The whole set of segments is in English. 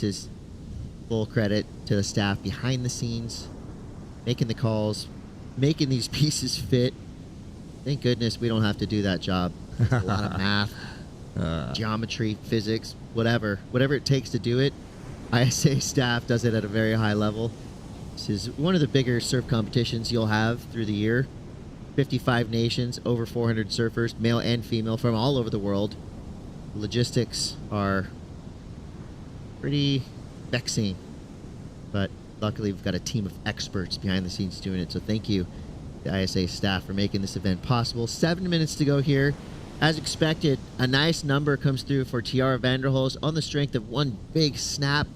is full credit to the staff behind the scenes, making the calls, making these pieces fit. Thank goodness we don't have to do that job. It's a lot of math, geometry, physics, whatever it takes to do it. ISA staff does it at a very high level. This is one of the bigger surf competitions you'll have through the year. 55 nations, over 400 surfers, male and female, from all over the world. Logistics are pretty vexing, but luckily we've got a team of experts behind the scenes doing it. So thank you, the ISA staff, for making this event possible. 7 minutes to go here. As expected, a nice number comes through for Tiara Vanderhulst on the strength of one big snap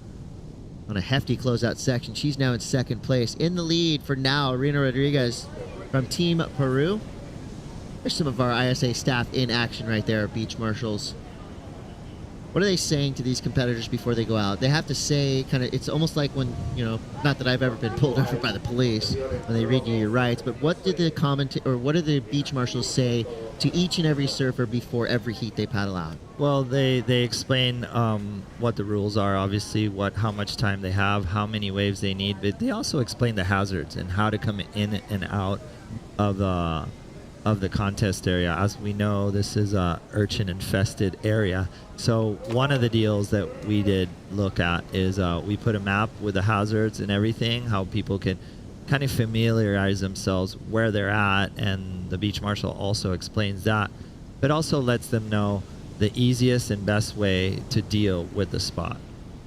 on a hefty closeout section. She's now in second place. In the lead for now, Rena Rodriguez from Team Peru. There's some of our ISA staff in action right there, beach marshals. What are they saying to these competitors before they go out? They have to say, kind of, it's almost like when, not that I've ever been pulled over by the police when they read you your rights, but what did what do the beach marshals say to each and every surfer before every heat they paddle out? Well, they explain what the rules are, obviously, how much time they have, how many waves they need, but they also explain the hazards and how to come in and out of the contest area. As we know, this is a urchin-infested area. So one of the deals that we did look at is we put a map with the hazards and everything, how people can kind of familiarize themselves where they're at, and the beach marshal also explains that, but also lets them know the easiest and best way to deal with the spot.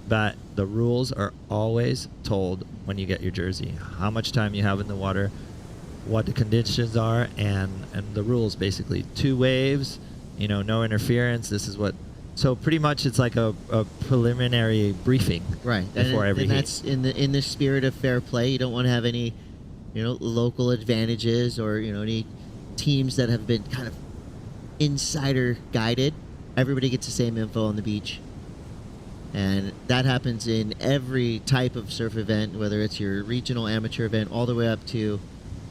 But the rules are always told when you get your jersey, how much time you have in the water, what the conditions are, and the rules basically. 2 waves, no interference. This is what. So pretty much it's like a preliminary briefing, right? Before every heat. And that's in the spirit of fair play. You don't want to have any, local advantages or any teams that have been kind of insider guided. Everybody gets the same info on the beach, and that happens in every type of surf event, whether it's your regional amateur event all the way up to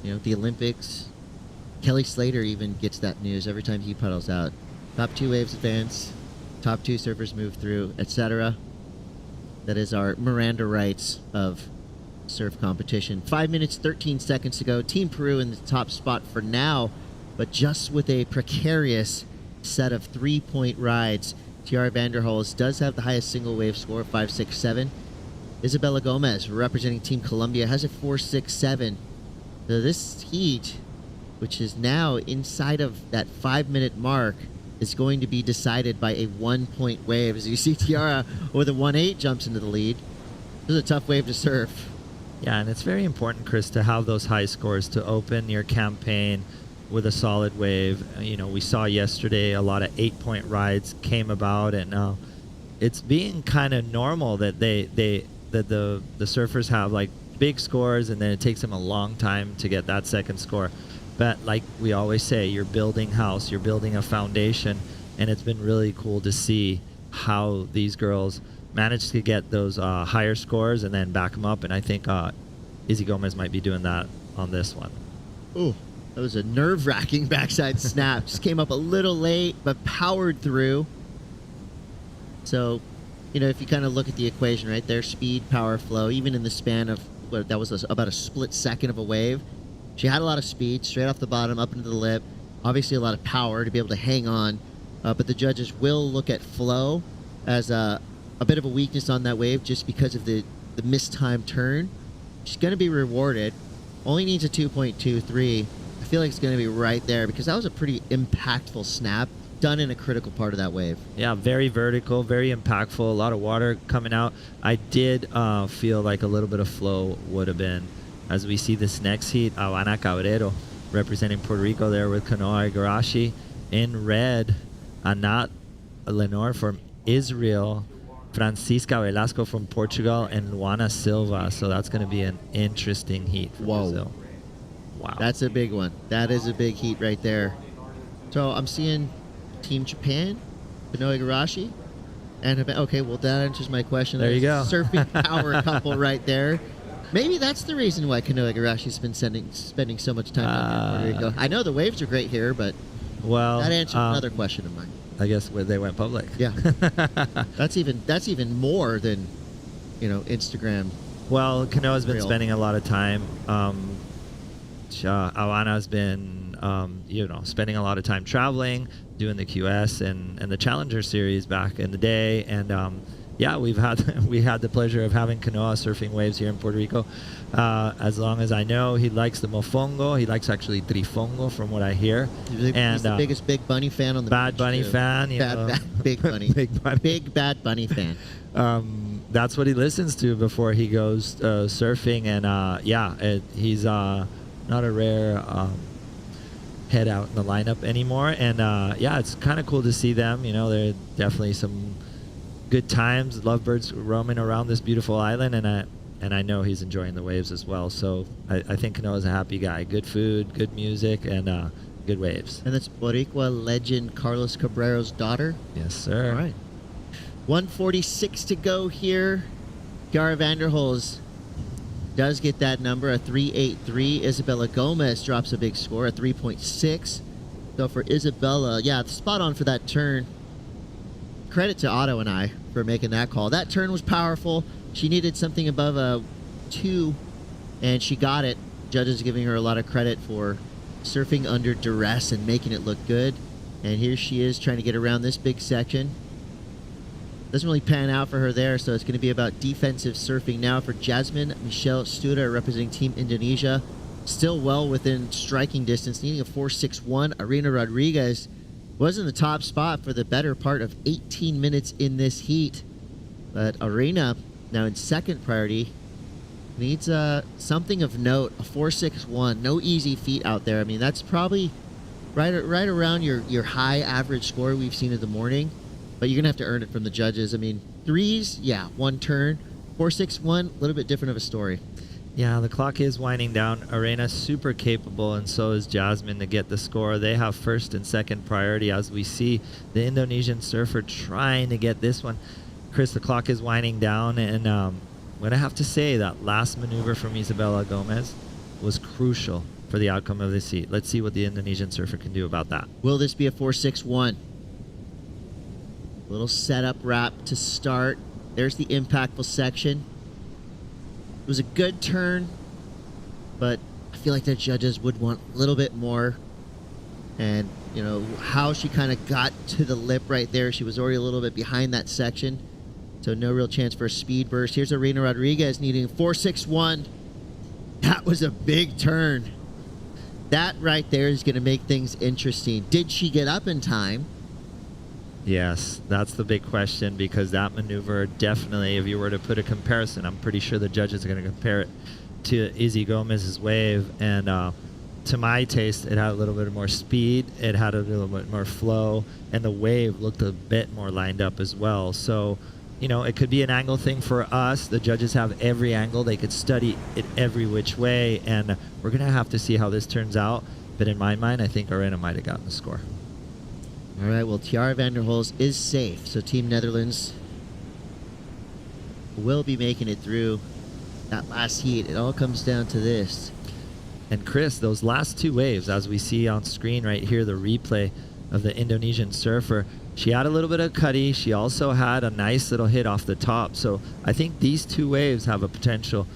the Olympics. Kelly Slater even gets that news every time he paddles out. Top 2 waves advance, top 2 surfers move through, etc. That is our Miranda rights of surf competition. 5 minutes, 13 seconds to go. Team Peru in the top spot for now, but just with a precarious set of 3-point rides. Tiara Vanderhulst does have the highest single wave score, 5.67. Isabella Gomez, representing Team Colombia, has a 4.67. So this heat, which is now inside of that 5-minute mark, is going to be decided by a 1-point wave. As you see, Tiara with a 1.8 jumps into the lead. This is a tough wave to surf. Yeah, and it's very important, Chris, to have those high scores to open your campaign with a solid wave. We saw yesterday a lot of 8-point rides came about, and it's being kind of normal that the surfers have like big scores, and then it takes them a long time to get that second score. But like we always say, you're building house, you're building a foundation, and it's been really cool to see how these girls managed to get those higher scores and then back them up. And I think Izzy Gomez might be doing that on this one. Ooh, that was a nerve-wracking backside snap. Just came up a little late, but powered through. So, if you kind of look at the equation right there, speed, power, flow, even in the span of that was about a split second of a wave. She had a lot of speed, straight off the bottom, up into the lip. Obviously a lot of power to be able to hang on. But the judges will look at flow as a bit of a weakness on that wave just because of the mistimed turn. She's going to be rewarded. Only needs a 2.23. I feel like it's going to be right there because that was a pretty impactful snap done in a critical part of that wave. Yeah, very vertical, very impactful, a lot of water coming out. I did feel like a little bit of flow would have been, as we see this next heat, Awana Cabrero representing Puerto Rico there with Kanoa Igarashi. In red, Anat Lenore from Israel, Francisca Velasco from Portugal, and Luana Silva. So that's going to be an interesting heat for Brazil. Wow. That's a big one. That is a big heat right there. So I'm seeing Team Japan, Kanoa Igarashi, and okay, well that answers my question. There you go. Surfing power couple right there. Maybe that's the reason why Kanoa Igarashi's been spending so much time down here in Puerto Rico. I know the waves are great here, but that answered another question of mine. I guess where they went public. Yeah. That's even more than Instagram. Well, Kanoa's been Real. spending a lot of time. Awana's been, spending a lot of time traveling, doing the QS and the Challenger Series back in the day. And we had the pleasure of having Kanoa surfing waves here in Puerto Rico. As long as I know, he likes the mofongo. He likes actually trifongo, from what I hear. He's the biggest Big Bunny fan on the Bad beach, Bunny too. fan. Big Bunny. Big Bunny. Big Bad Bunny fan. That's what he listens to before he goes surfing. And he's not a rare head out in the lineup anymore. And it's kind of cool to see them. There are definitely some good times, lovebirds roaming around this beautiful island, and I know he's enjoying the waves as well. So I think Kanoa's a happy guy. Good food, good music, and good waves. And that's Boricua legend Carlos Cabrero's daughter. Yes, sir. All right. 146 to go here. Kiara Vanderhols does get that number, a 3.83. Isabella Gomez drops a big score, a 3.6. So for Isabella, spot on for that turn. Credit to Otto and I for making that call. That turn was powerful. She needed something above a 2, and she got it. Judges giving her a lot of credit for surfing under duress and making it look good. And here she is trying to get around this big section. Doesn't really pan out for her there, so it's going to be about defensive surfing now for Jasmine Michelle Studer, representing Team Indonesia. Still well within striking distance, needing a 4.61. Arena Rodriguez was in the top spot for the better part of 18 minutes in this heat. But Arena, now in second priority, needs something of note, a 4.61. No easy feat out there. I mean, that's probably right around your high average score we've seen in the morning. But you're going to have to earn it from the judges. I mean, threes, one turn. 4.61, a little bit different of a story. Yeah, the clock is winding down. Arena's super capable, and so is Jasmine to get the score. They have first and second priority as we see the Indonesian surfer trying to get this one. Chris, the clock is winding down, and I'm going to have to say that last maneuver from Isabella Gomez was crucial for the outcome of this heat. Let's see what the Indonesian surfer can do about that. Will this be a 4.61? Little setup wrap to start. There's the impactful section. It was a good turn, but I feel like the judges would want a little bit more. And, how she kind of got to the lip right there. She was already a little bit behind that section. So no real chance for a speed burst. Here's Arena Rodriguez needing 4.61. That was a big turn. That right there is going to make things interesting. Did she get up in time? Yes, that's the big question, because that maneuver definitely, if you were to put a comparison, I'm pretty sure the judges are going to compare it to Izzy Gomez's wave. And to my taste, it had a little bit more speed, it had a little bit more flow, and the wave looked a bit more lined up as well. So, it could be an angle thing for us. The judges have every angle. They could study it every which way, and we're going to have to see how this turns out. But in my mind, I think Arena might have gotten the score. All right, well, Tiara Vanderhols is safe, so Team Netherlands will be making it through that last heat. It all comes down to this. And Chris, those last two waves, as we see on screen right here, the replay of the Indonesian surfer, she had a little bit of cutty. She also had a nice little hit off the top. So I think these two waves have a potential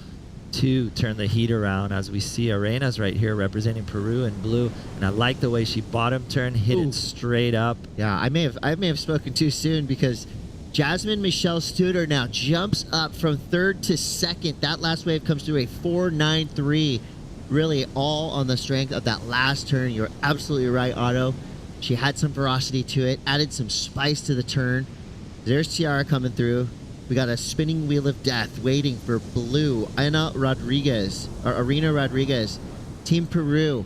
to turn the heat around, as we see Arena's right here representing Peru in blue. And I like the way she bottom turned, hit it straight up. Yeah, I may have spoken too soon, because Jasmine Michelle Studer now jumps up from third to second. That last wave comes through a 4.93. Really all on the strength of that last turn. You're absolutely right, Otto. She had some ferocity to it, added some spice to the turn. There's Tiara coming through. We got a spinning wheel of death waiting for blue. Arena Rodriguez, Team Peru.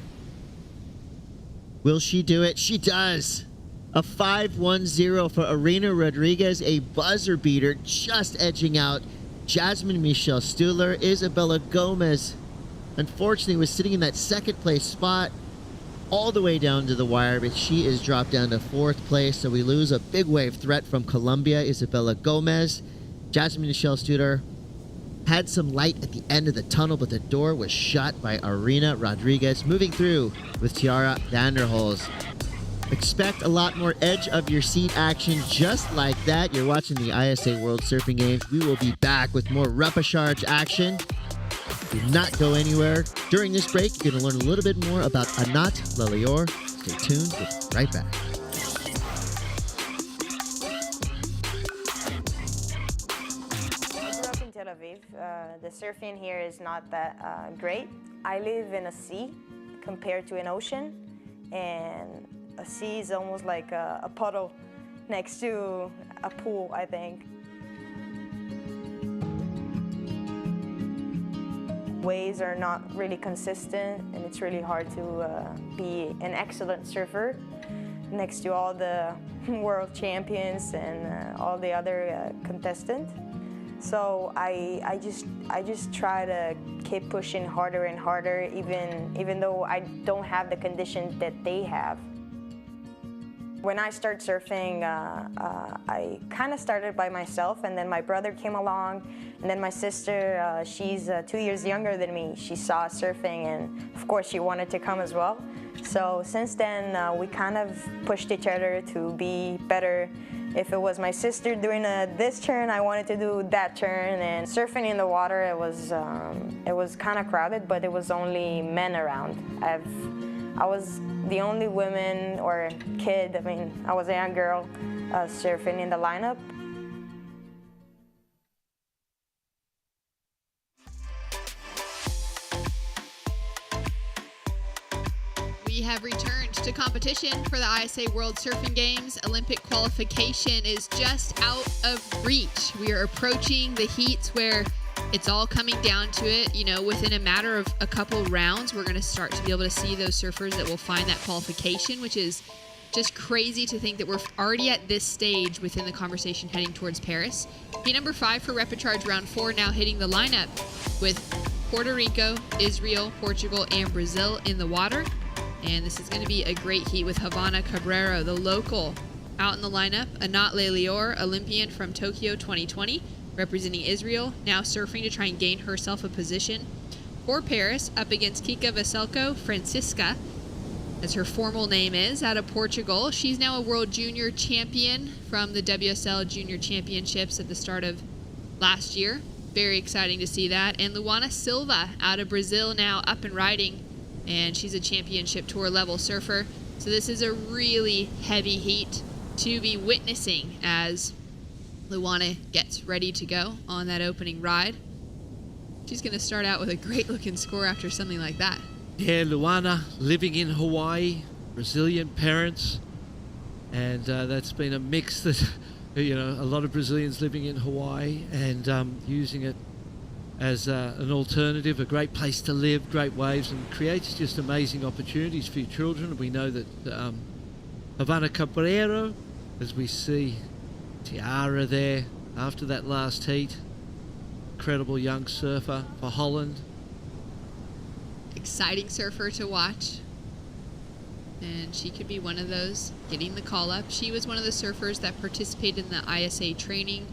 Will she do it? She does. A 5.10 for Arena Rodriguez, a buzzer beater, just edging out Jasmine Michelle Stuhler. Isabella Gomez, unfortunately, was sitting in that second place spot all the way down to the wire, but she is dropped down to fourth place. So we lose a big wave threat from Colombia, Isabella Gomez. Jasmine Michelle Studer had some light at the end of the tunnel, but the door was shut by Arena Rodriguez. Moving through with Tiara Vanderhols. Expect a lot more edge of your seat action just like that. You're watching the ISA World Surfing Games. We will be back with more repechage action. Do not go anywhere. During this break, you're going to learn a little bit more about Anat Lelior. Stay tuned. We'll be right back. I grew up in Tel Aviv. The surfing here is not that great. I live in a sea compared to an ocean, and a sea is almost like a puddle next to a pool, I think. Waves are not really consistent, and it's really hard to be an excellent surfer next to all the world champions and all the other contestants. So I just try to keep pushing harder and harder, even though I don't have the conditions that they have. When I started surfing, I kind of started by myself, and then my brother came along, and then my sister, she's 2 years younger than me. She saw surfing, and of course she wanted to come as well. So since then, we kind of pushed each other to be better. If it was my sister doing this turn, I wanted to do that turn. And surfing in the water, it was kind of crowded, but it was only men around. I was the only woman or kid, I was a young girl surfing in the lineup. We have returned to competition for the ISA World Surfing Games. Olympic qualification is just out of reach. We are approaching the heats where it's all coming down to it. You know, within a matter of a couple rounds, we're going to start to be able to see those surfers that will find that qualification, which is just crazy to think that we're already at this stage within the conversation heading towards Paris. Heat number 5 for repechage round 4 now hitting the lineup with Puerto Rico, Israel, Portugal, and Brazil in the water. And this is going to be a great heat with Havana Cabrera, the local, out in the lineup. Anat Lelior, Olympian from Tokyo 2020, representing Israel, now surfing to try and gain herself a position for Paris, up against Kika Veselko Francisca, as her formal name is, out of Portugal. She's now a world junior champion from the WSL Junior Championships at the start of last year. Very exciting to see that. And Luana Silva out of Brazil, now up and riding, and she's a championship tour level surfer. So this is a really heavy heat to be witnessing as Luana gets ready to go on that opening ride. She's going to start out with a great looking score after something like that. Yeah, Luana, living in Hawaii, Brazilian parents, and that's been a mix that, a lot of Brazilians living in Hawaii and using it as an alternative, a great place to live, great waves, and creates just amazing opportunities for your children. We know that Havana Cabrera, as we see Tiara there after that last heat, incredible young surfer for Holland. Exciting surfer to watch. And she could be one of those getting the call up. She was one of the surfers that participated in the ISA training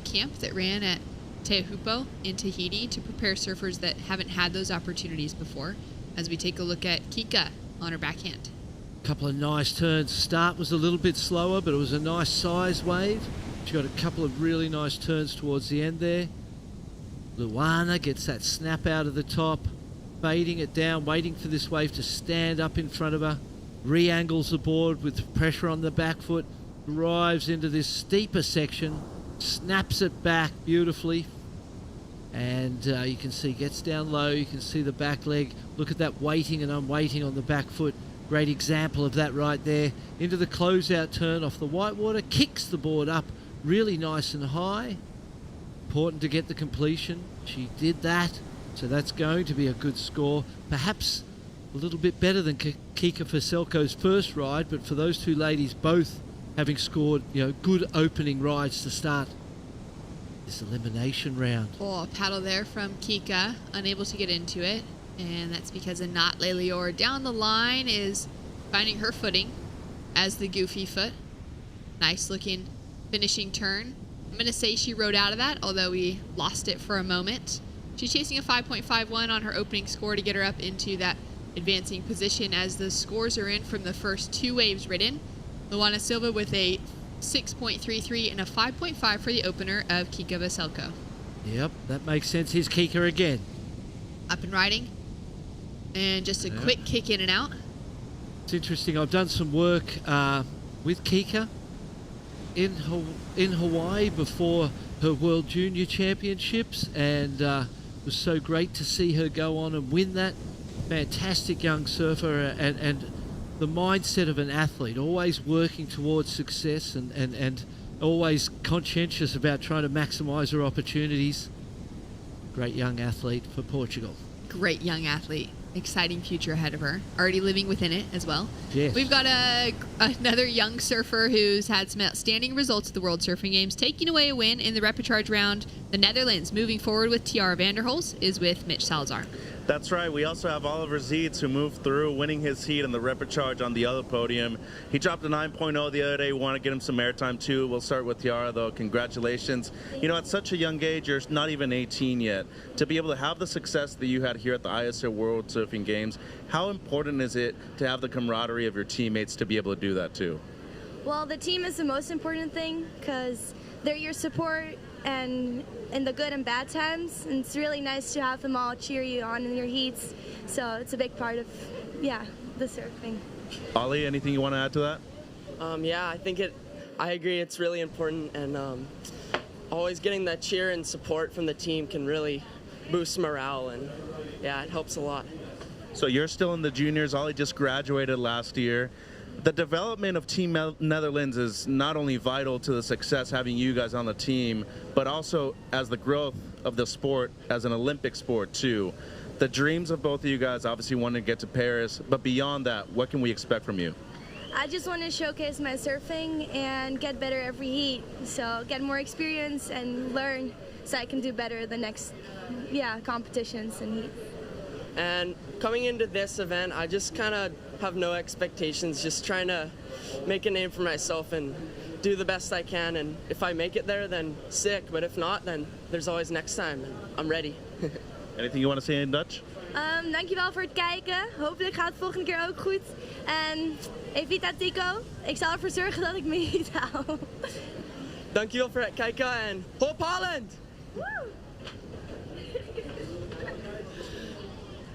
camp that ran at Teahupo in Tahiti to prepare surfers that haven't had those opportunities before, as we take a look at Kika on her backhand. A couple of nice turns. Start was a little bit slower, but it was a nice size wave. She got a couple of really nice turns towards the end there. Luana gets that snap out of the top, fading it down, waiting for this wave to stand up in front of her, re-angles the board with pressure on the back foot, drives into this steeper section, snaps it back beautifully, and you can see gets down low. You can see the back leg. Look at that weighting and unweighting on the back foot. Great example of that right there. Into the closeout turn off the whitewater, kicks the board up really nice and high. Important to get the completion. She did that, so that's going to be a good score. Perhaps a little bit better than Kika Veselko's first ride, but for those two ladies both having scored, good opening rides to start this elimination round. Oh, a paddle there from Kika, unable to get into it. And that's because Anat Lelior down the line is finding her footing as the goofy foot. Nice looking finishing turn. I'm going to say she rode out of that, although we lost it for a moment. She's chasing a 5.51 on her opening score to get her up into that advancing position as the scores are in from the first 2 waves ridden. Luana Silva with a 6.33 and a 5.5 for the opener of Kika Veselko. Yep, that makes sense. Here's Kika again. Up and riding. And just a quick kick in and out. It's interesting. I've done some work with Kika in Hawaii before her World Junior Championships, and it was so great to see her go on and win that. Fantastic young surfer, and the mindset of an athlete, always working towards success and always conscientious about trying to maximise her opportunities. Great young athlete for Portugal. Great young athlete. Exciting future ahead of her. Already living within it as well. Yes. We've got another young surfer who's had some outstanding results at the World Surfing Games, taking away a win in the repechage round. The Netherlands moving forward with Tiara Vanderholz is with Mitch Salazar. That's right. We also have Oliver Zietz, who moved through, winning his heat in the repechage on the other podium. He dropped a 9.0 the other day. We want to get him some airtime, too. We'll start with Tiara, though. Congratulations. You know, at such a young age, you're not even 18 yet. To be able to have the success that you had here at the ISA World Surfing Games, how important is it to have the camaraderie of your teammates to be able to do that, too? Well, the team is the most important thing because they're your support and in the good and bad times, and it's really nice to have them all cheer you on in your heats. So it's a big part of, the surfing. Ollie, anything you want to add to that? Yeah, I agree. It's really important, and always getting that cheer and support from the team can really boost morale, and it helps a lot. So you're still in the juniors. Ollie just graduated last year. The development of Team Netherlands is not only vital to the success having you guys on the team, but also as the growth of the sport as an Olympic sport too. The dreams of both of you guys obviously want to get to Paris, but beyond that, what can we expect from you? I just want to showcase my surfing and get better every heat. So get more experience and learn so I can do better the next competitions and heat. And coming into this event, I just kind of have no expectations, just trying to make a name for myself and do the best I can. And if I make it there, then sick. But if not, then there's always next time. I'm ready. Anything you want to say in Dutch? Dankjewel voor het kijken. Hopelijk gaat het volgende keer ook goed. En Evita Tico, ik zal ervoor zorgen dat ik me niet haal. Dankjewel voor het kijken en Hop Holland! Woo!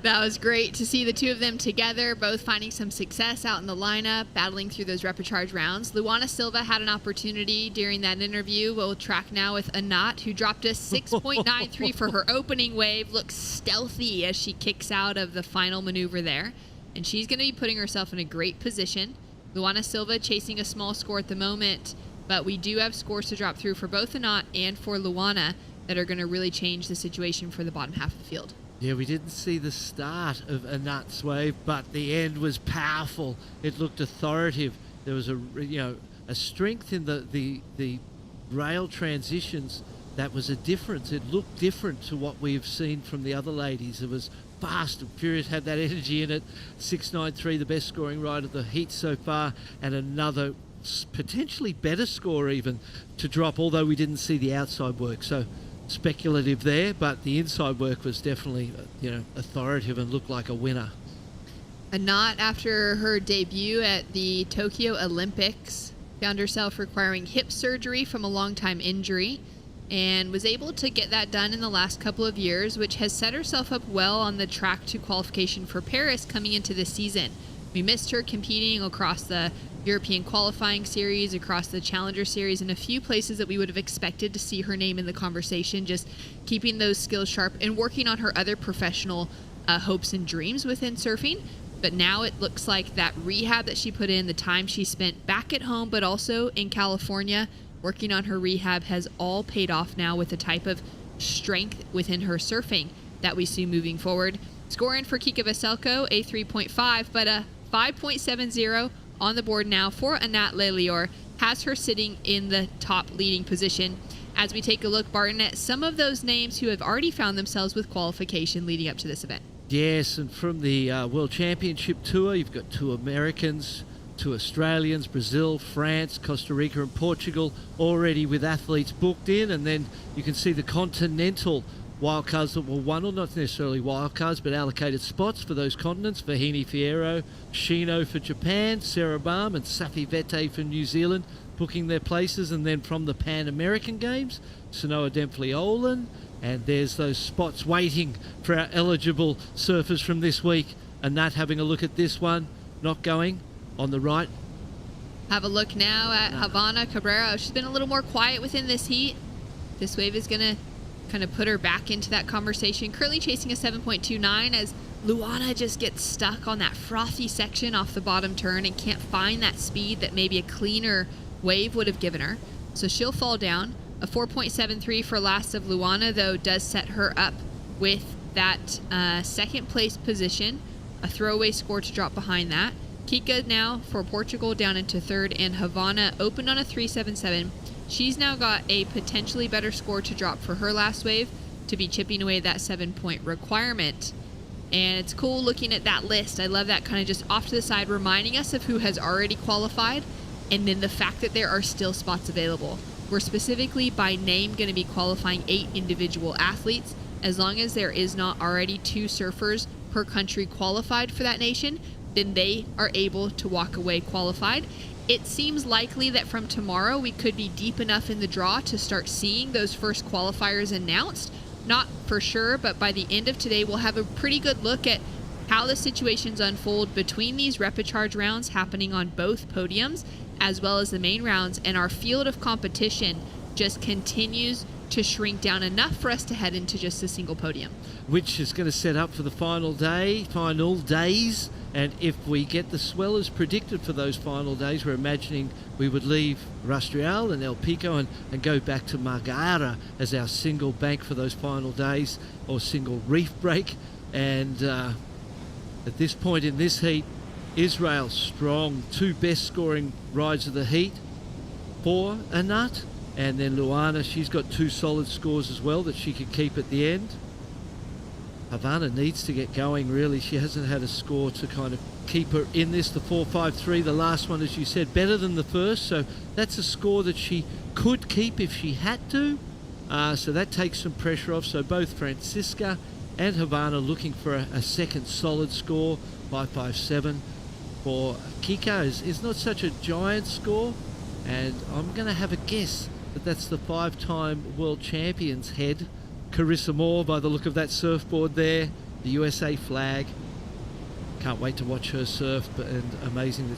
That was great to see the two of them together, both finding some success out in the lineup, battling through those repechage rounds. Luana Silva had an opportunity during that interview. We'll track now with Anat, who dropped a 6.93 for her opening wave. Looks stealthy as she kicks out of the final maneuver there. And she's going to be putting herself in a great position. Luana Silva chasing a small score at the moment, but we do have scores to drop through for both Anat and for Luana that are going to really change the situation for the bottom half of the field. Yeah, we didn't see the start of Anat's wave, but the end was powerful. It looked authoritative. There was a strength in the rail transitions that was a difference. It looked different to what we've seen from the other ladies. It was fast and furious, had that energy in it. 6.93, the best scoring ride of the heat so far, and another potentially better score even to drop, although we didn't see the outside work. So speculative there, but the inside work was definitely, authoritative and looked like a winner. Anat, after her debut at the Tokyo Olympics, found herself requiring hip surgery from a long-time injury and was able to get that done in the last couple of years, which has set herself up well on the track to qualification for Paris coming into this season. We missed her competing across the European qualifying series, across the Challenger series, and a few places that we would have expected to see her name in the conversation, just keeping those skills sharp and working on her other professional hopes and dreams within surfing. But now it looks like that rehab that she put in, the time she spent back at home, but also in California, working on her rehab has all paid off now with the type of strength within her surfing that we see moving forward. Scoring for Kika Veselko, a 3.5, but a 5.70 on the board now for Anat Lelior, has her sitting in the top leading position. As we take a look, Barton, at some of those names who have already found themselves with qualification leading up to this event. Yes, and from the World Championship Tour, you've got 2 Americans, 2 Australians, Brazil, France, Costa Rica and Portugal already with athletes booked in, and then you can see the Continental wildcards that were won, or not necessarily wildcards, but allocated spots for those continents. Vahini Fierro, Shino for Japan, Sarah Baum and Safi Vete for New Zealand booking their places. And then from the Pan American Games, Sanoa Dempfli-Olin. And there's those spots waiting for our eligible surfers from this week. And Nat having a look at this one, not going on the right. Have a look now at Havana Cabrera. She's been a little more quiet within this heat. This wave is going to kind of put her back into that conversation. Currently chasing a 7.29 as Luana just gets stuck on that frothy section off the bottom turn and can't find that speed that maybe a cleaner wave would have given her. So she'll fall down. A 4.73 for last of Luana, though, does set her up with that second place position. A throwaway score to drop behind that. Kika now for Portugal down into third, and Havana opened on a 3.77. She's now got a potentially better score to drop for her last wave to be chipping away that 7-point requirement. And it's cool looking at that list. I love that kind of just off to the side, reminding us of who has already qualified, and then the fact that there are still spots available. We're specifically by name going to be qualifying 8 individual athletes. As long as there is not already 2 surfers per country qualified for that nation, then they are able to walk away qualified. It seems likely that from tomorrow we could be deep enough in the draw to start seeing those first qualifiers announced. Not for sure, but by the end of today we'll have a pretty good look at how the situations unfold between these repechage rounds happening on both podiums, as well as the main rounds, and our field of competition just continues to shrink down enough for us to head into just a single podium. Which is going to set up for the final days. And if we get the swell as predicted for those final days, we're imagining we would leave Rastrial and El Pico and go back to Margara as our single bank for those final days, or single reef break. And at this point in this heat, Israel strong, 2 best scoring rides of the heat for Anat. And then Luana, she's got 2 solid scores as well that she could keep at the end. Havana needs to get going, really. She hasn't had a score to kind of keep her in this. The 4.53, the last one, as you said, better than the first. So that's a score that she could keep if she had to. So that takes some pressure off. So both Francisca and Havana looking for a second solid score. 5.57 for Kika is not such a giant score. And I'm going to have a guess that that's the 5-time world champion's head, Carissa Moore, by the look of that surfboard there, the USA flag. Can't wait to watch her surf, and amazing that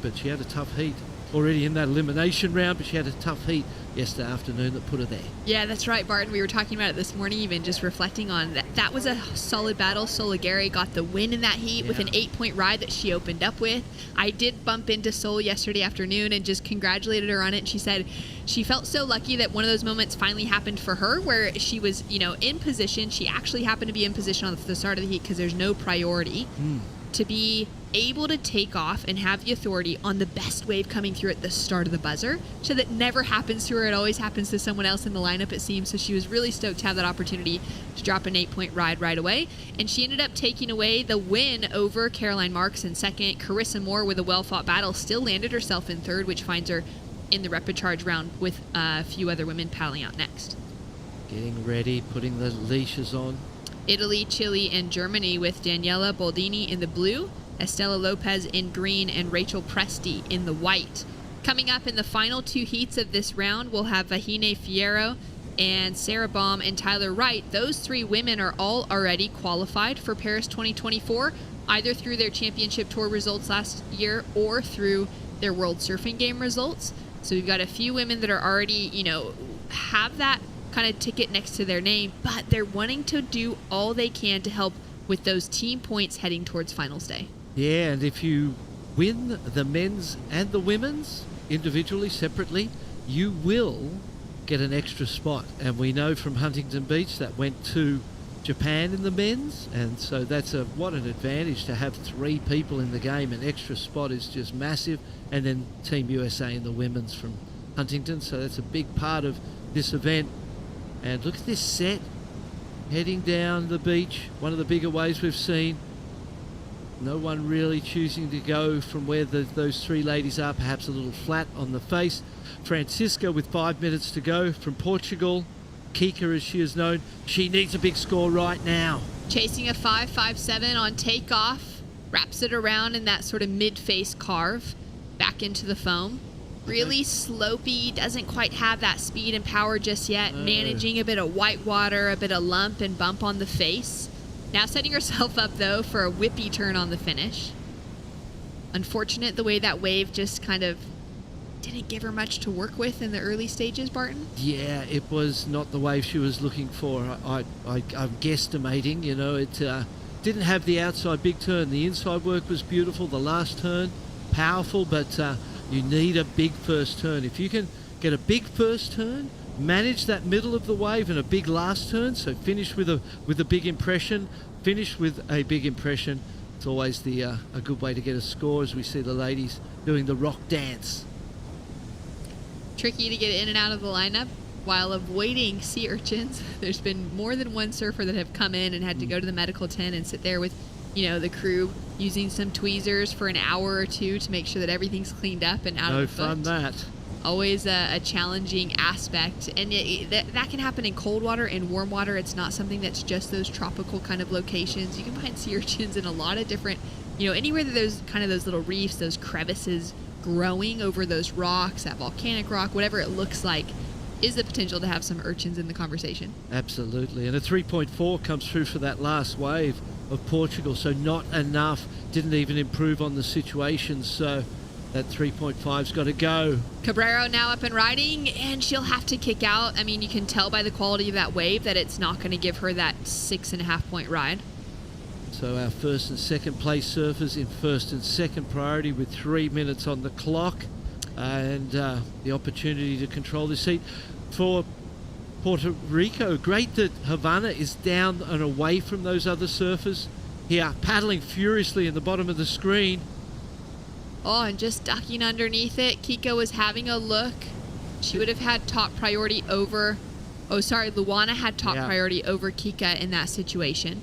but she had a tough heat already in that elimination round, but she had a tough heat yesterday afternoon that put her there. Yeah, that's right, Barton. We were talking about it this morning, even just reflecting on that. That was a solid battle. Soligari got the win in that heat with an 8-point ride that she opened up with. I did bump into Sol yesterday afternoon and just congratulated her on it. And she said she felt so lucky that one of those moments finally happened for her where she was, in position. She actually happened to be in position on the start of the heat because there's no priority. To be able to take off and have the authority on the best wave coming through at the start of the buzzer. So that never happens to her. It always happens to someone else in the lineup, it seems. So she was really stoked to have that opportunity to drop an 8-point ride right away. And she ended up taking away the win over Caroline Marks in second. Carissa Moore, with a well-fought battle, still landed herself in third, which finds her in the repechage round with a few other women paddling out next. Getting ready, putting the leashes on. Italy, Chile, and Germany with Daniela Boldini in the blue, Estela Lopez in green, and Rachel Presti in the white. Coming up in the final 2 heats of this round, we'll have Vahine Fierro and Sarah Baum and Tyler Wright. Those 3 women are all already qualified for Paris 2024, either through their championship tour results last year or through their World Surfing Game results. So we've got a few women that are already, have that kind of ticket next to their name, but they're wanting to do all they can to help with those team points heading towards finals day. Yeah, and if you win the men's and the women's individually, separately, you will get an extra spot. And we know from Huntington Beach that went to Japan in the men's, and so that's what an advantage to have 3 people in the game. An extra spot is just massive. And then Team USA in the women's from Huntington, so that's a big part of this event. And look at this set heading down the beach, one of the bigger waves we've seen. No one really choosing to go from where those 3 ladies are, perhaps a little flat on the face. Francisca with 5 minutes to go from Portugal. Kika, as she is known, she needs a big score right now. Chasing a 5.57 on takeoff, wraps it around in that sort of mid-face carve back into the foam. Really slopey, doesn't quite have that speed and power just yet. Managing a bit of white water, a bit of lump and bump on the face. Now setting herself up, though, for a whippy turn on the finish. Unfortunate the way that wave just kind of didn't give her much to work with in the early stages, Barton. Yeah, it was not the wave she was looking for. I'm guesstimating, you know, it didn't have the outside big turn. The inside work was beautiful. The last turn, powerful, but you need a big first turn. If you can get a big first turn, manage that middle of the wave and a big last turn, so finish with a big impression, it's always a good way to get a score, as we see the ladies doing the rock dance. Tricky to get in and out of the lineup while avoiding sea urchins. There's been more than one surfer that have come in and had to go to the medical tent and sit there with, you know, the crew using some tweezers for an hour or two to make sure that everything's cleaned up and out of the foot. No fun, that. Always a challenging aspect, and that can happen in cold water and warm water. It's not something that's just those tropical kind of locations. You can find sea urchins in a lot of different, you know, anywhere that there's kind of those little reefs, those crevices growing over those rocks, that volcanic rock, whatever it looks like, is the potential to have some urchins in the conversation. Absolutely, and a 3.4 comes through for that last wave of Portugal, so not enough, didn't even improve on the situation, so that 3.5's got to go. Cabrero now up and riding, and she'll have to kick out. I mean, you can tell by the quality of that wave that it's not going to give her that 6.5 point ride. So our first and second place surfers in first and second priority with 3 minutes on the clock, and the opportunity to control this heat for Puerto Rico. Great that Havana is down and away from those other surfers here, paddling furiously in the bottom of the screen. Oh, and just ducking underneath it. Kika was having a look. She would have had top priority over... Oh, sorry, Luana had top priority over Kika in that situation.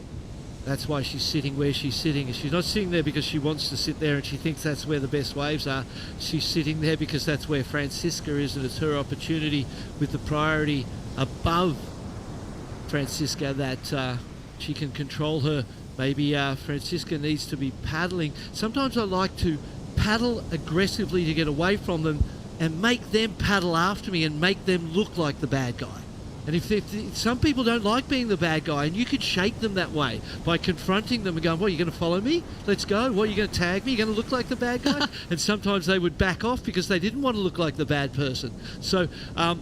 That's why she's sitting where she's sitting. She's not sitting there because she wants to sit there and she thinks that's where the best waves are. She's sitting there because that's where Francisca is, and it's her opportunity with the priority above Francisca that she can control her. Maybe Francisca needs to be paddling. Sometimes I like to paddle aggressively to get away from them and make them paddle after me and make them look like the bad guy. And if some people don't like being the bad guy, and you could shake them that way by confronting them and going, "What, you're going to follow me? Let's go. What, you're going to tag me? You're going to look like the bad guy?" And sometimes they would back off because they didn't want to look like the bad person. So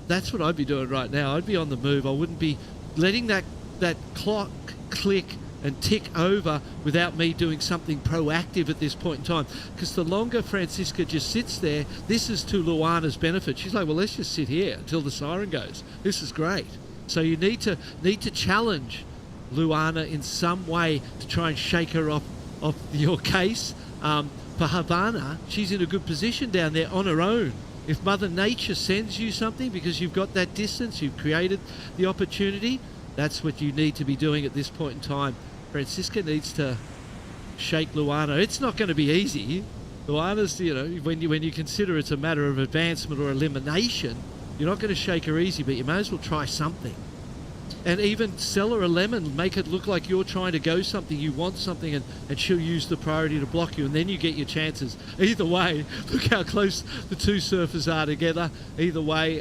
that's what I'd be doing right now. I'd be on the move. I wouldn't be letting that clock click and tick over without me doing something proactive at this point in time. Because the longer Francisca just sits there, this is to Luana's benefit. She's like, well, let's just sit here until the siren goes. This is great. So you need to challenge Luana in some way to try and shake her off your case. For Havana, she's in a good position down there on her own. If Mother Nature sends you something because you've got that distance, you've created the opportunity, that's what you need to be doing at this point in time. Francisca needs to shake Luana. It's not going to be easy. Luana's, you know, when you consider it's a matter of advancement or elimination, you're not going to shake her easy, but you may as well try something. And even sell her a lemon, make it look like you're trying to go something, you want something, and she'll use the priority to block you, and then you get your chances. Either way, look how close the two surfers are together. Either way,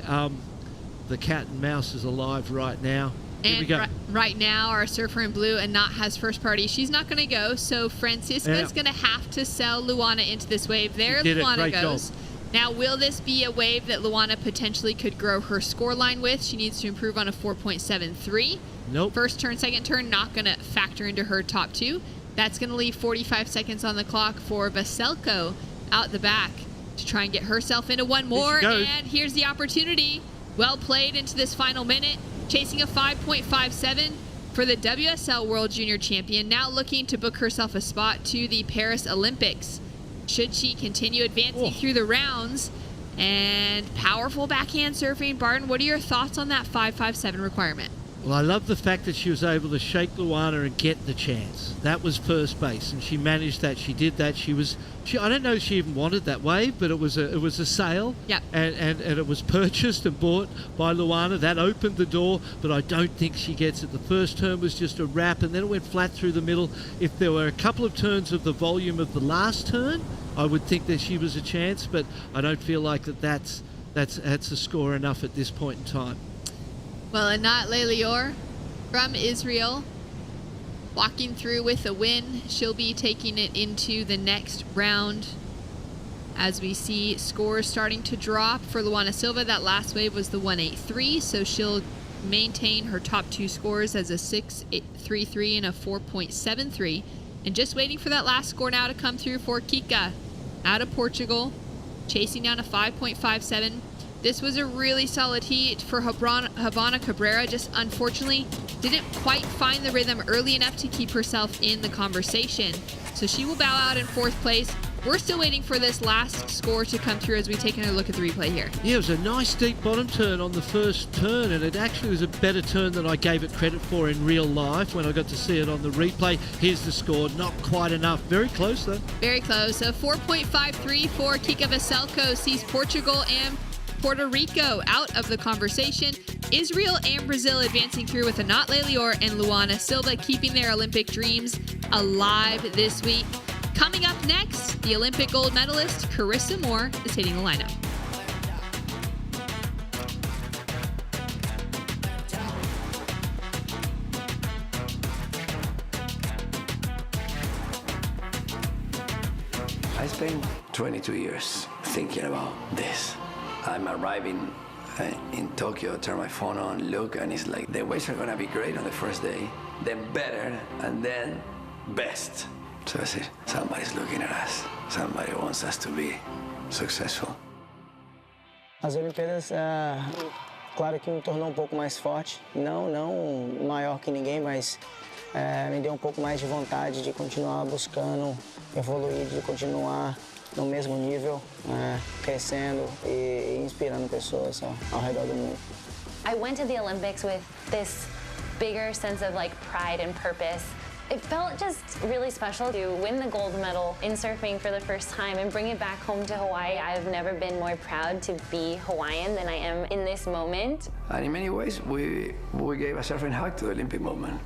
the cat and mouse is alive right now. Here we go. Right now, our surfer in blue, Anat, has first priority. She's not going to go, so Francisca's going to have to sell Luana into this wave. There Luana goes. Now, will this be a wave that Luana potentially could grow her score line with? She needs to improve on a 4.73. Nope. First turn, second turn, not going to factor into her top two. That's going to leave 45 seconds on the clock for Vaselko out the back to try and get herself into one more. And here's the opportunity. Well played into this final minute. Chasing a 5.57 for the WSL World Junior Champion, now looking to book herself a spot to the Paris Olympics. Should she continue advancing through the rounds? And powerful backhand surfing. Barton, what are your thoughts on that 5.57 requirement? Well, I love the fact that she was able to shake Luana and get the chance. That was first base, and she managed that. She did that. I don't know if she even wanted that wave, but it was a sale. Yep. And it was purchased and bought by Luana. That opened the door, but I don't think she gets it. The first turn was just a wrap, and then it went flat through the middle. If there were a couple of turns of the volume of the last turn, I would think that she was a chance, but I don't feel like that's a score enough at this point in time. Well, Anat Leilior from Israel walking through with a win. She'll be taking it into the next round as we see scores starting to drop for Luana Silva. That last wave was the 183, so she'll maintain her top two scores as a 6.33 and a 4.73. And just waiting for that last score now to come through for Kika out of Portugal, chasing down a 5.57. This was a really solid heat for Havana Cabrera, just unfortunately didn't quite find the rhythm early enough to keep herself in the conversation. So she will bow out in fourth place. We're still waiting for this last score to come through as we take another look at the replay here. Yeah, it was a nice deep bottom turn on the first turn, and it actually was a better turn than I gave it credit for in real life when I got to see it on the replay. Here's the score, not quite enough. Very close though. Very close. A 4.53 for Kika Veselko sees Portugal and Puerto Rico out of the conversation. Israel and Brazil advancing through with Anat Leilior and Luana Silva keeping their Olympic dreams alive this week. Coming up next, the Olympic gold medalist Carissa Moore is hitting the lineup. I spent 22 years thinking about this. I'm arriving in Tokyo, turn my phone on, look, and it's like the waves are gonna be great on the first day, then better, and then best. So I said, somebody's looking at us. Somebody wants us to be successful. As Olimpíadas, claro que me tornou um pouco mais forte. Não maior que ninguém, mas me deu um pouco mais de vontade de continuar buscando evoluir, de continuar no mesmo nível, crescendo e inspirando pessoas ao redor do mundo. I went to the Olympics with this bigger sense of like pride and purpose. It felt just really special to win the gold medal in surfing for the first time and bring it back home to Hawaii. I've never been more proud to be Hawaiian than I am in this moment. And in many ways, we gave a surfing hug to the Olympic moment.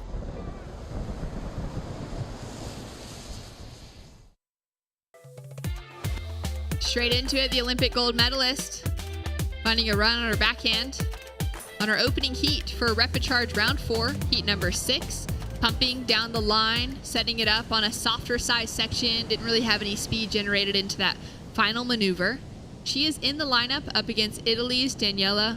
Straight into it, the Olympic gold medalist finding a run on her backhand on her opening heat for repechage round 4, heat number 6. Pumping down the line, setting it up on a softer size section. Didn't really have any speed generated into that final maneuver. She is in the lineup up against Italy's Daniela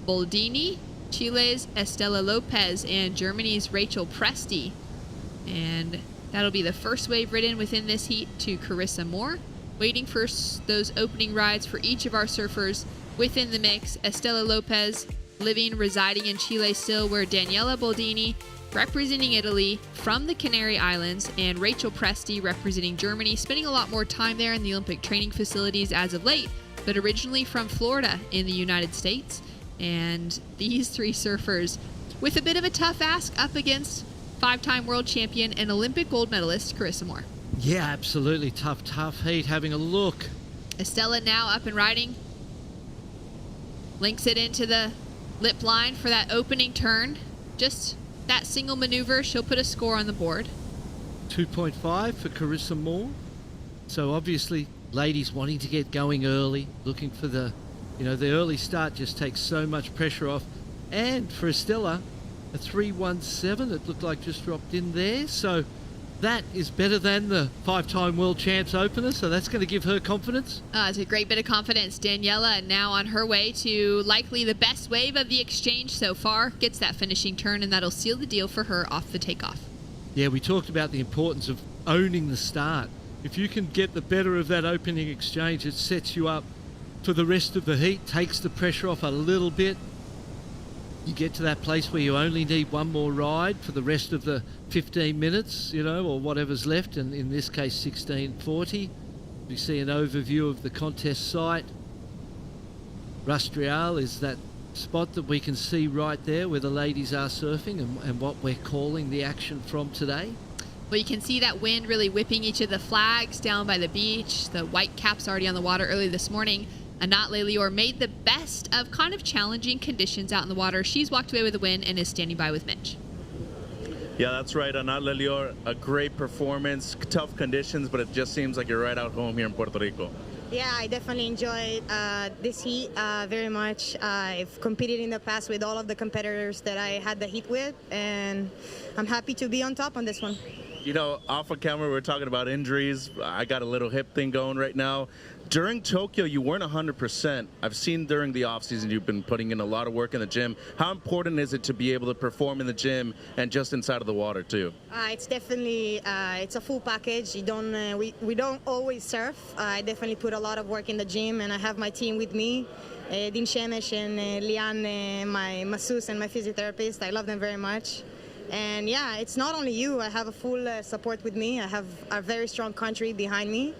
Boldini, Chile's Estela Lopez, and Germany's Rachel Presti. And that'll be the first wave ridden within this heat to Carissa Moore. Waiting for those opening rides for each of our surfers within the mix. Estela Lopez residing in Chile still, where Daniela Boldini representing Italy from the Canary Islands, and Rachel Presti representing Germany, spending a lot more time there in the Olympic training facilities as of late, but originally from Florida in the United States. And these three surfers with a bit of a tough ask up against 5-time world champion and Olympic gold medalist Carissa Moore. Yeah, absolutely. Tough heat. Having a look. Estella now up and riding. Links it into the lip line for that opening turn. Just that single maneuver, she'll put a score on the board. 2.5 for Carissa Moore. So obviously, ladies wanting to get going early, looking for the early start just takes so much pressure off. And for Estella, a 3.17, it looked like just dropped in there. So that is better than the 5-time world champs opener, so that's going to give her confidence. It's a great bit of confidence. Daniela now on her way to likely the best wave of the exchange so far. Gets that finishing turn, and that'll seal the deal for her off the takeoff. Yeah, we talked about the importance of owning the start. If you can get the better of that opening exchange, it sets you up for the rest of the heat, takes the pressure off a little bit. You get to that place where you only need one more ride for the rest of the 15 minutes, or whatever's left, and in this case 16:40. We see an overview of the contest site. Rustrial is that spot that we can see right there where the ladies are surfing and what we're calling the action from today. Well, you can see that wind really whipping each of the flags down by the beach. The white caps already on the water early this morning. Anat Lelior made the best of kind of challenging conditions out in the water. She's walked away with a win and is standing by with Mitch. Yeah, that's right. Anat Lelior, a great performance, tough conditions, but it just seems like you're right out home here in Puerto Rico. Yeah, I definitely enjoyed this heat very much. I've competed in the past with all of the competitors that I had the heat with, and I'm happy to be on top on this one. You know, off of camera, we were talking about injuries. I got a little hip thing going right now. During Tokyo, you weren't 100%. I've seen during the off-season you've been putting in a lot of work in the gym. How important is it to be able to perform in the gym and just inside of the water, too? It's definitely, it's a full package. You don't, we don't always surf. I definitely put a lot of work in the gym, and I have my team with me. Din Shemesh and Lian, my masseuse and my physiotherapist. I love them very much. And yeah, it's not only you. I have a full support with me. I have a very strong country behind me.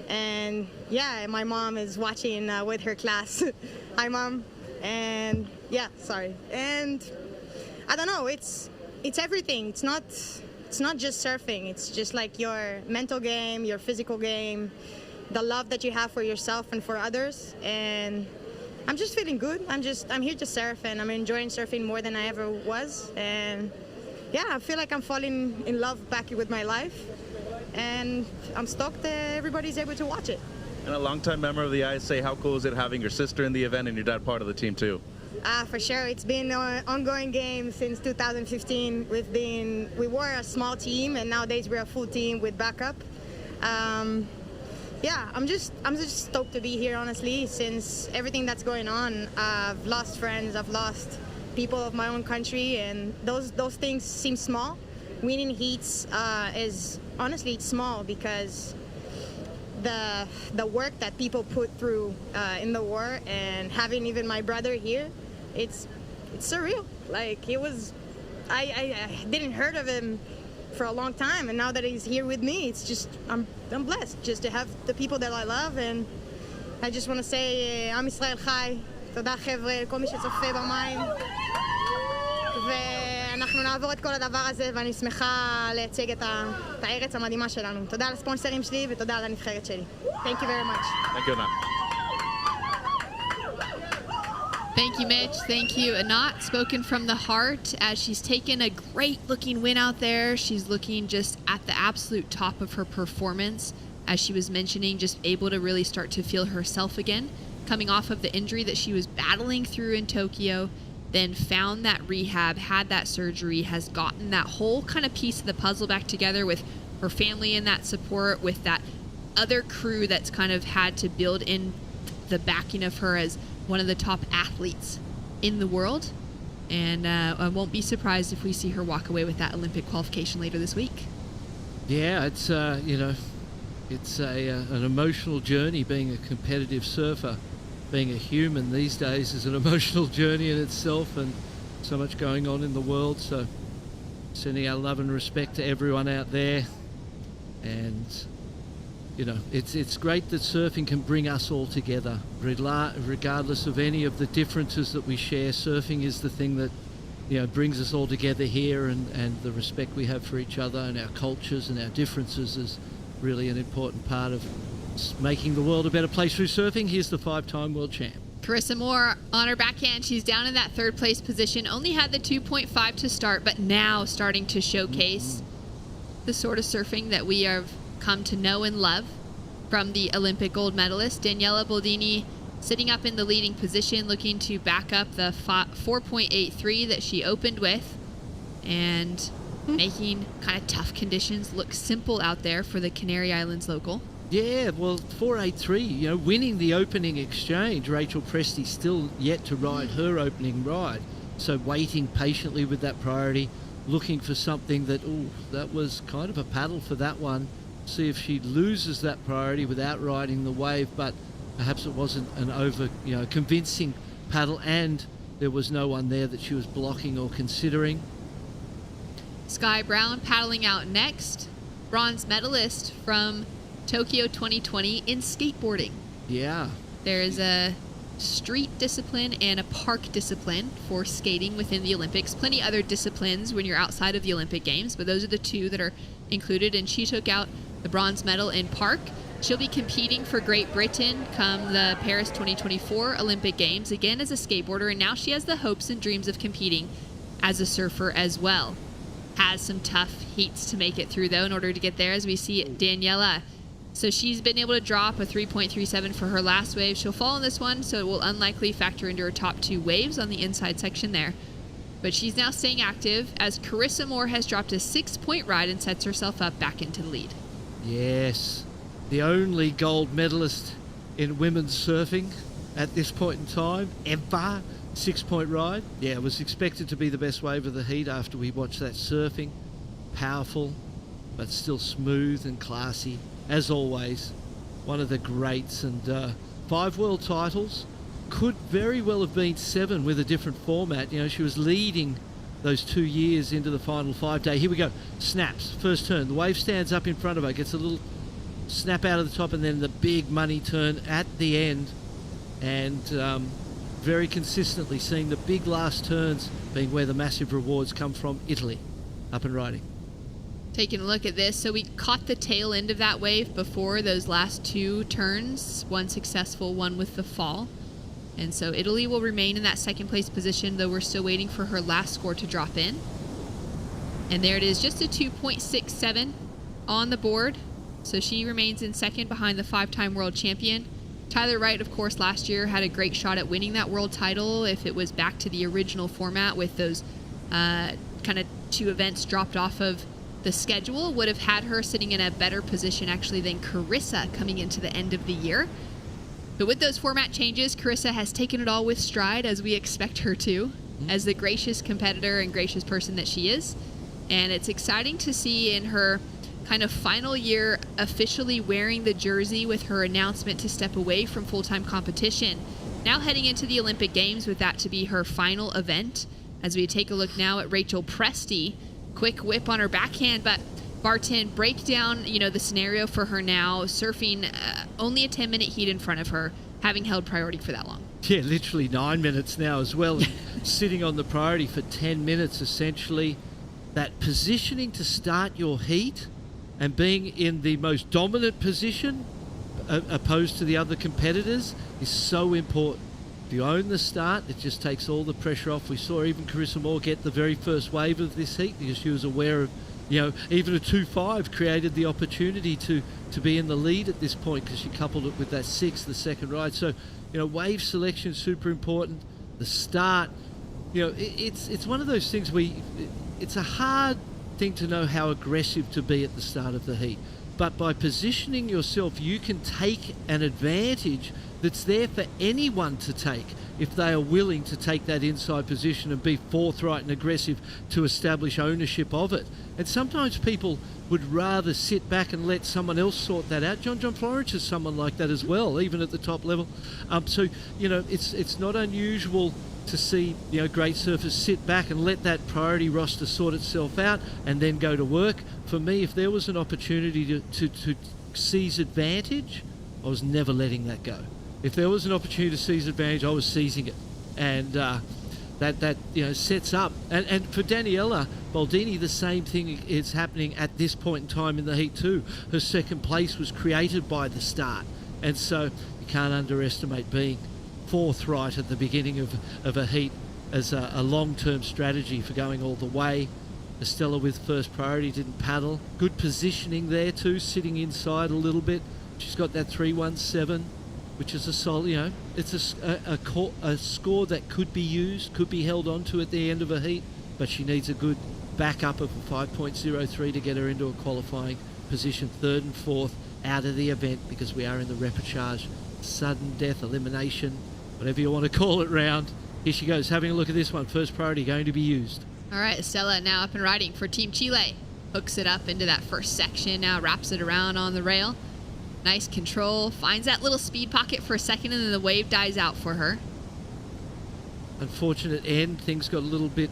And yeah, my mom is watching with her class. Hi, Mom. And yeah, sorry. And I don't know, it's everything. It's not just surfing. It's just like your mental game, your physical game, the love that you have for yourself and for others. And I'm just feeling good. I'm here to surf, and I'm enjoying surfing more than I ever was. And yeah, I feel like I'm falling in love back with my life, and I'm stoked that everybody's able to watch it. And a longtime member of the ISA, how cool is it having your sister in the event and your dad part of the team too? For sure, it's been an ongoing game since 2015. We were a small team, and nowadays we're a full team with backup. Yeah, I'm just stoked to be here, honestly, since everything that's going on. I've lost friends, I've lost people of my own country, and those things seem small. Winning heats is honestly it's small because the work that people put through in the war, and having even my brother here, it's surreal. Like it was, I didn't heard of him for a long time, and now that he's here with me, it's just I'm blessed just to have the people that I love. And I just want to say, Am Yisrael Chai, תודה חבר'ה, כל מי שצופה במים, ואנחנו נעבור את כל הדבר הזה, ואני שמחה לייצג את הארץ המדהימה שלנו. תודה לספונסרים שלי ותודה לנבחרת שלי. Thank you very much. Thank you, Anat. Thank you, Mitch. Thank you, Anat. Spoken from the heart as she's taken a great looking win out there. She's looking just at the absolute top of her performance. As she was mentioning, just able to really start to feel herself again, coming off of the injury that she was battling through in Tokyo, then found that rehab, had that surgery, has gotten that whole kind of piece of the puzzle back together with her family and that support, with that other crew that's kind of had to build in the backing of her as one of the top athletes in the world. And I won't be surprised if we see her walk away with that Olympic qualification later this week. Yeah, it's it's an emotional journey being a competitive surfer. Being a human these days is an emotional journey in itself, and so much going on in the world. So sending our love and respect to everyone out there. And you know, it's great that surfing can bring us all together, regardless of any of the differences that we share. Surfing is the thing that, you know, brings us all together here, and the respect we have for each other and our cultures and our differences is really an important part of making the world a better place through surfing. Here's the 5-time world champ. Carissa Moore on her backhand. She's down in that third place position. Only had the 2.5 to start, but now starting to showcase the sort of surfing that we have come to know and love from the Olympic gold medalist. Daniela Boldini sitting up in the leading position, looking to back up the 4.83 that she opened with, and making kind of tough conditions look simple out there for the Canary Islands local. Yeah, well, 4.83, you know, winning the opening exchange. Rachel Presti still yet to ride her opening ride. So waiting patiently with that priority, looking for something that was kind of a paddle for that one. See if she loses that priority without riding the wave, but perhaps it wasn't an convincing paddle, and there was no one there that she was blocking or considering. Sky Brown paddling out next, bronze medalist from Tokyo 2020 in skateboarding. Yeah. There's a street discipline and a park discipline for skating within the Olympics. Plenty other disciplines when you're outside of the Olympic Games, but those are the two that are included, and she took out the bronze medal in park. She'll be competing for Great Britain come the Paris 2024 Olympic Games, again as a skateboarder, and now she has the hopes and dreams of competing as a surfer as well. Has some tough heats to make it through, though, in order to get there, as we see Daniela. So she's been able to drop a 3.37 for her last wave. She'll fall in this one, so it will unlikely factor into her top 2 waves on the inside section there. But she's now staying active, as Carissa Moore has dropped a 6-point ride and sets herself up back into the lead. Yes, the only gold medalist in women's surfing at this point in time, ever. 6-point ride. Yeah, it was expected to be the best wave of the heat after we watched that surfing. Powerful, but still smooth and classy. As always, one of the greats, and 5 world titles. Could very well have been 7 with a different format. You know, she was leading those 2 years into the final 5-day. Here we go. Snaps. First turn. The wave stands up in front of her. Gets a little snap out of the top, and then the big money turn at the end. And very consistently seeing the big last turns being where the massive rewards come from. Italy. Up and riding. Taking a look at this, so we caught the tail end of that wave before those last 2 turns. One successful, one with the fall. And so Italy will remain in that second place position, though we're still waiting for her last score to drop in. And there it is, just a 2.67 on the board. So she remains in second behind the 5-time world champion. Tyler Wright, of course, last year had a great shot at winning that world title if it was back to the original format with those kind of 2 events dropped off of the schedule. Would have had her sitting in a better position actually than Carissa coming into the end of the year. But with those format changes, Carissa has taken it all with stride, as we expect her to, as the gracious competitor and gracious person that she is. And it's exciting to see in her kind of final year officially wearing the jersey with her announcement to step away from full-time competition. Now heading into the Olympic Games with that to be her final event. As we take a look now at Rachel Presti, quick whip on her backhand, but Barton, break down, the scenario for her now, surfing only a 10-minute heat in front of her, having held priority for that long. Yeah, literally 9 minutes now as well, sitting on the priority for 10 minutes essentially. That positioning to start your heat and being in the most dominant position opposed to the other competitors is so important. If you own the start, it just takes all the pressure off. We saw even Carissa Moore get the very first wave of this heat because she was aware of, even a 2.5 created the opportunity to be in the lead at this point because she coupled it with that 6, the second ride. So, wave selection is super important. The start, it's one of those things where it's a hard thing to know how aggressive to be at the start of the heat. But by positioning yourself, you can take an advantage that's there for anyone to take if they are willing to take that inside position and be forthright and aggressive to establish ownership of it. And sometimes people would rather sit back and let someone else sort that out. John Florence is someone like that as well, even at the top level. It's not unusual to see great surfers sit back and let that priority roster sort itself out and then go to work. For me, if there was an opportunity to seize advantage, I was never letting that go. If there was an opportunity to seize advantage, I was seizing it. And that sets up. And for Daniela Baldini, the same thing is happening at this point in time in the heat too. Her second place was created by the start. And so you can't underestimate being forthright at the beginning of a heat as a long-term strategy for going all the way. Estella with first priority didn't paddle. Good positioning there too, sitting inside a little bit. She's got that 3.17, which is a solid, it's a score that could be used, could be held on to at the end of a heat, but she needs a good backup of a 5.03 to get her into a qualifying position, 3rd and 4th out of the event, because we are in the repechage, sudden death, elimination, whatever you want to call it round. Here she goes, having a look at this one. First priority going to be used. All right, Estella now up and riding for Team Chile. Hooks it up into that first section, now wraps it around on the rail. Nice control, finds that little speed pocket for a second, and then the wave dies out for her. Unfortunate end, things got a little bit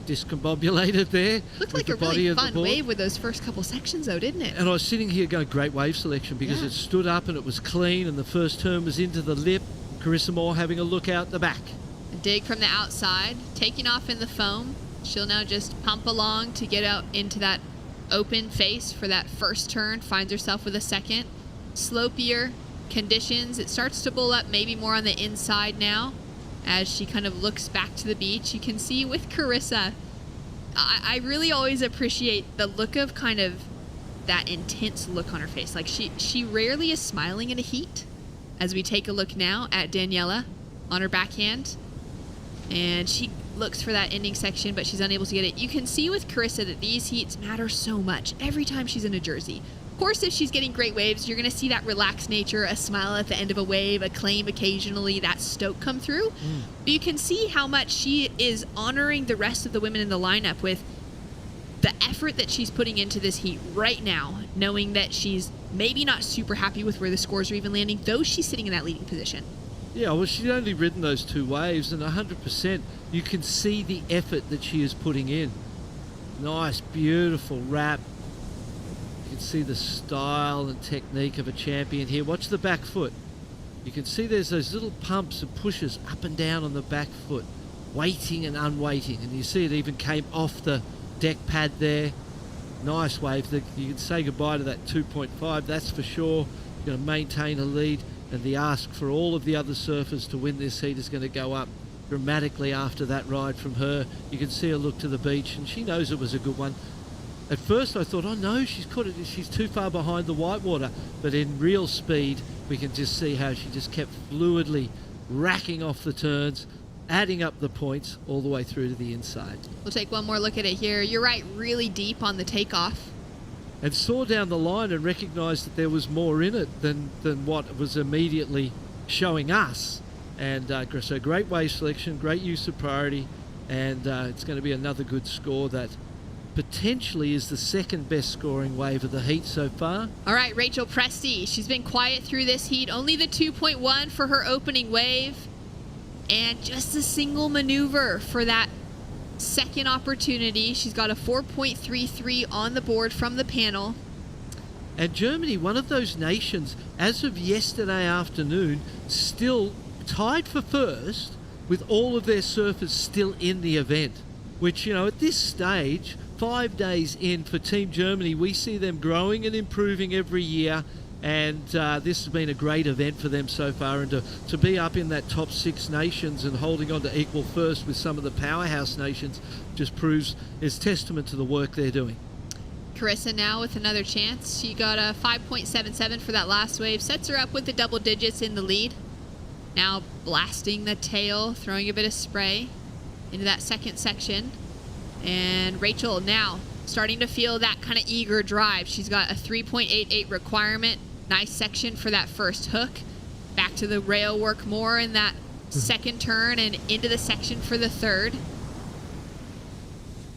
discombobulated there. Looked like a really fun wave with those first couple sections though, didn't it? And I was sitting here going, great wave selection, because it stood up and it was clean and the first turn was into the lip. Carissa Moore having a look out the back. A dig from the outside, taking off in the foam. She'll now just pump along to get out into that open face for that first turn. Finds herself with a second. Slopier conditions. It starts to bull up maybe more on the inside now as she kind of looks back to the beach. You can see with Carissa, I really always appreciate the look of kind of that intense look on her face. Like she rarely is smiling in a heat. As we take a look now at Daniela on her backhand, and she looks for that ending section, but she's unable to get it. You can see with Carissa that these heats matter so much every time she's in a jersey. Of course, if she's getting great waves, you're going to see that relaxed nature, a smile at the end of a wave, a claim occasionally, that stoke come through. But you can see how much she is honoring the rest of the women in the lineup with the effort that she's putting into this heat right now, knowing that she's maybe not super happy with where the scores are even landing, though she's sitting in that leading position. Yeah, well, she's only ridden those 2 waves, and 100%, you can see the effort that she is putting in. Nice, beautiful wrap. You can see the style and technique of a champion here. Watch the back foot. You can see there's those little pumps and pushes up and down on the back foot, weighting and unweighting, and you see it even came off the deck pad there. Nice wave. You can say goodbye to that 2.5, that's for sure. You're going to maintain a lead, and the ask for all of the other surfers to win this heat is going to go up dramatically after that ride from her. You can see her look to the beach, and she knows it was a good one. At first I thought, oh no, she's caught it, she's too far behind the whitewater, but in real speed we can just see how she just kept fluidly racking off the turns, adding up the points all the way through to the inside. We'll take one more look at it here. You're right, really deep on the takeoff. And saw down the line and recognised that there was more in it than what was immediately showing us. And so great wave selection, great use of priority, and it's going to be another good score that potentially is the second best scoring wave of the heat so far. All right, Rachel Presti, she's been quiet through this heat. Only the 2.1 for her opening wave, and just a single maneuver for that second opportunity. She's got a 4.33 on the board from the panel. And Germany, one of those nations, as of yesterday afternoon, still tied for first with all of their surfers still in the event, which, you know, at this stage, 5 days in for Team Germany, we see them growing and improving every year, and this has been a great event for them so far, and to be up in that top 6 nations and holding on to equal first with some of the powerhouse nations just proves, is testament to the work they're doing. Carissa now with another chance. She got a 5.77 for that last wave, sets her up with the double digits in the lead. Now blasting the tail, throwing a bit of spray into that second section. And Rachel now starting to feel that kind of eager drive. She's got a 3.88 requirement. Nice section for that first hook. Back to the rail work more in that second turn and into the section for the third.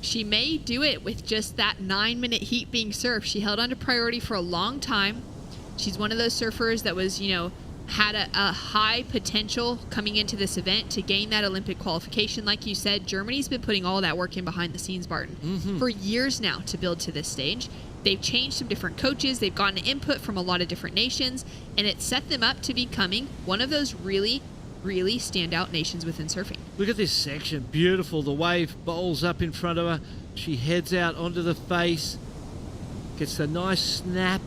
She may do it with just that 9-minute heat being surfed. She held on to priority for a long time. She's one of those surfers that was, you know, had a high potential coming into this event to gain that Olympic qualification. Like you said, Germany's been putting all that work in behind the scenes, Barton, for years now to build to this stage. They've changed some different coaches. They've gotten input from a lot of different nations, and it set them up to becoming one of those really standout nations within surfing. Look at this section. Beautiful. The wave bowls up in front of her. She heads out onto the face, gets a nice snap,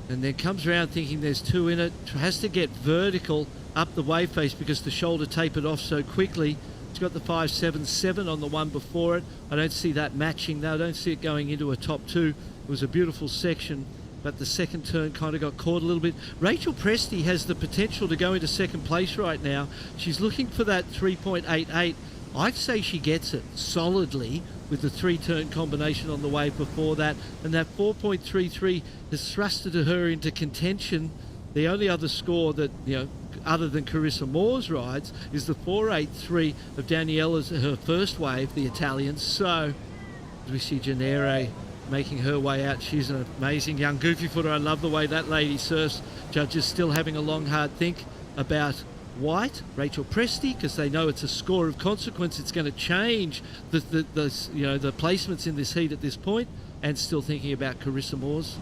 and then comes around thinking there's 2 in it. Has to get vertical up the wave face because the shoulder tapered off so quickly. It's got the 5.77 on the one before it. I don't see that matching though. I don't see it going into a top 2. It was a beautiful section, but the second turn kind of got caught a little bit. Rachel Presti has the potential to go into second place right now. She's looking for that 3.88. I'd say she gets it solidly with the 3-turn combination on the wave before that, and that 4.33 has thrusted her into contention. The only other score that, you know, other than Carissa Moore's rides, is the 4.83 of Daniela's, her first wave, the Italian. So we see Janere making her way out. She's an amazing young goofy footer. I love the way that lady surfs. Judges still having a long, hard think about white, Rachel Presti, because they know it's a score of consequence. It's going to change the placements in this heat at this point, and still thinking about Carissa Moore's.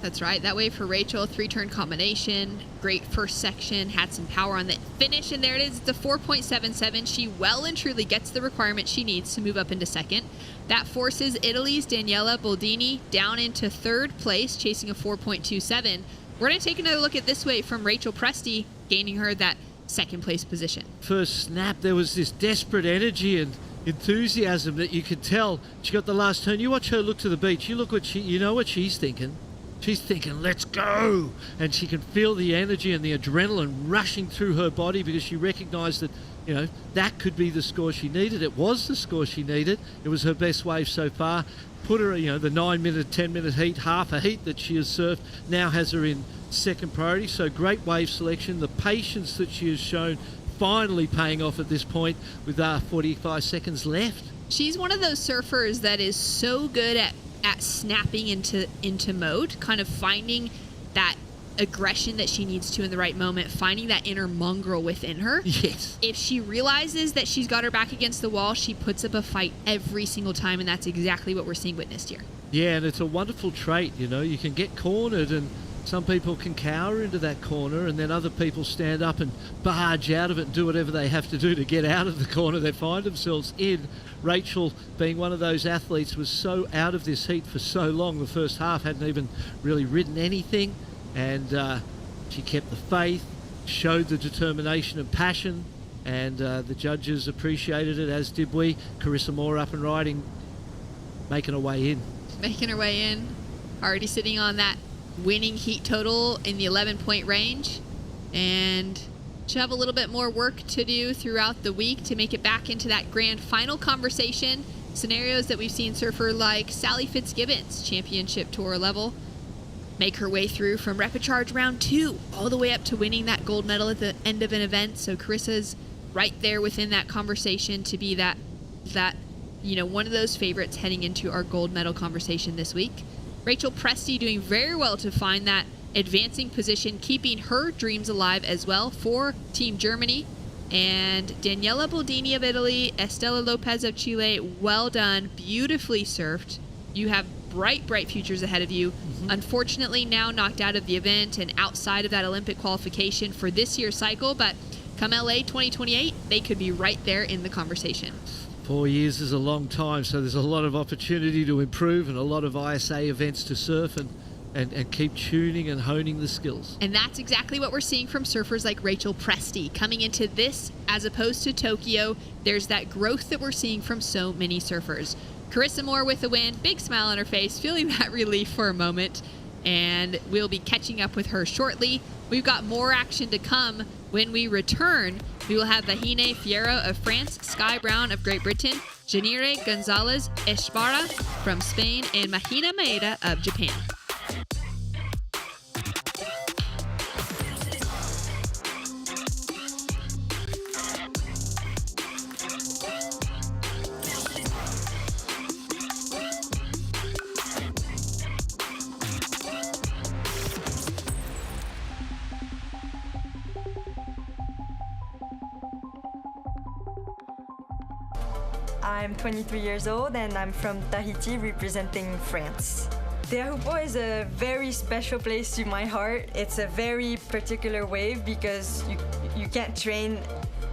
That's right. That wave for Rachel, 3-turn combination. Great first section. Had some power on the finish, and there it is. It's a 4.77. She well and truly gets the requirement she needs to move up into second. That forces Italy's Daniela Boldini down into third place, chasing a 4.27. We're going to take another look at this wave from Rachel Presti, gaining her that second place position. First snap, there was this desperate energy and enthusiasm that you could tell. She got the last turn. You watch her look to the beach. You look what you know what she's thinking. She's thinking, let's go. And she can feel the energy and the adrenaline rushing through her body because she recognized that, you know, that could be the score she needed. It was the score she needed. It was her best wave so far. Put her, you know, the 9-minute, 10-minute heat, half a heat that she has surfed, now has her in second priority. So great wave selection. The patience that she has shown finally paying off at this point with 45 seconds left. She's one of those surfers that is so good at snapping into mode, kind of finding that aggression that she needs to in the right moment, finding that inner mongrel within her. Yes. If she realizes that she's got her back against the wall, she puts up a fight every single time, and that's exactly what we're seeing witnessed here. Yeah, and it's a wonderful trait, you know. You can get cornered and some people can cower into that corner, and then other people stand up and barge out of it and do whatever they have to do to get out of the corner they find themselves in. Rachel, being one of those athletes, was so out of this heat for so long. The first half hadn't even really ridden anything, and she kept the faith, showed the determination and passion, and the judges appreciated it, as did we. Carissa Moore up and riding, making her way in. Making her way in, already sitting on that winning heat total in the 11-point range, and she'll have a little bit more work to do throughout the week to make it back into that grand final conversation. Scenarios that we've seen surfer like Sally Fitzgibbons, championship tour level, make her way through from repechage round 2 all the way up to winning that gold medal at the end of an event. So Carissa's right there within that conversation to be that you know, one of those favorites heading into our gold medal conversation this week. Rachel Presti doing very well to find that advancing position, keeping her dreams alive as well for Team Germany. And Daniela Boldini of Italy, Estela Lopez of Chile, well done, beautifully surfed. You have bright futures ahead of you. Unfortunately, now knocked out of the event and outside of that Olympic qualification for this year's cycle, but come LA 2028, they could be right there in the conversation. 4 years is a long time, so there's a lot of opportunity to improve and a lot of ISA events to surf and keep tuning and honing the skills. And that's exactly what we're seeing from surfers like Rachel Presti. Coming into this as opposed to Tokyo, there's that growth that we're seeing from so many surfers. Carissa Moore with the win, big smile on her face, feeling that relief for a moment, and we'll be catching up with her shortly. We've got more action to come. When we return, we will have Vahine Fierro of France, Sky Brown of Great Britain, Janire Gonzalez Esparra from Spain, and Mahina Maeda of Japan. I'm 23 years old and I'm from Tahiti representing France. Teahupo'o is a very special place to my heart. It's a very particular wave because you can't train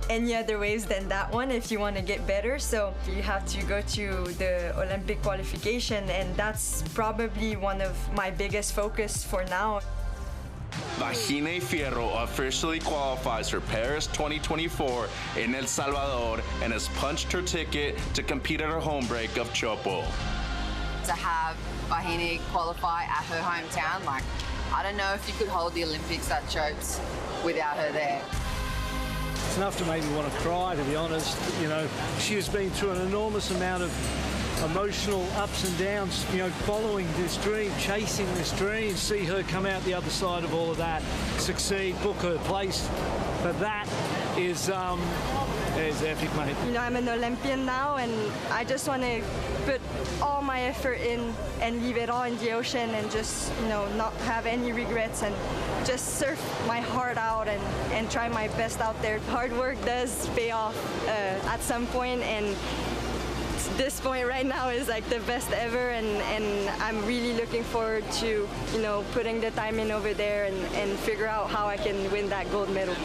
any other waves than that one if you want to get better. So you have to go to the Olympic qualification, and that's probably one of my biggest focus for now. Vahine Fierro officially qualifies for Paris 2024 in El Salvador and has punched her ticket to compete at her home break of Chopo. To have Vahine qualify at her hometown, like, I don't know if you could hold the Olympics at Chopes without her there. It's enough to make me want to cry, to be honest. You know, she has been through an enormous amount of emotional ups and downs, you know, following this dream, chasing this dream, see her come out the other side of all of that, succeed, book her place. But that is epic, mate. You know, I'm an Olympian now, and I just want to put all my effort in and leave it all in the ocean and just, you know, not have any regrets and just surf my heart out and try my best out there. Hard work does pay off at some point, and this point right now is like the best ever, and I'm really looking forward to, you know, putting the time in over there and figure out how I can win that gold medal.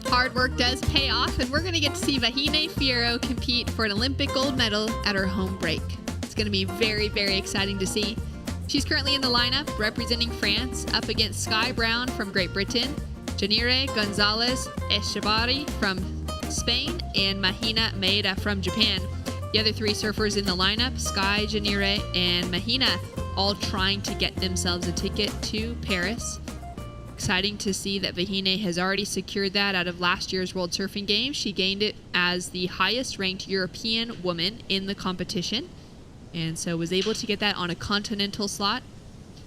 Hard work does pay off, and we're going to get to see Vahine Fierro compete for an Olympic gold medal at her home break. It's going to be very, very exciting to see. She's currently in the lineup representing France up against Sky Brown from Great Britain, Janire Gonzalez Echevarri from Spain, and Mahina Maeda from Japan. The other three surfers in the lineup, Sky, Janire, and Mahina, all trying to get themselves a ticket to Paris. Exciting to see that Vahine has already secured that out of last year's World Surfing Games. She gained it as the highest ranked European woman in the competition, and so was able to get that on a continental slot.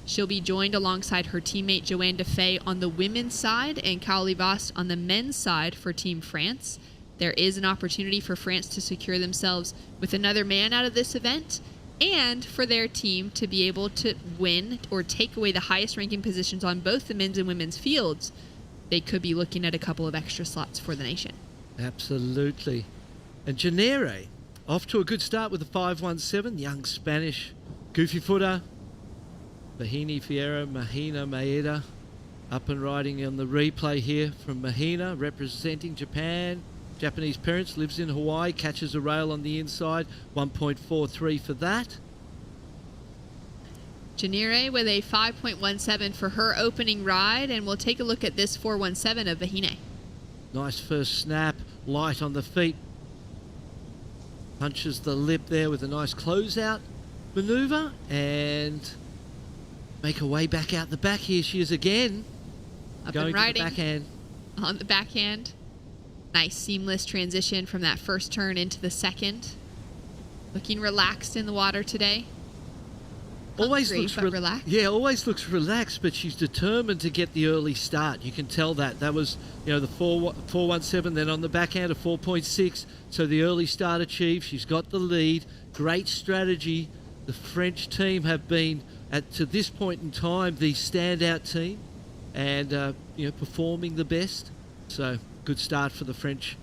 She'll be joined alongside her teammate Joanne Defay on the women's side and Kaoli Vast on the men's side for Team France. There is an opportunity for France to secure themselves with another man out of this event, and for their team to be able to win or take away the highest ranking positions on both the men's and women's fields. They could be looking at a couple of extra slots for the nation. Absolutely. And Janire, off to a good start with the 5.17, young Spanish goofy footer. Vahine Fierro, Mahina Maeda, up and riding on the replay here from Mahina, representing Japan. Japanese parents, lives in Hawaii, catches a rail on the inside, 1.43 for that. Janire with a 5.17 for her opening ride, and we'll take a look at this 4.17 of Vahine. Nice first snap, light on the feet. Punches the lip there with a nice closeout maneuver, and make her way back out the back. Here she is again. Up going and riding to the backhand. On the backhand. Nice seamless transition from that first turn into the second. Looking relaxed in the water today. Always Hungry, looks but relaxed. Yeah, always looks relaxed, but she's determined to get the early start. You can tell that. That was, you know, the 4.17, then on the backhand a 4.6. So the early start achieved. She's got the lead. Great strategy. The French team have been, to this point in time, the standout team, and performing the best. So good start for the French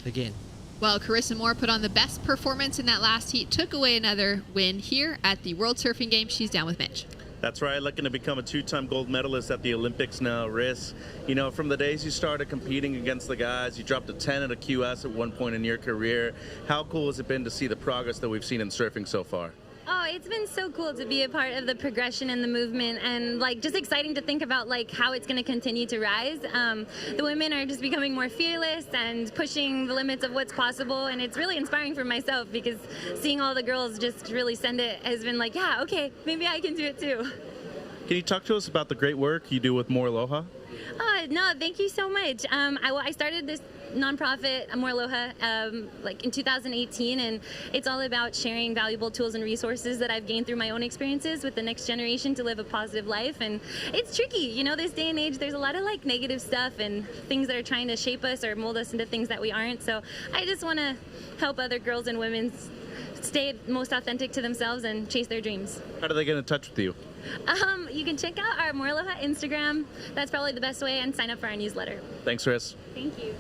again. Well, Carissa Moore put on the best performance in that last heat, took away another win here at the World Surfing Games. She's down with Mitch. That's right, looking to become a two-time gold medalist at the Olympics now, Riss. You know, from the days you started competing against the guys, you dropped a 10 at a QS at one point in your career. How cool has it been to see the progress that we've seen in surfing so far? Oh, it's been so cool to be a part of the progression and the movement, and like just exciting to think about like how it's going to continue to rise. The women are just becoming more fearless and pushing the limits of what's possible, and it's really inspiring for myself because seeing all the girls just really send it has been like, yeah, okay, maybe I can do it too. Can you talk to us about the great work you do with More Aloha? No, thank you so much. I started this nonprofit, More Aloha, like in 2018, and it's all about sharing valuable tools and resources that I've gained through my own experiences with the next generation to live a positive life. And it's tricky, you know, this day and age, there's a lot of like negative stuff and things that are trying to shape us or mold us into things that we aren't. So I just want to help other girls and women stay most authentic to themselves and chase their dreams. How do they get in touch with you? You can check out our More Aloha Instagram. That's probably the best way, and sign up for our newsletter. Thanks, Riss. Thank you.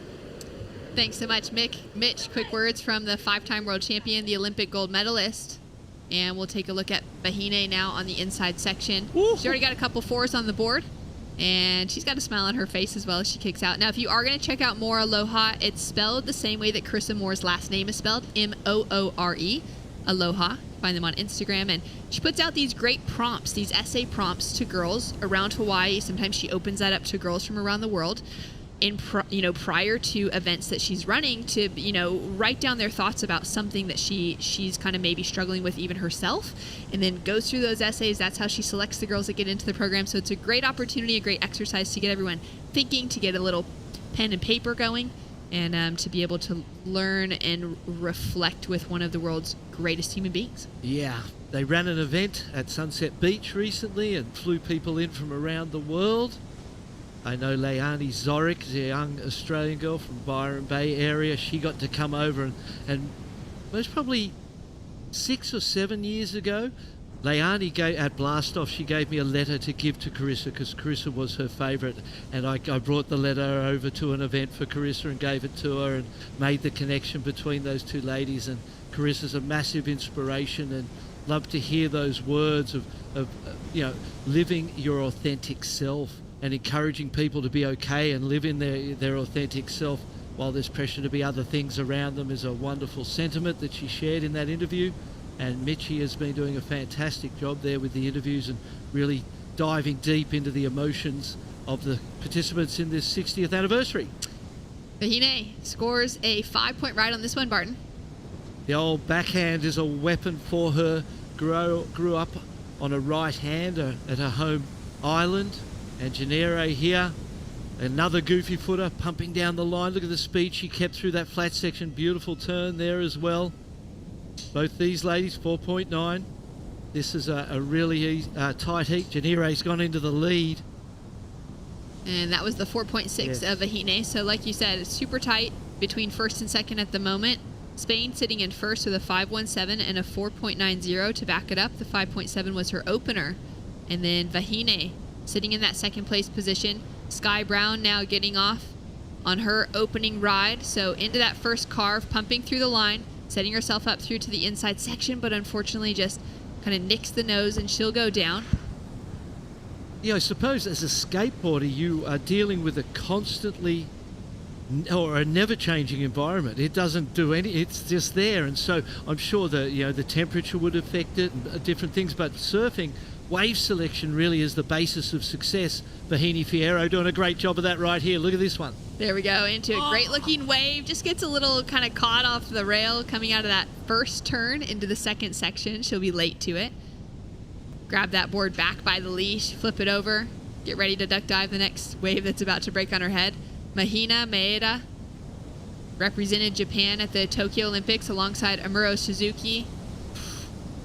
Thanks so much, Mitch. Quick words from the 5-time world champion, the Olympic gold medalist. And we'll take a look at Vahine now on the inside section. She already got a couple fours on the board, and she's got a smile on her face as well as she kicks out. Now, if you are going to check out More Aloha, it's spelled the same way that Carissa Moore's last name is spelled, M-O-O-R-E, Aloha. Find them on Instagram, and she puts out these great prompts, these essay prompts to girls around Hawaii. Sometimes she opens that up to girls from around the world prior to events that she's running to, write down their thoughts about something that she's kind of maybe struggling with even herself, and then goes through those essays. That's how she selects the girls that get into the program. So it's a great opportunity, a great exercise to get everyone thinking, to get a little pen and paper going, and to be able to learn and reflect with one of the world's greatest human beings. Yeah, they ran an event at Sunset Beach recently and flew people in from around the world. I know Leilani Zorik is a young Australian girl from Byron Bay area. She got to come over and most probably 6 or 7 years ago, Leilani at Blastoff, she gave me a letter to give to Carissa because Carissa was her favourite, and I brought the letter over to an event for Carissa and gave it to her and made the connection between those two ladies. And Carissa's a massive inspiration, and love to hear those words of living your authentic self and encouraging people to be okay and live in their authentic self while there's pressure to be other things around them is a wonderful sentiment that she shared in that interview. And Mitchie has been doing a fantastic job there with the interviews and really diving deep into the emotions of the participants in this 60th anniversary. Vahine scores a 5-point ride on this one, Barton. The old backhand is a weapon for her. Grew up on a right hand at her home island. And Janire here, another goofy footer, pumping down the line. Look at the speed she kept through that flat section. Beautiful turn there as well. Both these ladies, 4.9. This is a really tight heat. Janire's gone into the lead. And that was the 4.6 of Vahine. So like you said, it's super tight between first and second at the moment. Spain sitting in first with a 5.17 and a 4.90 to back it up. The 5.7 was her opener. And then Vahine sitting in that second place position. Sky Brown now getting off on her opening ride. So into that first carve, pumping through the line, setting herself up through to the inside section, but unfortunately just kind of nicks the nose and she'll go down. Yeah, I suppose as a skateboarder, you are dealing with a constantly or a never-changing environment. It doesn't do any. It's just there, and so I'm sure the temperature would affect it, and different things. But surfing, wave selection really is the basis of success. Vahine Fierro doing a great job of that right here. Look at this one. There we go, into a great-looking wave. Just gets a little kind of caught off the rail coming out of that first turn into the second section. She'll be late to it. Grab that board back by the leash, flip it over, get ready to duck dive the next wave that's about to break on her head. Mahina Maeda represented Japan at the Tokyo Olympics alongside Amuro Suzuki.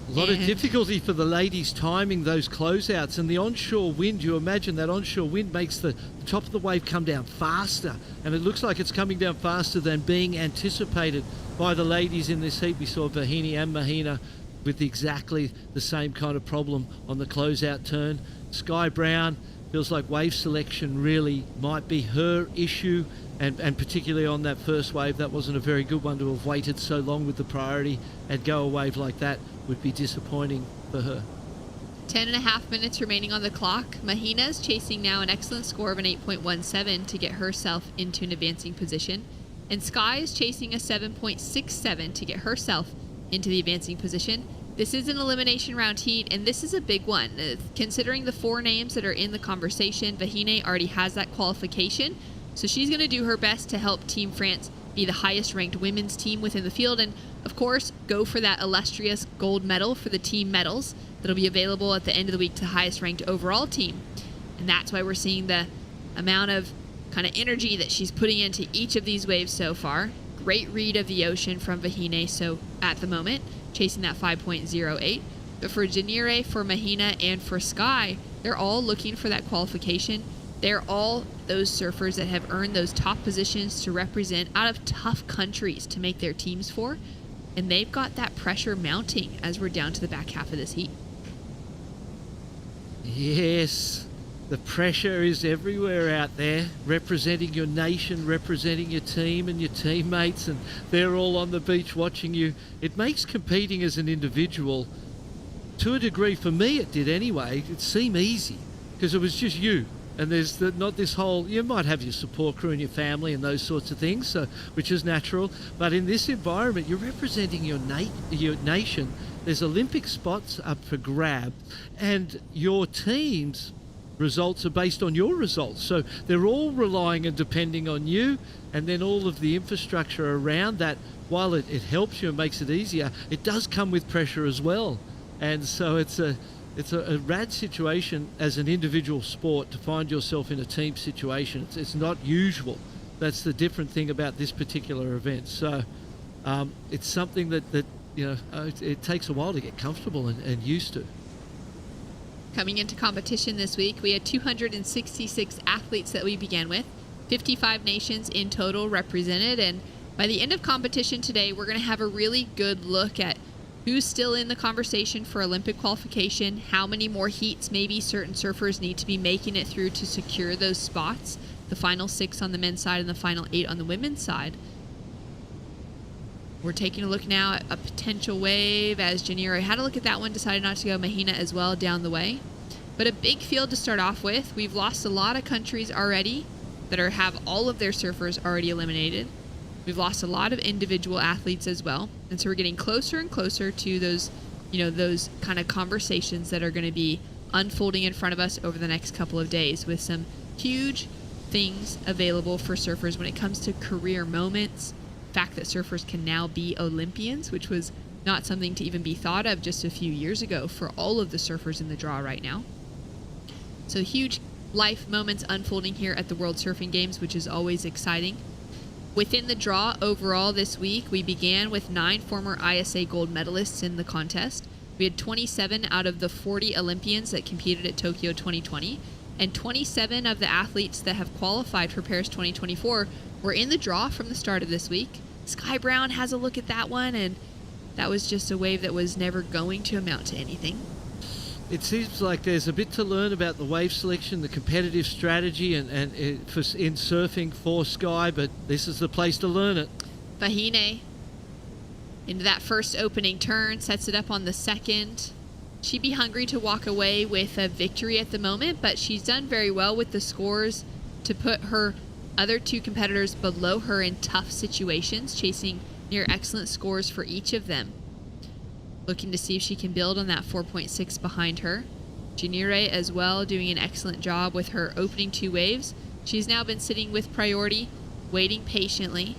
A lot of difficulty for the ladies timing those closeouts, and the onshore wind, you imagine that onshore wind makes the top of the wave come down faster, and it looks like it's coming down faster than being anticipated by the ladies in this heat. We saw Vahine and Mahina with exactly the same kind of problem on the closeout turn. Sky Brown feels like wave selection really might be her issue, and particularly on that first wave, that wasn't a very good one to have waited so long with the priority and go a wave like that would be disappointing for her. 10.5 minutes remaining on the clock. Mahina's chasing now an excellent score of an 8.17 to get herself into an advancing position. And Sky is chasing a 7.67 to get herself into the advancing position. This is an elimination round heat, and this is a big one. Considering the four names that are in the conversation, Vahine already has that qualification, so she's going to do her best to help Team France be the highest ranked women's team within the field, and of course go for that illustrious gold medal for the team medals that'll be available at the end of the week to the highest ranked overall team. And that's why we're seeing the amount of kind of energy that she's putting into each of these waves so far. Great read of the ocean from Vahine, so at the moment chasing that 5.08. But for Janire, for Mahina, and for Sky, they're all looking for that qualification. They're all those surfers that have earned those top positions to represent out of tough countries to make their teams for. And they've got that pressure mounting as we're down to the back half of this heat. Yes, the pressure is everywhere out there, representing your nation, representing your team and your teammates, and they're all on the beach watching you. It makes competing as an individual, to a degree, for me it did anyway, it seemed easy because it was just you. And there's not this whole, you might have your support crew and your family and those sorts of things, so, which is natural. But in this environment, you're representing your nation. There's Olympic spots up for grab, and your team's results are based on your results. So they're all relying and depending on you, and then all of the infrastructure around that, while it helps you and makes it easier, it does come with pressure as well. And so it's a rad situation as an individual sport to find yourself in a team situation. It's not usual. That's the different thing about this particular event. So it's something that it takes a while to get comfortable and used to. Coming into competition this week, we had 266 athletes that we began with, 55 nations in total represented, and by the end of competition today, we're going to have a really good look at who's still in the conversation for Olympic qualification, how many more heats maybe certain surfers need to be making it through to secure those spots, the final 6 on the men's side and the final 8 on the women's side. We're taking a look now at a potential wave as Janira had a look at that one, decided not to go. Mahina as well down the way. But a big field to start off with. We've lost a lot of countries already that have all of their surfers already eliminated. We've lost a lot of individual athletes as well. And so we're getting closer and closer to those, those kind of conversations that are going to be unfolding in front of us over the next couple of days with some huge things available for surfers when it comes to career moments. The fact that surfers can now be Olympians, which was not something to even be thought of just a few years ago for all of the surfers in the draw right now. So huge life moments unfolding here at the World Surfing Games, which is always exciting. Within the draw overall this week, we began with 9 former ISA gold medalists in the contest. We had 27 out of the 40 Olympians that competed at Tokyo 2020, and 27 of the athletes that have qualified for Paris 2024 were in the draw from the start of this week. Sky Brown has a look at that one, and that was just a wave that was never going to amount to anything. It seems like there's a bit to learn about the wave selection, the competitive strategy, and in surfing for Sky, but this is the place to learn it. Vahine into that first opening turn, sets it up on the second. She'd be hungry to walk away with a victory at the moment, but she's done very well with the scores to put her other 2 competitors below her in tough situations, chasing near excellent scores for each of them. Looking to see if she can build on that 4.6 behind her. Janire as well doing an excellent job with her opening 2 waves. She's now been sitting with priority, waiting patiently.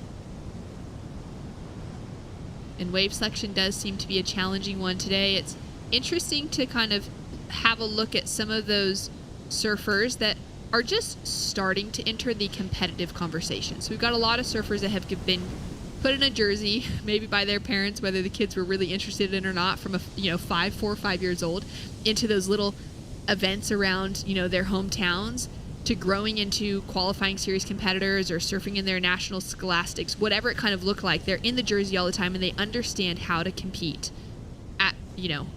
And wave selection does seem to be a challenging one today. It's interesting to kind of have a look at some of those surfers that are just starting to enter the competitive conversation. So we've got a lot of surfers that have been put in a jersey, maybe by their parents, whether the kids were really interested in it or not, from 4 or 5 years old, into those little events around, their hometowns, to growing into qualifying series competitors or surfing in their national scholastics, whatever it kind of looked like. They're in the jersey all the time and they understand how to compete at,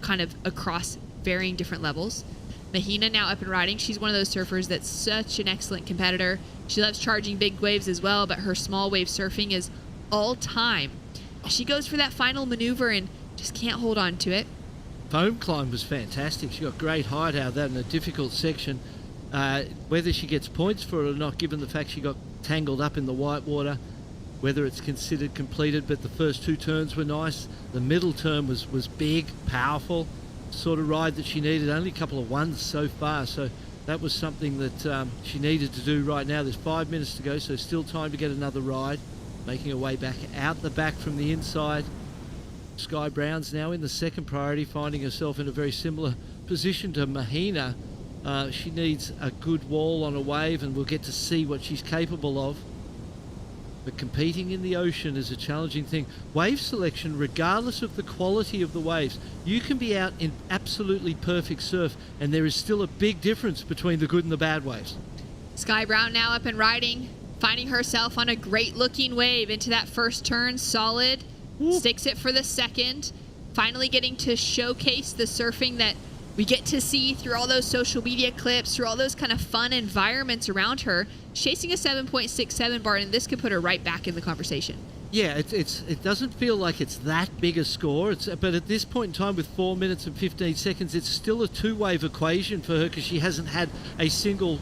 kind of across varying different levels. Mahina now up and riding. She's one of those surfers that's such an excellent competitor. She loves charging big waves as well, but her small wave surfing is all time. She goes for that final maneuver and just can't hold on to it. Foam climb was fantastic. She got great height out of that in a difficult section. Whether she gets points for it or not, given the fact she got tangled up in the white water, whether it's considered completed, but the first 2 turns were nice. The middle turn was big, powerful, sort of ride that she needed. Only a couple of 1s so far, so that was something that she needed to do right now. There's 5 minutes to go, so still time to get another ride. Making her way back out the back from the inside. Sky Brown's now in the second priority, finding herself in a very similar position to Mahina. She needs a good wall on a wave, and we'll get to see what she's capable of. But competing in the ocean is a challenging thing. Wave selection, regardless of the quality of the waves, you can be out in absolutely perfect surf, and there is still a big difference between the good and the bad waves. Sky Brown now up and riding, finding herself on a great looking wave into that first turn, solid. Sticks it for the second. Finally getting to showcase the surfing that we get to see through all those social media clips, through all those kind of fun environments around her. Chasing a 7.67 bar, and this could put her right back in the conversation. Yeah, it doesn't feel like it's that big a score, but at this point in time, with 4 minutes and 15 seconds, it's still a 2-wave equation for her because she hasn't had a single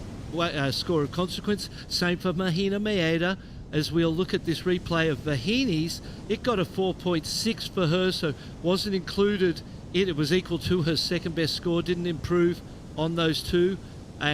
score of consequence. Same for Mahina Maeda. As we'll look at this replay of Vahini's, it got a 4.6 for her, so wasn't included. It was equal to her second best score, didn't improve on those 2.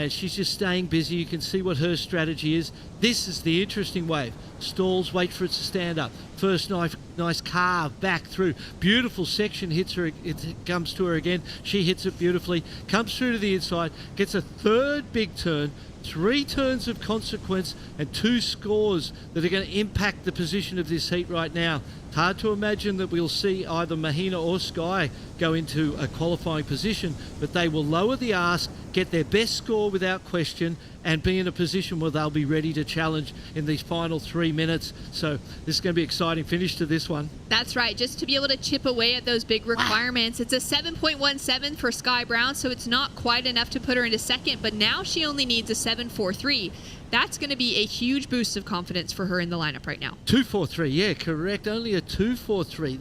She's just staying busy. You can see what her strategy is. This is the interesting wave. Stalls, wait for it to stand up. First nice carve back through. Beautiful section hits her. It comes to her again. She hits it beautifully. Comes through to the inside. Gets a 3rd big turn. 3 turns of consequence and 2 scores that are going to impact the position of this heat right now. It's hard to imagine that we'll see either Mahina or Sky go into a qualifying position, but they will lower the ask, get their best score without question, and be in a position where they'll be ready to challenge in these final 3 minutes. So this is going to be an exciting finish to this one. That's right. Just to be able to chip away at those big requirements. It's a 7.17 for Sky Brown, so it's not quite enough to put her into second, but now she only needs a 7.43. That's going to be a huge boost of confidence for her in the lineup right now. 2.43, yeah, correct. Only a 2.43.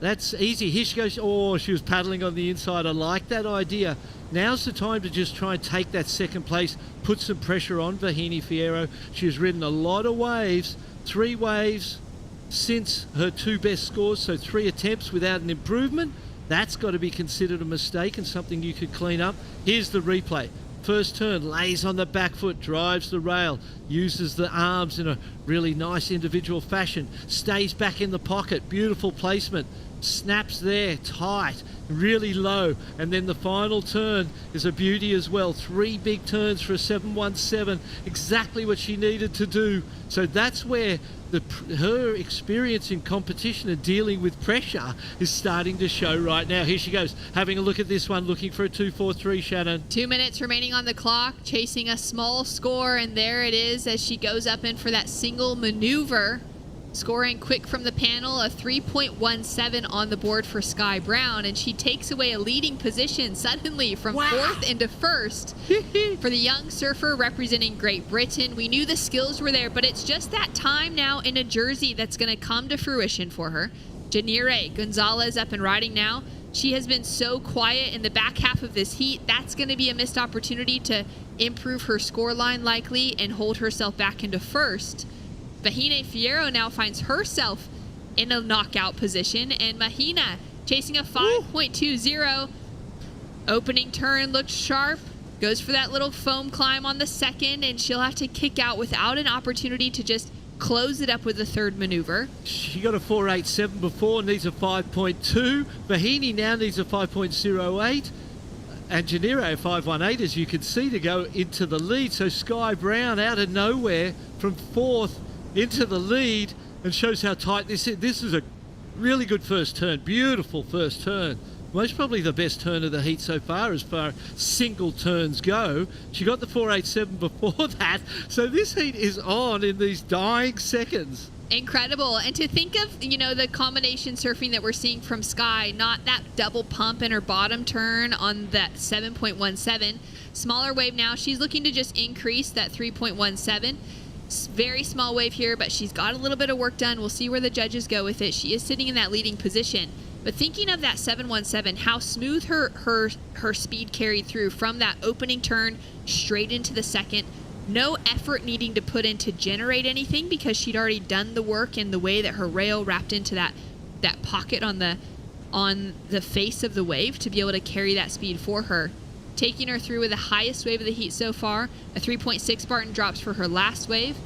That's easy. Here she goes. Oh, she was paddling on the inside. I like that idea. Now's the time to just try and take that second place, put some pressure on Vahini Fierro. She has ridden a lot of waves, 3 waves since her 2 best scores, so 3 attempts without an improvement. That's got to be considered a mistake and something you could clean up. Here's the replay. First turn, lays on the back foot, drives the rail, uses the arms in a really nice individual fashion, stays back in the pocket, beautiful placement, snaps there, tight, really low, and then the final turn is a beauty as well. 3 big turns for a 7.17, exactly what she needed to do. So that's where her experience in competition and dealing with pressure is starting to show right now. Here she goes, having a look at this one, looking for a 2.43, Shannon. 2 minutes remaining on the clock, chasing a small score, and there it is as she goes up in for that single maneuver. Scoring quick from the panel, a 3.17 on the board for Sky Brown, and she takes away a leading position suddenly from 4th into 1st for the young surfer representing Great Britain. We knew the skills were there, but it's just that time now in a jersey that's going to come to fruition for her. Janire Gonzalez up and riding now. She has been so quiet in the back half of this heat. That's going to be a missed opportunity to improve her scoreline likely and hold herself back into 1st. Vahine Fierro now finds herself in a knockout position, and Mahina chasing a 5.20. Opening turn looked sharp, goes for that little foam climb on the second, and she'll have to kick out without an opportunity to just close it up with the third maneuver. She got a 4.87 before, needs a 5.2. Vahini now needs a 5.08. And Janiro 5.18, as you can see, to go into the lead. So Sky Brown out of nowhere from 4th into the lead, and shows how tight this is. This is a really good first turn, beautiful first turn. Most probably the best turn of the heat so far as single turns go. She got the 4.87 before that, so this heat is on in these dying seconds. Incredible. And to think of, the combination surfing that we're seeing from Sky, not that double pump in her bottom turn on that 7.17. Smaller wave now. She's looking to just increase that 3.17. Very small wave here, but she's got a little bit of work done. We'll see where the judges go with it. She is sitting in that leading position. But thinking of that 7.17, how smooth her speed carried through from that opening turn straight into the second. No effort needing to put in to generate anything because she'd already done the work in the way that her rail wrapped into that pocket on the face of the wave to be able to carry that speed for her. Taking her through with the highest wave of the heat so far. A 3.6 Spartan drops for her last wave.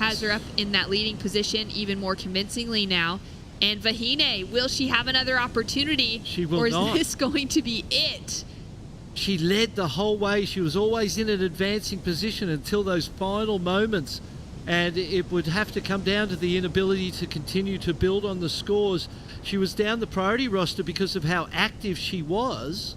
Has her up in that leading position even more convincingly now. And Vahine, will she have another opportunity? She will or is not. this going to be it? She led the whole way. She was always in an advancing position until those final moments. And it would have to come down to the inability to continue to build on the scores. She was down the priority roster because of how active she was.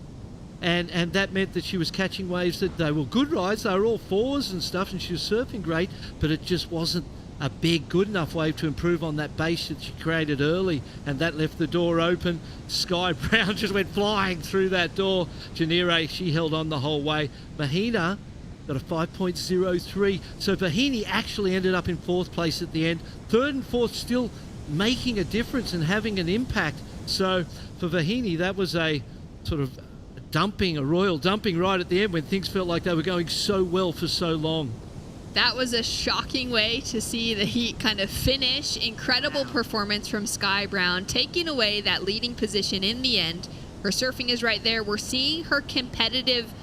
And that meant that she was catching waves that they were good rides. They were all 4s and stuff, and she was surfing great, but it just wasn't a big, good enough wave to improve on that base that she created early, and that left the door open. Sky Brown just went flying through that door. Janire, she held on the whole way. Mahina got a 5.03. So Vahini actually ended up in 4th place at the end. 3rd and 4th still making a difference and having an impact. So for Vahini, that was a sort of a royal dumping right at the end when things felt like they were going so well for so long. That was a shocking way to see the heat kind of finish. Incredible performance from Sky Brown, taking away that leading position in the end. Her surfing is right there. We're seeing her competitive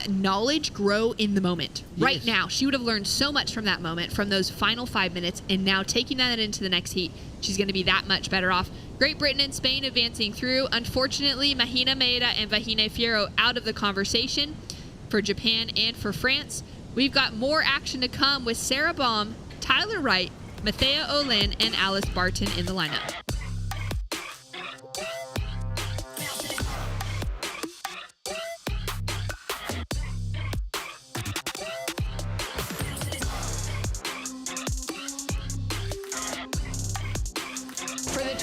knowledge grow in the moment. Yes. Right now, she would have learned so much from that moment, from those final 5 minutes, and now taking that into the next heat, she's going to be that much better off. Great Britain and Spain advancing through. Unfortunately, Mahina Maeda and Vahine Fierro out of the conversation for Japan and for France. We've got more action to come with Sarah Baum, Tyler Wright, Mathea Olin, and Alice Barton in the lineup.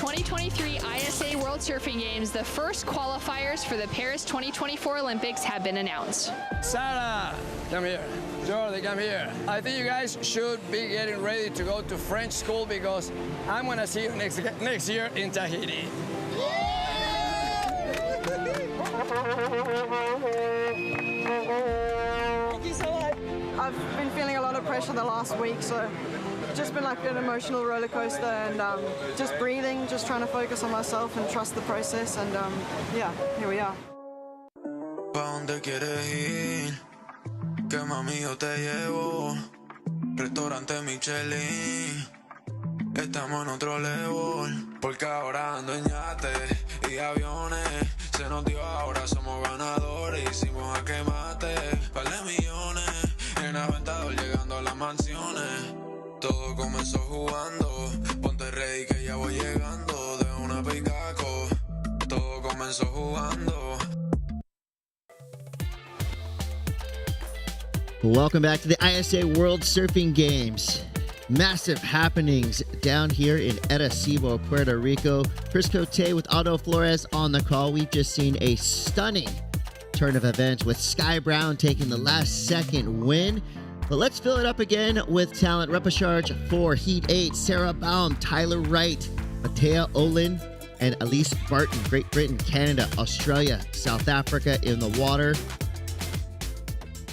2023 ISA World Surfing Games, the first qualifiers for the Paris 2024 Olympics have been announced. Sarah, come here. Jordi, come here. I think you guys should be getting ready to go to French school because I'm going to see you next year in Tahiti. Thank you so much. I've been feeling a lot of pressure the last week, so it's just been like an emotional roller coaster, and just breathing, just trying to focus on myself and trust the process, and yeah, here we are. ¿Pa' dónde quieres ir? Que mami yo te llevo. Restaurante Michelin. Estamos en otro level. Porque ahora ando en yates y aviones. Se nos dio, ahora somos ganadores. Hicimos a que mate. Par de millones. En Aventador llegando a las mansiones. Todo comenzó jugando. Ponte ready que ya voy llegando. De una picaco. Todo comenzó jugando. Welcome back to the ISA World Surfing Games. Massive happenings down here in Arecibo, Puerto Rico. Chris Cote with Otto Flores on the call. We've just seen a stunning turn of events with Sky Brown taking the last second win. But let's fill it up again with talent. Repechage for Heat 8. Sarah Baum, Tyler Wright, Matea Olin, and Elise Barton. Great Britain, Canada, Australia, South Africa in the water.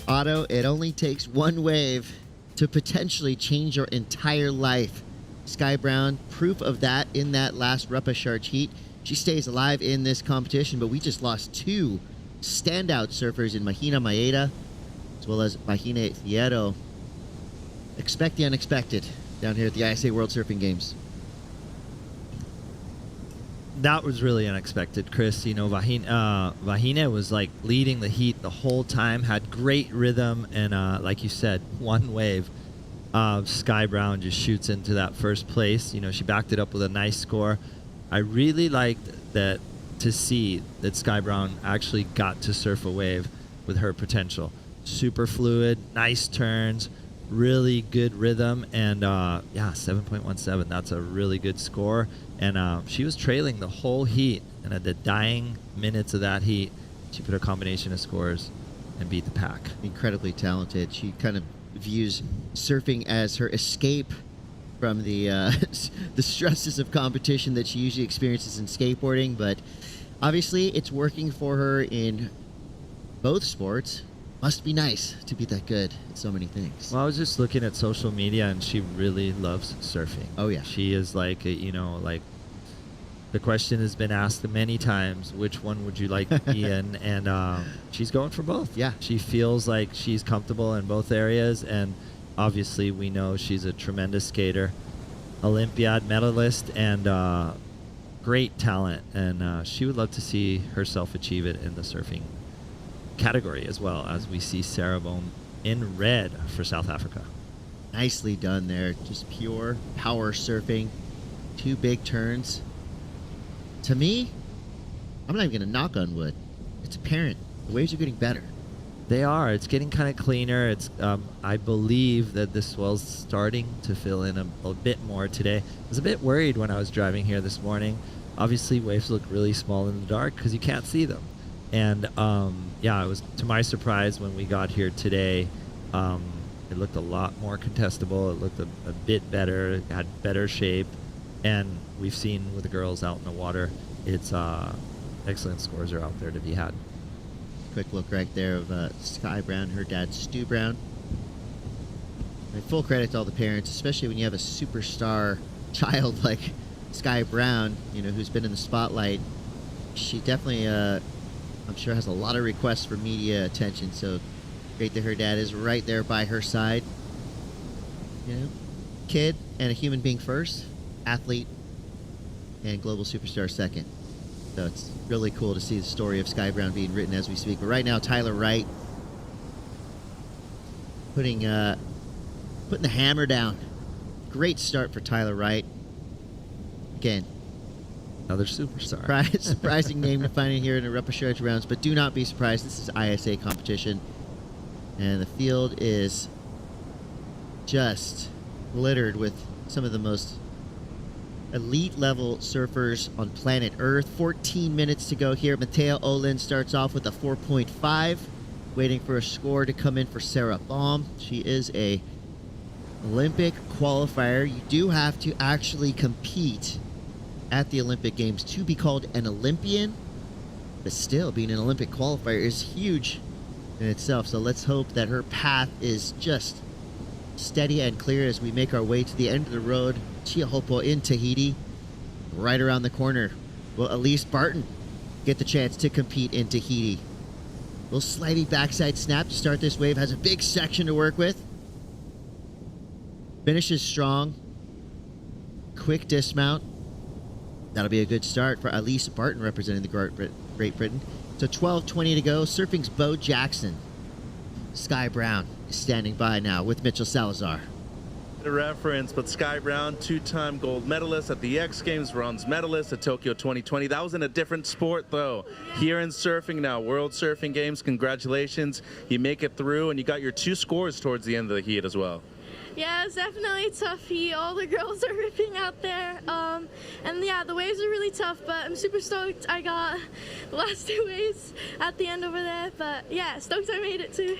Otto, it only takes one wave to potentially change your entire life. Sky Brown, proof of that in that last repechage heat. She stays alive in this competition, but we just lost two standout surfers in Mahina Maeda, as well as Mahina Fierro. Expect the unexpected down here at the ISA World Surfing Games. That was really unexpected, Chris. You know, Vahina was like leading the heat the whole time, had great rhythm, and like you said, one wave. Sky Brown just shoots into that first place. You know, she backed it up with a nice score. I really liked that to see that Sky Brown actually got to surf a wave with her potential. Super fluid, nice turns, really good rhythm, and yeah, 7.17. That's a really good score. And she was trailing the whole heat, and at the dying minutes of that heat, she put a combination of scores and beat the pack. Incredibly talented. She kind of views surfing as her escape from the the stresses of competition that she usually experiences in skateboarding, but obviously it's working for her in both sports. Must be nice to be that good at so many things. Well, I was just looking at social media, and she really loves surfing. Oh, yeah. She is like, you know, like the question has been asked many times, which one would you like to be in? And she's going for both. Yeah. She feels like she's comfortable in both areas, and obviously we know she's a tremendous skater, Olympiad medalist, and great talent. And she would love to see herself achieve it in the surfing category as well, as we see Sarah Bohm in red for South Africa. Nicely done there. Just pure power surfing. Two big turns. To me, I'm not even going to knock on wood. It's apparent. The waves are getting better. They are. It's getting kind of cleaner. It's. I believe that the swell's starting to fill in a bit more today. I was a bit worried when I was driving here this morning. Obviously, waves look really small in the dark because you can't see them. And yeah, it was to my surprise when we got here today. It looked a lot more contestable. It looked a bit better. It had better shape. And we've seen with the girls out in the water, it's excellent scores are out there to be had. Quick look right there of Sky Brown, her dad Stu Brown. And full credit to all the parents, especially when you have a superstar child like Sky Brown, you know, who's been in the spotlight. She definitely, I'm sure, has a lot of requests for media attention. So great that her dad is right there by her side. You know, kid and a human being first, athlete and global superstar second. So it's really cool to see the story of Sky Brown being written as we speak. But right now, Tyler Wright putting the hammer down. Great start for Tyler Wright. Again, another superstar. Surprising name to find in here in the repechage rounds, but do not be surprised. This is ISA competition, and the field is just littered with some of the most elite level surfers on planet Earth. 14 minutes to go here. Mateo Olin starts off with a 4.5, waiting for a score to come in for Sarah Baum. She is a Olympic qualifier. You do have to actually compete at the Olympic Games to be called an Olympian, but still being an Olympic qualifier is huge in itself. So let's hope that her path is just steady and clear as we make our way to the end of the road. Chiahopo in Tahiti, right around the corner. Will Elise Barton get the chance to compete in Tahiti? Little slidey backside snap to start this wave. Has a big section to work with. Finishes strong. Quick dismount. That'll be a good start for Elise Barton representing the Great Britain. So 12:20 to go. Surfing's Bo Jackson. Sky Brown is standing by now with Mitchell Salazar. The reference, but Sky Brown, two-time gold medalist at the X Games, bronze medalist at Tokyo 2020. That was in a different sport, though. Here in surfing now, World Surfing Games, congratulations. You make it through, and you got your 2 scores towards the end of the heat as well. Yeah, it's definitely a tough heat. All the girls are ripping out there. And yeah, the waves are really tough, but I'm super stoked I got the last 2 waves at the end over there. But yeah, stoked I made it too.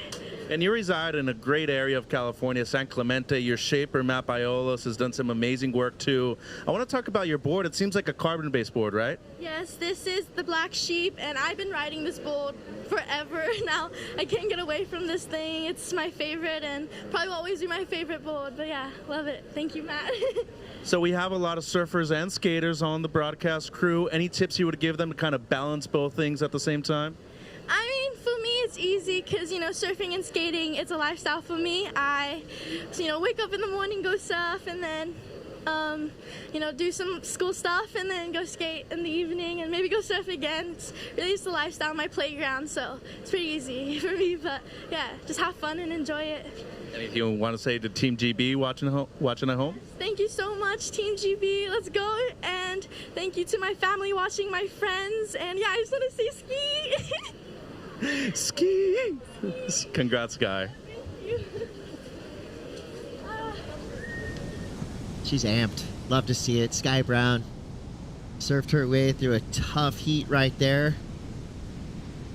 And you reside in a great area of California, San Clemente. Your shaper, Matt Biolos, has done some amazing work too. I want to talk about your board. It seems like a carbon-based board, right? Yes, this is the Black Sheep, and I've been riding this board forever now. I can't get away from this thing. It's my favorite and probably will always be my favorite board. But yeah, love it. Thank you, Matt. So we have a lot of surfers and skaters on the broadcast crew. Any tips you would give them to kind of balance both things at the same time? I mean, for me, it's easy because, you know, surfing and skating, it's a lifestyle for me. I, wake up in the morning, go surf, and then, do some school stuff, and then go skate in the evening, and maybe go surf again. It's really just a lifestyle, my playground, so it's pretty easy for me. But, yeah, just have fun and enjoy it. Anything you want to say to Team GB watching at home? Thank you so much, Team GB. Let's go. And thank you to my family watching, my friends. And, yeah, I just want to say ski. Ski! Congrats, Sky. She's amped. Love to see it. Sky Brown surfed her way through a tough heat right there.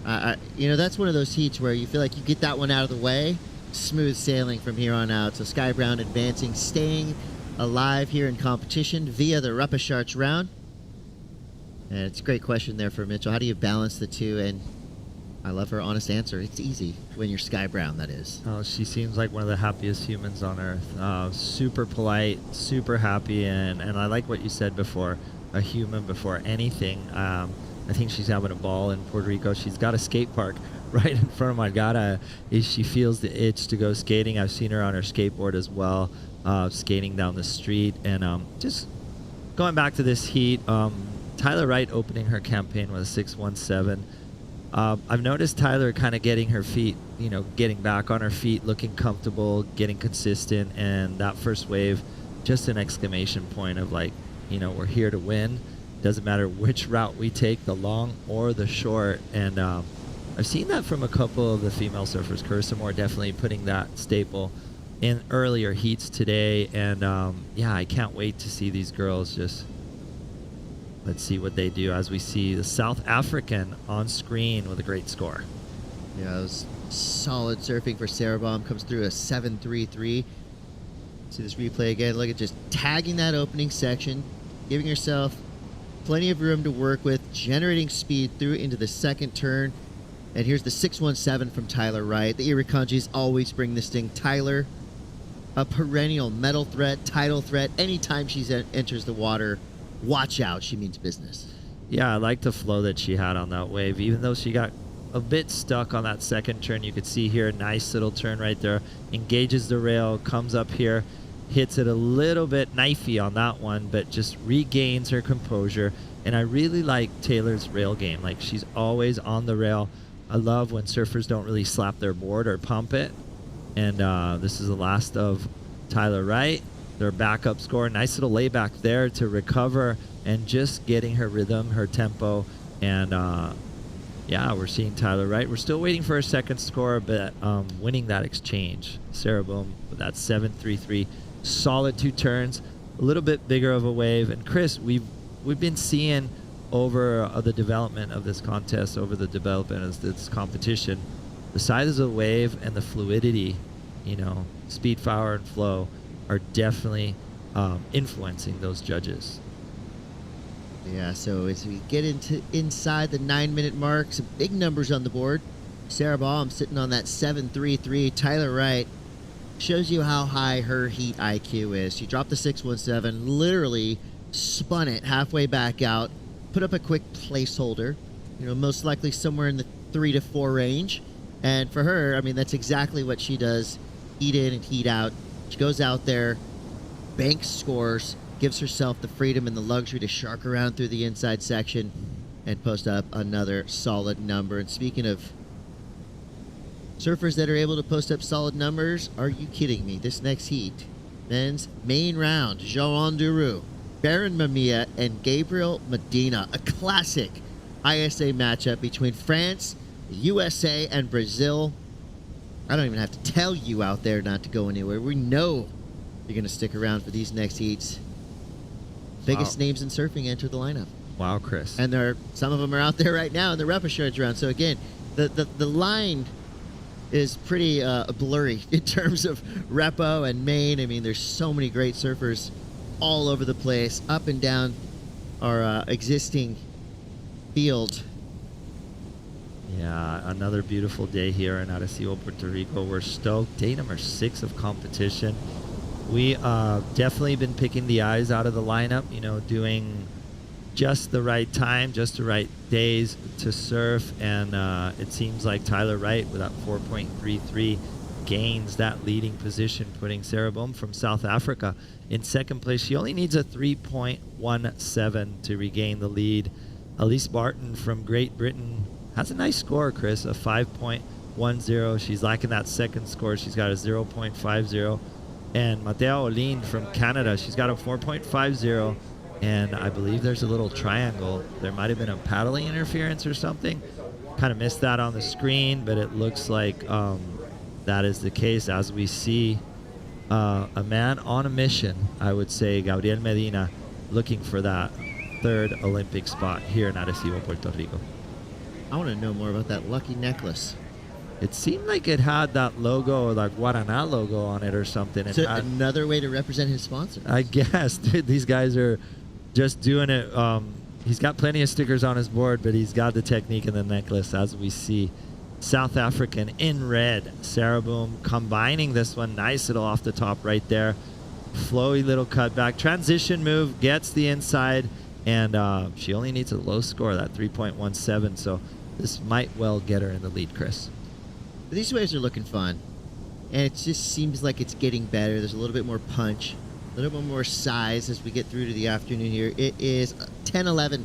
That's one of those heats where you feel like you get that one out of the way. Smooth sailing from here on out. So Sky Brown advancing, staying alive here in competition via the Repechage round. And it's a great question there for Mitchell. How do you balance the two? And I love her honest answer. It's easy when you're Sky Brown, that is. Oh, she seems like one of the happiest humans on earth. Super polite, super happy, and I like what you said before, a human before anything. I think she's having a ball in Puerto Rico. She's got a skate park right in front of Margata. She feels the itch to go skating. I've seen her on her skateboard as well, skating down the street. And just going back to this heat, Tyler Wright opening her campaign with a 6.17. I've noticed Tyler kind of getting her feet, getting back on her feet, looking comfortable, getting consistent, and that first wave, just an exclamation point of like, we're here to win. Doesn't matter which route we take, the long or the short. And I've seen that from a couple of the female surfers. Carissa Moore definitely putting that staple in earlier heats today. And I can't wait to see these girls just... Let's see what they do as we see the South African on screen with a great score. Yeah, it was solid surfing for Sarah Baum. Comes through a 7.33. See this replay again. Look at just tagging that opening section, giving herself plenty of room to work with, generating speed through into the second turn. And here's the 6.17 from Tyler Wright. The Irukandjis always bring this thing. Tyler, a perennial medal threat, title threat. Anytime she enters the water, watch out, she means business. Yeah, I like the flow that she had on that wave. Even though she got a bit stuck on that second turn, you could see here, nice little turn right there. Engages the rail, comes up here, hits it a little bit knifey on that one, but just regains her composure. And I really like Taylor's rail game. Like, she's always on the rail. I love when surfers don't really slap their board or pump it. And this is the last of Tyler Wright. Their backup score, nice little layback there to recover and just getting her rhythm, her tempo. And we're seeing Tyler Wright. We're still waiting for her second score, but winning that exchange. Sarah Boom with that 7.33. Solid 2 turns. a little bit bigger of a wave. And Chris, we've been seeing over the development of this contest, over the development of this competition, the size of the wave and the fluidity, you know, speed, power, and flow are definitely influencing those judges. Yeah, so as we get inside the 9-minute mark, some big numbers on the board. Sarah Baum sitting on that 7.33. Tyler Wright shows you how high her heat IQ is. She dropped the 6.17, literally spun it halfway back out, put up a quick placeholder, you know, most likely somewhere in the 3 to 4 range. And for her, I mean, that's exactly what she does, heat in and heat out. She goes out there, banks scores, gives herself the freedom and the luxury to shark around through the inside section and post up another solid number. And speaking of surfers that are able to post up solid numbers, are you kidding me? This next heat, men's main round, Joan Duru, Baron Mamiya, and Gabriel Medina. A classic ISA matchup between France, the USA, and Brazil. I don't even have to tell you out there not to go anywhere. We know you're going to stick around for these next heats. Biggest names in surfing enter the lineup. Wow, Chris. And some of them are out there right now in the repechage round. So again, the line is pretty blurry in terms of repo and main. I mean, there's so many great surfers all over the place, up and down our existing field. Yeah, another beautiful day here in Arecibo, Puerto Rico. We're stoked. Day number 6 of competition. We definitely been picking the eyes out of the lineup, you know, doing just the right time, just the right days to surf. And it seems like Tyler Wright with that 4.33 gains that leading position, putting Sarah Boom from South Africa in second place. She only needs a 3.17 to regain the lead. Elise Barton from Great Britain has a nice score, Chris, a 5.10. She's lacking that second score. She's got a 0.50. And Matea Olin from Canada, she's got a 4.50. And I believe there's a little triangle. There might have been a paddling interference or something. Kind of missed that on the screen, but it looks like that is the case as we see a man on a mission, I would say, Gabriel Medina, looking for that 3rd Olympic spot here in Arecibo, Puerto Rico. I want to know more about that lucky necklace. It seemed like it had that logo, like Guaraná logo on it or something. So another way to represent his sponsor. I guess. Dude, these guys are just doing it. He's got plenty of stickers on his board, but he's got the technique in the necklace, as we see. South African in red, Sarah Boom combining this one. Nice little off the top right there. Flowy little cutback. Transition move, gets the inside, and she only needs a low score, that 3.17. So this might well get her in the lead, Chris. These waves are looking fun, and it just seems like it's getting better. There's a little bit more punch, a little bit more size as we get through to the afternoon here. It is 10:11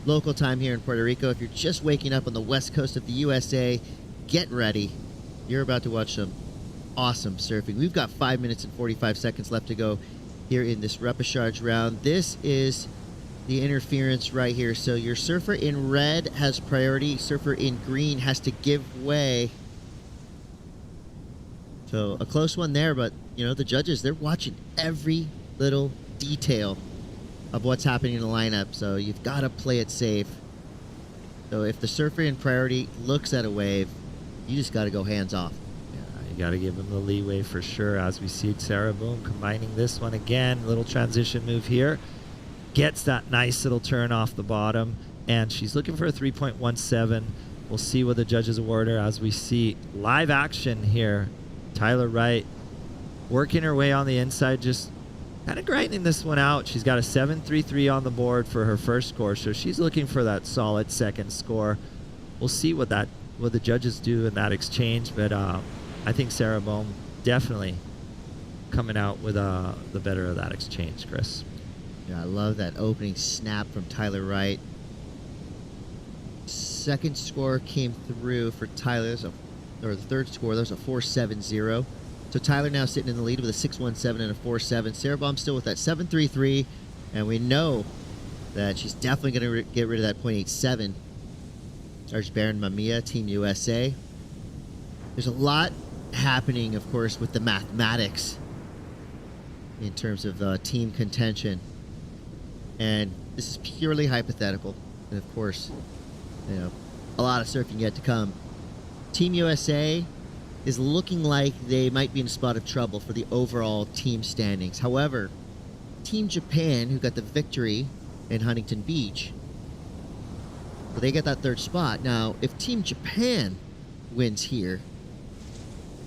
local time here in Puerto Rico. If you're just waking up on the west coast of the USA, get ready. You're about to watch some awesome surfing. We've got 5 minutes and 45 seconds left to go here in this repechage round. This is the interference right here. So your surfer in red has priority. Surfer in green has to give way. So a close one there, but you know, the judges, they're watching every little detail of what's happening in the lineup. So you've got to play it safe. So if the surfer in priority looks at a wave, you just got to go hands off. Yeah, you got to give him the leeway for sure, as we see Sarah Boom combining this one again. Little transition move here. Gets that nice little turn off the bottom, and she's looking for a 3.17. We'll see what the judges award her as we see live action here. Tyler Wright working her way on the inside, just kind of grinding this one out. She's got a 7.33 on the board for her first score, so she's looking for that solid second score. We'll see what the judges do in that exchange, but I think Sarah Bohm definitely coming out with the better of that exchange, Chris. Yeah, I love that opening snap from Tyler Wright. Second score came through for Tyler, or the third score, that was a 4.70. So Tyler now sitting in the lead with a 6.17 and a 4.7. Sarah Baum still with that 7.33, and we know that she's definitely going to get rid of that 0.87. There's Baron Mamiya, Team USA. There's a lot happening, of course, with the mathematics in terms of team contention. And this is purely hypothetical. And of course, a lot of surfing yet to come. Team USA is looking like they might be in a spot of trouble for the overall team standings. However, Team Japan, who got the victory in Huntington Beach, well, they get that third spot. Now, if Team Japan wins here,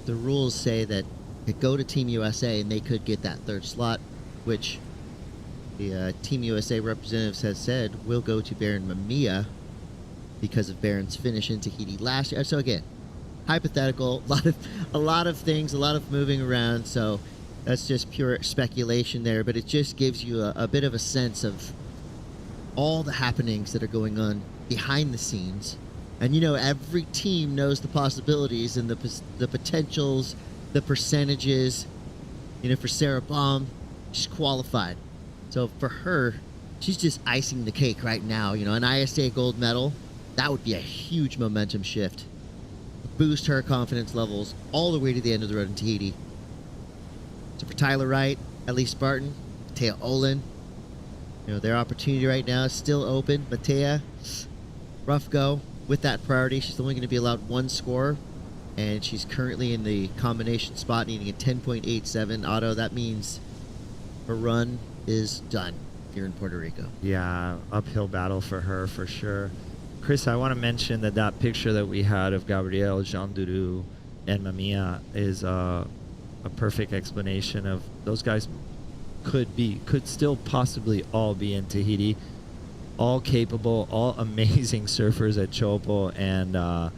the rules say that it go to Team USA and they could get that third slot, which the Team USA representatives has said will go to Baron Mamiya because of Baron's finish in Tahiti last year. So again, hypothetical, a lot of things, a lot of moving around. So that's just pure speculation there, but it just gives you a bit of a sense of all the happenings that are going on behind the scenes. And every team knows the possibilities and the potentials, the percentages. For Sarah Baum, she's qualified. So for her, she's just icing the cake right now. An ISA gold medal, that would be a huge momentum shift. Boost her confidence levels all the way to the end of the road in Tahiti. So for Tyler Wright, Ellie Spartan, Matea Olin, their opportunity right now is still open. Matea, rough go with that priority. She's only going to be allowed one score, and she's currently in the combination spot, needing a 10.87 auto. That means her run is done here in Puerto Rico. Yeah, uphill battle for her for sure. Chris, I want to mention that picture that we had of Gabrielle, Jean Duru, and Mamiya is a perfect explanation of those guys could still possibly all be in Tahiti, all capable, all amazing surfers at Chopo. And, I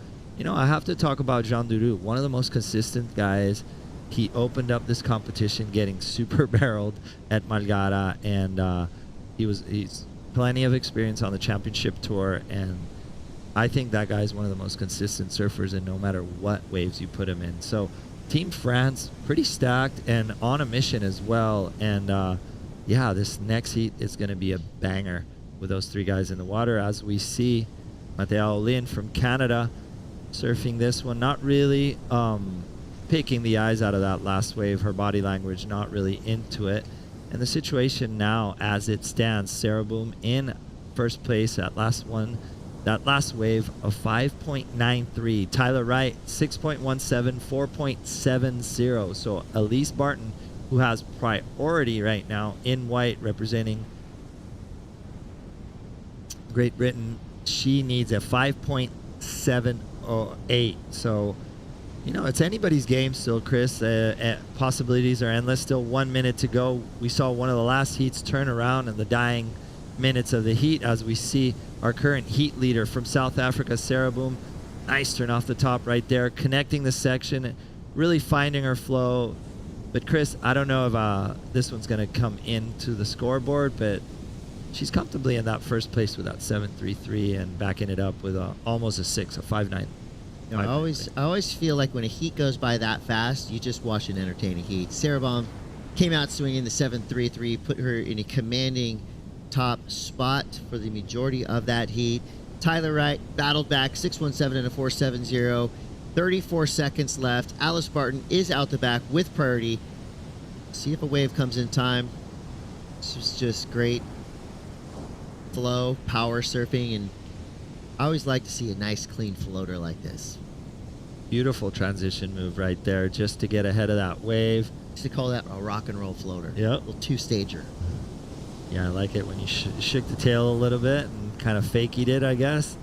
have to talk about Jean Duru, one of the most consistent guys. He opened up this competition getting super barreled at Malgara, and he's plenty of experience on the championship tour, and I think that guy's one of the most consistent surfers, and no matter what waves you put him in. So Team France, pretty stacked and on a mission as well. And this next heat is going to be a banger with those three guys in the water. As we see, Matea Olin from Canada surfing this one, not really picking the eyes out of that last wave. Her body language not really into it. And the situation now, as it stands, Sarah Boom in first place at that last wave of 5.93. Tyler Wright, 6.17, 4.70. So Elise Barton, who has priority right now in white representing Great Britain, she needs a 5.708. So, it's anybody's game still, Chris. Possibilities are endless. Still 1 minute to go. We saw one of the last heats turn around in the dying minutes of the heat, as we see our current heat leader from South Africa, Sarah Boom. Nice turn off the top right there, connecting the section, really finding her flow. But Chris, I don't know if this one's going to come into the scoreboard, but she's comfortably in that first place with that 7.33 and backing it up with almost a 6, a 5.9. I always feel like when a heat goes by that fast, you just watch an entertaining heat. Sarah Baum came out swinging the 7.33, put her in a commanding top spot for the majority of that heat. Tyler Wright battled back, 6.17 and a 4.70. 34 seconds left. Alice Barton is out the back with priority. See if a wave comes in time. This was just great flow, power surfing, and I always like to see a nice clean floater like this. Beautiful transition move right there just to get ahead of that wave. Used to call that a rock and roll floater. Yep. A little two-stager. Yeah, I like it when you shook the tail a little bit and kind of fakeyed it, I guess.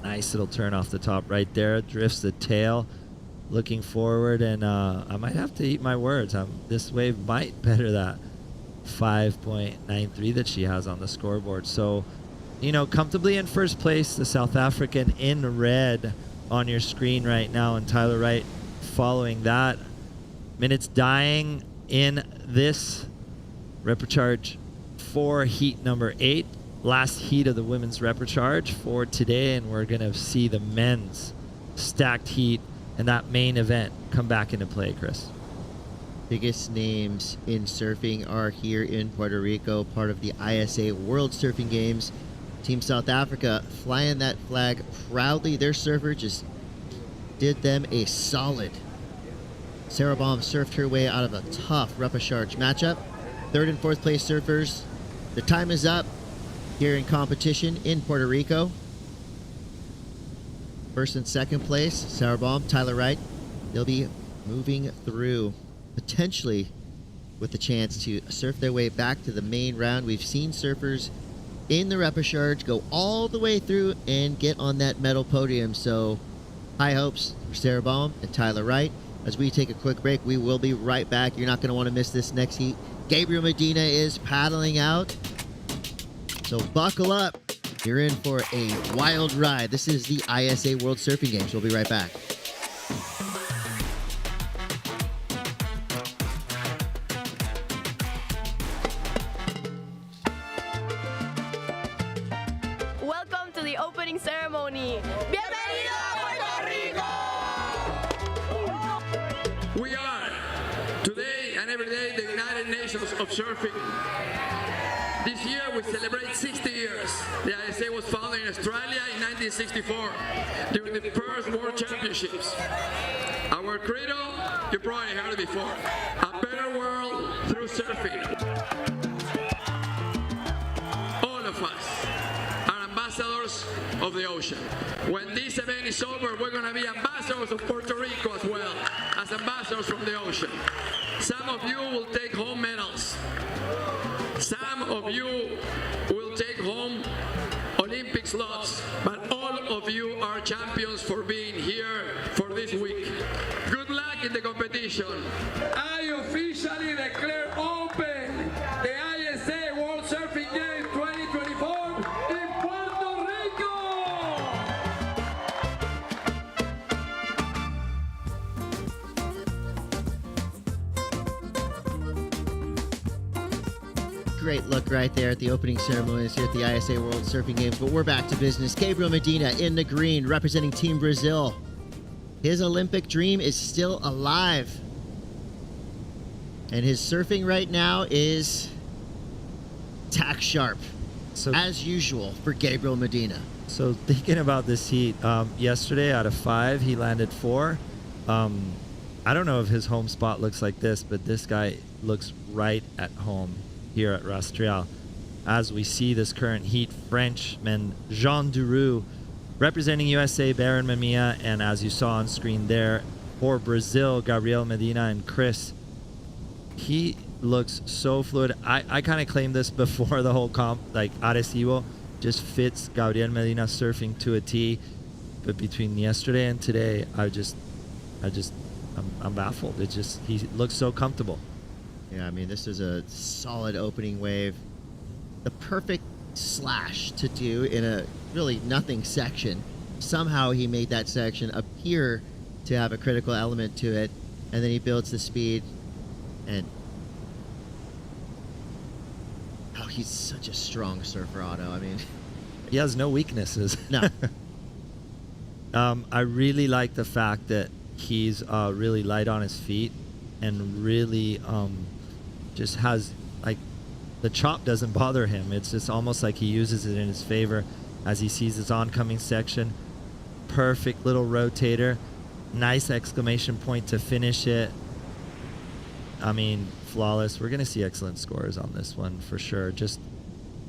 Nice little turn off the top right there. Drifts the tail, looking forward, and I might have to eat my words. This wave might better that 5.93 that she has on the scoreboard. So, comfortably in first place, the South African in red on your screen right now, and Tyler Wright following that. Minutes dying in this Reprecharge for heat number 8. Last heat of the women's Reprecharge for today, and we're going to see the men's stacked heat and that main event come back into play, Chris. Biggest names in surfing are here in Puerto Rico, part of the ISA World Surfing Games. Team South Africa flying that flag proudly. Their surfer just did them a solid. Sarah Baum surfed her way out of a tough Reprecharge matchup. third and fourth place surfers. The time is up here in competition in Puerto Rico. First and second place, Sauerbaum, Tyler Wright. They'll be moving through, potentially with the chance to surf their way back to the main round. We've seen surfers in the repechage go all the way through and get on that medal podium. So high hopes for Sauerbaum and Tyler Wright. As we take a quick break, we will be right back. You're not going to want to miss this next heat. Gabriel Medina is paddling out. So buckle up. You're in for a wild ride. This is the ISA World Surfing Games. We'll be right back. Welcome to the opening ceremony. Bienvenido a Puerto Rico! We are, today and every day, the United Nations of Surfing. This year we celebrate 60 years. The ISA was founded in Australia in 1964 during the first World Championships. Our credo, you probably heard it before, a better world through surfing. All of us are ambassadors of the ocean. When this event is over, we're going to be ambassadors of Puerto Rico as well, as ambassadors from the ocean. Some of you will take home medals. Some of you will take home Olympic slots, but all of you are champions for being here for this week. Good luck in the competition. I officially declare open the ISA World Surfing Games 2024 in Puerto Rico! Great look right there at the opening ceremonies here at the ISA World Surfing Games, but we're back to business. Gabriel Medina in the green, representing Team Brazil. His Olympic dream is still alive. And his surfing right now is tack sharp, as usual for Gabriel Medina. So thinking about this heat, yesterday out of 5, he landed 4. I don't know if his home spot looks like this, but this guy looks right at home here at Rastreal. As we see this current heat, Frenchman Jean Duroux representing USA, Baron Mamiya, and as you saw on screen there, for Brazil, Gabriel Medina and Chris. He looks so fluid. I kind of claimed this before the whole comp, like Arecibo just fits Gabriel Medina surfing to a T, but between yesterday and today, I'm baffled. He looks so comfortable. Yeah, I mean, this is a solid opening wave. The perfect slash to do in a really nothing section. Somehow he made that section appear to have a critical element to it, and then he builds the speed, and oh, he's such a strong surfer, Otto. I mean, he has no weaknesses. No. I really like the fact that he's really light on his feet and really just has, like, the chop doesn't bother him. It's just almost like he uses it in his favor as he sees his oncoming section. Perfect little rotator. Nice exclamation point to finish it. I mean, flawless. We're going to see excellent scores on this one for sure. Just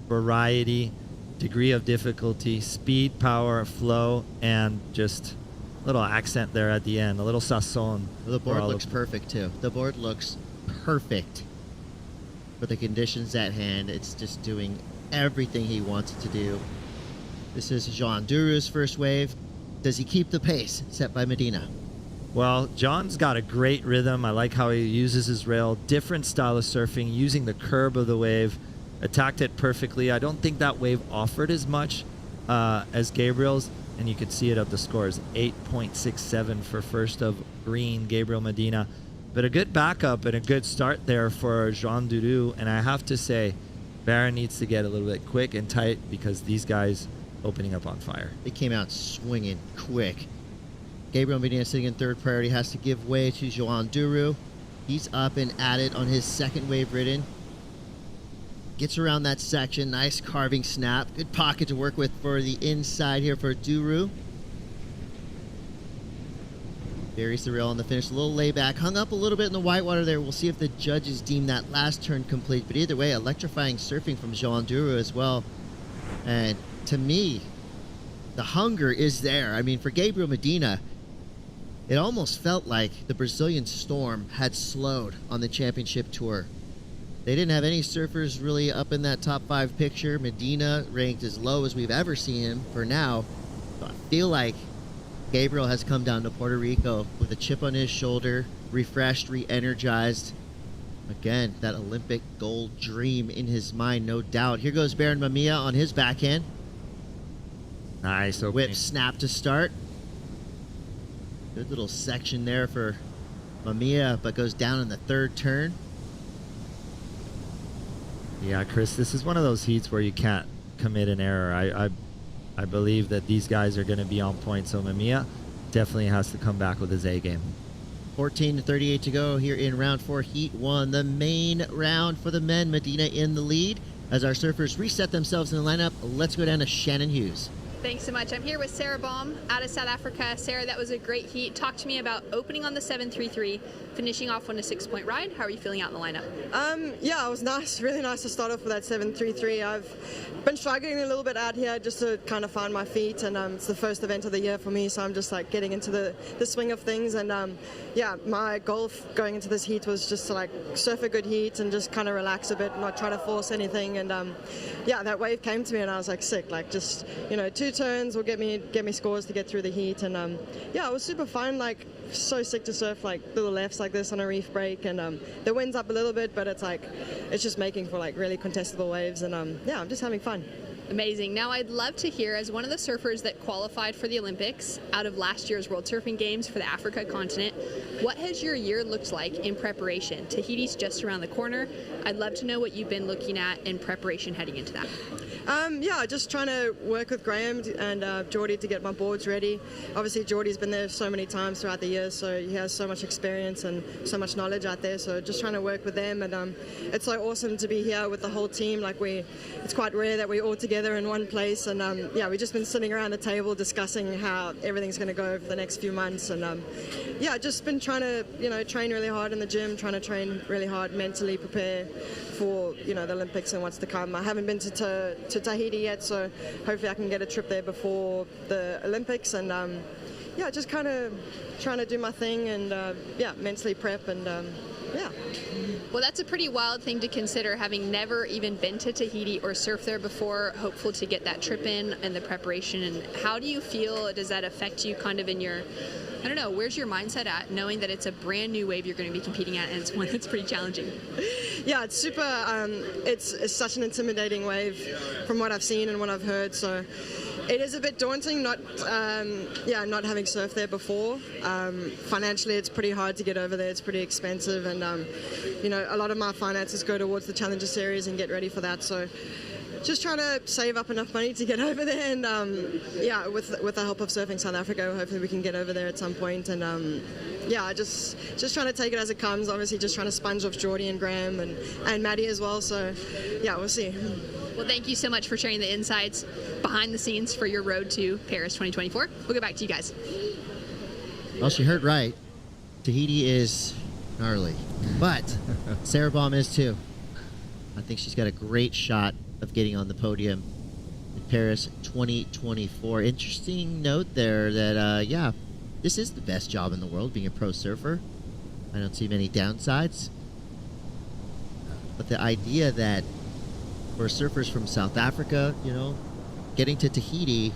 variety, degree of difficulty, speed, power, flow, and just a little accent there at the end. A little sazon. The board looks perfect, too. The board looks perfect for the conditions at hand. It's just doing everything he wants it to do. This is Jean Duroux's first wave. Does he keep the pace set by Medina? Well, John's got a great rhythm. I like how he uses his rail. Different style of surfing, using the curb of the wave. Attacked it perfectly. I don't think that wave offered as much as Gabriel's, and you could see it up the scores. 8.67 for first of green, Gabriel Medina. But a good backup and a good start there for Jean Duroux. And I have to say, Baron needs to get a little bit quick and tight because these guys opening up on fire. They came out swinging quick. Gabriel Medina sitting in third priority has to give way to Jean Duroux. He's up and at it on his second wave ridden. Gets around that section. Nice carving snap. Good pocket to work with for the inside here for Duroux. Buries the rail on the finish. A little layback. Hung up a little bit in the whitewater there. We'll see if the judges deem that last turn complete. But either way, electrifying surfing from João Duro as well. And to me, the hunger is there. I mean, for Gabriel Medina, it almost felt like the Brazilian storm had slowed on the championship tour. They didn't have any surfers really up in that top 5 picture. Medina ranked as low as we've ever seen him for now. So I feel like Gabriel has come down to Puerto Rico with a chip on his shoulder, refreshed, re-energized. Again, that Olympic gold dream in his mind, no doubt. Here goes Baron Mamiya on his backhand. Nice opening. Whip snap to start. Good little section there for Mamiya, but goes down in the 3rd turn. Yeah, Chris, this is one of those heats where you can't commit an error. I believe that these guys are going to be on point, so Mamiya definitely has to come back with his A game. 14:38 to go here in round 4, heat 1. The main round for the men. Medina in the lead. As our surfers reset themselves in the lineup, let's go down to Shannon Hughes. Thanks so much. I'm here with Sarah Baum out of South Africa. Sarah, that was a great heat. Talk to me about opening on the 733, finishing off on a 6-point ride. How are you feeling out in the lineup? Yeah, it was nice, really nice to start off with that 733. I've been struggling a little bit out here just to kind of find my feet, and it's the first event of the year for me, so I'm just like getting into the swing of things. And yeah, my goal going into this heat was just to like surf a good heat and just kind of relax a bit, not try to force anything. And yeah, that wave came to me, and I was like sick, like just 2 turns will get me scores to get through the heat. And yeah, it was super fun. Like so sick to surf like little lefts like this on a reef break, and the wind's up a little bit, but it's just making for like really contestable waves. And yeah, I'm just having fun. Amazing. Now I'd love to hear, as one of the surfers that qualified for the Olympics out of last year's World Surfing Games for the Africa continent, what has your year looked like in preparation? Tahiti's just around the corner. I'd love to know what you've been looking at in preparation heading into that. Yeah, just trying to work with Graham and Geordie to get my boards ready. Obviously, Geordie's been there so many times throughout the year, so he has so much experience and so much knowledge out there. So just trying to work with them, and it's so awesome to be here with the whole team. Like it's quite rare that we're all together in one place, and yeah, we've just been sitting around the table discussing how everything's going to go over the next few months. And yeah, just been trying to train really hard in the gym, trying to train really hard mentally, prepare for the Olympics and what's to come. I haven't been to Tahiti yet, so hopefully I can get a trip there before the Olympics. And yeah, just kind of trying to do my thing and yeah, mentally prep, and yeah. Well, that's a pretty wild thing to consider, having never even been to Tahiti or surfed there before, hopeful to get that trip in and the preparation. And how do you feel? Does that affect you kind of in your, I don't know, where's your mindset at, knowing that it's a brand new wave you're going to be competing at, and it's one that's pretty challenging? Yeah, it's super, it's such an intimidating wave from what I've seen and what I've heard, so it is a bit daunting not having surfed there before. Financially, it's pretty hard to get over there. It's pretty expensive, and a lot of my finances go towards the Challenger Series and get ready for that. So just trying to save up enough money to get over there, and yeah, with the help of Surfing South Africa, hopefully we can get over there at some point. And yeah, just trying to take it as it comes. Obviously, just trying to sponge off Geordie and Graham and Maddie as well. So yeah, we'll see. Well, thank you so much for sharing the insights behind the scenes for your road to Paris 2024. We'll get back to you guys. Well, she heard right. Tahiti is gnarly, but Sarah Baum is too. I think she's got a great shot of getting on the podium in Paris 2024. Interesting note there that, yeah, this is the best job in the world, being a pro surfer. I don't see many downsides. But the idea that for surfers from South Africa, getting to Tahiti,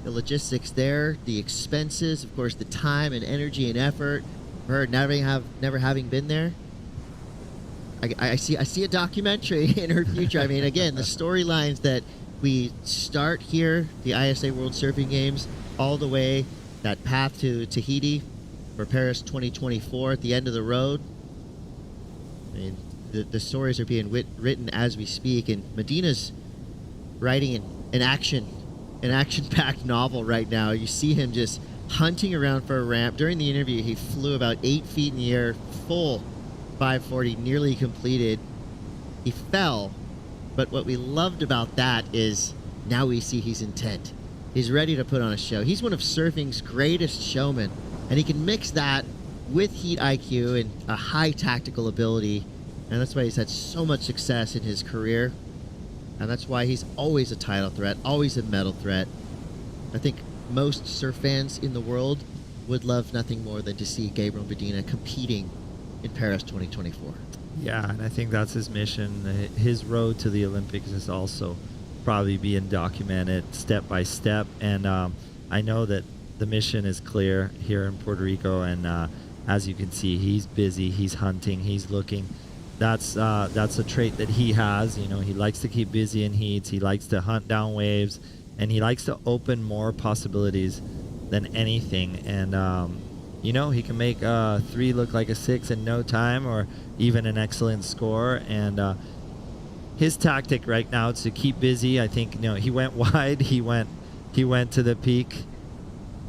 the logistics there, the expenses, of course, the time and energy and effort, for her never having been there, I see a documentary in her future. I mean, again, the storylines that we start here, the ISA World Surfing Games, all the way, that path to Tahiti for Paris 2024 at the end of the road. I mean, the stories are being written as we speak, and Medina's writing an action-packed novel right now. You see him just hunting around for a ramp. During the interview, he flew about 8 feet in the air, full 540, nearly completed. He fell, but what we loved about that is now we see he's intent. He's ready to put on a show. He's one of surfing's greatest showmen. And he can mix that with heat IQ and a high tactical ability. And that's why he's had so much success in his career. And that's why he's always a title threat, always a medal threat. I think most surf fans in the world would love nothing more than to see Gabriel Medina competing in Paris 2024. Yeah, and I think that's his mission. His road to the Olympics is also probably being documented step by step. And I know that the mission is clear here in Puerto Rico. And as you can see, he's busy, he's hunting, he's looking. That's a trait that he has. You know, he likes to keep busy in heats. He likes to hunt down waves, and he likes to open more possibilities than anything. And you know, he can make a 3 look like a 6 in no time, or even an excellent score. And his tactic right now is to keep busy. I think, you know, he went wide. He went to the peak.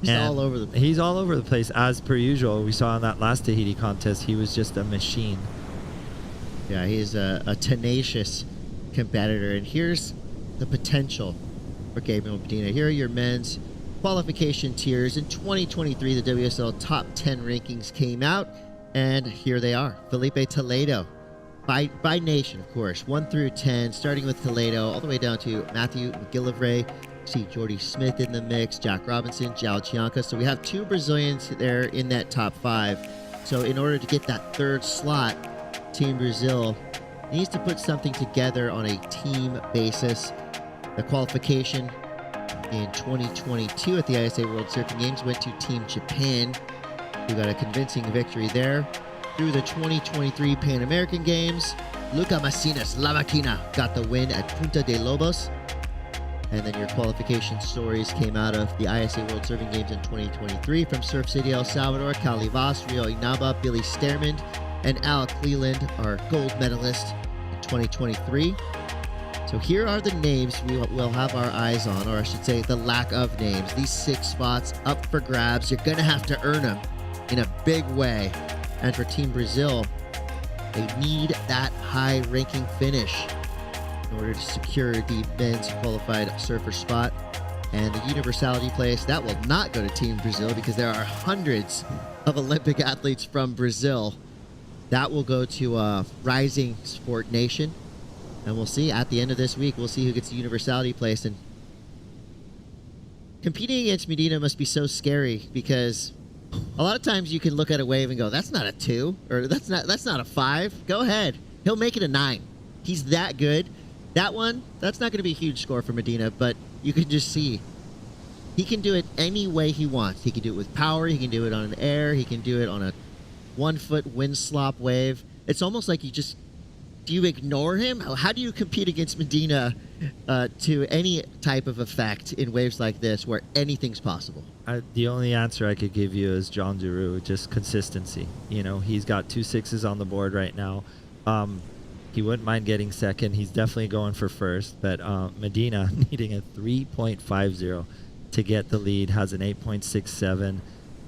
He's all over the place. He's all over the place as per usual. We saw in that last Tahiti contest, he was just a machine. Yeah, he's a tenacious competitor. And here's the potential for Gabriel Medina. Here are your men's qualification tiers. In 2023, the WSL top 10 rankings came out, and here they are. Felipe Toledo, by nation, of course, 1 through 10, starting with Toledo, all the way down to Matthew McGillivray. See Jordy Smith in the mix, Jack Robinson, João Chianca. So we have 2 Brazilians there in that top 5. So in order to get that third slot, Team Brazil needs to put something together on a team basis. The qualification in 2022 at the ISA World Surfing Games went to Team Japan, who got a convincing victory there. Through the 2023 Pan American Games, Luca Macinas La Máquina got the win at Punta de Lobos. And then your qualification stories came out of the ISA World Surfing Games in 2023 from Surf City, El Salvador. Cali Vaz, Rio Inaba, Billy Stearman, and Al Cleland are gold medalists in 2023. So here are the names we will have our eyes on, or I should say the lack of names. These 6 spots up for grabs. You're going to have to earn them in a big way. And for Team Brazil, they need that high-ranking finish in order to secure the men's qualified surfer spot. And the universality place, that will not go to Team Brazil because there are hundreds of Olympic athletes from Brazil. That will go to Rising Sport Nation. And we'll see at the end of this week, we'll see who gets the universality place. And competing against Medina must be so scary because a lot of times you can look at a wave and go, that's not a 2, or that's not a 5. Go ahead. He'll make it a 9. He's that good. That one, that's not going to be a huge score for Medina, but you can just see he can do it any way he wants. He can do it with power. He can do it on an air. He can do it on a 1-foot wind slop wave. It's almost like do you ignore him? How do you compete against Medina to any type of effect in waves like this where anything's possible? The only answer I could give you is John Duru, just consistency. You know, he's got 2 6s on the board right now. He wouldn't mind getting second. He's definitely going for first. But Medina needing a 3.50 to get the lead, has an 8.67,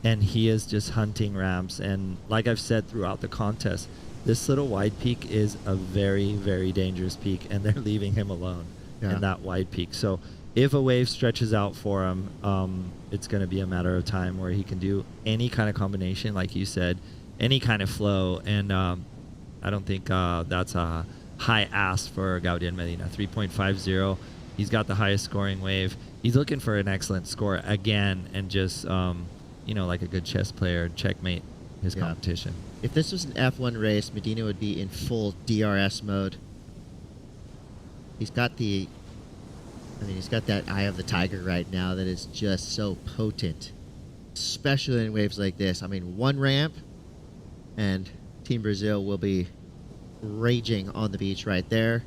and he is just hunting ramps. And like I've said throughout the contest, this little wide peak is a very, very dangerous peak, and they're leaving him alone in that wide peak. So if a wave stretches out for him, it's going to be a matter of time where he can do any kind of combination, like you said, any kind of flow. And I don't think that's a high ask for Gabriel Medina. 3.50. He's got the highest scoring wave. He's looking for an excellent score again, and just, you know, like a good chess player, checkmate his competition. If this was an F1 race, Medina would be in full DRS mode. He's got that eye of the tiger right now that is just so potent, especially in waves like this. I mean, 1 ramp, and Team Brazil will be raging on the beach right there.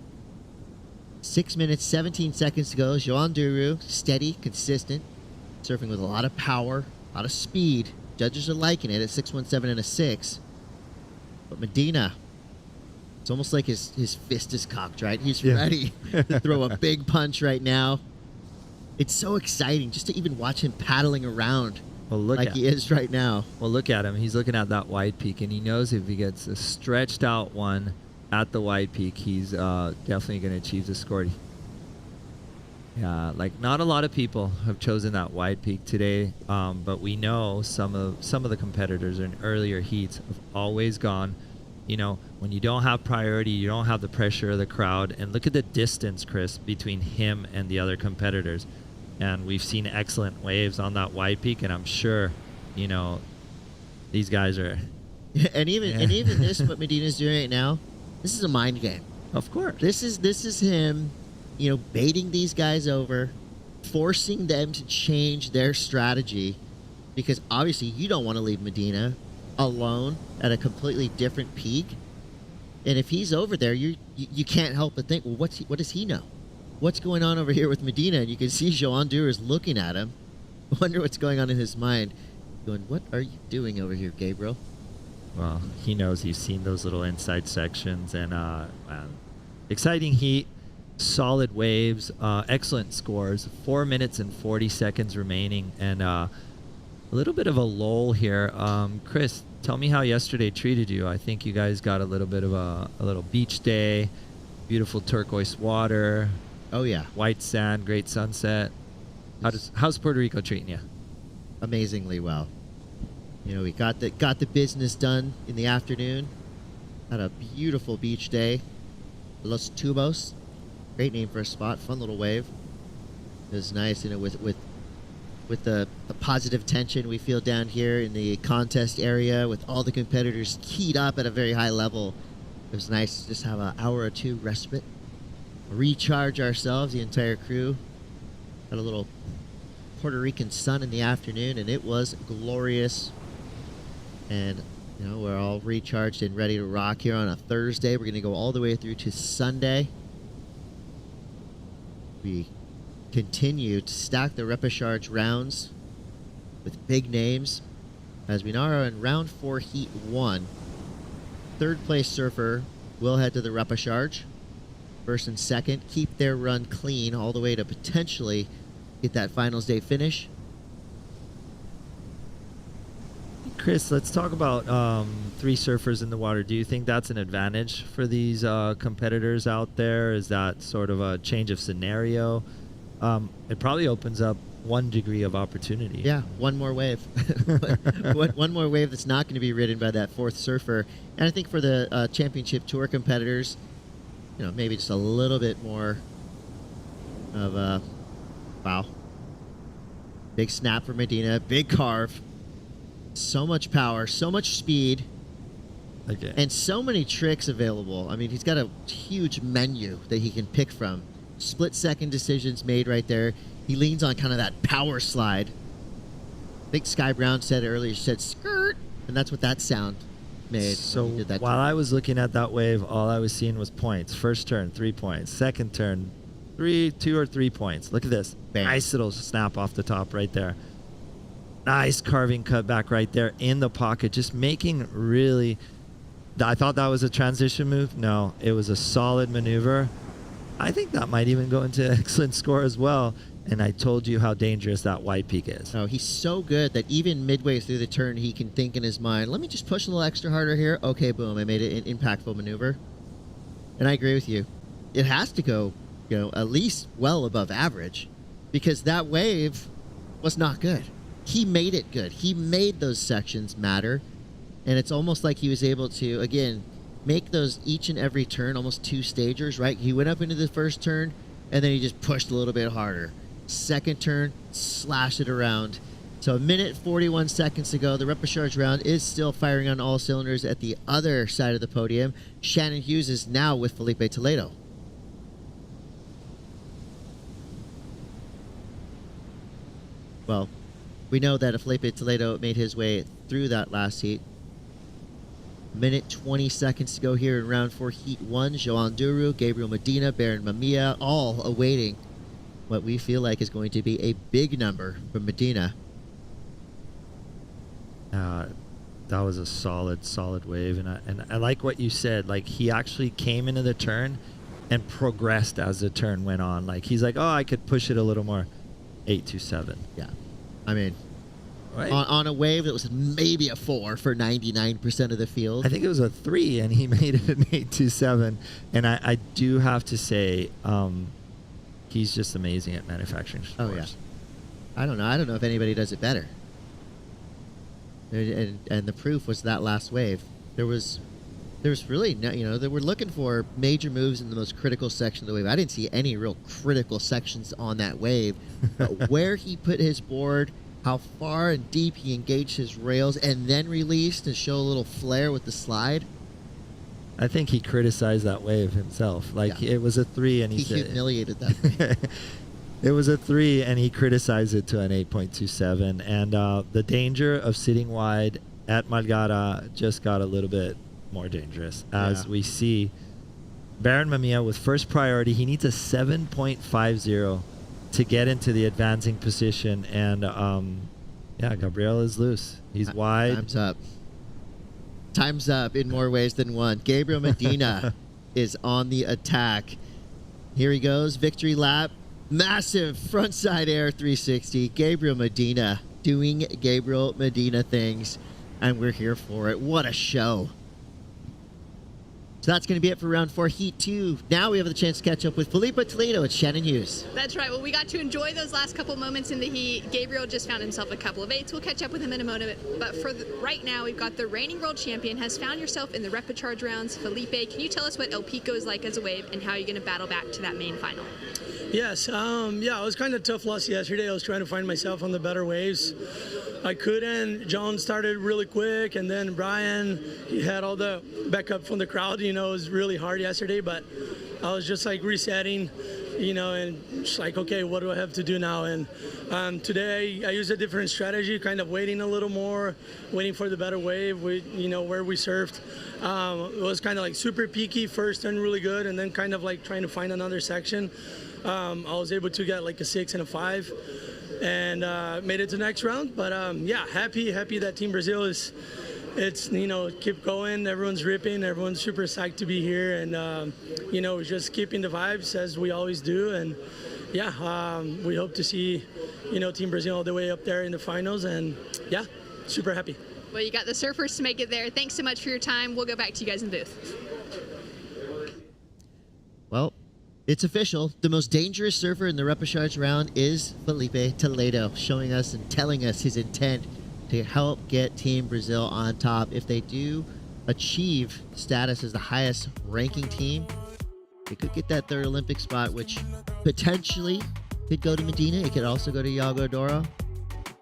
6 minutes, 17 seconds to go. João Duru, steady, consistent, surfing with a lot of power, a lot of speed. Judges are liking it at 6.17 and a 6. But Medina, it's almost like his fist is cocked, right? He's ready to throw a big punch right now. It's so exciting just to even watch him paddling around like he is right now. Well, look at him. He's looking at that wide peak, and he knows if he gets a stretched out one at the wide peak, he's definitely going to achieve the score. Yeah, like not a lot of people have chosen that wide peak today, but we know some of the competitors in earlier heats have always gone. You know, when you don't have priority, you don't have the pressure of the crowd, and look at the distance, Chris, between him and the other competitors. And we've seen excellent waves on that wide peak, and I'm sure, you know, these guys are. And even this, what Medina's doing right now, this is a mind game. Of course. This is him, you know, baiting these guys over, forcing them to change their strategy, because obviously you don't want to leave Medina alone at a completely different peak. And if he's over there, you can't help but think, well, what does he know? What's going on over here with Medina? And you can see Joan Dur is looking at him. I wonder what's going on in his mind. Going, what are you doing over here, Gabriel? Well, he knows. He's seen those little inside sections, and exciting heat, solid waves, excellent scores. 4 minutes and 40 seconds remaining, and a little bit of a lull here. Chris, tell me how yesterday treated you. I think you guys got a little bit of a little beach day, beautiful turquoise water. Oh yeah, white sand, great sunset. How's Puerto Rico treating you? Amazingly well. You know, we got the business done in the afternoon. Had a beautiful beach day. Los Tubos, great name for a spot. Fun little wave. It was nice, you know, with the positive tension we feel down here in the contest area, with all the competitors keyed up at a very high level. It was nice to just have an hour or two respite, recharge ourselves, the entire crew. Had a little Puerto Rican sun in the afternoon, and it was glorious. And, you know, we're all recharged and ready to rock here on a Thursday. We're going to go all the way through to Sunday. We continue to stack the repechage rounds with big names, as we now are in round 4, heat 1. Third place surfer will head to the repechage. First and second keep their run clean all the way to potentially get that finals day finish. Chris, let's talk about 3 surfers in the water. Do you think that's an advantage for these competitors out there? Is that sort of a change of scenario? It probably opens up 1 degree of opportunity. Yeah, one more wave. one more wave that's not going to be ridden by that 4th surfer. And I think for the championship tour competitors, you know, maybe just a little bit more of a wow. Big snap for Medina, big carve. So much power, so much speed, okay, and so many tricks available. I mean, he's got a huge menu that he can pick from. Split-second decisions made right there. He leans on kind of that power slide. I think Sky Brown said earlier, she said skirt, and that's what that sound made. So when he did that while turn. I was looking at that wave, all I was seeing was points. First turn, 3 points. Second turn, 2 or 3 points. Look at this. Bam. Nice little snap off the top right there. Nice carving cut back right there in the pocket, just making really. I thought that was a transition move. No, it was a solid maneuver. I think that might even go into excellent score as well. And I told you how dangerous that wide peak is. Oh, he's so good that even midway through the turn, he can think in his mind, let me just push a little extra harder here. Okay, boom, I made it an impactful maneuver. And I agree with you. It has to go, you know, at least well above average, because that wave was not good. He made it good. He made those sections matter. And it's almost like he was able to, again, make those each and every turn almost 2 stagers, right? He went up into the first turn, and then he just pushed a little bit harder. Second turn, slash it around. So 1 minute 41 seconds to go. The repechage round is still firing on all cylinders at the other side of the podium. Shannon Hughes is now with Felipe Toledo. Well, we know that Felipe Toledo made his way through that last heat. 1 minute 20 seconds to go here in round 4, heat 1. Joan Duru, Gabriel Medina, Baron Mamiya, all awaiting what we feel like is going to be a big number from Medina. That was a solid wave, and I like what you said. Like, he actually came into the turn and progressed as the turn went on. Like, he's like, oh, I could push it a little more. 827. Yeah, I mean, right? on a wave that was maybe a 4 for 99% of the field. I think it was a 3, and he made it an 827. And I do have to say, He's just amazing at manufacturing scores. Oh, yeah. I don't know if anybody does it better. And the proof was that last wave. There was really no, they were looking for major moves in the most critical section of the wave. I didn't see any real critical sections on that wave. But where he put his board, how far and deep he engaged his rails, and then released to show a little flare with the slide. I think he criticized that wave himself. Like, it was a 3, and he said, humiliated that. It was a 3, and he criticized it to an 8.27. And the danger of sitting wide at Margara just got a little bit more dangerous. As we see, Baron Mamiya with first priority, he needs a 7.50 to get into the advancing position. And Gabriel is loose. He's wide. Time's up. Time's up in more ways than one. Gabriel Medina is on the attack. Here he goes. Victory lap. Massive frontside air 360. Gabriel Medina doing Gabriel Medina things. And we're here for it. What a show. So that's going to be it for round 4, Heat 2. Now we have the chance to catch up with Felipe Toledo and Shannon Hughes. That's right. Well, we got to enjoy those last couple moments in the heat. Gabriel just found himself a couple of 8s. We'll catch up with him in a moment. But for right now, we've got the reigning world champion has found yourself in the repecharge rounds. Felipe, can you tell us what El Pico is like as a wave and how you're going to battle back to that main final? Yes, it was kind of tough loss yesterday. I was trying to find myself on the better waves. I couldn't. John started really quick, and then Brian, he had all the backup from the crowd. It was really hard yesterday, but I was just like resetting, and just like, okay, what do I have to do now? And today I used a different strategy, kind of waiting a little more, waiting for the better wave, where we surfed. It was kind of like super peaky, first turn really good, and then kind of like trying to find another section. I was able to get like a 6 and a 5 and made it to the next round. But happy that Team Brazil keep going. Everyone's ripping. Everyone's super psyched to be here. And, just keeping the vibes as we always do. And we hope to see, Team Brazil all the way up there in the finals. And super happy. Well, you got the surfers to make it there. Thanks so much for your time. We'll go back to you guys in the booth. Well, it's official. The most dangerous surfer in the repechage round is Felipe Toledo, showing us and telling us his intent to help get Team Brazil on top. If they do achieve status as the highest ranking team, they could get that third Olympic spot, which potentially could go to Medina. It could also go to Iago Doro.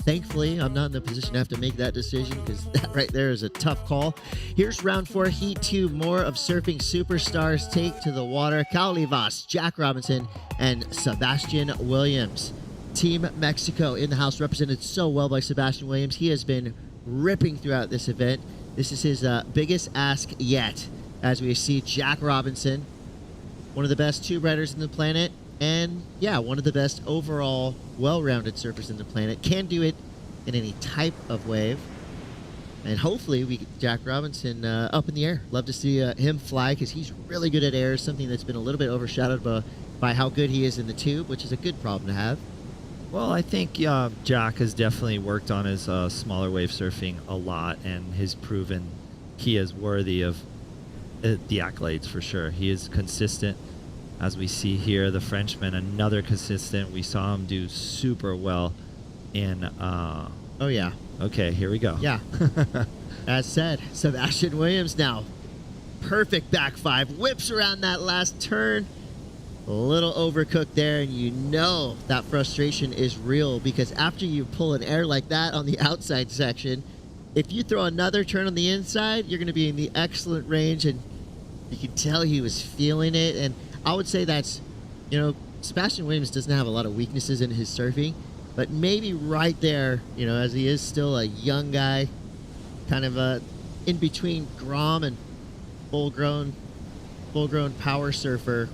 Thankfully, I'm not in the position to have to make that decision because that right there is a tough call. Here's round 4, Heat 2. More of surfing superstars take to the water. Kaoli Vaz, Jack Robinson, and Sebastian Williams. Team Mexico in the house, represented so well by Sebastian Williams. He has been ripping throughout this event. This is his biggest ask yet, as we see Jack Robinson, one of the best tube riders in the planet, and one of the best overall well-rounded surfers in the planet. Can do it in any type of wave. And hopefully we get Jack Robinson up in the air. Love to see him fly because he's really good at air, something that's been a little bit overshadowed by how good he is in the tube, which is a good problem to have. Well, I think Jack has definitely worked on his smaller wave surfing a lot and has proven he is worthy of the accolades for sure. He is consistent. As we see here, the Frenchman, another consistent. We saw him do super well in... oh, yeah. Okay, here we go. Yeah. As said, Sebastian Williams now. Perfect back 5. Whips around that last turn. A little overcooked there, and you know that frustration is real because after you pull an air like that on the outside section, if you throw another turn on the inside, you're going to be in the excellent range, and you can tell he was feeling it. And I would say that's, Sebastian Williams doesn't have a lot of weaknesses in his surfing, but maybe right there, as he is still a young guy, kind of in between Grom and full-grown power surfer,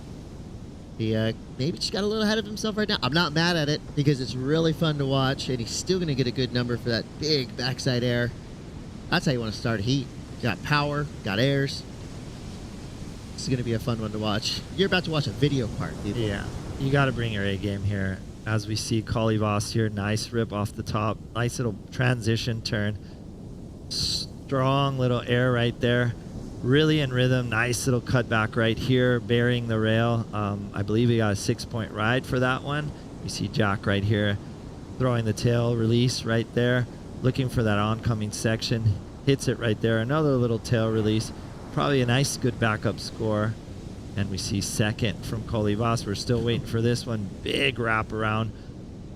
he maybe just got a little ahead of himself right now. I'm not mad at it because it's really fun to watch, and he's still going to get a good number for that big backside air. That's how you want to start a heat. Got power, got airs. This is going to be a fun one to watch. You're about to watch a video part, people. Yeah, you got to bring your A game here. As we see Kaoli Vaz here, nice rip off the top. Nice little transition turn. Strong little air right there. really in rhythm. Nice little cutback right here, burying the rail. I believe he got a 6-point ride for that one. You see Jack right here throwing the tail release right there, looking for that oncoming section. Hits it right there. Another little tail release. Probably a nice, good backup score. And we see second from Colivas. We're still waiting for this one. Big wraparound.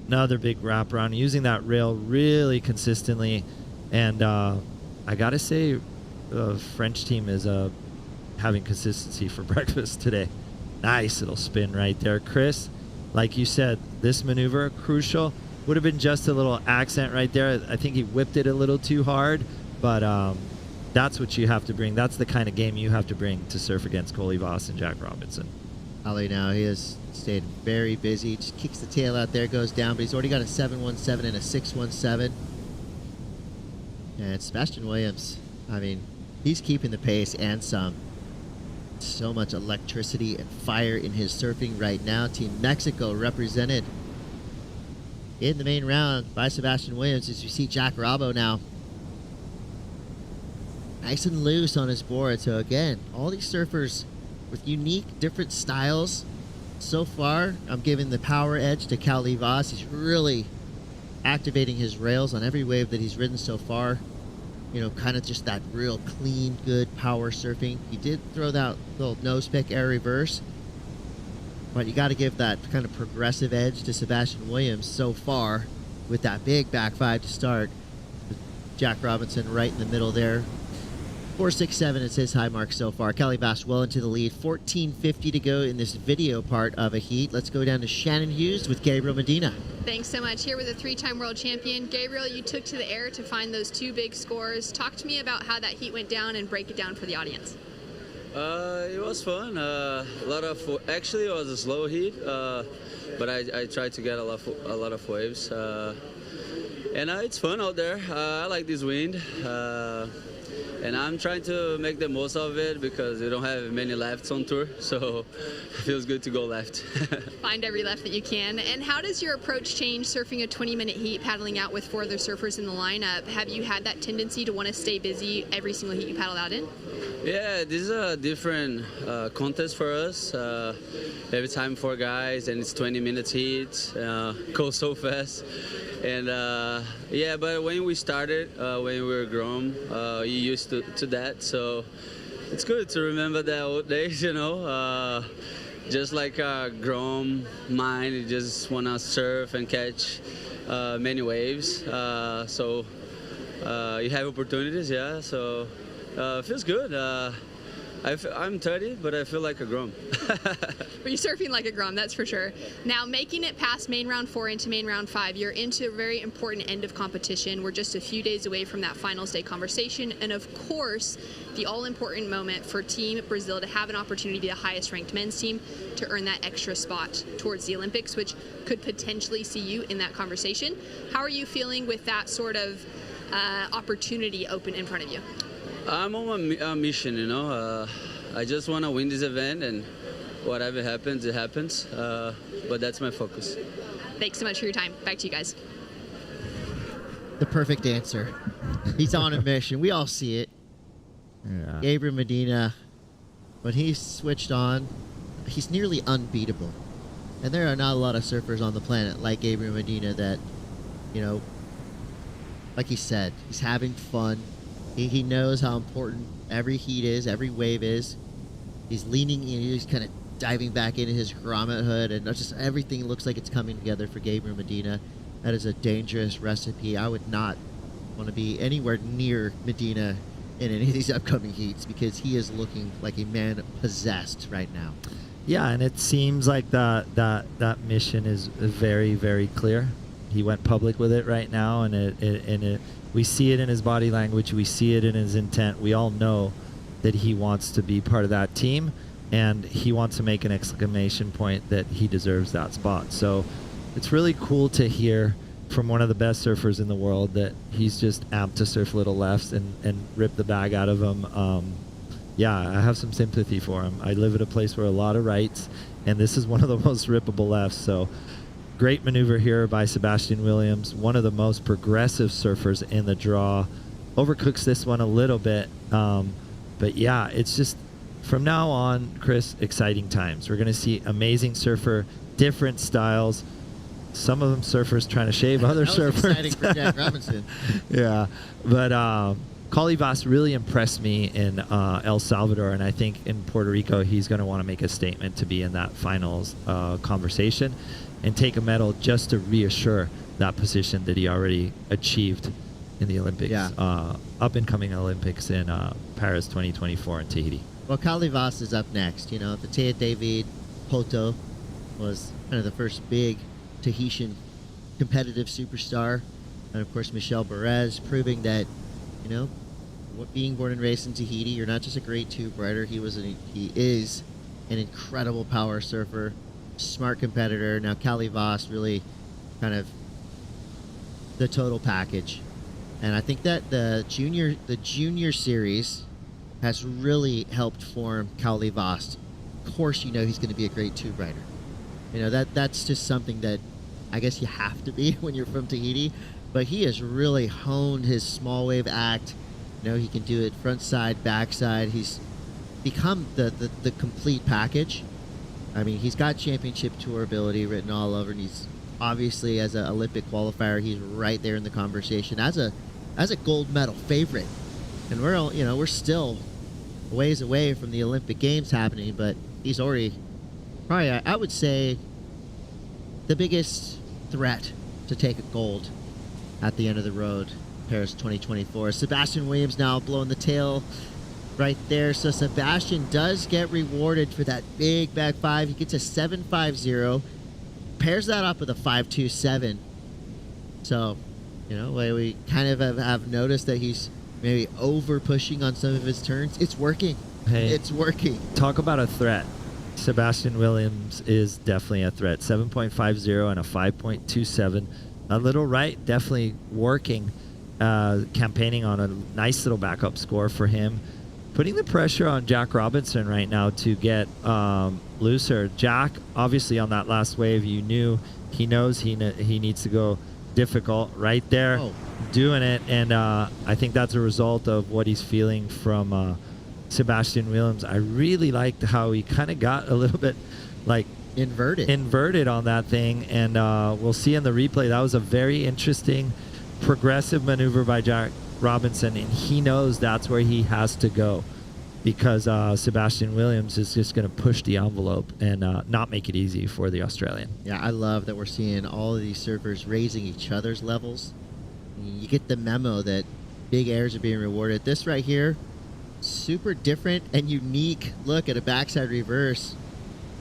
Another big wraparound. Using that rail really consistently. And I got to say, the French team is having consistency for breakfast today. Nice little spin right there. Chris, like you said, this maneuver, crucial. Would have been just a little accent right there. I think he whipped it a little too hard. But that's what you have to bring. That's the kind of game you have to bring to surf against Colivas and Jack Robinson. Ali now, he has stayed very busy. Just kicks the tail out there, goes down, but he's already got a 717 and a 617. And Sebastian Williams, I mean, he's keeping the pace and some. So much electricity and fire in his surfing right now. Team Mexico represented in the main round by Sebastian Williams. As you see Jack Robbo now, nice and loose on his board. So again, all these surfers with unique, different styles. So far, I'm giving the power edge to Colivas. He's really activating his rails on every wave that he's ridden so far. You know, kind of just that real clean, good power surfing. He did throw that little nose pick air reverse, but you got to give that kind of progressive edge to Sebastian Williams so far with that big back five to start. Jack Robinson right in the middle there. 4.67 is his high mark so far. Colivas well into the lead. 14:50 to go in this video part of a heat. Let's go down to Shannon Hughes with Gabriel Medina. Thanks so much. Here with a 3-time world champion. Gabriel, you took to the air to find those 2 big scores. Talk to me about how that heat went down and break it down for the audience. It was fun. Actually, it was a slow heat, but I tried to get a lot of waves. And it's fun out there. I like this wind. And I'm trying to make the most of it because we don't have many lefts on tour, so it feels good to go left. Find every left that you can. And how does your approach change surfing a 20-minute heat, paddling out with 4 other surfers in the lineup? Have you had that tendency to want to stay busy every single heat you paddle out in? Yeah, this is a different contest for us. Every time 4 guys, and it's 20 minutes heat, goes so fast. And yeah, but when we started, when we were grown, you used to that, so it's good to remember the old days, you know. Just like a grown mind, you just want to surf and catch many waves. So you have opportunities, yeah, so it feels good. I'm 30, but I feel like a grown. Well, you're surfing like a grom, that's for sure. Now, making it past main round 4 into main round 5, you're into a very important end of competition. We're just a few days away from that finals day conversation. And of course, the all-important moment for Team Brazil to have an opportunity to be the highest ranked men's team to earn that extra spot towards the Olympics, which could potentially see you in that conversation. How are you feeling with that sort of opportunity open in front of you? I'm on a mission, you know. I just want to win this event, and whatever happens, it happens. But that's my focus. Thanks so much for your time. Back to you guys. The perfect answer. He's on a mission. We all see it. Yeah. Gabriel Medina, when he's switched on, he's nearly unbeatable. And there are not a lot of surfers on the planet like Gabriel Medina that, you know, like he said, he's having fun. He knows how important every heat is, every wave is. He's leaning in, he's kind of diving back into his grommet hood, and just everything looks like it's coming together for Gabriel Medina. That is a dangerous recipe. I would not want to be anywhere near Medina in any of these upcoming heats because he is looking like a man possessed right now. Yeah, and it seems like that mission is very, very clear. He went public with it right now, and we see it in his body language. We see it in his intent. We all know that he wants to be part of that team, and he wants to make an exclamation point that he deserves that spot. So it's really cool to hear from one of the best surfers in the world that he's just amped to surf little lefts and rip the bag out of him. Yeah, I have some sympathy for him. I live at a place where a lot of rights, and this is one of the most rippable lefts. So great maneuver here by Sebastian Williams, one of the most progressive surfers in the draw. Overcooks this one a little bit, But yeah, it's just from now on, Chris, exciting times. We're going to see amazing surfer, different styles. Some of them surfers trying to shave other that was surfers. exciting for Jack Robinson. Yeah, but Calivas really impressed me in El Salvador, and I think in Puerto Rico he's going to want to make a statement to be in that finals conversation and take a medal just to reassure that position that he already achieved in the Olympics, up and coming Olympics in Paris 2024 in Tahiti. Well, Calivas is up next. You know, Fatea David Poto was kind of the first big Tahitian competitive superstar. And of course, Michel Perez proving that, you know, being born and raised in Tahiti, you're not just a great tube rider. He is an incredible power surfer, smart competitor. Now Calivas really kind of the total package. And I think that the junior series has really helped form Calivas. Of course, you know he's going to be a great tube rider. You know, that's just something that I guess you have to be when you're from Tahiti. But he has really honed his small wave act. You know, he can do it front side, back side. He's become the complete package. I mean, he's got championship tour ability written all over, and he's obviously, as an Olympic qualifier, he's right there in the conversation as a gold medal favorite. And we're still ways away from the Olympic Games happening, but he's already probably, I would say, the biggest threat to take a gold at the end of the road, Paris 2024. Sebastian Williams now blowing the tail right there. So Sebastian does get rewarded for that big back five. He gets a 7.50, pairs that up with a 5.27. So, you know, we kind of have noticed that he's maybe over pushing on some of his turns. It's working. Hey, it's working. Talk about a threat. Sebastian Williams is definitely a threat. 7.50 and a 5.27. A little right, definitely working, campaigning on a nice little backup score for him. Putting the pressure on Jack Robinson right now to get looser. Jack, obviously on that last wave, he knows he needs to go difficult right there, doing it. And I think that's a result of what he's feeling from Sebastian Williams. I really liked how he kind of got a little bit like inverted on that thing, and we'll see in the replay that was a very interesting progressive maneuver by Jack Robinson, and he knows that's where he has to go because Sebastian Williams is just going to push the envelope and not make it easy for the Australian. Yeah, I love that we're seeing all of these surfers raising each other's levels. You get the memo that big airs are being rewarded. This right here, super different and unique look at a backside reverse.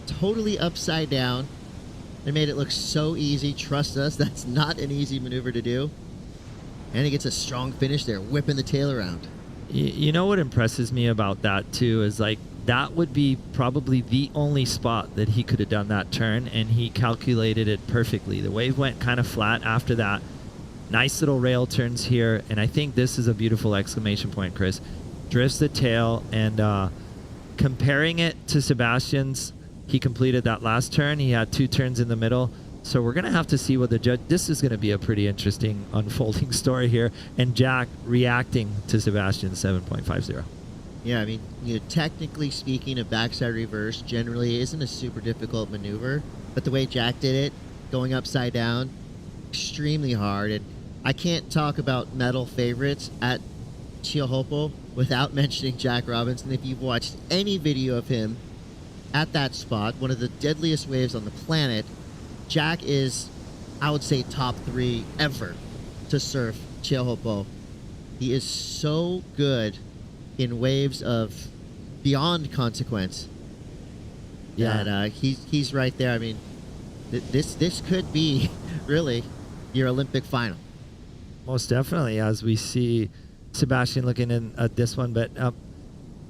Totally upside down. They made it look so easy. Trust us, that's not an easy maneuver to do. And he gets a strong finish there, whipping the tail around. You know what impresses me about that too is like that would be probably the only spot that he could have done that turn, and he calculated it perfectly. The wave went kind of flat after that. Nice little rail turns here, and I think this is a beautiful exclamation point, Chris. Drifts the tail, and comparing it to Sebastian's, he completed that last turn. He had 2 turns in the middle. So we're going to have to see what the judge... This is going to be a pretty interesting unfolding story here. And Jack reacting to Sebastian's 7.50. Yeah, I mean, technically speaking, a backside reverse generally isn't a super difficult maneuver. But the way Jack did it, going upside down, extremely hard. And I can't talk about medal favorites at Chiahopo without mentioning Jack Robinson. If you've watched any video of him at that spot, one of the deadliest waves on the planet, Jack is, I would say, top 3 ever to surf Chiahopo. He is so good in waves of beyond consequence. Yeah, that he's right there. I mean, this could be really your Olympic final. Most definitely, as we see Sebastian looking in at this one. But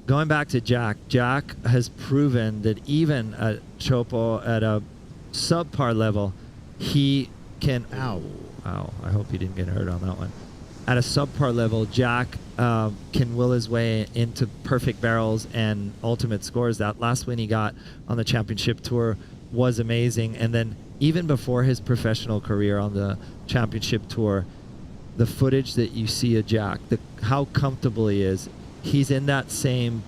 going back to Jack, Jack has proven that even at Chopo at a subpar level, he can... Ow. I hope he didn't get hurt on that one. At a subpar level, Jack can will his way into perfect barrels and ultimate scores. That last win he got on the championship tour was amazing. And then even before his professional career on the championship tour, the footage that you see of Jack, how comfortable he is, he's in that same,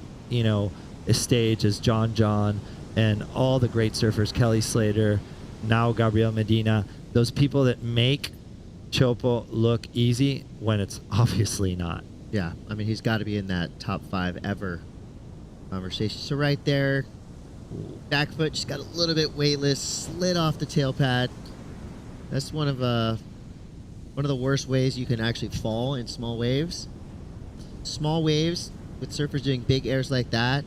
stage as John and all the great surfers, Kelly Slater, now Gabriel Medina, those people that make Chopo look easy when it's obviously not. Yeah, I mean, he's got to be in that top 5 ever conversation. So right there, back foot just got a little bit weightless, slid off the tail pad. That's one of the worst ways you can actually fall in small waves. Small waves with surfers doing big airs like that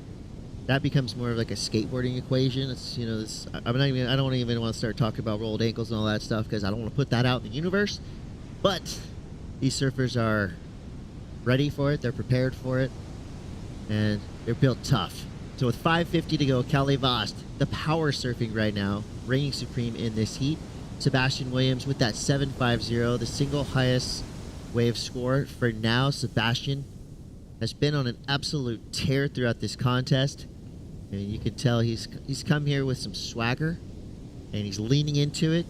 becomes more of like a skateboarding equation. It's I don't even want to start talking about rolled ankles and all that stuff because I don't want to put that out in the universe. But these surfers are ready for it. They're prepared for it, and they're built tough. So with 5:50 to go, Kelly Vost, the power surfing right now, reigning supreme in this heat. Sebastian Williams with that 7.50, the single highest wave score for now. Sebastian has been on an absolute tear throughout this contest. And you can tell he's come here with some swagger, and he's leaning into it,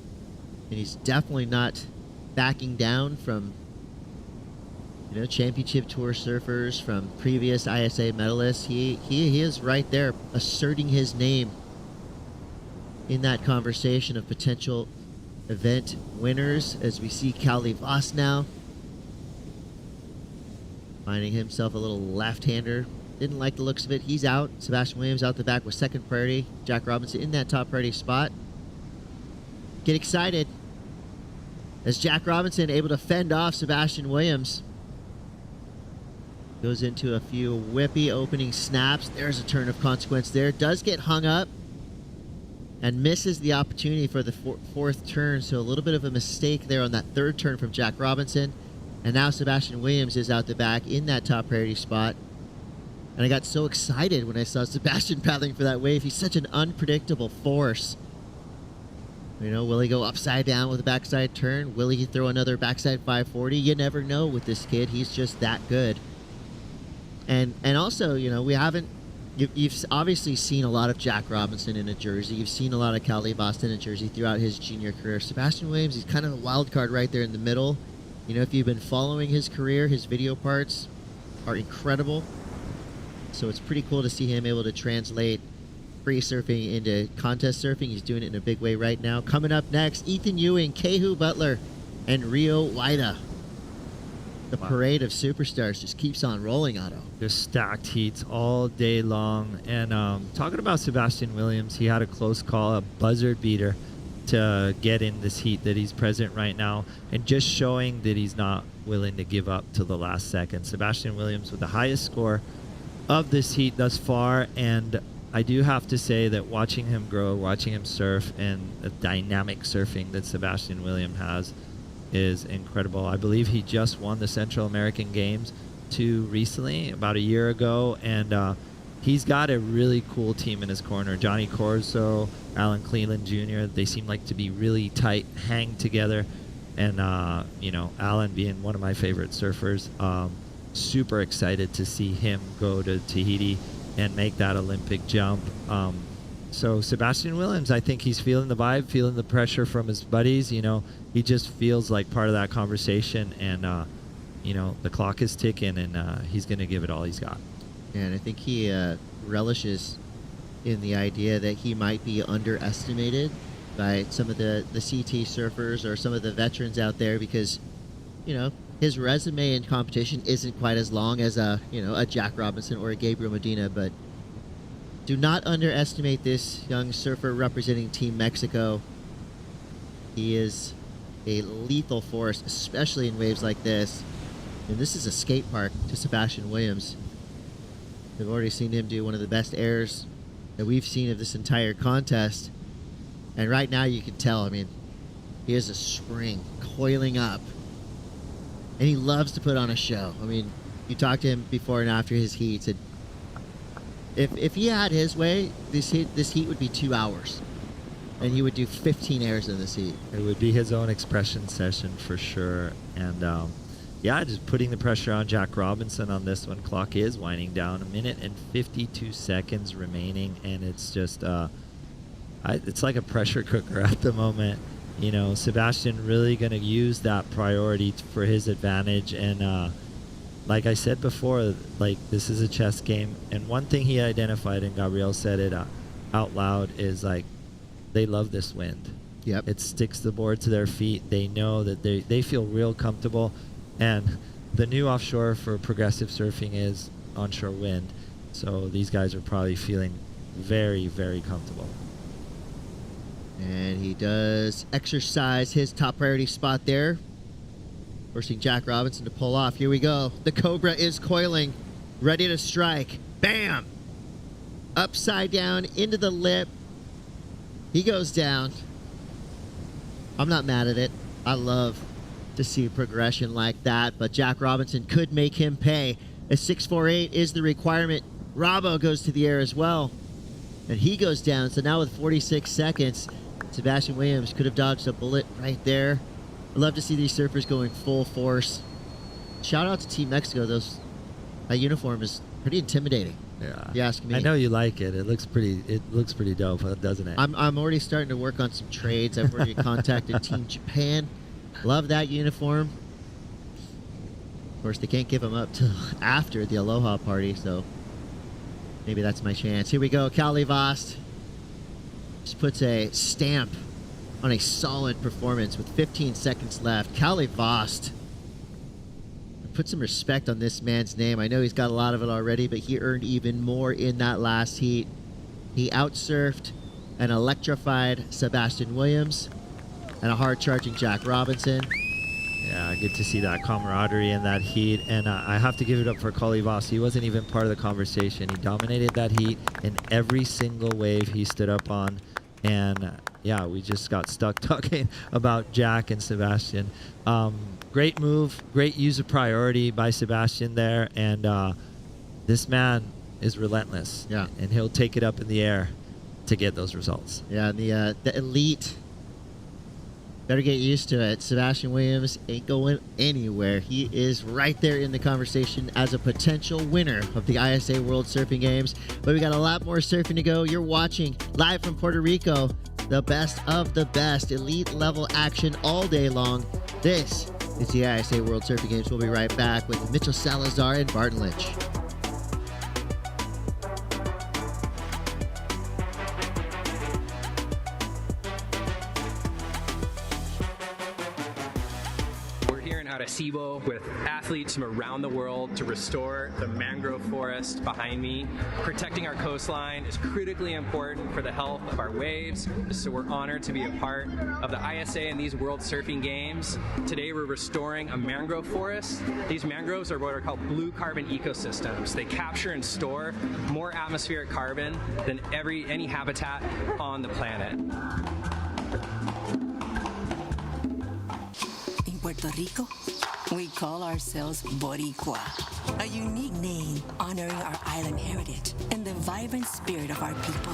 and he's definitely not backing down from championship tour surfers, from previous ISA medalists. He is right there asserting his name in that conversation of potential event winners, as we see Kelly Vost now finding himself a little left-hander. Didn't like the looks of it. He's out. Sebastian Williams out the back with second priority. Jack Robinson in that top priority spot. Get excited as Jack Robinson able to fend off Sebastian Williams. Goes into a few whippy opening snaps. There's a turn of consequence there. Does get hung up and misses the opportunity for the fourth turn. So a little bit of a mistake there on that third turn from Jack Robinson. And now Sebastian Williams is out the back in that top priority spot. And I got so excited when I saw Sebastian paddling for that wave. He's such an unpredictable force. Will he go upside down with a backside turn? Will he throw another backside 540? You never know with this kid. He's just that good. And also, we haven't... You've obviously seen a lot of Jack Robinson in a jersey. You've seen a lot of Kelly Vost in a jersey throughout his junior career. Sebastian Williams, he's kind of a wild card right there in the middle. If you've been following his career, his video parts are incredible. So it's pretty cool to see him able to translate free surfing into contest surfing. He's doing it in a big way right now. Coming up next, Ethan Ewing, Kehu Butler, and Rio Waida. The parade of superstars just keeps on rolling, Otto. Just stacked heats all day long. And talking about Sebastian Williams, he had a close call, a buzzard beater to get in this heat that he's present right now, and just showing that he's not willing to give up till the last second. Sebastian Williams with the highest score of this heat thus far, and I do have to say that watching him grow, watching him surf, and the dynamic surfing that Sebastian Williams has is incredible. I believe he just won the Central American Games recently, about a year ago, and he's got a really cool team in his corner. Johnny Corso, Alan Cleland Jr., they seem like to be really tight, hang together, and Alan being one of my favorite surfers, super excited to see him go to Tahiti and make that Olympic jump. So Sebastian Williams, I think he's feeling the vibe, feeling the pressure from his buddies. He just feels like part of that conversation, and the clock is ticking, and he's going to give it all he's got. And I think he relishes in the idea that he might be underestimated by some of the CT surfers or some of the veterans out there, because his resume in competition isn't quite as long as a Jack Robinson or a Gabriel Medina, but do not underestimate this young surfer representing Team Mexico. He is a lethal force, especially in waves like this. And this is a skate park to Sebastian Williams. We've already seen him do one of the best airs that we've seen of this entire contest. And right now you can tell, he has a spring coiling up. And he loves to put on a show. You talked to him before and after his heats, and if he had his way, this heat would be 2 hours. And he would do 15 airs in this heat. It would be his own expression session for sure. And just putting the pressure on Jack Robinson on this one. Clock is winding down. 1 minute and 52 seconds remaining, and it's just it's like a pressure cooker at the moment. Sebastian really going to use that priority for his advantage, and like I said before, like this is a chess game. And one thing he identified, and Gabriel said it out loud, is like they love this wind. Yep. It sticks the board to their feet. They know that they feel real comfortable. And the new offshore for progressive surfing is onshore wind. So these guys are probably feeling very, very comfortable. And he does exercise his top priority spot there, forcing Jack Robinson to pull off. Here we go. The Cobra is coiling, ready to strike. Bam! Upside down into the lip. He goes down. I'm not mad at it. I love to see progression like that, but Jack Robinson could make him pay. A 6.48 is the requirement. Rabo goes to the air as well, and he goes down. So now with 46 seconds, Sebastian Williams could have dodged a bullet right there. I love to see these surfers going full force. Shout out to Team Mexico. That uniform is pretty intimidating. Yeah, if you ask me. I know you like it. It looks pretty dope, doesn't it? I'm already starting to work on some trades. I've already contacted Team Japan. Love that uniform. Of course, they can't give them up till after the Aloha party, so maybe that's my chance. Here we go. Kali Vost just puts a stamp on a solid performance with 15 seconds left. Kali Vost. Put some respect on this man's name. I know he's got a lot of it already, but he earned even more in that last heat. He outsurfed and electrified Sebastian Williams and a hard-charging Jack Robinson. Yeah, good to see that camaraderie in that heat. And I have to give it up for Kali Vost. He wasn't even part of the conversation. He dominated that heat in every single wave he stood up on. And yeah, we just got stuck talking about Jack and Sebastian. Great move, great use of priority by Sebastian there. And this man is relentless. Yeah. And he'll take it up in the air to get those results. Yeah, and the elite, better get used to it. Sebastian Williams ain't going anywhere. He is right there in the conversation as a potential winner of the ISA World Surfing Games. But we got a lot more surfing to go. You're watching live from Puerto Rico, the best of the best, elite level action all day long. This is the ISA World Surfing Games. We'll be right back with Mitchell Salazar and Barton Lynch. Arecibo with athletes from around the world to restore the mangrove forest behind me. Protecting our coastline is critically important for the health of our waves, so we're honored to be a part of the ISA and these World Surfing Games. Today we're restoring a mangrove forest. These mangroves are what are called blue carbon ecosystems. They capture and store more atmospheric carbon than any habitat on the planet. In Puerto Rico, we call ourselves boricua, a unique name honoring our island heritage and the vibrant spirit of our people.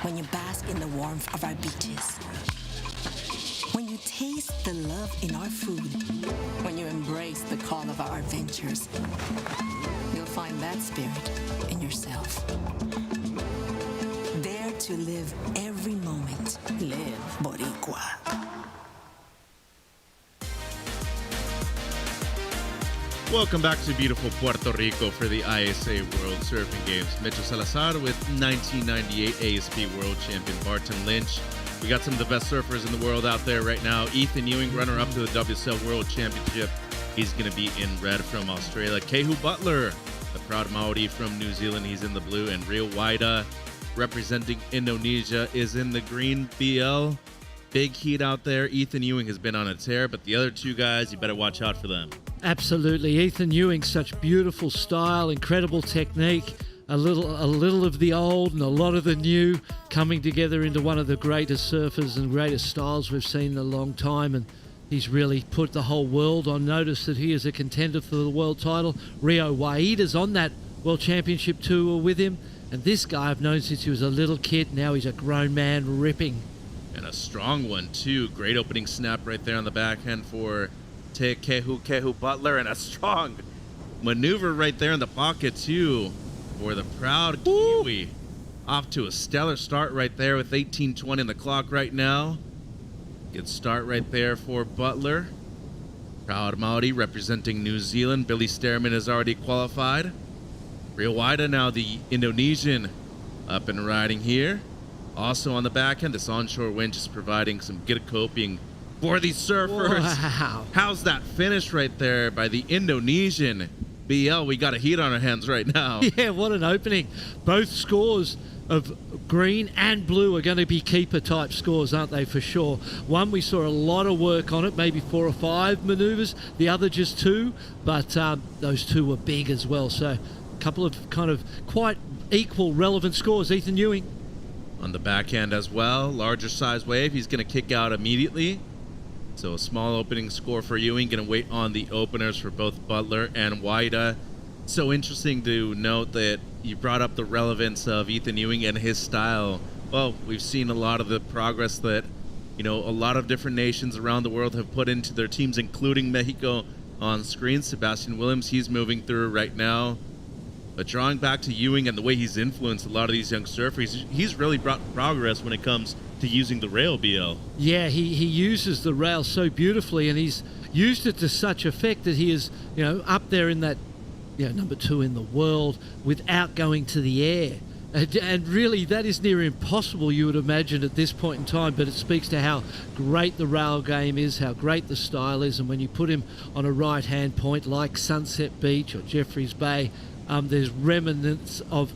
When you bask in the warmth of our beaches, when you taste the love in our food, when you embrace the call of our adventures, you'll find that spirit in yourself. Dare to live every moment. Live boricua. Welcome back to beautiful Puerto Rico for the ISA World Surfing Games. Mitchell Salazar with 1998 ASP World Champion Barton Lynch. We got some of the best surfers in the world out there right now. Ethan Ewing, runner-up to the WSL World Championship. He's going to be in red from Australia. Kehu Butler, the proud Maori from New Zealand. He's in the blue. And Rio Waida, representing Indonesia, is in the green. BL, big heat out there. Ethan Ewing has been on a tear, but the other two guys, you better watch out for them. Absolutely. Ethan Ewing, such beautiful style, incredible technique, a little of the old and a lot of the new coming together into one of the greatest surfers and greatest styles we've seen in a long time. And he's really put the whole world on notice that he is a contender for the world title. Rio Waida's on that World Championship tour with him. And this guy I've known since he was a little kid. Now he's a grown man ripping. And a strong one, too. Great opening snap right there on the backhand for Kehu Butler, and a strong maneuver right there in the pocket too for the proud Kiwi. Off to a stellar start right there with 18:20 on the clock right now. Good start right there for Butler. Proud Maori representing New Zealand. Billy Stearman has already qualified. Rio Waida now the Indonesian up and riding here. Also on the back end, this onshore wind just providing some good coping for these surfers. Wow. How's that finish right there by the Indonesian? BL, we got a heat on our hands right now. Yeah, what an opening. Both scores of green and blue are going to be keeper type scores, aren't they, for sure? One, we saw a lot of work on it, maybe 4 or 5 maneuvers. The other just 2, but those 2 were big as well. So a couple of kind of quite equal relevant scores. Ethan Ewing. On the backhand as well, larger size wave. He's going to kick out immediately. So a small opening score for Ewing. Going to wait on the openers for both Butler and Waida. So interesting to note that you brought up the relevance of Ethan Ewing and his style. Well, we've seen a lot of the progress that, a lot of different nations around the world have put into their teams, including Mexico on screen. Sebastian Williams, he's moving through right now. But drawing back to Ewing and the way he's influenced a lot of these young surfers, he's really brought progress when it comes to using the rail, BL. Yeah, he uses the rail so beautifully, and he's used it to such effect that he is, up there in that, number 2 in the world without going to the air. And really, that is near impossible, you would imagine, at this point in time, but it speaks to how great the rail game is, how great the style is, and when you put him on a right-hand point like Sunset Beach or Jeffreys Bay, there's remnants of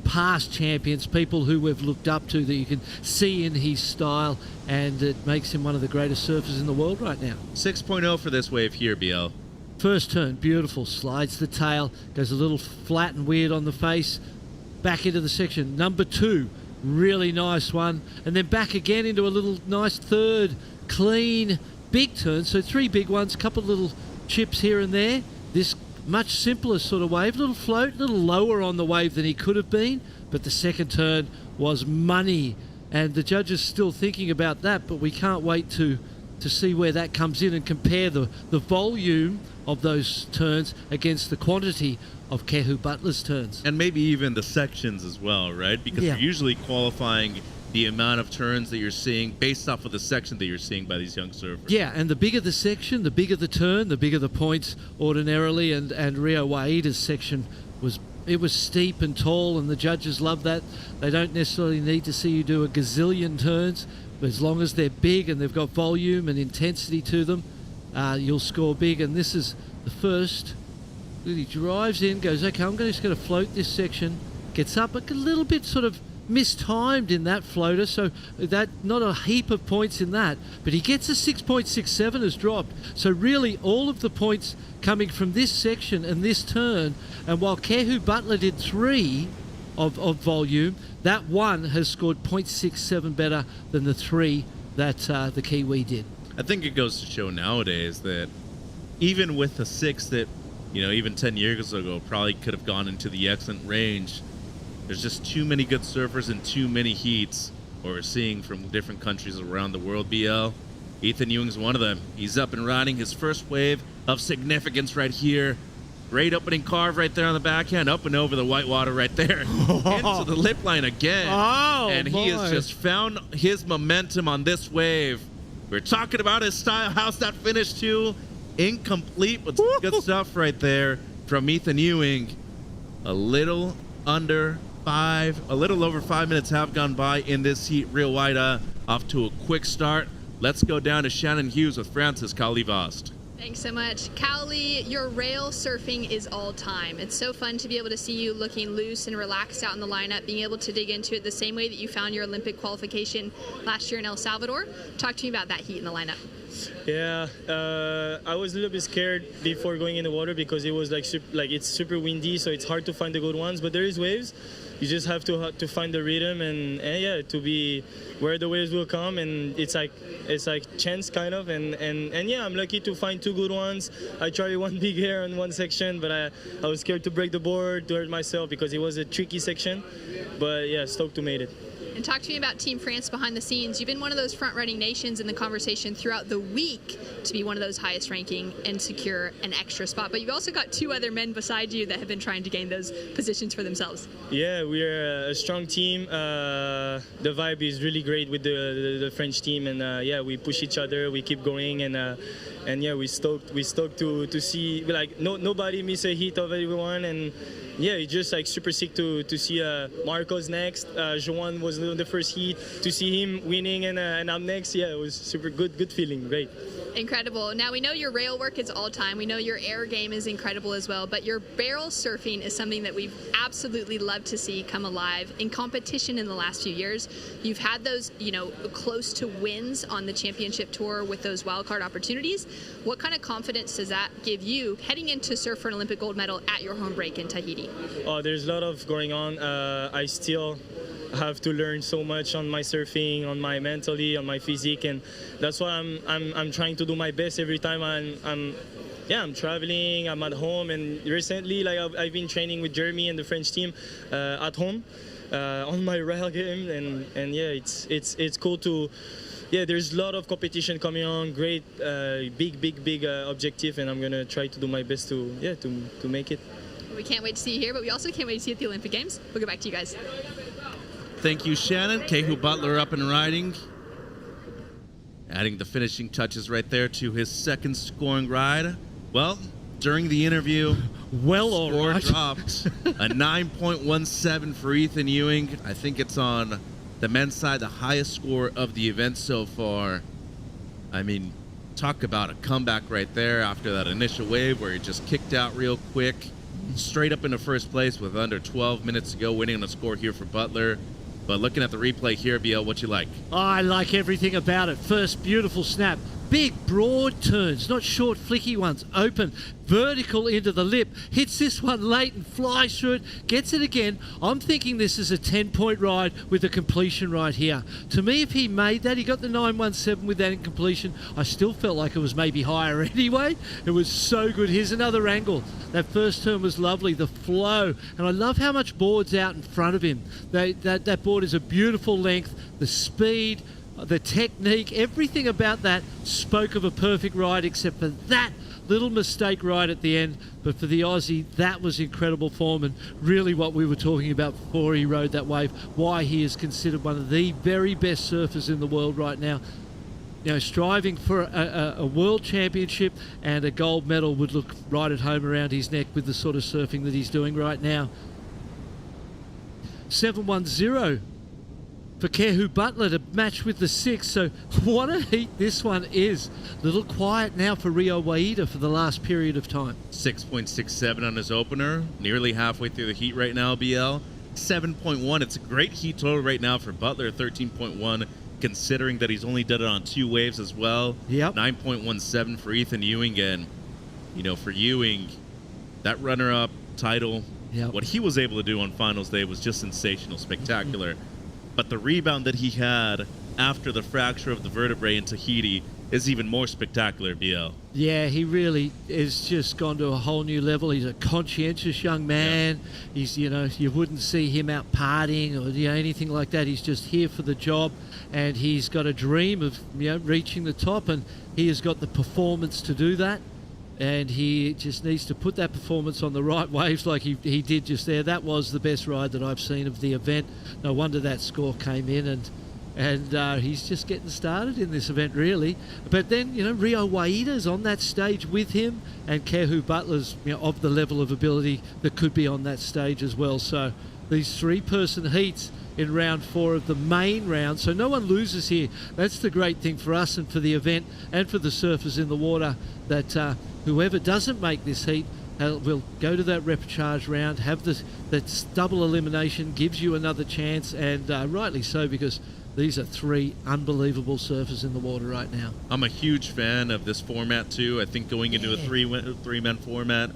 past champions, people who we've looked up to that you can see in his style, and it makes him one of the greatest surfers in the world right now. 6.0 for this wave here, BL. First turn, beautiful, slides the tail, goes a little flat and weird on the face, back into the section. Number 2, really nice one, and then back again into a little nice third, clean, big turn. So 3 big ones, couple of little chips here and there. This much simpler sort of wave, little float, little lower on the wave than he could have been, but the second turn was money, and the judges still thinking about that, but we can't wait to see where that comes in and compare the volume of those turns against the quantity of Kehu Butler's turns. And maybe even the sections as well, right? Because you're usually qualifying the amount of turns that you're seeing based off of the section that you're seeing by these young surfers. Yeah, and the bigger the section, the bigger the turn, the bigger the points ordinarily, and Rio Waida's section was steep and tall, and the judges love that. They don't necessarily need to see you do a gazillion turns, but as long as they're big and they've got volume and intensity to them, you'll score big. And this is the first. He drives in, goes, okay, I'm just going to float this section, gets up a little bit sort of mistimed in that floater, so that not a heap of points in that, but he gets a 6.67 has dropped. So really all of the points coming from this section and this turn, and while Kehu Butler did 3 of volume, that one has scored 0.67 better than the 3 that the Kiwi did. I think it goes to show nowadays that even with the 6 that, even 10 years ago probably could have gone into the excellent range, there's just too many good surfers and too many heats we're seeing from different countries around the world, BL. Ethan Ewing's one of them. He's up and riding his first wave of significance right here. Great opening carve right there on the backhand, up and over the white water right there. Into the lip line again. And he has just found his momentum on this wave. We're talking about his style. How's that finish too? Incomplete, but some good stuff right there from Ethan Ewing. A little over 5 minutes have gone by in this heat. Rio Waida off to a quick start. Let's go down to Shannon Hughes with Francis Cali-Vast. Thanks so much. Cowley, your rail surfing is all time. It's so fun to be able to see you looking loose and relaxed out in the lineup, being able to dig into it the same way that you found your Olympic qualification last year in El Salvador. Talk to me about that heat in the lineup. Yeah, I was a little bit scared before going in the water because it was it's super windy, so it's hard to find the good ones, but there is waves. You just have to find the rhythm and to be where the waves will come, and it's like chance kind of, and yeah, I'm lucky to find 2 good ones. I tried one big air on one section, but I was scared to break the board, to hurt myself because it was a tricky section, but yeah, stoked to made it. And talk to me about Team France behind the scenes. You've been one of those front-running nations in the conversation throughout the week to be one of those highest ranking and secure an extra spot. But you've also got 2 other men beside you that have been trying to gain those positions for themselves. Yeah, we're a strong team. The vibe is really great with the French team, and yeah, we push each other, we keep going, and yeah, we stoked to see like nobody miss a hit of everyone, and yeah, it's just like super sick to see Marcos next. Joan was in the first heat, to see him winning and I'm next. Yeah, it was super good feeling, great. Incredible. Now, we know your rail work is all time. We know your air game is incredible as well, but your barrel surfing is something that we've absolutely loved to see come alive in competition in the last few years. You've had those, you know, close to wins on the championship tour with those wildcard opportunities. What kind of confidence does that give you heading into surf for an Olympic gold medal at your home break in Tahiti? Oh, there's a lot of going on. I still have to learn so much on my surfing, on my mentally, on my physique, and that's why I'm trying to do my best every time I'm traveling, I'm at home, and recently like I've been training with Jeremy and the French team at home on my rail game, and yeah, it's cool to. Yeah, there's a lot of competition coming on. Great, big objective, and I'm gonna try to do my best to make it. We can't wait to see you here, but we also can't wait to see you at the Olympic Games. We'll get back to you guys. Thank you, Shannon. Kehu Butler up and riding. Adding the finishing touches right there to his second scoring ride. Well, during the interview, score dropped. A 9.17 for Ethan Ewing. I think it's on the men's side, the highest score of the event so far. I mean, talk about a comeback right there after that initial wave where he just kicked out real quick. Straight up into first place with under 12 minutes to go, winning on a score here for Butler. But looking at the replay here, BL, what you like? I like everything about it. First, beautiful snap. Big, broad turns, not short, flicky ones. Open, vertical into the lip. Hits this one late and flies through it. Gets it again. I'm thinking this is a 10-point ride with a completion right here. To me, if he made that, he got the 9.17 with that in completion. I still felt like it was maybe higher anyway. It was so good. Here's another angle. That first turn was lovely. The flow. And I love how much board's out in front of him. That board is a beautiful length. The speed, the technique, everything about that spoke of a perfect ride except for that little mistake right at the end. But for the Aussie, that was incredible form and really what we were talking about before he rode that wave, why he is considered one of the very best surfers in the world right now. You know, striving for a world championship and a gold medal would look right at home around his neck with the sort of surfing that he's doing right now. 7-1-0 for Kehu Butler to match with the 6. So what a heat this one is. Little quiet now for Rio Waida for the last period of time. 6.67 on his opener. Nearly halfway through the heat right now, BL. 7.1. It's a great heat total right now for Butler. 13.1, considering that he's only done it on 2 waves as well. Yep. 9.17 for Ethan Ewing. And, you know, for Ewing, that runner-up title, what he was able to do on finals day was just sensational, spectacular. But the rebound that he had after the fracture of the vertebrae in Tahiti is even more spectacular, BL. Yeah, he really is just gone to a whole new level. He's a conscientious young man. Yeah. He's, you know, you wouldn't see him out partying or anything like that. He's just here for the job, and he's got a dream of reaching the top, and he has got the performance to do that. And he just needs to put that performance on the right waves like he did just there. That was the best ride that I've seen of the event. No wonder that score came in, and he's just getting started in this event, really. But then, Rio Waida's on that stage with him, and Kehu Butler's of the level of ability that could be on that stage as well. So these 3-person heats in round 4 of the main round, so no one loses here. That's the great thing for us and for the event and for the surfers in the water, that whoever doesn't make this heat will go to that repechage round, have that double elimination, gives you another chance, and rightly so, because these are 3 unbelievable surfers in the water right now. I'm a huge fan of this format too. I think going into a three-man format,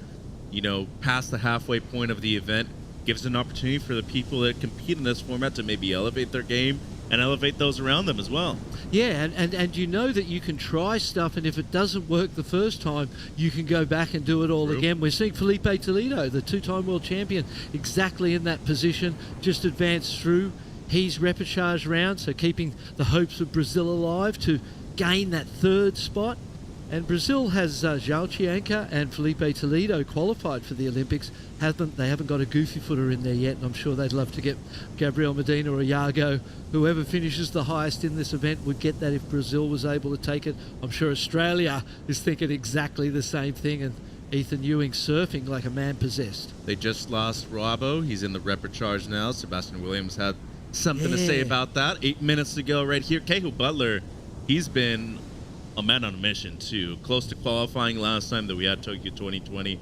past the halfway point of the event, gives an opportunity for the people that compete in this format to maybe elevate their game and elevate those around them as well. Yeah, and you know that you can try stuff, and if it doesn't work the first time, you can go back and do it all again. We're seeing Felipe Toledo, the 2-time world champion, exactly in that position, just advanced through his repechage round, so keeping the hopes of Brazil alive to gain that third spot. And Brazil has João Chianca and Felipe Toledo qualified for the Olympics. They haven't got a goofy footer in there yet, and I'm sure they'd love to get Gabriel Medina or Iago. Whoever finishes the highest in this event would get that if Brazil was able to take it. I'm sure Australia is thinking exactly the same thing, and Ethan Ewing surfing like a man possessed. They just lost Rabo. He's in the repechage now. Sebastian Williams had something to say about that. 8 minutes to go right here. Kehu Butler, he's been a man on a mission too. Close to qualifying last time that we had Tokyo 2020.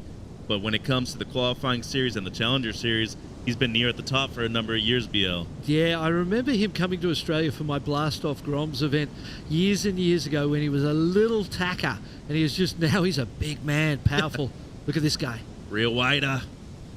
But when it comes to the qualifying series and the Challenger series, he's been near at the top for a number of years, BL. Yeah, I remember him coming to Australia for my Blast Off Groms event years and years ago when he was a little tacker, and now he's a big man, powerful. Look at this guy. Rio Waida,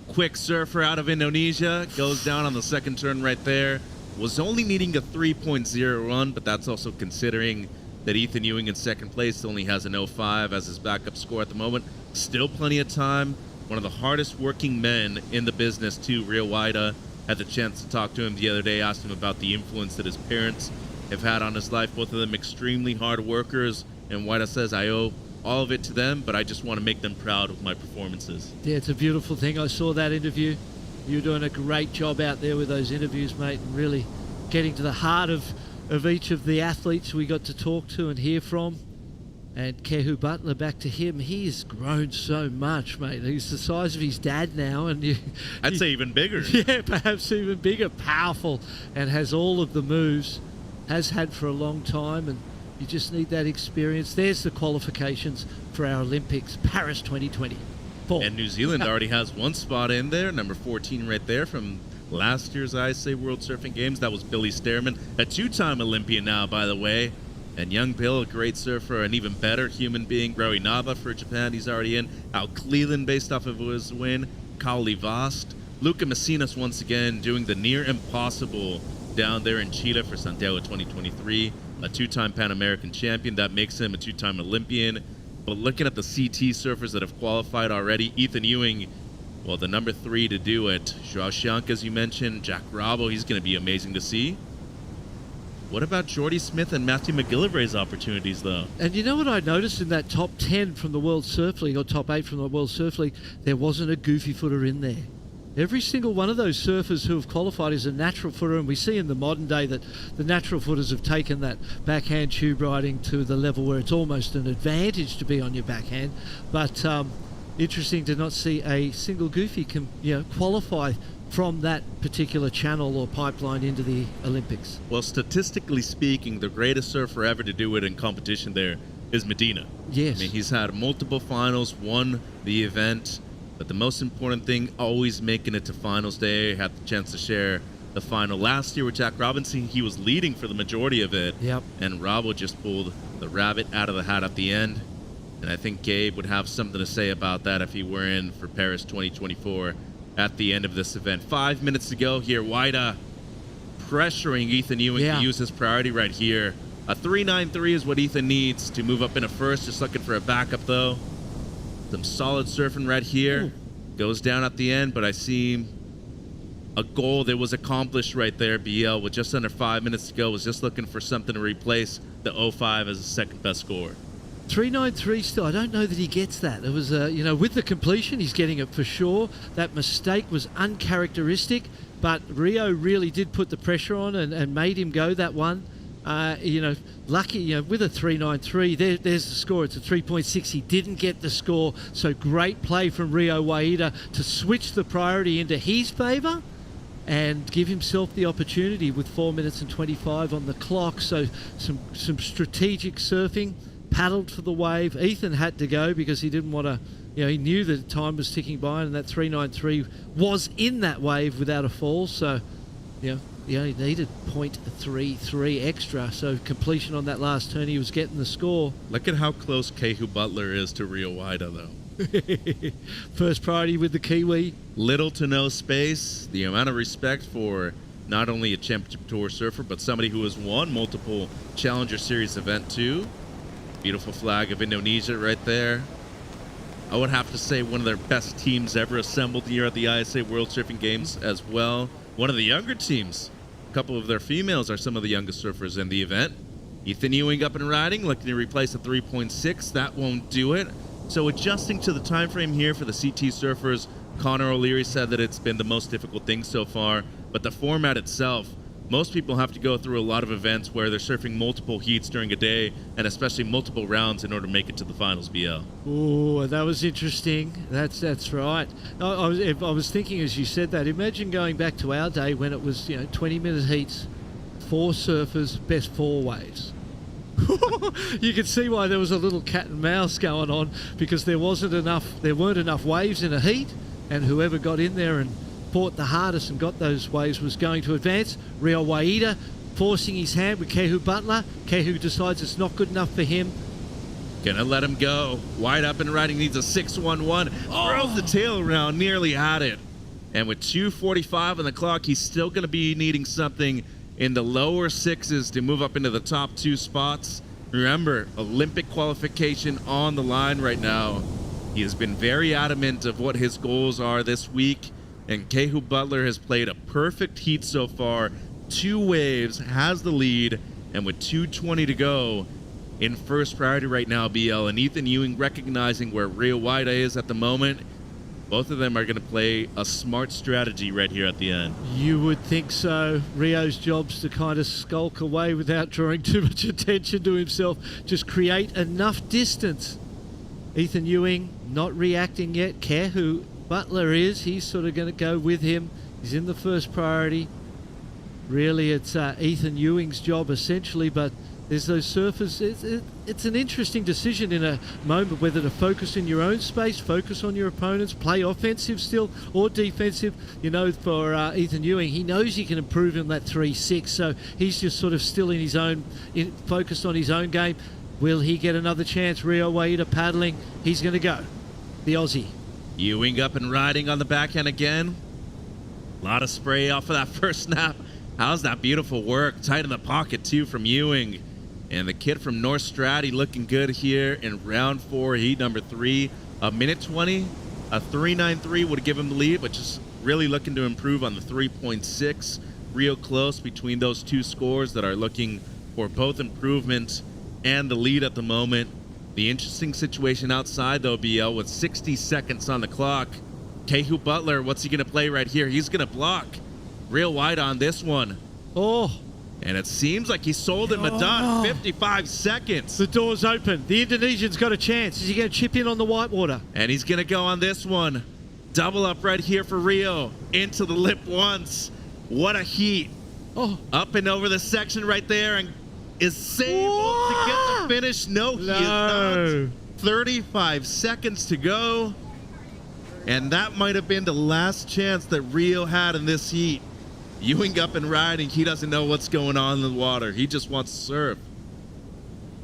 quick surfer out of Indonesia, goes down on the second turn right there. Was only needing a 3.0 run, but that's also considering that Ethan Ewing in second place only has an 0.5 as his backup score at the moment. Still plenty of time. One of the hardest working men in the business too, Rio Waida. Had the chance to talk to him the other day, asked him about the influence that his parents have had on his life. Both of them extremely hard workers, and Waida says, I owe all of it to them, but I just want to make them proud of my performances. Yeah, it's a beautiful thing. I saw that interview. You're doing a great job out there with those interviews, mate, and really getting to the heart of each of the athletes we got to talk to and hear from. And Kehu Butler, back to him, he's grown so much, mate. He's the size of his dad now, and I'd say even bigger. Yeah, perhaps even bigger, powerful, and has all of the moves, has had for a long time, and you just need that experience. There's the qualifications for our Olympics, Paris 2020. And New Zealand already has one spot in there, number 14 right there from last year's ISA World Surfing Games. That was Billy Stearman, a two-time Olympian now, by the way. And young Bill, a great surfer, an even better human being. Roi Nava for Japan, he's already in. Al Cleland, based off of his win. Kaoli Vast. Luca Messinas, once again, doing the near impossible down there in Chile for Santiago 2023. A two-time Pan American champion. That makes him a two-time Olympian. But looking at the CT surfers that have qualified already, Ethan Ewing, well, the number 3 to do it. João Chianca, as you mentioned. Jack Rabo, he's going to be amazing to see. What about Jordy Smith and Matthew McGillivray's opportunities, though? And you know what I noticed in that top 10 from the World Surf League, or top 8 from the World Surf League, there wasn't a goofy footer in there. Every single one of those surfers who have qualified is a natural footer, and we see in the modern day that the natural footers have taken that backhand tube riding to the level where it's almost an advantage to be on your backhand. But interesting to not see a single goofy qualify from that particular channel or pipeline into the Olympics. Well, statistically speaking, the greatest surfer ever to do it in competition there is Medina. Yes. I mean, he's had multiple finals, won the event, but the most important thing, always making it to finals day. Had the chance to share the final last year with Jack Robinson. He was leading for the majority of it. Yep. And Rabo just pulled the rabbit out of the hat at the end. And I think Gabe would have something to say about that if he were in for Paris 2024 at the end of this event. 5 minutes to go here. Waida pressuring Ethan Ewing to use his priority right here. A 3.93 is what Ethan needs to move up in a first. Just looking for a backup, though. Some solid surfing right here. Goes down at the end, but I see a goal that was accomplished right there. BL, with just under 5 minutes to go, was just looking for something to replace the 0.5 as his second best score. 3.93 still. I don't know that he gets that. It was, with the completion, he's getting it for sure. That mistake was uncharacteristic, but Rio really did put the pressure on and made him go that one. Lucky, with a 3.93, there's the score. It's a 3.6. He didn't get the score, so great play from Rio Waida to switch the priority into his favour and give himself the opportunity with 4 minutes and 25 on the clock. So some strategic surfing. Paddled for the wave. Ethan had to go because he didn't want to, he knew that time was ticking by, and that 3.93 was in that wave without a fall. So, he only needed 0.33 extra. So completion on that last turn, he was getting the score. Look at how close Kehu Butler is to Rio Waida, though. First priority with the Kiwi. Little to no space. The amount of respect for not only a championship tour surfer, but somebody who has won multiple Challenger Series event too. Beautiful flag of Indonesia right there. I would have to say one of their best teams ever assembled here at the ISA World Surfing Games as well. One of the younger teams couple of their females are some of the youngest surfers in the event. Ethan Ewing up and riding, looking to replace a 3.6. That won't do it. So adjusting to the time frame here for the CT surfers, Connor O'Leary said that it's been the most difficult thing so far. But the format itself, most people have to go through a lot of events where they're surfing multiple heats during a day, and especially multiple rounds in order to make it to the finals, BL. Oh, that was interesting. That's right. I was thinking as you said that, imagine going back to our day when it was 20-minute heats, 4 surfers, best 4 waves. You could see why there was a little cat and mouse going on, because there weren't enough waves in a heat, and whoever got in there and fought the hardest and got those waves was going to advance. Rio Waida forcing his hand with Kehu Butler. Kehu decides it's not good enough for him. Gonna let him go. Wide up and riding, needs a 6-1-1. Throws the tail around, nearly had it. And with 2:45 on the clock, he's still gonna be needing something in the lower 6s to move up into the top 2 spots. Remember, Olympic qualification on the line right now. He has been very adamant of what his goals are this week, and Kehu Butler has played a perfect heat so far. 2 waves, has the lead, and with 2:20 to go, in first priority right now, BL, and Ethan Ewing recognizing where Rio Waida is at the moment. Both of them are going to play a smart strategy right here at the end. You would think so. Rio's job's to kind of skulk away without drawing too much attention to himself. Just create enough distance. Ethan Ewing not reacting yet. Kehu Butler is. He's sort of going to go with him. He's in the first priority. Really, it's Ethan Ewing's job essentially, but there's those surfers. It's an interesting decision in a moment whether to focus in your own space, focus on your opponents, play offensive still or defensive. For Ethan Ewing, he knows he can improve in that 3-6, so he's just sort of still in his own, focused on his own game. Will he get another chance? Rio Waida paddling. He's going to go. The Aussie. Ewing up and riding on the backhand again. A lot of spray off of that first snap. How's that beautiful work? Tight in the pocket, too, from Ewing. And the kid from North Stratty looking good here in round 4, heat number 3. A minute 20, a 3.93 would give him the lead, but just really looking to improve on the 3.6. Real close between those 2 scores that are looking for both improvement and the lead at the moment. The interesting situation outside, though, BL, with 60 seconds on the clock. Kehu Butler, what's he going to play right here? He's going to block. Real wide on this one. Oh. And it seems like he sold him a dot. 55 seconds. The door's open. The Indonesian's got a chance. Is he going to chip in on the whitewater? And he's going to go on this one. Double up right here for Rio. Into the lip once. What a heat. Oh. Up and over the section right there. And is able to get the finish. No, he is not. 35 seconds to go. And that might have been the last chance that Rio had in this heat. Ewing up and riding. He doesn't know what's going on in the water. He just wants to surf.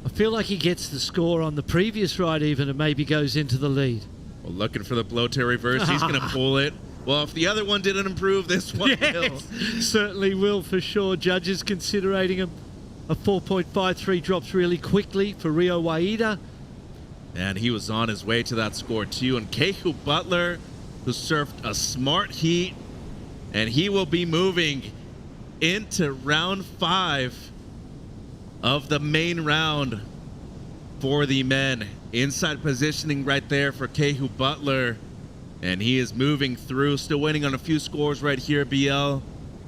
I feel like he gets the score on the previous ride even and maybe goes into the lead. Well, looking for the blow-tail reverse. He's going to pull it. Well, if the other one didn't improve, this one will. Certainly will for sure. Judges considering him. A 4.53 drops really quickly for Rio Waida. And he was on his way to that score too. And Kehu Butler, who surfed a smart heat, and he will be moving into round 5 of the main round for the men. Inside positioning right there for Kehu Butler. And he is moving through, still waiting on a few scores right here, BL.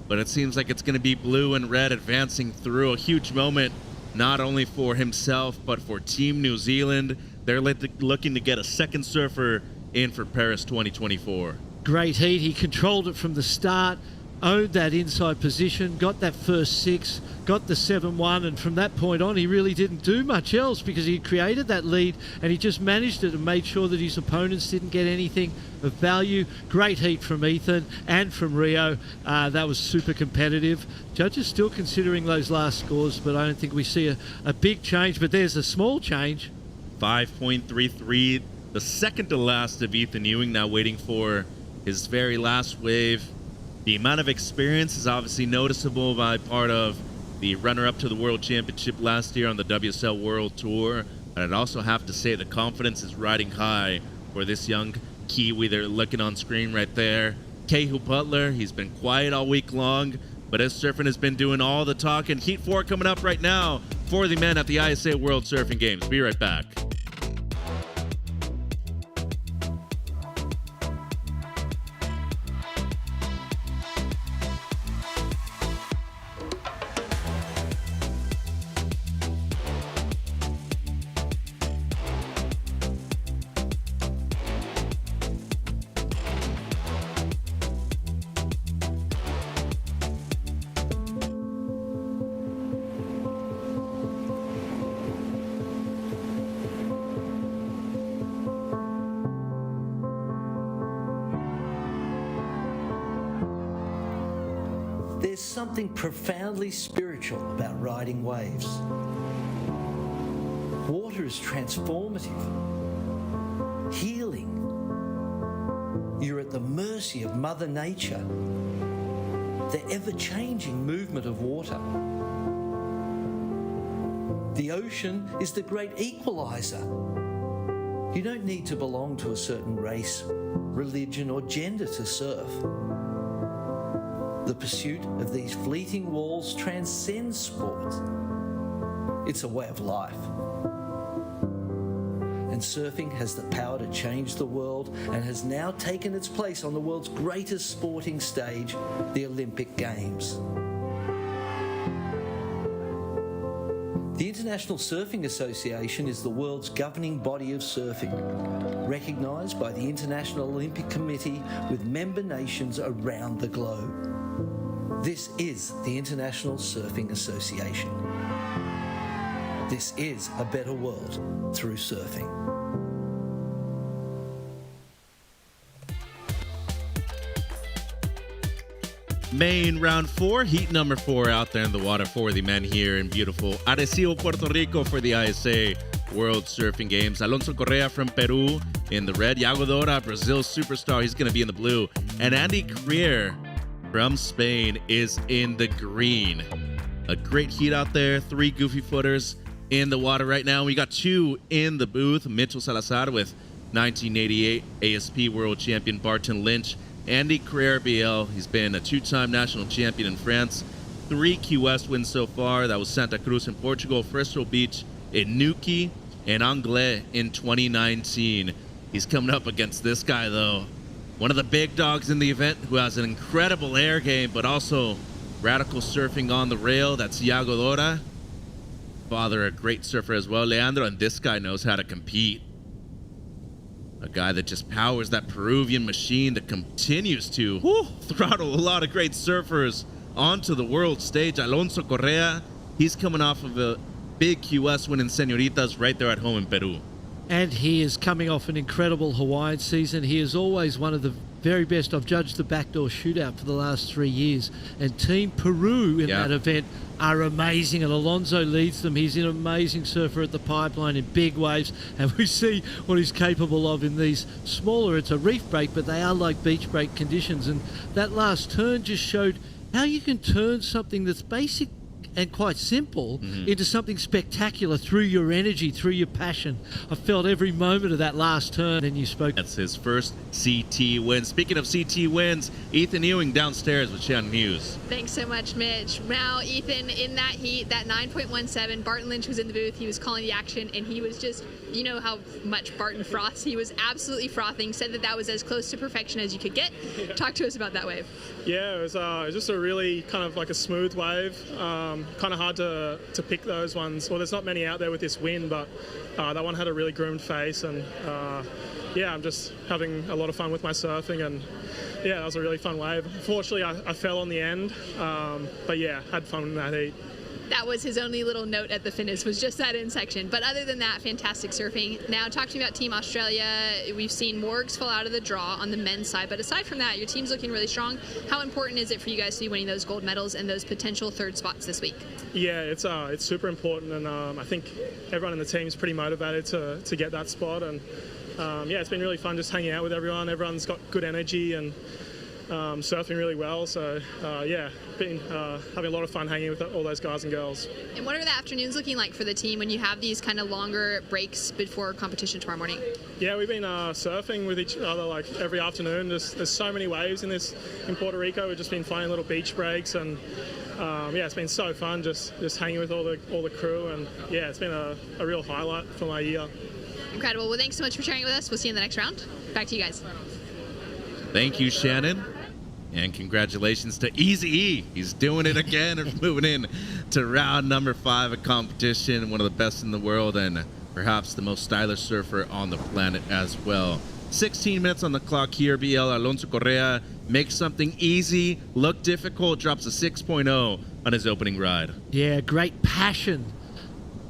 But it seems like it's going to be blue and red advancing through. A huge moment, not only for himself, but for Team New Zealand. They're looking to get a second surfer in for Paris 2024. Great heat. He controlled it from the start, owned that inside position, got that first 6, got the 7-1, and from that point on, he really didn't do much else because he created that lead and he just managed it and made sure that his opponents didn't get anything of value. Great heat from Ethan and from Rio. That was super competitive. Judges still considering those last scores, but I don't think we see a big change, but there's a small change. 5.33, the second to last of Ethan Ewing, now waiting for his very last wave. The amount of experience is obviously noticeable by part of the runner-up to the World Championship last year on the WSL World Tour. And I'd also have to say the confidence is riding high for this young Kiwi they're looking on screen right there. Kehu Butler, he's been quiet all week long, But as surfing has been doing all the talking, Heat 4 coming up right now for the men at the ISA World Surfing Games. Be right back. There's something profoundly spiritual about riding waves. Water is transformative, healing. You're at the mercy of Mother Nature, the ever-changing movement of water. The ocean is the great equalizer. You don't need to belong to a certain race, religion, or gender to surf. The pursuit of these fleeting walls transcends sport. It's a way of life. And surfing has the power to change the world and has now taken its place on the world's greatest sporting stage, the Olympic Games. The International Surfing Association is the world's governing body of surfing, recognised by the International Olympic Committee with member nations around the globe. This is the International Surfing Association. This is a better world through surfing. Main round 4, heat number 4 out there in the water for the men here in beautiful Arecibo, Puerto Rico for the ISA World Surfing Games. Alonso Correa from Peru in the red. Yago Dora, Brazil's superstar, he's going to be in the blue. And Andy Creer from Spain is in the green. A great heat out there. 3 goofy footers in the water right now. We got 2 in the booth. Mitchell Salazar with 1988 ASP World Champion Barton Lynch. Andy Creer BL, he's been a 2-time national champion in France. 3 Key West wins so far. That was Santa Cruz in Portugal, Frisco Beach in Nuki, and Anglais in 2019. He's coming up against this guy, though. One of the big dogs in the event who has an incredible air game, but also radical surfing on the rail. That's Yago Dora. Father, a great surfer as well, Leandro, and this guy knows how to compete. A guy that just powers that Peruvian machine that continues to throttle a lot of great surfers onto the world stage. Alonso Correa, he's coming off of a big QS win in Señoritas right there at home in Peru. And he is coming off an incredible Hawaiian season. He is always one of the very best. I've judged the backdoor shootout for the last 3 years. And Team Peru in that event are amazing. And Alonso leads them. He's an amazing surfer at the pipeline in big waves. And we see what he's capable of in these smaller, it's a reef break, but they are like beach break conditions. And that last turn just showed how you can turn something that's basic and quite simple into something spectacular through your energy, through your passion. I felt every moment of that last turn. And you spoke. That's his first CT win. Speaking of CT wins, Ethan Ewing downstairs with Shannon Hughes. Thanks so much, Mitch. Now, Ethan, in that heat, that 9.17, Barton Lynch was in the booth. He was calling the action, and he was just, you know how much Barton froths. He was absolutely frothing, said that that was as close to perfection as you could get. Talk to us about that wave. Yeah, it was just a really kind of like a smooth wave. Kind of hard to pick those ones. Well, there's not many out there with this wind, but that one had a really groomed face, and yeah, I'm just having a lot of fun with my surfing, and yeah, that was a really fun wave. Unfortunately, I fell on the end, but yeah, had fun in that heat. That was his only little note at the finish, was just that end section. But other than that, fantastic surfing. Now, talk to me about Team Australia. We've seen Morgs fall out of the draw on the men's side, but aside from that, your team's looking really strong. How important is it for you guys to be winning those gold medals and those potential third spots this week? Yeah, it's super important, and I think everyone in the team is pretty motivated to get that spot. And yeah, it's been really fun just hanging out with everyone. Everyone's got good energy, and surfing really well. So yeah, been having a lot of fun hanging with all those guys and girls. And what are the afternoons looking like for the team when you have these kind of longer breaks before competition tomorrow morning? Yeah, we've been surfing with each other like every afternoon. There's so many waves in Puerto Rico. We've just been flying little beach breaks, and yeah, it's been so fun just hanging with all the crew, and yeah, it's been a real highlight for my year. Incredible. Well, thanks so much for sharing with us. We'll see you in the next round. Back to you guys. Thank you, Shannon. And congratulations to Easy. He's doing it again and moving in to round number 5 of competition. One of the best in the world and perhaps the most stylish surfer on the planet as well. 16 minutes on the clock here. BL Alonso Correa makes something easy look difficult, drops a 6.0 on his opening ride. Yeah, great passion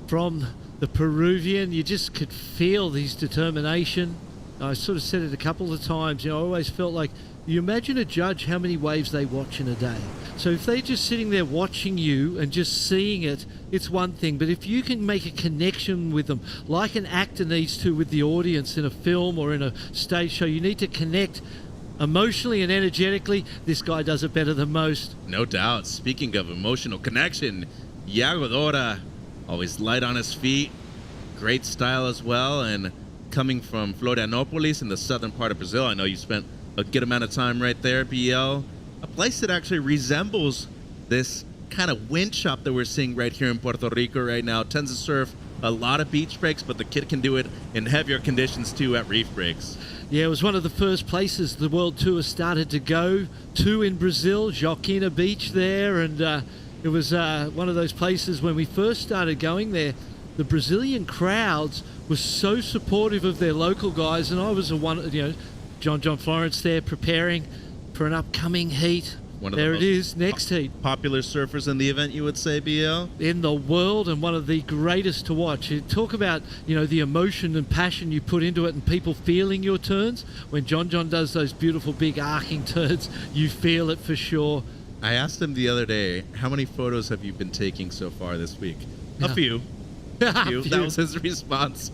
from the Peruvian. You just could feel his determination. I sort of said it a couple of times. I always felt like, you imagine a judge how many waves they watch in a day. So if they're just sitting there watching you and just seeing it, it's one thing. But if you can make a connection with them, like an actor needs to with the audience in a film or in a stage show, you need to connect emotionally and energetically. This guy does it better than most. No doubt. Speaking of emotional connection, Iago Dora, always light on his feet, great style as well, and coming from Florianopolis in the southern part of Brazil. I know you spent a good amount of time right there, BL. A place that actually resembles this kind of wind shop that we're seeing right here in Puerto Rico right now. Tends to surf a lot of beach breaks, but the kid can do it in heavier conditions too at reef breaks. Yeah, it was one of the first places the World Tour started to go to in Brazil, Joaquina Beach there, and it was one of those places when we first started going there, the Brazilian crowds were so supportive of their local guys, and I was John Florence there preparing for an upcoming heat. There it is, next heat. Popular surfers in the event, you would say, BL? In the world, and one of the greatest to watch. You talk about, the emotion and passion you put into it and people feeling your turns. When John does those beautiful big arcing turns, you feel it for sure. I asked him the other day, how many photos have you been taking so far this week? A few. A few. That was his response.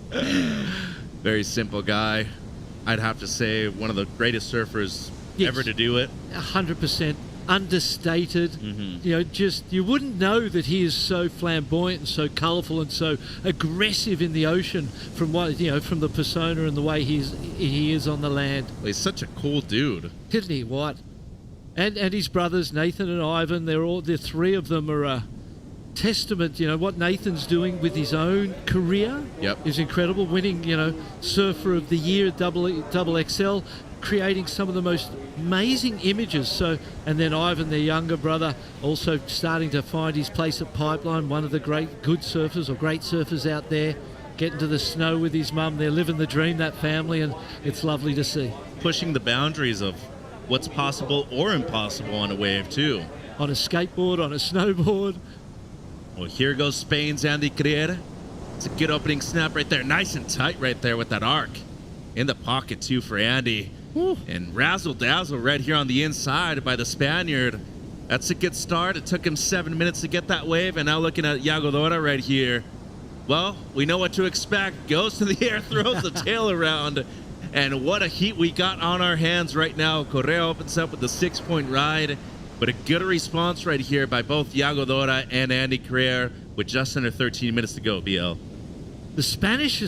Very simple guy. I'd have to say one of the greatest surfers ever to do it. 100%. Understated. Mm-hmm. You wouldn't know that he is so flamboyant and so colourful and so aggressive in the ocean from from the persona and the way he is on the land. Well, he's such a cool dude. Isn't he? What? And his brothers Nathan and Ivan, the three of them are a testament. What Nathan's doing with his own career is incredible. Winning, Surfer of the Year double XL, creating some of the most amazing images. And then Ivan, their younger brother, also starting to find his place at Pipeline, one of the great surfers out there, getting to the snow with his mum. They're living the dream, that family, and it's lovely to see. Pushing the boundaries of what's possible or impossible on a wave too. On a skateboard, on a snowboard. Well, here goes Spain's Andy Crier. It's a good opening snap right there. Nice and tight right there with that arc. In the pocket too for Andy. And razzle dazzle right here on the inside by the Spaniard. That's a good start. It took him 7 minutes to get that wave, and now looking at Iago Dora right here. Well, we know what to expect. Goes to the air, throws the tail around, and what a heat we got on our hands right now. Correa opens up with the 6-point ride, but a good response right here by both Iago Dora and Andy Crier with just under 13 minutes to go, BL. The Spanish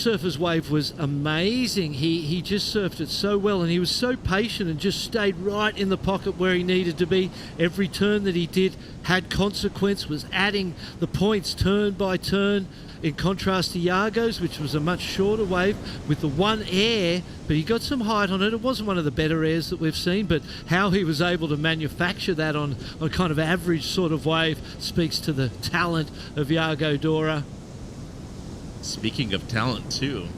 surfer's wave was amazing. He just surfed it so well, and he was so patient and just stayed right in the pocket where he needed to be. Every turn that he did had consequence, was adding the points turn by turn, in contrast to Iago's, which was a much shorter wave with the one air, but he got some height on it. It wasn't one of the better airs that we've seen, but how he was able to manufacture that on kind of average sort of wave speaks to the talent of Iago Dora. Speaking of talent, too,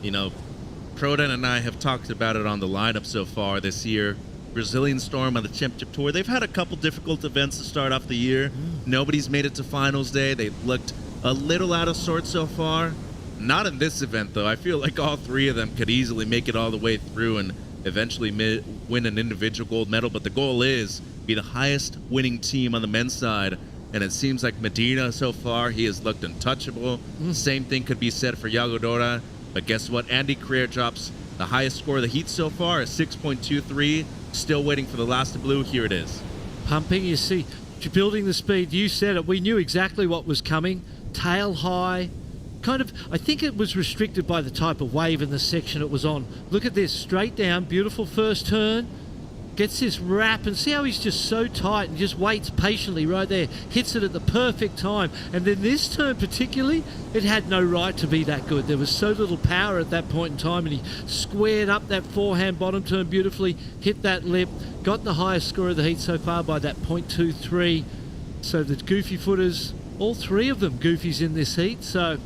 Prodan and I have talked about it on the lineup so far this year. Brazilian Storm on the Championship Tour. They've had a couple difficult events to start off the year. Nobody's made it to finals day. They've looked a little out of sorts so far. Not in this event, though. I feel like all three of them could easily make it all the way through and eventually win an individual gold medal. But the goal is be the highest winning team on the men's side. And it seems like Medina so far, he has looked untouchable. Same thing could be said for Iago Dora. But guess what? Andy Crier drops The highest score of the heat so far is 6.23. Still waiting for the last of blue. Here it is. Pumping, you see, building the speed. You said it. We knew exactly what was coming. Tail high. Kind of, I think it was restricted by the type of wave in the section it was on. Look at this, straight down, beautiful first turn. Gets this wrap, and see how he's just so tight and just waits patiently right there. Hits it at the perfect time. And then this turn particularly, it had no right to be that good. There was so little power at that point in time, and he squared up that forehand bottom turn beautifully, hit that lip, got the highest score of the heat so far by that 0.23. So the goofy footers, all three of them goofies in this heat, so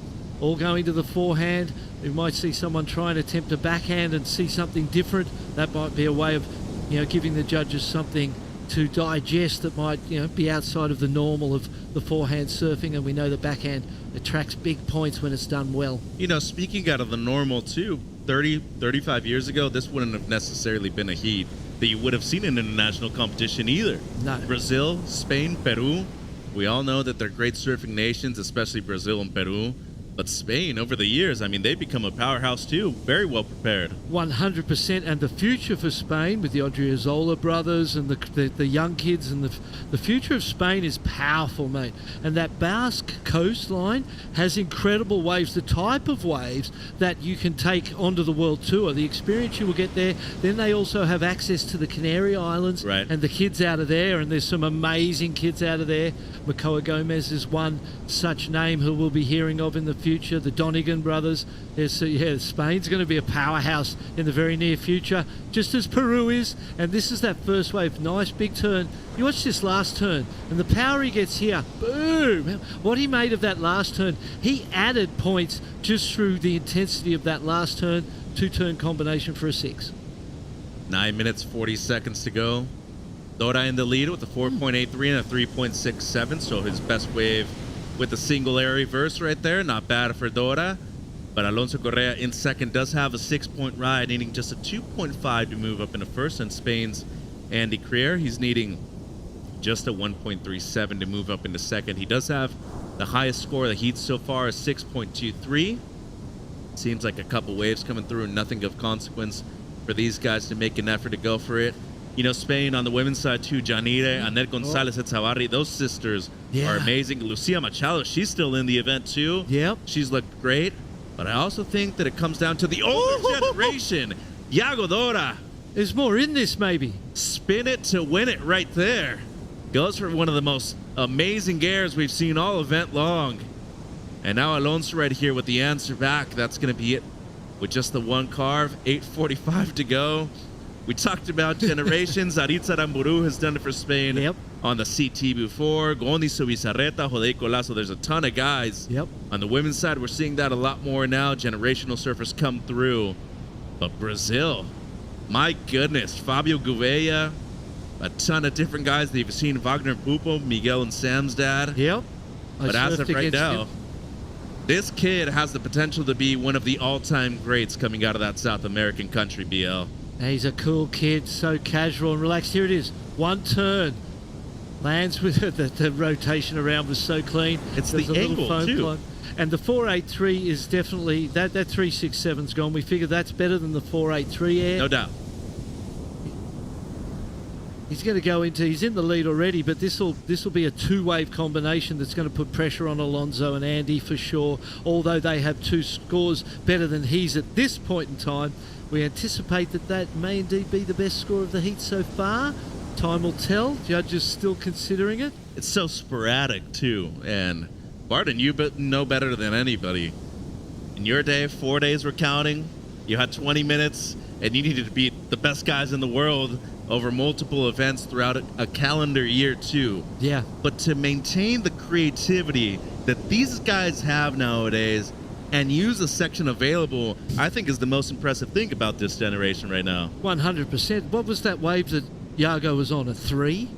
all going to the forehand. We might see someone try and attempt a backhand and see something different. That might be a way of, giving the judges something to digest that might, be outside of the normal of the forehand surfing. And we know the backhand attracts big points when it's done well. Speaking out of the normal too, 35 years ago, this wouldn't have necessarily been a heat that you would have seen in international competition either. No. Brazil, Spain, Peru, we all know that they're great surfing nations, especially Brazil and Peru. But Spain, over the years, they've become a powerhouse too. Very well prepared. 100%. And the future for Spain with the Odriozola brothers and the young kids, and the future of Spain is powerful, mate. And that Basque coastline has incredible waves, the type of waves that you can take onto the World Tour. The experience you will get there. Then they also have access to the Canary Islands, right, and the kids out of there. And there's some amazing kids out of there. Makoa Gomez is one such name who we'll be hearing of in the future. The Donegan brothers. Spain's going to be a powerhouse in the very near future, just as Peru is. And this is that first wave. Nice big turn. You watch this last turn and the power he gets here. Boom! What he made of that last turn. He added points just through the intensity of that last turn. 2-turn combination for a 6. 9 minutes, 40 seconds to go. Dora in the lead with a 4.83 and a 3.67, so his best wave with a single air reverse right there. Not bad for Dora. But Alonso Correa in second does have a 6-point ride, needing just a 2.5 to move up into first. And Spain's Andy Creer, he's needing just a 1.37 to move up into second. He does have the highest score of the heat so far is 6.23. Seems like a couple waves coming through, nothing of consequence for these guys to make an effort to go for it. Spain on the women's side too, Janire, Annette Gonzalez, Etzabarri, those sisters are amazing. Lucia Machado, she's still in the event too. Yep. She's looked great. But I also think that it comes down to the older generation. Yago Dora. There's more in this, maybe. Spin it to win it right there. Goes for one of the most amazing airs we've seen all event long. And now Alonso right here with the answer back. That's going to be it with just the one carve. 8:45 to go. We talked about generations. Aritza Aramburu has done it for Spain on the CT before. Gondi Subizarreta, Jose Colazo. There's a ton of guys. On the women's side, we're seeing that a lot more now. Generational surfers come through. But Brazil, my goodness. Fabio Gouveia, a ton of different guys that you've seen. Wagner Pupo, Miguel and Sam's dad. But as of right now, this kid has the potential to be one of the all-time greats coming out of that South American country, BL. He's a cool kid, so casual and relaxed. Here it is, one turn. Lands with the rotation around was so clean. It's There's the angle, too. Climb. And the 483 is definitely, that 367's gone. We figure that's better than the 483 air. No doubt. He's going to go into, he's in the lead already, but this will be a two-wave combination that's going to put pressure on Alonso and Andy for sure. Although they have two scores better than he's at this point in time, we anticipate that may indeed be the best score of the heat so far. Time will tell. Judges still considering it. It's so sporadic, too. And Barton, you know better than anybody. In your day, 4 days were counting. You had 20 minutes, and you needed to beat the best guys in the world over multiple events throughout a calendar year, too. Yeah. But to maintain the creativity that these guys have nowadays and use the section available, I think is the most impressive thing about this generation right now. 100%. What was that wave that Yago was on, a 3?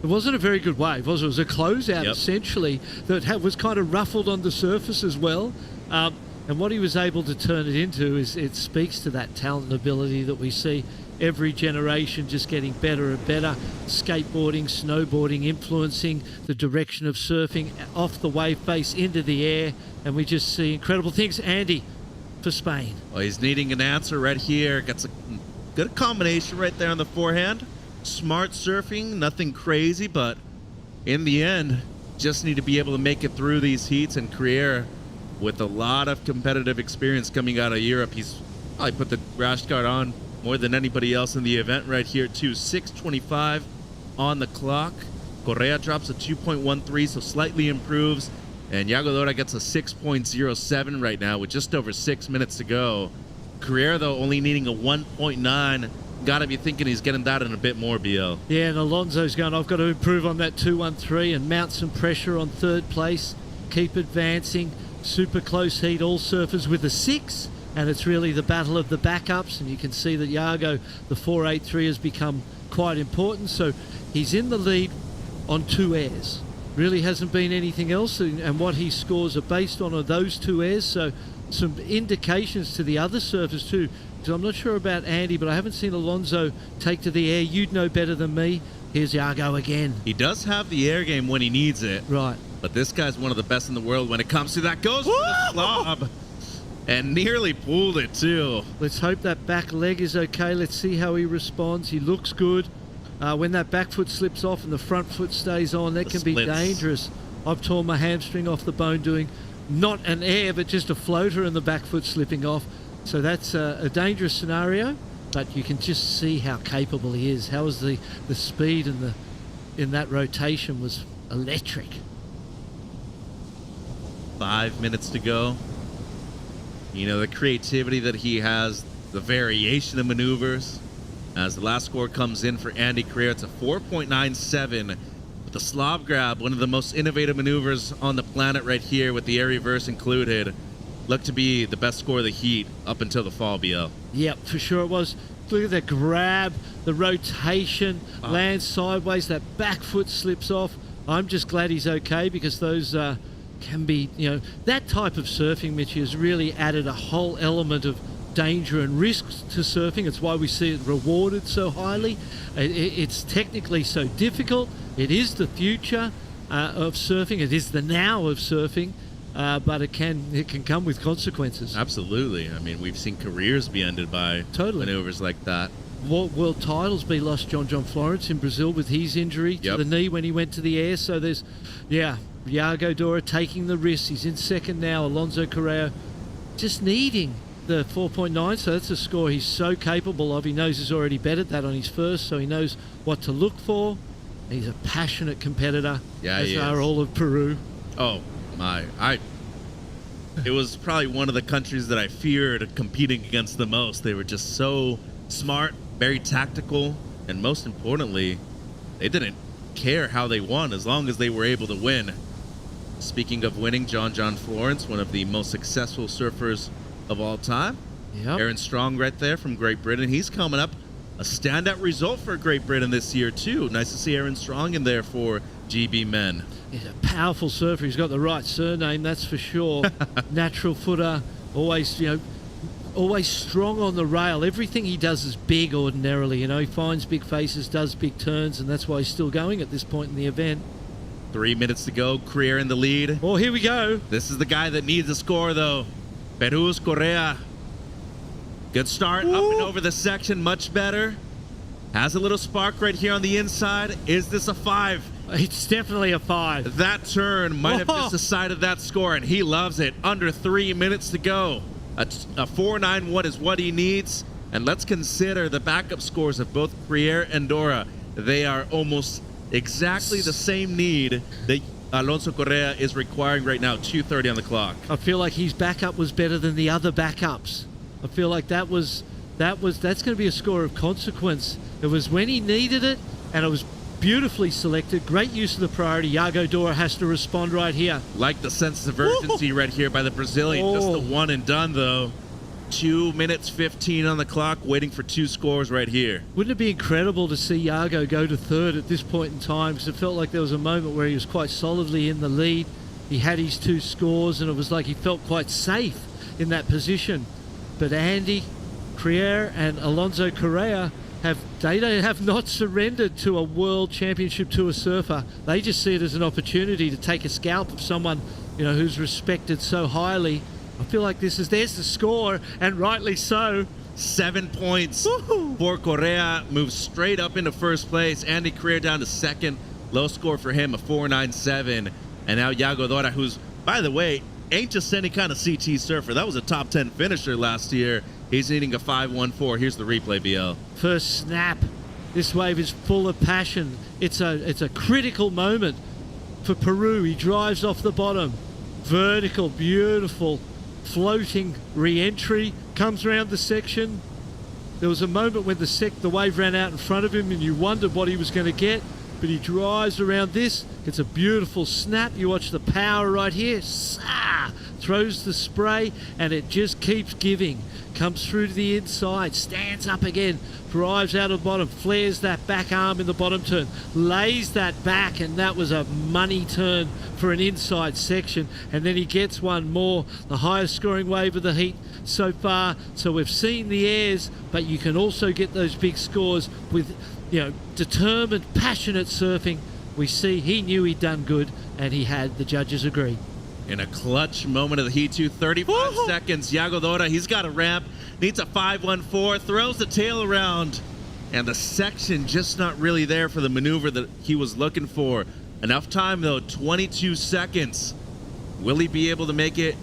It wasn't a very good wave, was it? It was a closeout, essentially, that was kind of ruffled on the surface as well. And what he was able to turn it into it speaks to that talent and ability that we see every generation just getting better and better. Skateboarding, snowboarding, influencing the direction of surfing off the wave face into the air. And we just see incredible things. Andy, for Spain. Well, he's needing an answer right here. Gets a good combination right there on the forehand. Smart surfing, nothing crazy, but in the end, just need to be able to make it through these heats. And Crier, with a lot of competitive experience coming out of Europe, he's probably put the rash guard on more than anybody else in the event right here too. 6:25 on the clock. Correa drops a 2.13, so slightly improves. And Yago Dora gets a 6.07 right now with just over 6 minutes to go. Crier, though, only needing a 1.9. Got to be thinking he's getting that in a bit more, BL. Yeah, and Alonso's going, I've got to improve on that 2.13 and mount some pressure on third place. Keep advancing. Super close heat, all surfers with a 6. And it's really the battle of the backups. And you can see that Yago, the 4.83, has become quite important. So he's in the lead on 2 airs. Really hasn't been anything else, and what he scores are based on those 2 airs. So some indications to the other surfers too, because I'm not sure about Andy, but I haven't seen Alonso take to the air. You'd know better than me. Here's Yago again. He does have the air game when he needs it. Right. But this guy's one of the best in the world when it comes to that. Goes for the slob and nearly pulled it too. Let's hope that back leg is okay. Let's see how he responds. He looks good. When that back foot slips off and the front foot stays on, that can be dangerous. I've torn my hamstring off the bone doing not an air, but just a floater and the back foot slipping off. So that's a dangerous scenario, but you can just see how capable he is. How was the speed and in that rotation was electric. 5 minutes to go. You know, the creativity that he has, the variation of maneuvers. As the last score comes in for Andy Crier, it's a 4.97 with the slob grab, one of the most innovative maneuvers on the planet right here with the air reverse included. Looked to be the best score of the heat up until the fall, BL. Yep, for sure it was. Look at the grab, the rotation, lands sideways, that back foot slips off. I'm just glad he's okay because those can be, that type of surfing, Mitch, has really added a whole element of danger and risks to surfing. It's why we see it rewarded so highly. It's technically so difficult. It is the future of surfing. It is the now of surfing, but it can come with consequences. Absolutely. I mean, we've seen careers be ended by maneuvers like that. World titles be lost. John Florence in Brazil with his injury to the knee when he went to the air. So there's, Yago Dora taking the risk. He's in second now. Alonso Correa just needing the 4.9, so that's a score he's so capable of. He knows he's already bettered that on his first, so he knows what to look for. He's a passionate competitor, as are all of Peru. Oh my, it was probably one of the countries that I feared competing against the most. They were just so smart, very tactical, and most importantly, they didn't care how they won as long as they were able to win. Speaking of winning, John Florence, one of the most successful surfers of all time. Aaron Strong right there from Great Britain. He's coming up. A standout result for Great Britain this year too. Nice to see Aaron Strong in there for GB Men. He's a powerful surfer. He's got the right surname, that's for sure. Natural footer, always strong on the rail. Everything he does is big ordinarily. He finds big faces, does big turns, and that's why he's still going at this point in the event. 3 minutes to go. Crier in the lead. Oh, here we go. This is the guy that needs a score though. Peru's Correa. Good start up and over the section, much better. Has a little spark right here on the inside. Is this a 5? It's definitely a 5. That turn might have just decided that score, and he loves it. Under 3 minutes to go. A 4.91 is what he needs. And let's consider the backup scores of both Crier and Dora. They are almost exactly the same need that Alonso Correa is requiring right now. 2:30 on the clock. I feel like his backup was better than the other backups. I feel like that's going to be a score of consequence. It was when he needed it, and it was beautifully selected. Great use of the priority. Yago Dora has to respond right here. Like the sense of urgency right here by the Brazilian. Just the one and done though. 2 minutes 15 on the clock, waiting for 2 scores right here. Wouldn't it be incredible to see Yago go to third at this point in time? Because it felt like there was a moment where he was quite solidly in the lead. He had his 2 scores, and it was like he felt quite safe in that position. But Andy Crier and Alonso Correa have not surrendered to a World Championship Tour surfer. They just see it as an opportunity to take a scalp of someone who's respected so highly. I feel like there's the score, and rightly so. 7 points for Correa, moves straight up into first place. Andy Correa down to second. Low score for him, a 4.97. And now Yago Dora, who's, by the way, ain't just any kind of CT surfer. That was a top 10 finisher last year. He's needing a 5.14. Here's the replay, BL. First snap. This wave is full of passion. It's a critical moment for Peru. He drives off the bottom. Vertical, beautiful, floating re-entry. Comes around the section. There was a moment when the wave ran out in front of him and you wondered what he was going to get, but he drives around this. It's a beautiful snap. You watch the power right here. Throws the spray and it just keeps giving. Comes through to the inside, stands up again, drives out of the bottom, flares that back arm in the bottom turn, lays that back, and that was a money turn for an inside section. And then he gets one more, the highest scoring wave of the heat so far. So we've seen the airs, but you can also get those big scores with, determined, passionate surfing. We see he knew he'd done good, and he had. The judges agree. In a clutch moment of the heat, 35 seconds. Yago Dora, he's got a ramp, needs a 5.14, throws the tail around, and the section just not really there for the maneuver that he was looking for. Enough time, though, 22 seconds. Will he be able to make it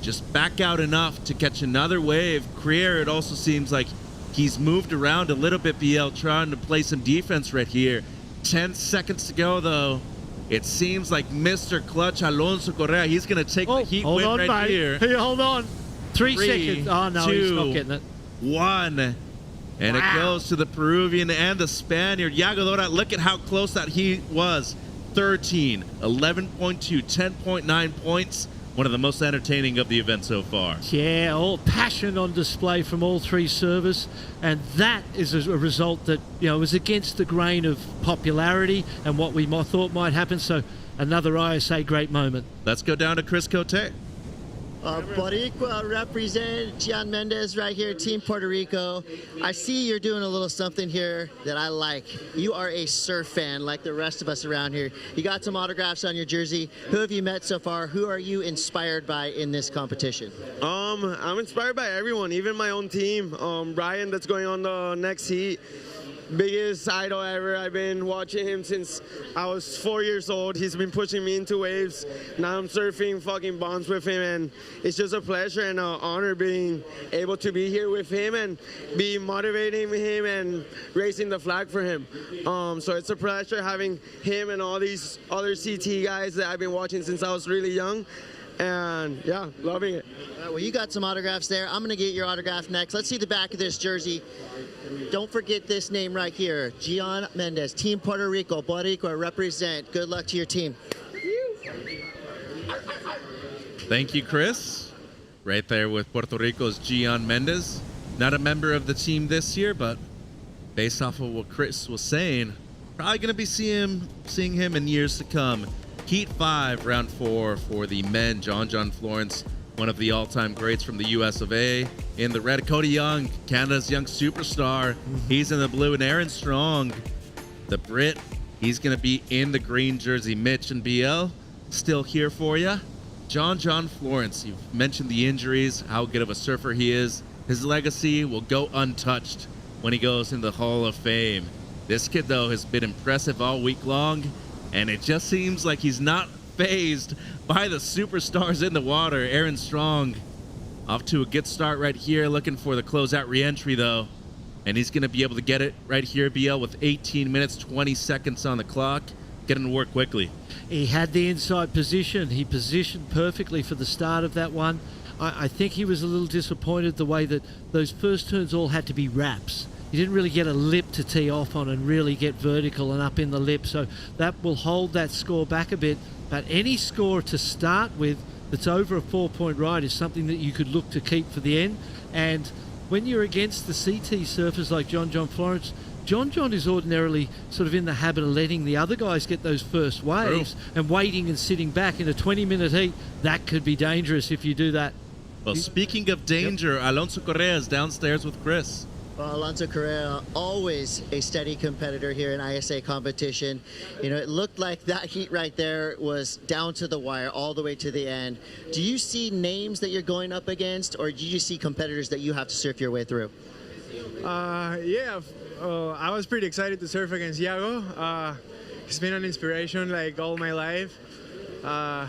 just back out enough to catch another wave? Creer, it also seems like he's moved around a little bit, BL, trying to play some defense right here. 10 seconds to go, though. It seems like Mr. Clutch Alonso Correa, he's going to take the heat win right here. Hey, hold on. 3 seconds. Oh, no, he's not getting it. 1. And it goes to the Peruvian and the Spaniard. Yago Dora, look at how close that heat was. 13, 11.2, 10.9 points. One of the most entertaining of the event so far. Yeah, all passion on display from all three servers, and that is a result that was against the grain of popularity and what we thought might happen. So another ISA great moment. Let's go down to Chris Cote. Boricua represent Gian Mendez right here, Team Puerto Rico. I see you're doing a little something here that I like. You are a surf fan like the rest of us around here. You got some autographs on your jersey. Who have you met so far? Who are you inspired by in this competition? I'm inspired by everyone, even my own team. Brian, that's going on the next heat. Biggest idol ever. I've been watching him since I was 4 years old. He's been pushing me into waves. Now I'm surfing fucking bonds with him, and it's just a pleasure and an honor being able to be here with him and be motivating him and raising the flag for him. So it's a pleasure having him and all these other CT guys that I've been watching since I was really young. And yeah, loving it. Well, you got some autographs there. I'm going to get your autograph next. Let's see the back of this jersey. Don't forget this name right here. Gian Mendez, Team Puerto Rico. Boricua represent. Good luck to your team. Thank you, Chris. Right there with Puerto Rico's Gian Mendez. Not a member of the team this year, but based off of what Chris was saying, probably going to be seeing him in years to come. Heat 5, round 4 for the men. John Florence, one of the all-time greats from the US of A. In the red, Cody Young, Canada's young superstar. He's in the blue. And Aaron Strong, the Brit, he's going to be in the green jersey. Mitch and BL, still here for you. John Florence, you've mentioned the injuries, how good of a surfer he is. His legacy will go untouched when he goes in the Hall of Fame. This kid, though, has been impressive all week long. And it just seems like he's not fazed by the superstars in the water. Aaron Strong off to a good start right here, looking for the closeout re-entry, though. And he's going to be able to get it right here, BL, with 18 minutes, 20 seconds on the clock. Getting to work quickly. He had the inside position. He positioned perfectly for the start of that one. I think he was a little disappointed the way that those first turns all had to be wraps. You didn't really get a lip to tee off on and really get vertical and up in the lip, so that will hold that score back a bit. But any score to start with that's over a 4-point ride is something that you could look to keep for the end. And when you're against the CT surfers like John Florence, John is ordinarily sort of in the habit of letting the other guys get those first waves and waiting and sitting back in a 20-minute heat. That could be dangerous if you do that. Well, speaking of danger, Alonso Correa is downstairs with Chris. Well, Alonso Correa, always a steady competitor here in ISA competition. You know, it looked like that heat right there was down to the wire all the way to the end. Do you see names that you're going up against, or do you see competitors that you have to surf your way through? Yeah, I was pretty excited to surf against Iago. He's been an inspiration like all my life. I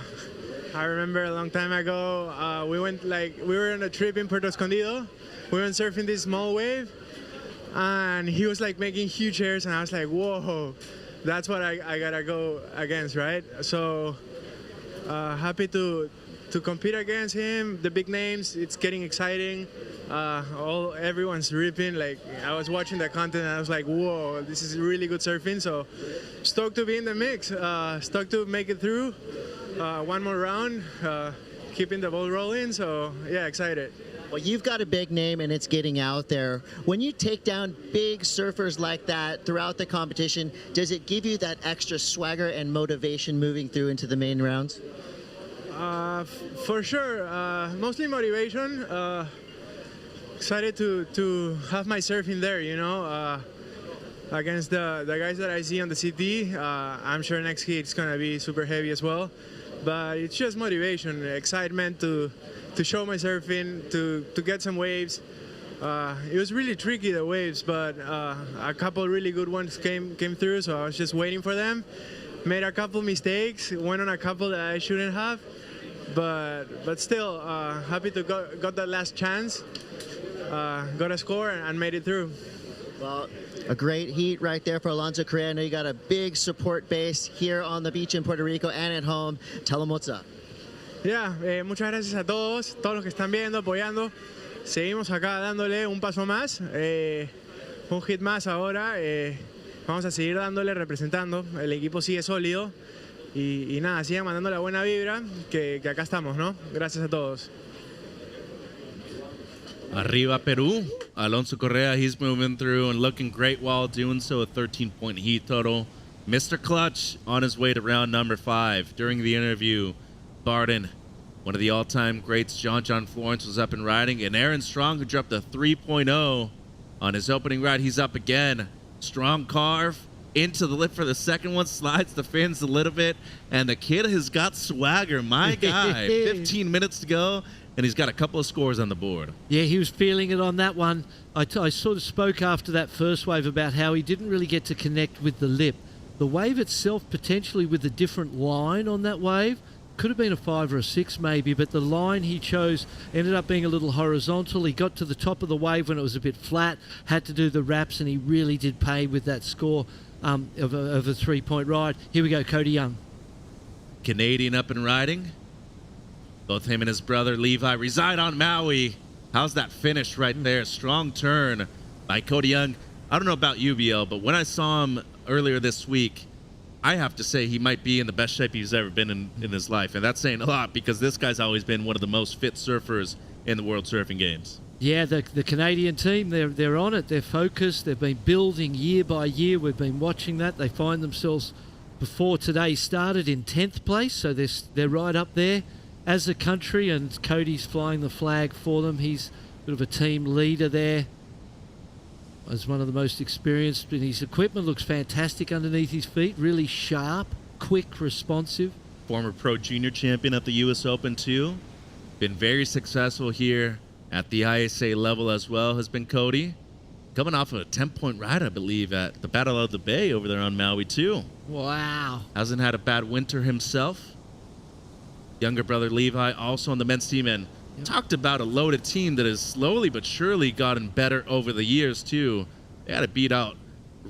remember a long time ago, we were on a trip in Puerto Escondido. We went surfing this small wave, and he was like making huge airs, and I was like, whoa, that's what I gotta go against, right? So happy to compete against him, the big names. It's getting exciting. Everyone's ripping. Like, I was watching the content and I was like, whoa, this is really good surfing. So stoked to be in the mix, stoked to make it through one more round, keeping the ball rolling. So yeah, excited. Well, you've got a big name and it's getting out there. When you take down big surfers like that throughout the competition, does it give you that extra swagger and motivation moving through into the main rounds? For sure, mostly motivation. Excited to have my surfing there, you know, against the guys that I see on the CT. I'm sure next heat it's gonna be super heavy as well, but it's just motivation, excitement to show my surfing, to get some waves. It was really tricky, the waves, but a couple really good ones came through, so I was just waiting for them. Made a couple mistakes, went on a couple that I shouldn't have, but still happy to got that last chance, got a score and made it through. Well, a great heat right there for Alonso Correa. I know you got a big support base here on the beach in Puerto Rico and at home. Tell them what's up. Yeah, muchas gracias a todos los que están viendo, apoyando. Seguimos acá dándole un paso más, un hit más ahora. Vamos a seguir dándole, representando. El equipo sigue sólido. Y nada, sigan mandando la buena vibra, que acá estamos, ¿no? Gracias a todos. Arriba Peru. Alonso Correa, he's moving through and looking great while doing so. A 13-point heat total. Mr. Clutch on his way to round number 5. During the interview, Barton, one of the all-time greats, John Florence, was up and riding, and Aaron Strong, who dropped a 3.0 on his opening ride, he's up again. Strong carve into the lip for the second one, slides the fins a little bit, and the kid has got swagger. My guy, 15 minutes to go, and he's got a couple of scores on the board. Yeah, he was feeling it on that one. I sort of spoke after that first wave about how he didn't really get to connect with the lip. The wave itself, potentially with a different line on that wave, could have been a 5 or a 6 maybe, but the line he chose ended up being a little horizontal. He got to the top of the wave when it was a bit flat, had to do the wraps, and he really did pay with that score of a 3-point ride. Here we go, Cody Young. Canadian up and riding. Both him and his brother Levi reside on Maui. How's that finish right there? Strong turn by Cody Young. I don't know about you, BL, but when I saw him earlier this week, I have to say he might be in the best shape he's ever been in his life. And that's saying a lot because this guy's always been one of the most fit surfers in the World Surfing Games. Yeah, the Canadian team, they're on it. They're focused. They've been building year by year. We've been watching that. They find themselves, before today started, in 10th place. So they're right up there as a country, and Cody's flying the flag for them. He's a bit of a team leader there. As one of the most experienced, and his equipment looks fantastic underneath his feet. Really sharp, quick, responsive. Former pro junior champion at the U.S. Open too. Been very successful here at the ISA level as well has been Cody. Coming off of a 10-point ride, I believe, at the Battle of the Bay over there on Maui too. Wow. Hasn't had a bad winter himself. Younger brother Levi also on the men's team, and talked about a loaded team that has slowly but surely gotten better over the years too. They had to beat out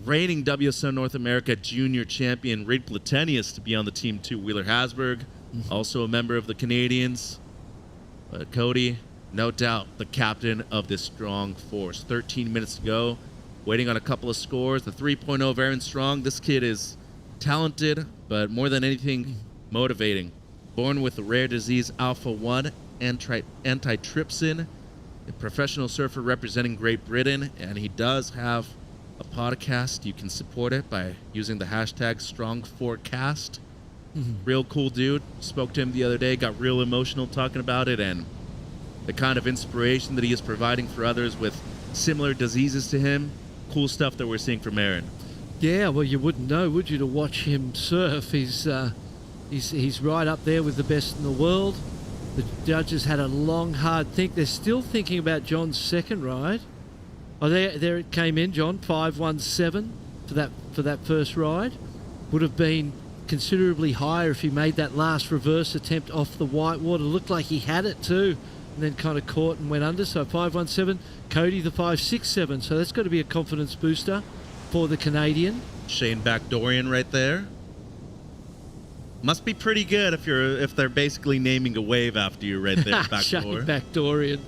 reigning WSO North America junior champion Reid Platenius to be on the team too. Wheeler Hasberg, also a member of the Canadians. But Cody, no doubt the captain of this strong force. 13 minutes to go, waiting on a couple of scores. The 3.0 of Aaron Strong. This kid is talented, but more than anything, motivating. Born with the rare disease Alpha-1 antitrypsin, a professional surfer representing Great Britain, and he does have a podcast. You can support it by using the hashtag StrongForecast. Real cool dude. Spoke to him the other day, got real emotional talking about it, and the kind of inspiration that he is providing for others with similar diseases to him. Cool stuff that we're seeing from Aaron. Yeah, well, you wouldn't know, would you, to watch him surf? He's right up there with the best in the world. The judges had a long, hard think. They're still thinking about John's second ride. Oh, there it came in, John, 5.17 for that first ride. Would have been considerably higher if he made that last reverse attempt off the white water. Looked like he had it too, and then kind of caught and went under. So 5.17, Cody the 5.67. So that's got to be a confidence booster for the Canadian. Shane Backdorian right there. Must be pretty good if they're basically naming a wave after you right there, Backdoor. Shane Backdorian.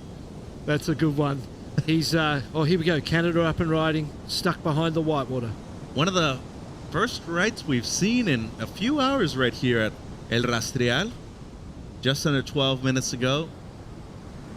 That's a good one. He's here we go. Canada up and riding, stuck behind the whitewater. One of the first rides we've seen in a few hours right here at El Rastreal, just under 12 minutes ago.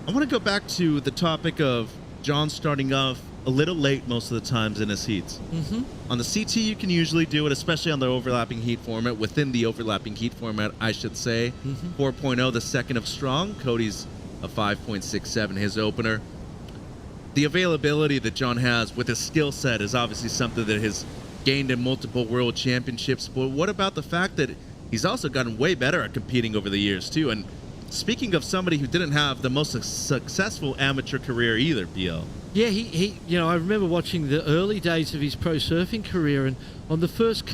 I want to go back to the topic of John starting off a little late most of the times in his heats. Mm-hmm. On the CT, you can usually do it, especially on the overlapping heat format, within the overlapping heat format, I should say. 4.0, the second of strong. Cody's a 5.67, his opener. The availability that John has with his skill set is obviously something that has gained in multiple world championships. But what about the fact that he's also gotten way better at competing over the years, too? And speaking of somebody who didn't have the most successful amateur career either, BL. Yeah, he I remember watching the early days of his pro surfing career, and on the first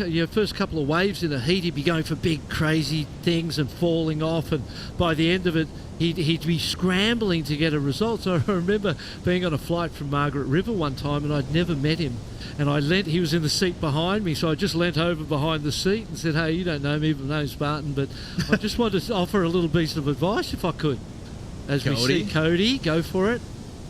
couple of waves in a heat, he'd be going for big, crazy things and falling off, and by the end of it, he'd be scrambling to get a result. So I remember being on a flight from Margaret River one time, and I'd never met him, and he was in the seat behind me, so I just leant over behind the seat and said, "Hey, you don't know me, my name's Barton, but I just wanted to offer a little piece of advice if I could." As we see Cody, go for it.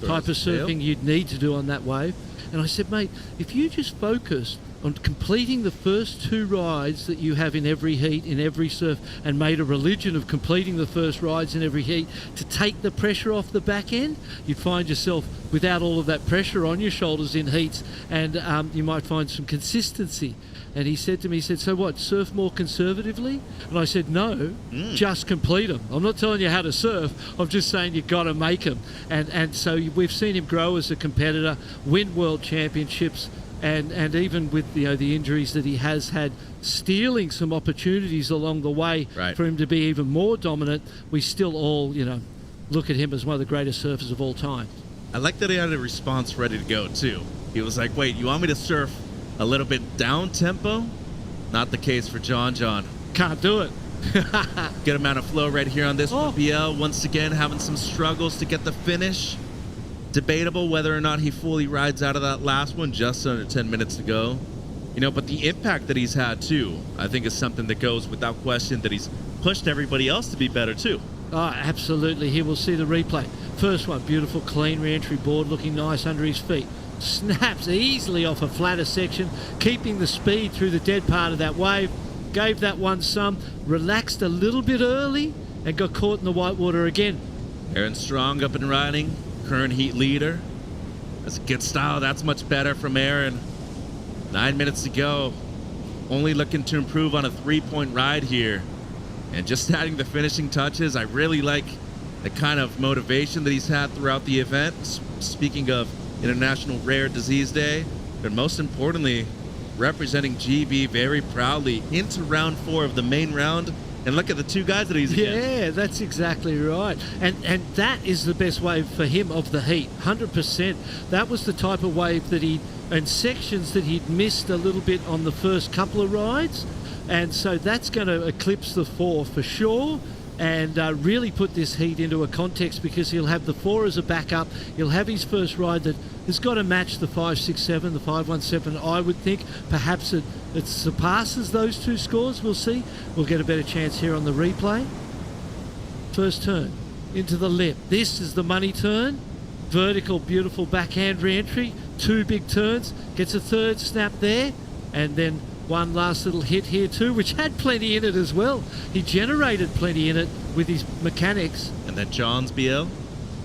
Type of surfing you'd need to do on that wave. And I said, mate, if you just focus on completing the first two rides that you have in every heat, in every surf, and made a religion of completing the first rides in every heat to take the pressure off the back end, you'd find yourself without all of that pressure on your shoulders in heats, and you might find some consistency. And he said to me, so what, surf more conservatively? And I said, no, just complete them. I'm not telling you how to surf. I'm just saying you've got to make them. And so we've seen him grow as a competitor, win world championships, and even with the injuries that he has had, stealing some opportunities along the way for him to be even more dominant, we still all, look at him as one of the greatest surfers of all time. I like that he had a response ready to go, too. He was like, wait, you want me to surf a little bit down tempo? Not the case for John. Can't do it. Good amount of flow right here on this one. BL once again having some struggles to get the finish. Debatable whether or not he fully rides out of that last one, just under 10 minutes to go. But the impact that he's had too, I think is something that goes without question, that he's pushed everybody else to be better too. Oh, absolutely. Here we'll see the replay. First one, beautiful clean re-entry board, looking nice under his feet. Snaps easily off a flatter section, keeping the speed through the dead part of that wave. Gave that one some, relaxed a little bit early, and got caught in the whitewater again. Aaron Strong up and riding, current heat leader. That's a good style. That's much better from Aaron. 9 minutes to go. Only looking to improve on a 3-point ride here. And just adding the finishing touches, I really like the kind of motivation that he's had throughout the event. Speaking of International Rare Disease Day, but most importantly, representing GB very proudly into round 4 of the main round. And look at the two guys that he's against. Yeah, that's exactly right. And that is the best wave for him of the heat, 100%. That was the type of wave that and sections that he'd missed a little bit on the first couple of rides. And so that's going to eclipse the 4 for sure, and really put this heat into a context, because he'll have the 4 as a backup. He'll have his first ride that has got to match the 5.67, the 5.17, I would think. Perhaps it surpasses those two scores. We'll see. We'll get a better chance here on the replay. First turn into the lip. This is the money turn. Vertical, beautiful backhand re-entry. 2 big turns. Gets a third snap there, and then one last little hit here too, which had plenty in it as well. He generated plenty in it with his mechanics. And then John's BL.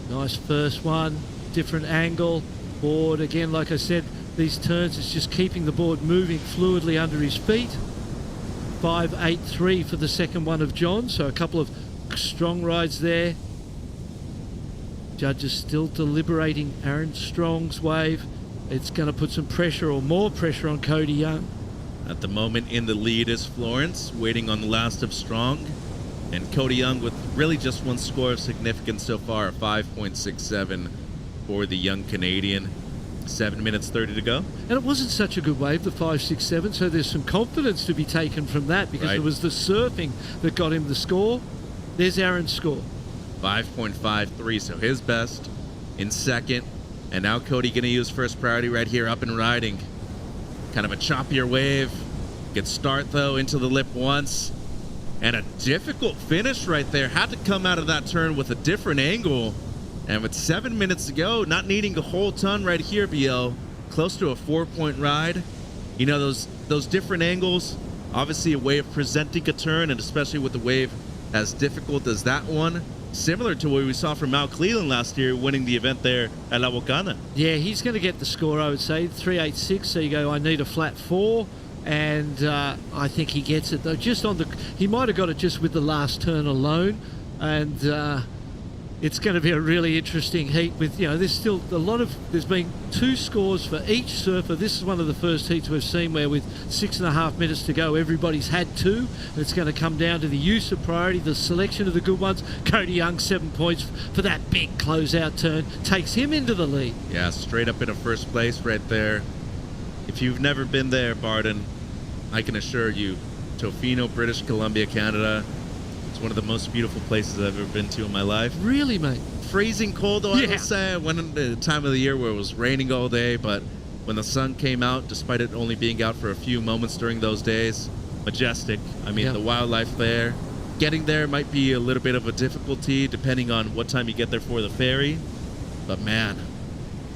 Nice first one, different angle, board. Again, like I said, these turns is just keeping the board moving fluidly under his feet. 5.83 for the second one of John, so a couple of strong rides there. Judges still deliberating Aaron Strong's wave. It's going to put some pressure or more pressure on Cody Young. At the moment in the lead is Florence, waiting on the last of Strong. And Cody Young with really just one score of significance so far, 5.67 for the young Canadian. 7 minutes 30 to go. And it wasn't such a good wave, the 5.67, so there's some confidence to be taken from that because it was the surfing that got him the score. There's Aaron's score. 5.53, so his best in second. And now Cody going to use first priority right here, up and riding. Kind of a choppier wave. Good start, though, into the lip once. And a difficult finish right there. Had to come out of that turn with a different angle. And with 7 minutes to go, not needing a whole ton right here, BL. Close to a 4-point ride. You know, those different angles, obviously a way of presenting a turn, and especially with the wave as difficult as that one. Similar to what we saw from Mal Cleland last year, winning the event there at La Bocana. Yeah, he's going to get the score, I would say, 3.86. So you go, I need a flat 4. And I think he gets it, though. He might have got it just with the last turn alone. And it's going to be a really interesting heat with, there's still there's been 2 scores for each surfer. This is one of the first heats we've seen where with 6.5 minutes to go, everybody's had 2. And it's going to come down to the use of priority, the selection of the good ones. Cody Young, 7 points for that big closeout turn. Takes him into the lead. Yeah, straight up in a first place right there. If you've never been there, Barton, I can assure you, Tofino, British Columbia, Canada, it's one of the most beautiful places I've ever been to in my life. Really, mate? Freezing cold, though, I will say. I went at the time of the year where it was raining all day, but when the sun came out, despite it only being out for a few moments during those days, majestic. I mean, the wildlife there. Getting there might be a little bit of a difficulty depending on what time you get there for the ferry. But man,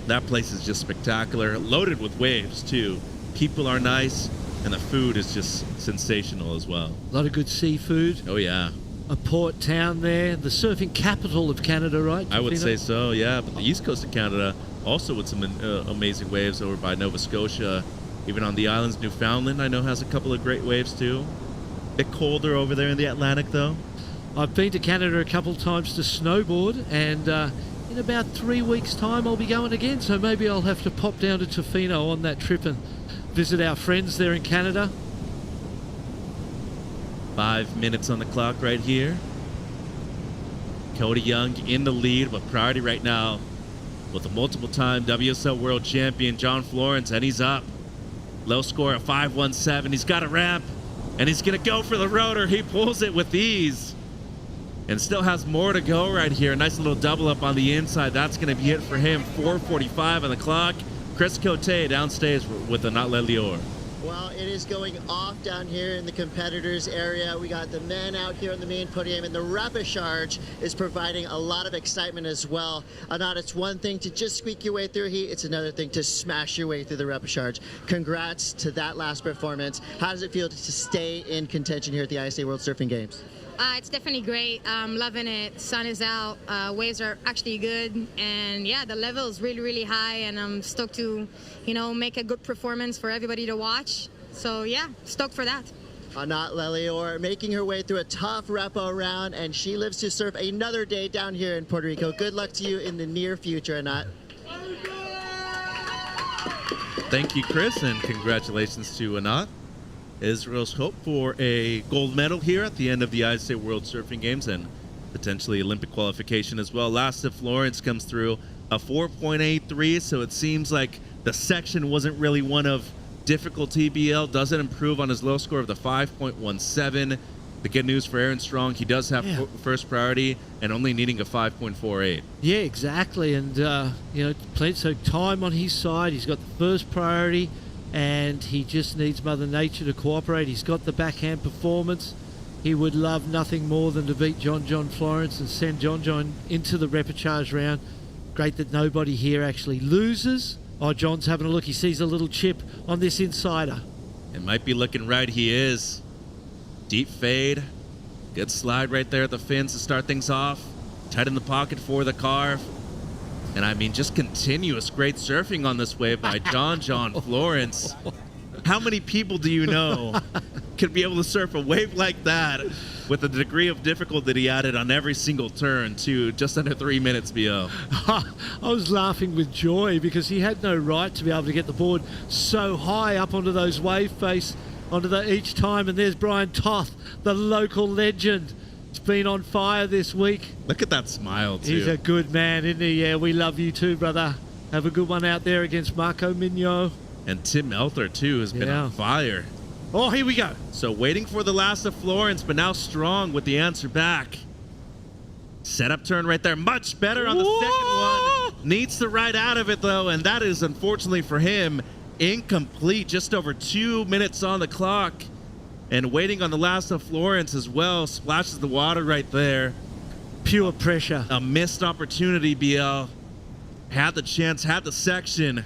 that place is just spectacular. Loaded with waves, too. People are nice, and the food is just sensational as well. A lot of good seafood. Oh, yeah. A port town there, the surfing capital of Canada, right? I would say so, yeah. But the east coast of Canada, also with some amazing waves over by Nova Scotia. Even on the islands, Newfoundland, I know, has a couple of great waves, too. Bit colder over there in the Atlantic, though. I've been to Canada a couple of times to snowboard, and in about 3 weeks' time, I'll be going again. So maybe I'll have to pop down to Tofino on that trip and visit our friends there in Canada. 5 minutes on the clock right here. Cody Young in the lead, but priority right now with a multiple-time WSL World Champion, John Florence, and he's up. Low score of 5.17. He's got a ramp, and he's going to go for the rotor. He pulls it with ease and still has more to go right here. A nice little double up on the inside. That's going to be it for him. 4:45 on the clock. Chris Cote downstairs with the Not Le Lior. Well, it is going off down here in the competitors area. We got the men out here on the main podium, and the repechage is providing a lot of excitement as well. Not it's one thing to just squeak your way through heat, it's another thing to smash your way through the repechage. Congrats to that last performance. How does it feel to stay in contention here at the ISA World Surfing Games? It's definitely great. I'm loving it. Sun is out. Waves are actually good. And yeah, the level is really, really high. And I'm stoked to, make a good performance for everybody to watch. So yeah, stoked for that. Anat Lelior making her way through a tough repo round, and she lives to surf another day down here in Puerto Rico. Good luck to you in the near future, Anat. Thank you, Chris, and congratulations to Anat. Israel's hope for a gold medal here at the end of the ISA World Surfing Games and potentially Olympic qualification as well. Last of Florence comes through a 4.83, so it seems like the section wasn't really one of difficulty. BL doesn't improve on his low score of the 5.17. The good news for Aaron Strong, he does have first priority and only needing a 5.48. Yeah, exactly. And, so time on his side. He's got the first priority, and he just needs Mother Nature to cooperate. He's got the backhand performance. He would love nothing more than to beat John Florence and send John into the repechage round. Great that nobody here actually loses. Oh, John's having a look. He sees a little chip on this insider. It might be looking right. He is. Deep fade. Good slide right there at the fins to start things off. Tight in the pocket for the carve. And I mean, just continuous great surfing on this wave by John Florence. How many people do you know could be able to surf a wave like that with the degree of difficulty that he added on every single turn to just under 3 minutes, BO. I was laughing with joy because he had no right to be able to get the board so high up onto those wave face each time. And there's Brian Toth, the local legend. He's been on fire this week. Look at that smile, too. He's a good man, isn't he? Yeah, we love you too, brother. Have a good one out there against Marco Mignot. And Tim Elther, too, has been on fire. Oh, here we go. So waiting for the last of Florence, but now strong with the answer back. Setup turn right there. Much better on the second one. Needs to ride out of it, though, and that is, unfortunately for him, incomplete. Just over 2 minutes on the clock. And waiting on the last of Florence as well. Splashes the water right there. Pure pressure. A missed opportunity, BL. Had the chance, had the section.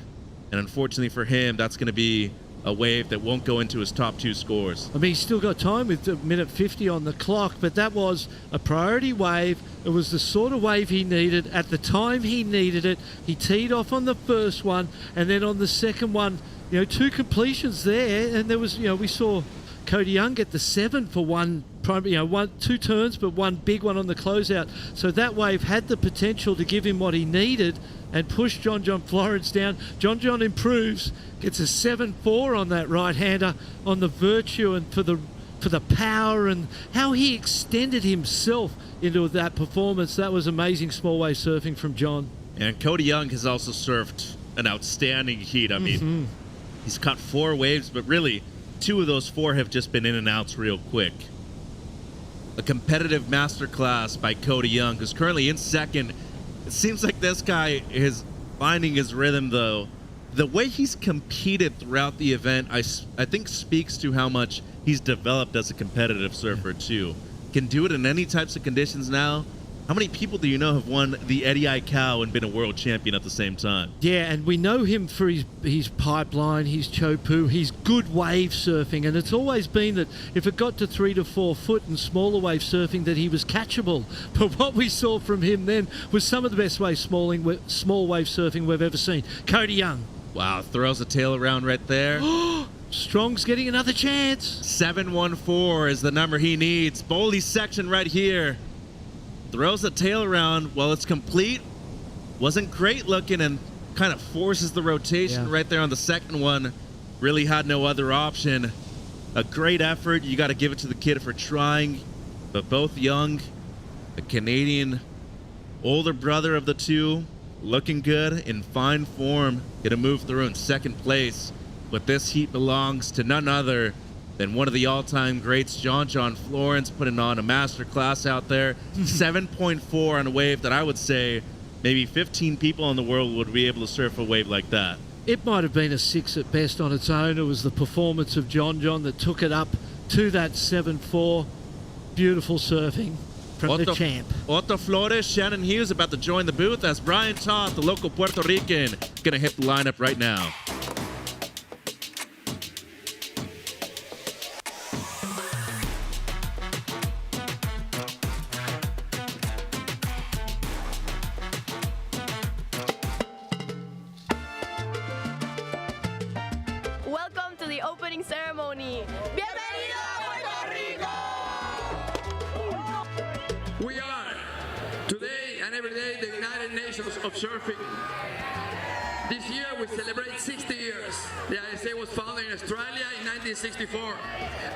And unfortunately for him, that's going to be a wave that won't go into his top 2 scores. I mean, he's still got time with a minute 50 on the clock, but that was a priority wave. It was the sort of wave he needed at the time he needed it. He teed off on the first one, and then on the second one, 2 completions there. And there was, we saw Cody Young get the 7 for one, 2 turns, but one big one on the closeout. So that wave had the potential to give him what he needed and push John Florence down. John improves, gets a 7-4 on that right-hander on the virtue and for the power and how he extended himself into that performance. That was amazing small wave surfing from John. And Cody Young has also surfed an outstanding heat. I mean, he's caught 4 waves, but really 2 of those 4 have just been in and outs real quick. A competitive masterclass by Cody Young, who's currently in second. It seems like this guy is finding his rhythm, though. The way he's competed throughout the event, I think speaks to how much he's developed as a competitive surfer, too. Can do it in any types of conditions now. How many people do you know have won the Eddie I Cow and been a world champion at the same time? Yeah, and we know him for his pipeline, his chopu, his good wave surfing, and it's always been that if it got to 3 to 4 foot and smaller wave surfing that he was catchable. But what we saw from him then was some of the best small wave surfing we've ever seen. Cody Young. Wow, throws a tail around right there. Strong's getting another chance. 714 is the number he needs. Bowley section right here. Throws a tail around while it's complete. Wasn't great looking and kind of forces the rotation right there on the second one. Really had no other option. A great effort. You got to give it to the kid for trying. But both Young, the Canadian older brother of the 2, looking good, in fine form. Gonna move through in second place. But this heat belongs to none other than one of the all-time greats, John Florence, putting on a master class out there. 7.4 on a wave that I would say maybe 15 people in the world would be able to surf a wave like that. It might have been a 6 at best on its own. It was the performance of John that took it up to that 7.4. Beautiful surfing from the champ. Otto Flores, Shannon Hughes about to join the booth as Brian Toth, the local Puerto Rican, going to hit the lineup right now. Welcome to the opening ceremony. Bienvenido a Puerto Rico! We are, today and every day, the United Nations of Surfing. This year we celebrate 60 years. The ISA was founded in Australia in 1964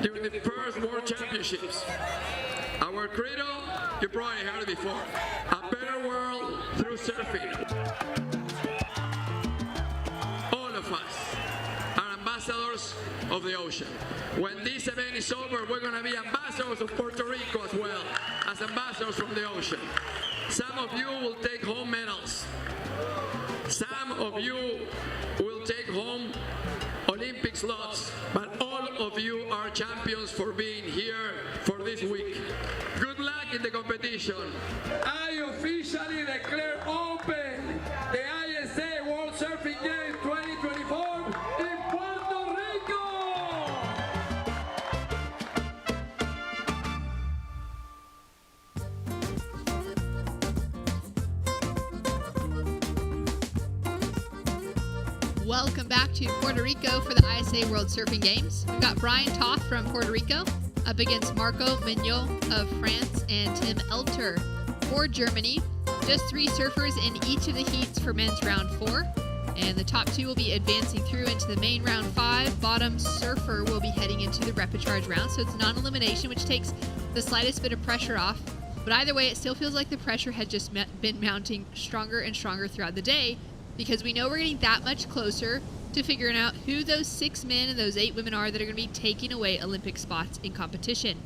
during the first World Championships. Our credo, you probably heard it before, a better world through surfing. All of us are ambassadors of the ocean. When this event is over, we're going to be ambassadors of Puerto Rico as well, as ambassadors from the ocean. Some of you will take home medals. Some of you will take home Olympic slots, but all of you are champions for being here for this week. Good luck in the competition. I officially declare open the ISA World Surfing Games 2024 in Puerto Rico! Welcome back to Puerto Rico for the ISA World Surfing Games. We've got Brian Toth from Puerto Rico up against Marco Mignot of France and Tim Elter for Germany. Just 3 surfers in each of the heats for men's round 4. And the top 2 will be advancing through into the main round 5. Bottom surfer will be heading into the repechage round. So it's non-elimination, which takes the slightest bit of pressure off. But either way, it still feels like the pressure had just been mounting stronger and stronger throughout the day, because we know we're getting that much closer to figuring out who those 6 men and those 8 women are that are going to be taking away Olympic spots in competition.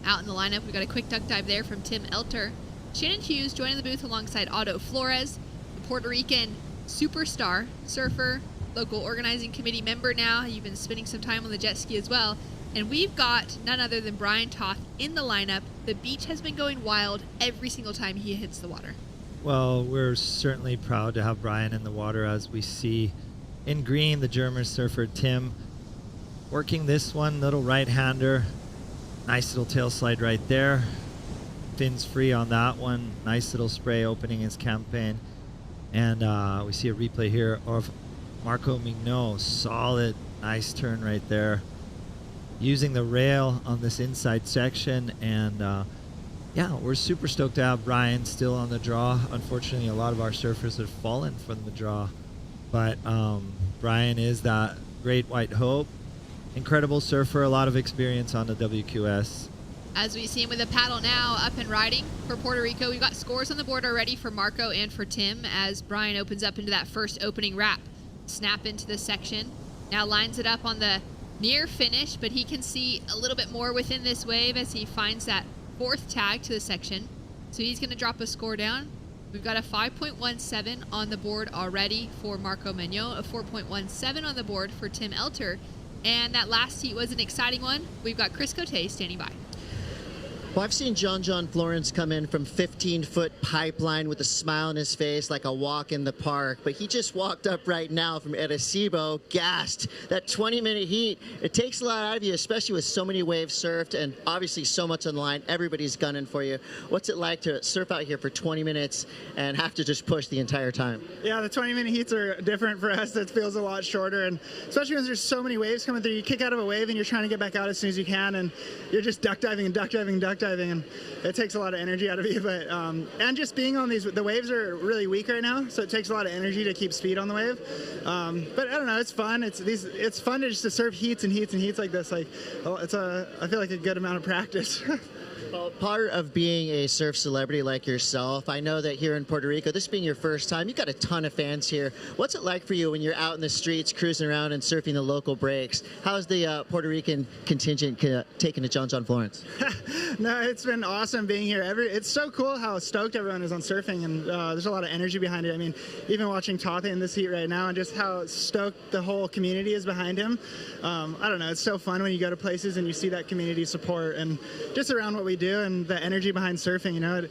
Out in the lineup, we've got a quick duck dive there from Tim Elter. Shannon Hughes joining the booth alongside Otto Flores, the Puerto Rican superstar surfer, local organizing committee member now. You've been spending some time on the jet ski as well. And we've got none other than Brian Toth in the lineup. The beach has been going wild every single time he hits the water. Well, we're certainly proud to have Brian in the water, as we see in green the German surfer Tim working this one, little right-hander. Nice little tail slide right there. Fins free on that one. Nice little spray opening his campaign. And we see a replay here of Marco Mignot. Solid, nice turn right there. Using the rail on this inside section. And yeah, we're super stoked to have Brian still on the draw. Unfortunately, a lot of our surfers have fallen from the draw. But Brian is that great white hope. Incredible surfer, a lot of experience on the WQS. As we see him with a paddle now, up and riding for Puerto Rico. We've got scores on the board already for Marco and for Tim as Brian opens up into that first opening wrap. Snap into the section. Now lines it up on the near finish, but he can see a little bit more within this wave as he finds that 4th tag to the section. So he's going to drop a score down. We've got a 5.17 on the board already for Marco Mignot, a 4.17 on the board for Tim Elter. And that last heat was an exciting one. We've got Chris Cote standing by. Well, I've seen John Florence come in from 15-foot pipeline with a smile on his face like a walk in the park, but he just walked up right now from Arecibo, gassed. That 20-minute heat, it takes a lot out of you, especially with so many waves surfed and obviously so much on the line. Everybody's gunning for you. What's it like to surf out here for 20 minutes and have to just push the entire time? Yeah, the 20-minute heats are different for us. It feels a lot shorter, and especially when there's so many waves coming through. You kick out of a wave and you're trying to get back out as soon as you can, and you're just duck diving and duck diving and duck diving, and it takes a lot of energy out of you. But and just being on these, the waves are really weak right now, so it takes a lot of energy to keep speed on the wave. But I don't know, it's fun. It's fun to just to surf heats and heats and heats like this. Like I feel like a good amount of practice. Well, part of being a surf celebrity like yourself, I know that here in Puerto Rico, this being your first time, you've got a ton of fans here. What's it like for you when you're out in the streets, cruising around and surfing the local breaks? How's the Puerto Rican contingent taking to John Florence? No, it's been awesome being here. It's so cool how stoked everyone is on surfing, and there's a lot of energy behind it. I mean, even watching Toth in this heat right now and just how stoked the whole community is behind him. I don't know, it's so fun when you go to places and you see that community support and just around what we do and the energy behind surfing. You know,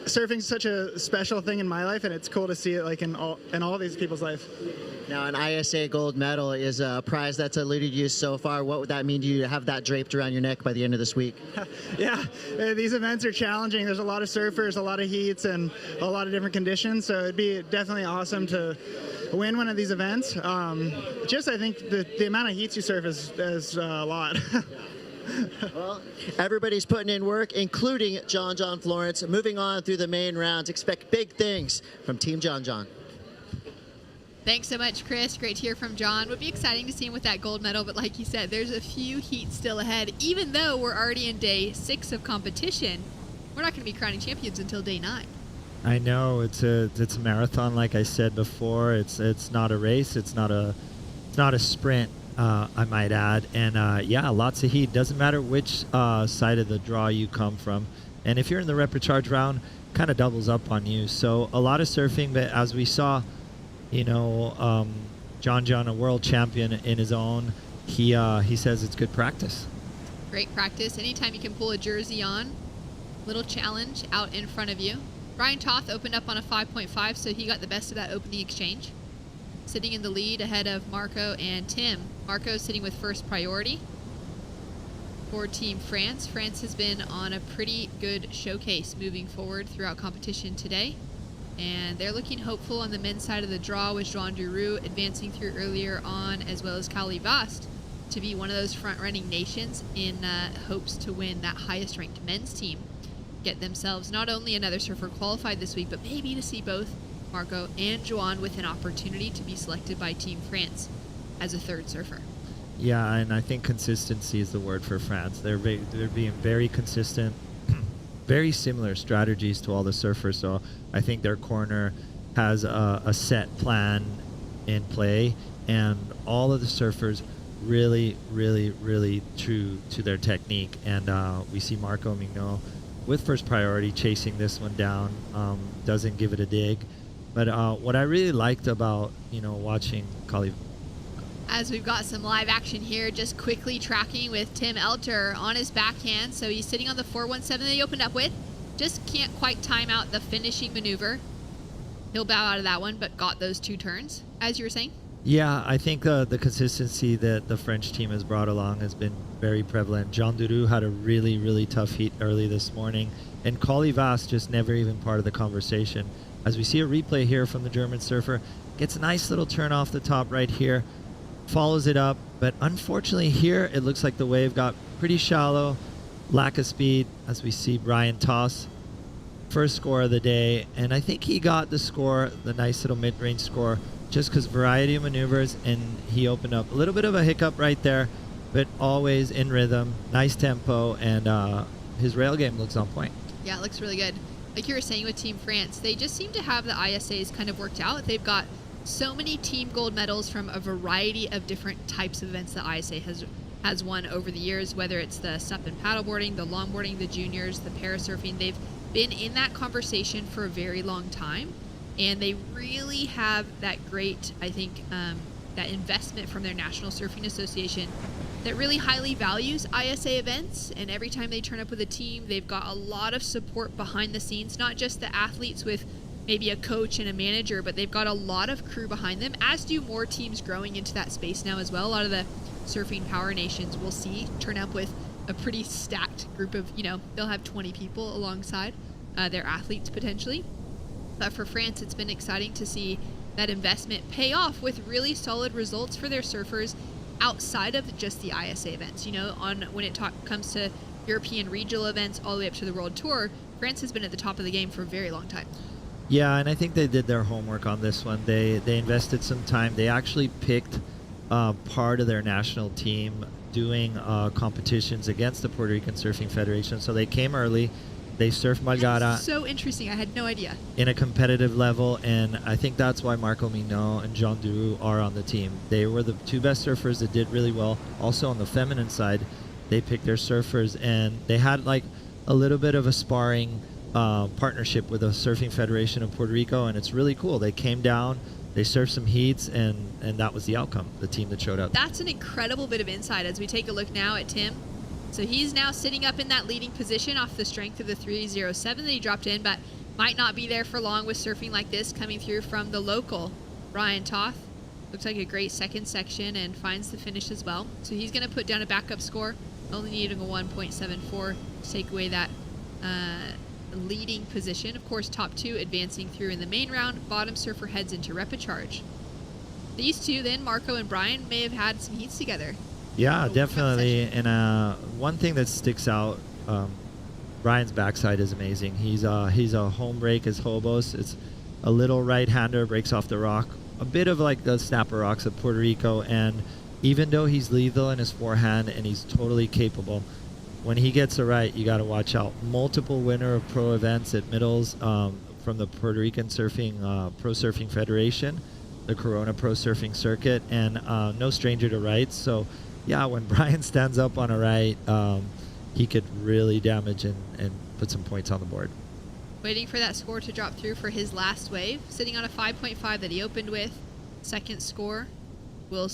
surfing's such a special thing in my life, and it's cool to see it like in all these people's life. Now, an ISA gold medal is a prize that's eluded you so far. What would that mean to you to have that draped around your neck by the end of this week? Yeah, these events are challenging. There's a lot of surfers, a lot of heats, and a lot of different conditions, so it'd be definitely awesome to win one of these events. Just I think the amount of heats you surf is a lot. Well, everybody's putting in work, including John Florence. Moving on through the main rounds, expect big things from Team John. Thanks so much, Chris. Great to hear from John. Would be exciting to see him with that gold medal, but like you said, there's a few heats still ahead. Even though we're already in day 6 of competition, we're not going to be crowning champions until day 9. I know it's a marathon, like I said before. It's not a race. It's not a sprint. I might add, and yeah, lots of heat. Doesn't matter which side of the draw you come from, and if you're in the repechage round, kind of doubles up on you. So a lot of surfing, but as we saw, you know, John, a world champion in his own, he says it's good practice. Great practice. Anytime you can pull a jersey on, little challenge out in front of you. Brian Toth opened up on a 5.5, so he got the best of that opening exchange. Sitting in the lead ahead of Marco and Tim. Marco sitting with first priority for Team France. France has been on a pretty good showcase moving forward throughout competition today. And they're looking hopeful on the men's side of the draw with Joan Duru advancing through earlier on, as well as Kali Vast, to be one of those front-running nations in hopes to win that highest-ranked men's team. Get themselves not only another surfer qualified this week, but maybe to see both Marco and Joan with an opportunity to be selected by Team France as a third surfer. Yeah, and I think consistency is the word for France. They're being very consistent, very similar strategies to all the surfers. So I think their corner has a set plan in play, and all of the surfers really, really, really true to their technique. And we see Marco Mignot with first priority chasing this one down, doesn't give it a dig. But what I really liked about, watching Kali, as we've got some live action here, just quickly tracking with Tim Elter on his backhand. So he's sitting on the 417 that he opened up with. Just can't quite time out the finishing maneuver. He'll bow out of that one, but got those 2 turns, as you were saying. Yeah, I think the consistency that the French team has brought along has been very prevalent. Jean Duru had a really, really tough heat early this morning, and Kali Vast just never even part of the conversation. As we see a replay here from the German surfer, gets a nice little turn off the top right here, follows it up, but unfortunately here it looks like the wave got pretty shallow, lack of speed, as we see Brian toss. First score of the day, and I think he got the score, the nice little mid-range score, just because variety of maneuvers, and he opened up a little bit of a hiccup right there, but always in rhythm, nice tempo, and his rail game looks on point. Yeah, it looks really good. Like you were saying with Team France, they just seem to have the ISAs kind of worked out. They've got so many team gold medals from a variety of different types of events that ISA has won over the years, whether it's the sup and paddleboarding, the longboarding, the juniors, the parasurfing. They've been in that conversation for a very long time, and they really have that great, I think, that investment from their National Surfing Association that really highly values ISA events. And every time they turn up with a team, they've got a lot of support behind the scenes, not just the athletes with maybe a coach and a manager, but they've got a lot of crew behind them, as do more teams growing into that space now as well. A lot of the surfing power nations we'll see turn up with a pretty stacked group of, they'll have 20 people alongside their athletes potentially. But for France, it's been exciting to see that investment pay off with really solid results for their surfers outside of just the ISA events. When it comes to European regional events all the way up to the World Tour, France has been at the top of the game for a very long time. Yeah, and I think they did their homework on this one. They invested some time. They actually picked part of their national team doing competitions against the Puerto Rican Surfing Federation. So they came early. They surfed Margara. So interesting. I had no idea. In a competitive level, and I think that's why Marco Mignot and Jean Duru are on the team. They were the 2 best surfers that did really well. Also on the feminine side, they picked their surfers, and they had like a little bit of a sparring partnership with the Surfing Federation of Puerto Rico, and it's really cool. They came down, they surfed some heats, and that was the outcome, the team that showed up. That's an incredible bit of insight as we take a look now at Tim. So he's now sitting up in that leading position off the strength of the 307 that he dropped in, but might not be there for long with surfing like this coming through from the local Brian Toth. Looks like a great second section and finds the finish as well. So he's going to put down a backup score, only needing a 1.74 to take away that leading position. Of course, top 2 advancing through in the main round. Bottom surfer heads into repechage. These 2 then, Marco and Brian, may have had some heats together. Yeah, definitely. And one thing that sticks out, Brian's backside is amazing. He's a home break as hobos. It's a little right-hander, breaks off the rock, a bit of like the snapper rocks of Puerto Rico. And even though he's lethal in his forehand and he's totally capable, when he gets it right, you got to watch out. Multiple winner of pro events at middles from the Puerto Rican Surfing Pro Surfing Federation, the Corona Pro Surfing Circuit, and no stranger to rights. So yeah, when Brian stands up on a right, he could really damage and put some points on the board. Waiting for that score to drop through for his last wave. Sitting on a 5.5 that he opened with. Second score. We'll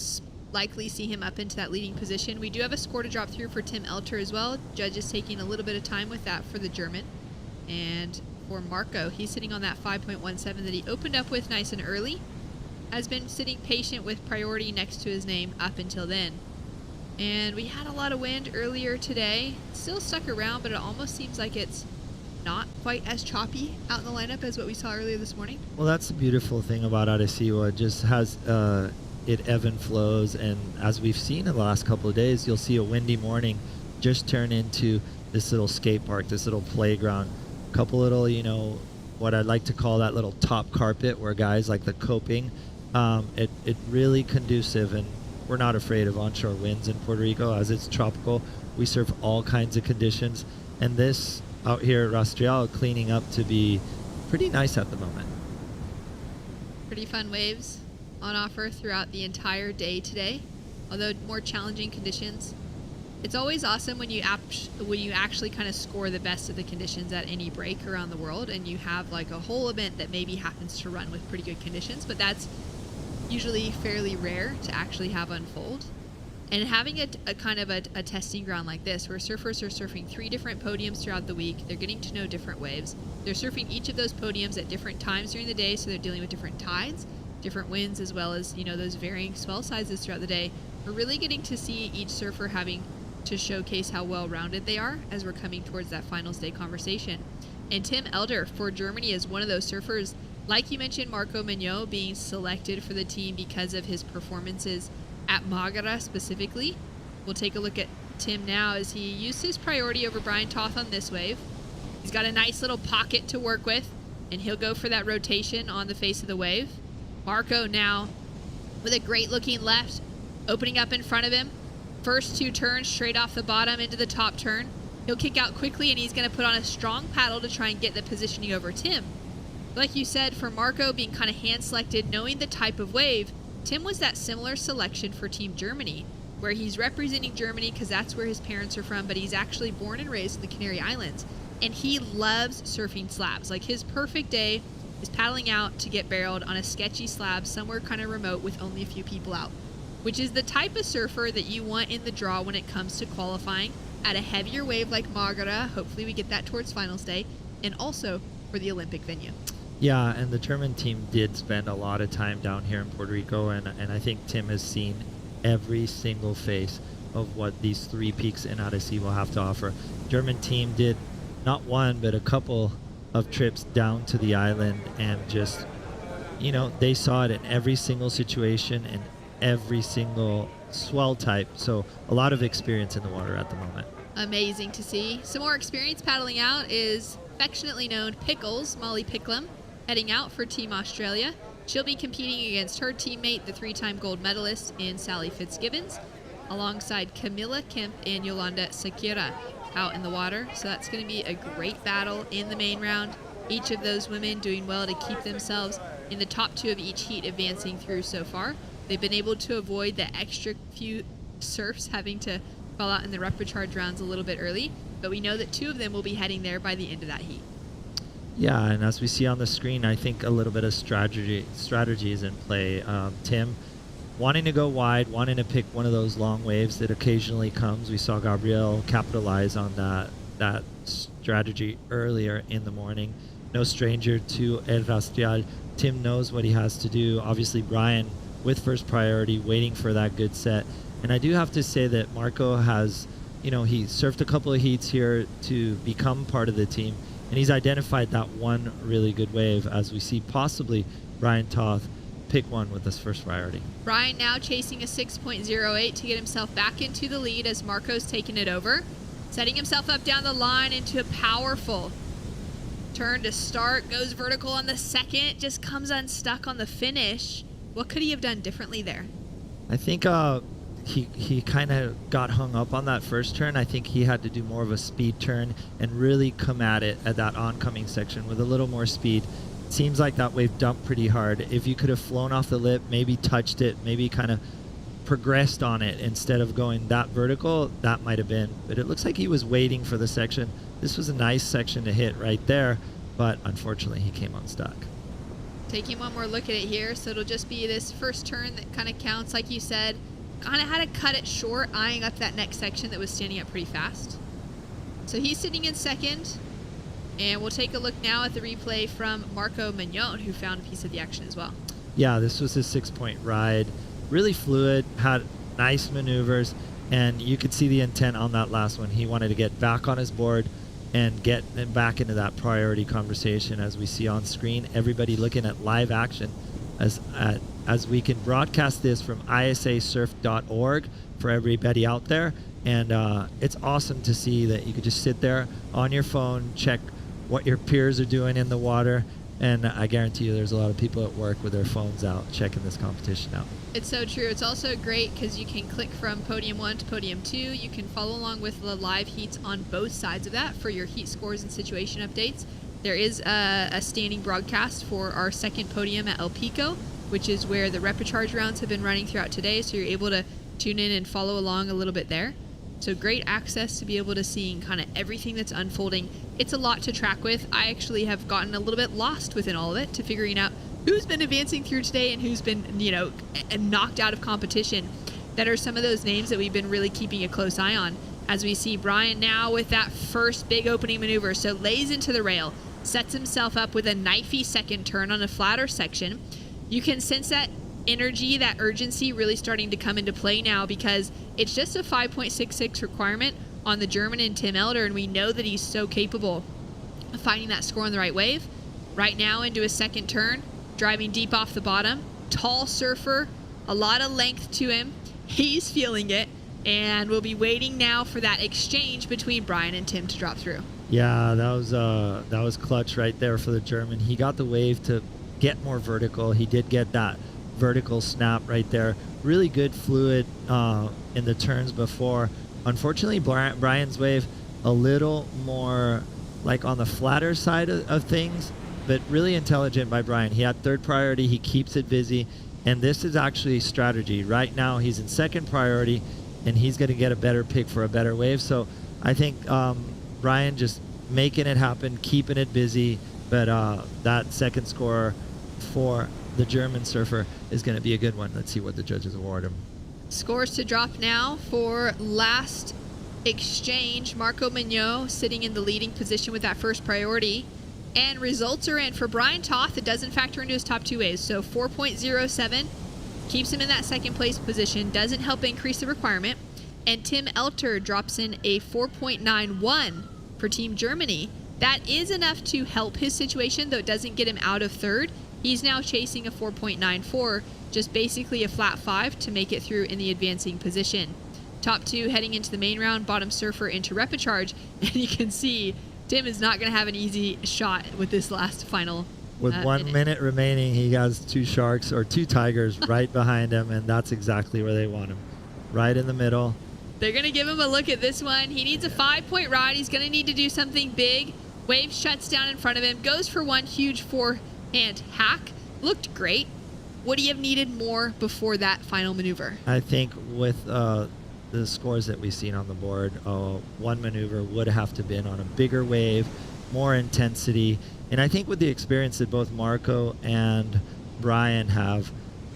likely see him up into that leading position. We do have a score to drop through for Tim Elter as well. Judges taking a little bit of time with that for the German. And for Marco, he's sitting on that 5.17 that he opened up with nice and early. Has been sitting patient with priority next to his name up until then. And we had a lot of wind earlier today. Still stuck around, but it almost seems like it's not quite as choppy out in the lineup as what we saw earlier this morning? Well, that's the beautiful thing about Arecibo. It just has it ebb and flows, and as we've seen in the last couple of days, you'll see a windy morning just turn into this little skate park, this little playground, a couple little, you know, what I'd like to call that little top carpet where guys like the coping. It really conducive, and we're not afraid of onshore winds in Puerto Rico as it's tropical. We surf all kinds of conditions, and this out here at Rastreal cleaning up to be pretty nice at the moment. Pretty fun waves on offer throughout the entire day today, although more challenging conditions. It's always awesome when you actually kind of score the best of the conditions at any break around the world, and you have like a whole event that maybe happens to run with pretty good conditions, but that's usually fairly rare to actually have unfold. And having a kind of a testing ground like this, where surfers are surfing 3 different podiums throughout the week, they're getting to know different waves. They're surfing each of those podiums at different times during the day, so they're dealing with different tides, different winds, as well as, you know, those varying swell sizes throughout the day. We're really getting to see each surfer having to showcase how well-rounded they are as we're coming towards that finals day conversation. And Tim Elder for Germany is one of those surfers, like you mentioned, Marco Mignot being selected for the team because of his performances at Magara specifically. We'll take a look at Tim now as he used his priority over Brian Toth on this wave. He's got a nice little pocket to work with, and he'll go for that rotation on the face of the wave. Marco now with a great looking left, opening up in front of him. First 2 turns straight off the bottom into the top turn. He'll kick out quickly, and he's going to put on a strong paddle to try and get the positioning over Tim. Like you said, for Marco being kind of hand selected, knowing the type of wave, Tim was that similar selection for Team Germany, where he's representing Germany because that's where his parents are from, but he's actually born and raised in the Canary Islands, and he loves surfing slabs. Like, his perfect day is paddling out to get barreled on a sketchy slab somewhere kind of remote with only a few people out, which is the type of surfer that you want in the draw when it comes to qualifying at a heavier wave like Magara. Hopefully we get that towards finals day, and also for the Olympic venue. Yeah, and the German team did spend a lot of time down here in Puerto Rico, and I think Tim has seen every single face of what these 3 peaks in Arecibo have to offer. German team did not one, but a couple of trips down to the island, and just, you know, they saw it in every single situation and every single swell type. So a lot of experience in the water at the moment. Amazing to see. Some more experience paddling out is affectionately known Pickles, Molly Picklum, heading out for Team Australia. She'll be competing against her teammate, the 3-time gold medalist in Sally Fitzgibbons, alongside Camilla Kemp and Yolanda Sakira out in the water. So that's going to be a great battle in the main round. Each of those women doing well to keep themselves in the top 2 of each heat advancing through so far. They've been able to avoid the extra few surfs having to fall out in the repecharge rounds a little bit early, but we know that 2 of them will be heading there by the end of that heat. Yeah, and as we see on the screen, I think a little bit of strategy is in play. Tim wanting to go wide, wanting to pick one of those long waves that occasionally comes. We saw Gabriel capitalize on that strategy earlier in the morning. No stranger to El Rastreal. Tim knows what he has to do. Obviously, Brian with first priority, waiting for that good set. And I do have to say that Marco has, you know, he surfed a couple of heats here to become part of the team, and he's identified that one really good wave as we see possibly Brian Toth pick one with his first priority. Brian now chasing a 6.08 to get himself back into the lead as Marco's taking it over. Setting himself up down the line into a powerful turn to start. Goes vertical on the second, just comes unstuck on the finish. What could he have done differently there? I think he kind of got hung up on that first turn. I think he had to do more of a speed turn and really come at it at that oncoming section with a little more speed. It seems like that wave dumped pretty hard. If you could have flown off the lip, maybe touched it, maybe kind of progressed on it instead of going that vertical, that might have been. But it looks like he was waiting for the section. This was a nice section to hit right there, but unfortunately he came unstuck. Taking one more look at it here, so it'll just be this first turn that kind of counts, like you said. Kind of had to cut it short, eyeing up that next section that was standing up pretty fast. So he's sitting in second, and we'll take a look now at the replay from Marco Mignon, who found a piece of the action as well. Yeah, this was his 6-point ride. Really fluid, had nice maneuvers, and you could see the intent on that last one. He wanted to get back on his board, and get them back into that priority conversation as we see on screen. Everybody looking at live action as we can broadcast this from isasurf.org for everybody out there. And it's awesome to see that you could just sit there on your phone, check what your peers are doing in the water. And I guarantee you there's a lot of people at work with their phones out checking this competition out. It's so true. It's also great because you can click from podium 1 to podium 2. You can follow along with the live heats on both sides of that for your heat scores and situation updates. There is a standing broadcast for our second podium at El Pico, which is where the repecharge rounds have been running throughout today. So you're able to tune in and follow along a little bit there. So great access to be able to seeing kind of everything that's unfolding. It's a lot to track with. I actually have gotten a little bit lost within all of it to figuring out who's been advancing through today and who's been, knocked out of competition. That are some of those names that we've been really keeping a close eye on. As we see Brian now with that first big opening maneuver. So lays into the rail, sets himself up with a knifey second turn on a flatter section. You can sense that energy, that urgency really starting to come into play now because it's just a 5.66 requirement on the German and Tim Elder, and we know that he's so capable of finding that score on the right wave. Right now into a second turn, driving deep off the bottom. Tall surfer, a lot of length to him. He's feeling it, and we'll be waiting now for that exchange between Brian and Tim to drop through. Yeah, that was clutch right there for the German. He got the wave to get more vertical. He did get that vertical snap right there. Really good fluid in the turns before. Unfortunately, Brian's wave a little more like on the flatter side of things, but really intelligent by Brian. He had third priority. He keeps it busy, and this is actually strategy. Right now, he's in second priority, and he's going to get a better pick for a better wave. So I think Brian just making it happen, keeping it busy, but that second score for the German surfer is going to be a good one. Let's see what the judges award him. Scores to drop now for last exchange. Marco Mignot sitting in the leading position with that first priority. And results are in. For Brian Toth, it doesn't factor into his top two waves. So 4.07 keeps him in that second place position, doesn't help increase the requirement. And Tim Elter drops in a 4.91 for Team Germany. That is enough to help his situation, though it doesn't get him out of third. He's now chasing a 4.94, just basically a flat 5 to make it through in the advancing position. Top two heading into the main round, bottom surfer into repecharge, and you can see Tim is not going to have an easy shot with this last final With 1 minute remaining, he has two sharks or two tigers right behind him, and that's exactly where they want him. Right in the middle. They're going to give him a look at this one. He needs a 5-point ride. He's going to need to do something big. Wave shuts down in front of him, goes for one huge forehand hack. Looked great. Would he have needed more before that final maneuver? I think with the scores that we've seen on the board, one maneuver would have to have been on a bigger wave, more intensity. And I think with the experience that both Marco and Brian have,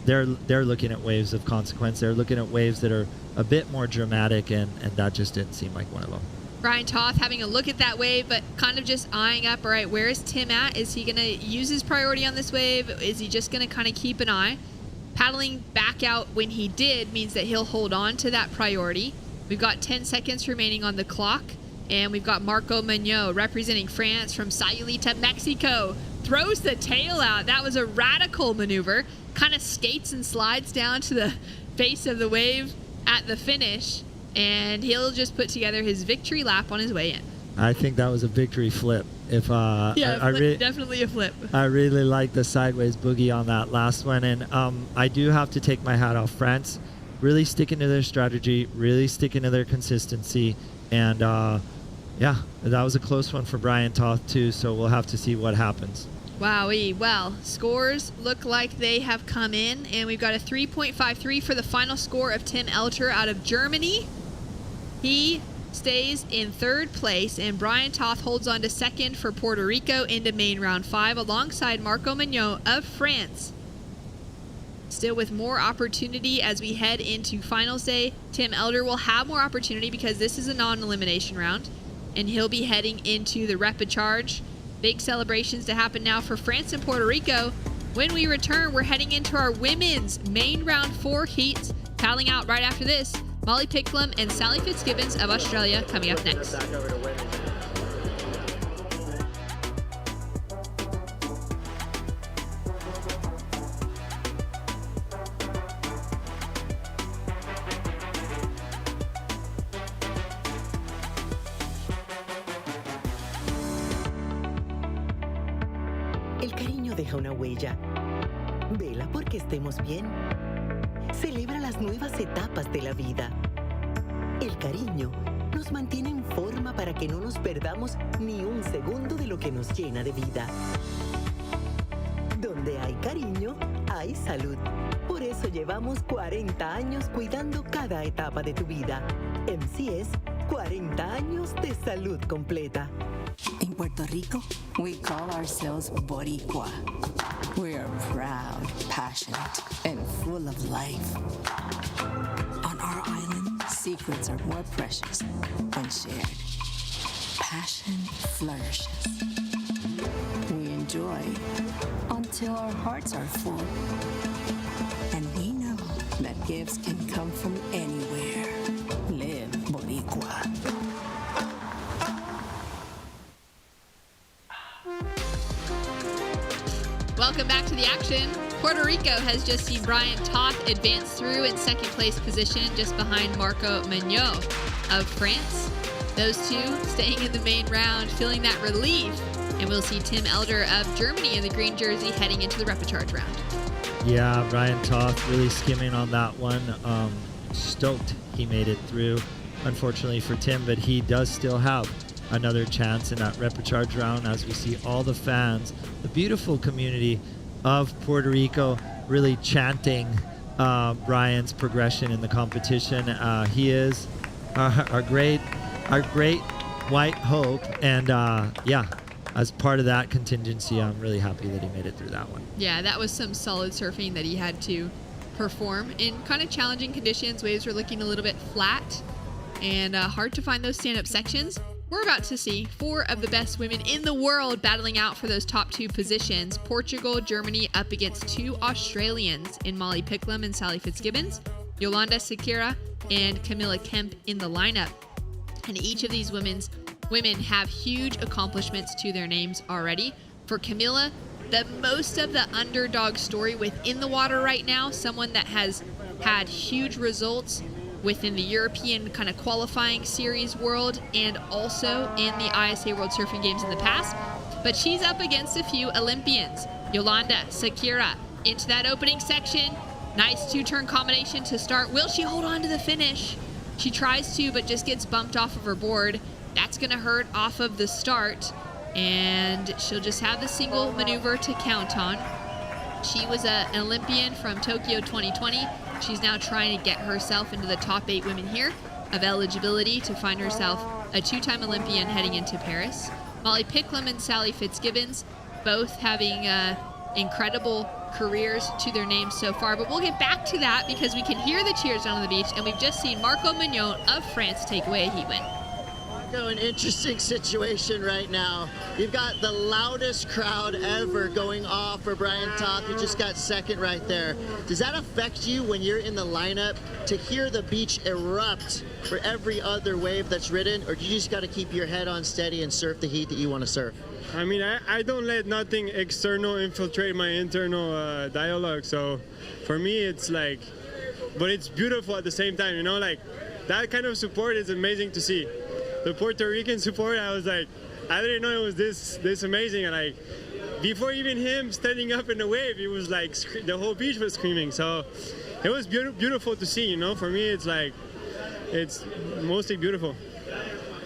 they're looking at waves of consequence. They're looking at waves that are a bit more dramatic, and that just didn't seem like one of them. Brian Toth having a look at that wave, but kind of just eyeing up, all right, where is Tim at? Is he going to use his priority on this wave? Is he just going to kind of keep an eye? Paddling back out when he did means that he'll hold on to that priority. We've got 10 seconds remaining on the clock, and we've got Marco Mignot representing France from Sayulita, Mexico. Throws the tail out. That was a radical maneuver. Kind of skates and slides down to the face of the wave at the finish, and he'll just put together his victory lap on his way in. I think that was a victory flip. Definitely a flip. I really like the sideways boogie on that last one, and I do have to take my hat off. France really sticking to their strategy, really sticking to their consistency, and yeah, that was a close one for Brian Toth too, so we'll have to see what happens. Wowee. Well, scores look like they have come in, and we've got a 3.53 for the final score of Tim Elter out of Germany. He stays in third place, and Brian Toth holds on to second for Puerto Rico into main round 5 alongside Marco Mignot of France. Still with more opportunity as we head into finals day. Tim Elder will have more opportunity because this is a non-elimination round, and he'll be heading into the repecharge. Big celebrations to happen now for France and Puerto Rico. When we return, we're heading into our women's main round 4 heats. Paddling out right after this, Molly Picklum and Sally Fitzgibbons of Australia coming up next. El cariño deja una huella. Vela porque estemos bien. Celebra las nuevas etapas de la vida. El cariño nos mantiene en forma para que no nos perdamos ni un segundo de lo que nos llena de vida. Donde hay cariño, hay salud. Por eso llevamos 40 años cuidando cada etapa de tu vida. MCS, 40 años de salud completa. In Puerto Rico, we call ourselves boricua. We are proud, passionate, and full of life. On our island, secrets are more precious when shared. Passion flourishes. We enjoy until our hearts are full. And we know that gifts can come from anywhere. Live Boricua. Welcome back to the action. Puerto Rico has just seen Brian Toth advance through in second place position just behind Marco Mignot of France. Those two staying in the main round, feeling that relief. And we'll see Tim Elder of Germany in the green jersey heading into the repechage round. Yeah, Brian Toth really skimming on that one. Stoked he made it through. Unfortunately for Tim, but he does still have another chance in that repechage round as we see all the fans, the beautiful community of Puerto Rico really chanting Brian's progression in the competition. He is our great white hope, and yeah, as part of that contingency, I'm really happy that he made it through that one. Yeah, that was some solid surfing that he had to perform in kind of challenging conditions. Waves were looking a little bit flat and hard to find those stand-up sections. We're about to see 4 of the best women in the world battling out for those top 2 positions. Portugal, Germany up against 2 Australians in Molly Picklum and Sally Fitzgibbons, Yolanda Sequeira and Camilla Kemp in the lineup. And each of these women have huge accomplishments to their names already. For Camilla, the most of the underdog story within the water right now, someone that has had huge results within the European kind of qualifying series world and also in the ISA World Surfing Games in the past. But she's up against a few Olympians. Yolanda Sequeira into that opening section. Nice 2-turn combination to start. Will she hold on to the finish? She tries to, but just gets bumped off of her board. That's going to hurt off of the start. And she'll just have the single maneuver to count on. She was an Olympian from Tokyo 2020. She's now trying to get herself into the top 8 women here of eligibility to find herself a 2-time Olympian heading into Paris. Molly Picklum and Sally Fitzgibbons, both having incredible careers to their names so far. But we'll get back to that because we can hear the cheers down on the beach, and we've just seen Marco Mignot of France take away a heat win. An interesting situation right now. You've got the loudest crowd ever going off for Brian Toth, who just got second right there. Does that affect you when you're in the lineup to hear the beach erupt for every other wave that's ridden, or do you just got to keep your head on steady and surf the heat that you want to surf? I mean, I don't let nothing external infiltrate my internal dialogue. So for me, it's like, but it's beautiful at the same time, you know, like that kind of support is amazing to see. The Puerto Rican support, I was like, I didn't know it was this amazing. And like, before even him standing up in the wave, it was like the whole beach was screaming. So it was beautiful to see, you know. For me, it's like, it's mostly beautiful.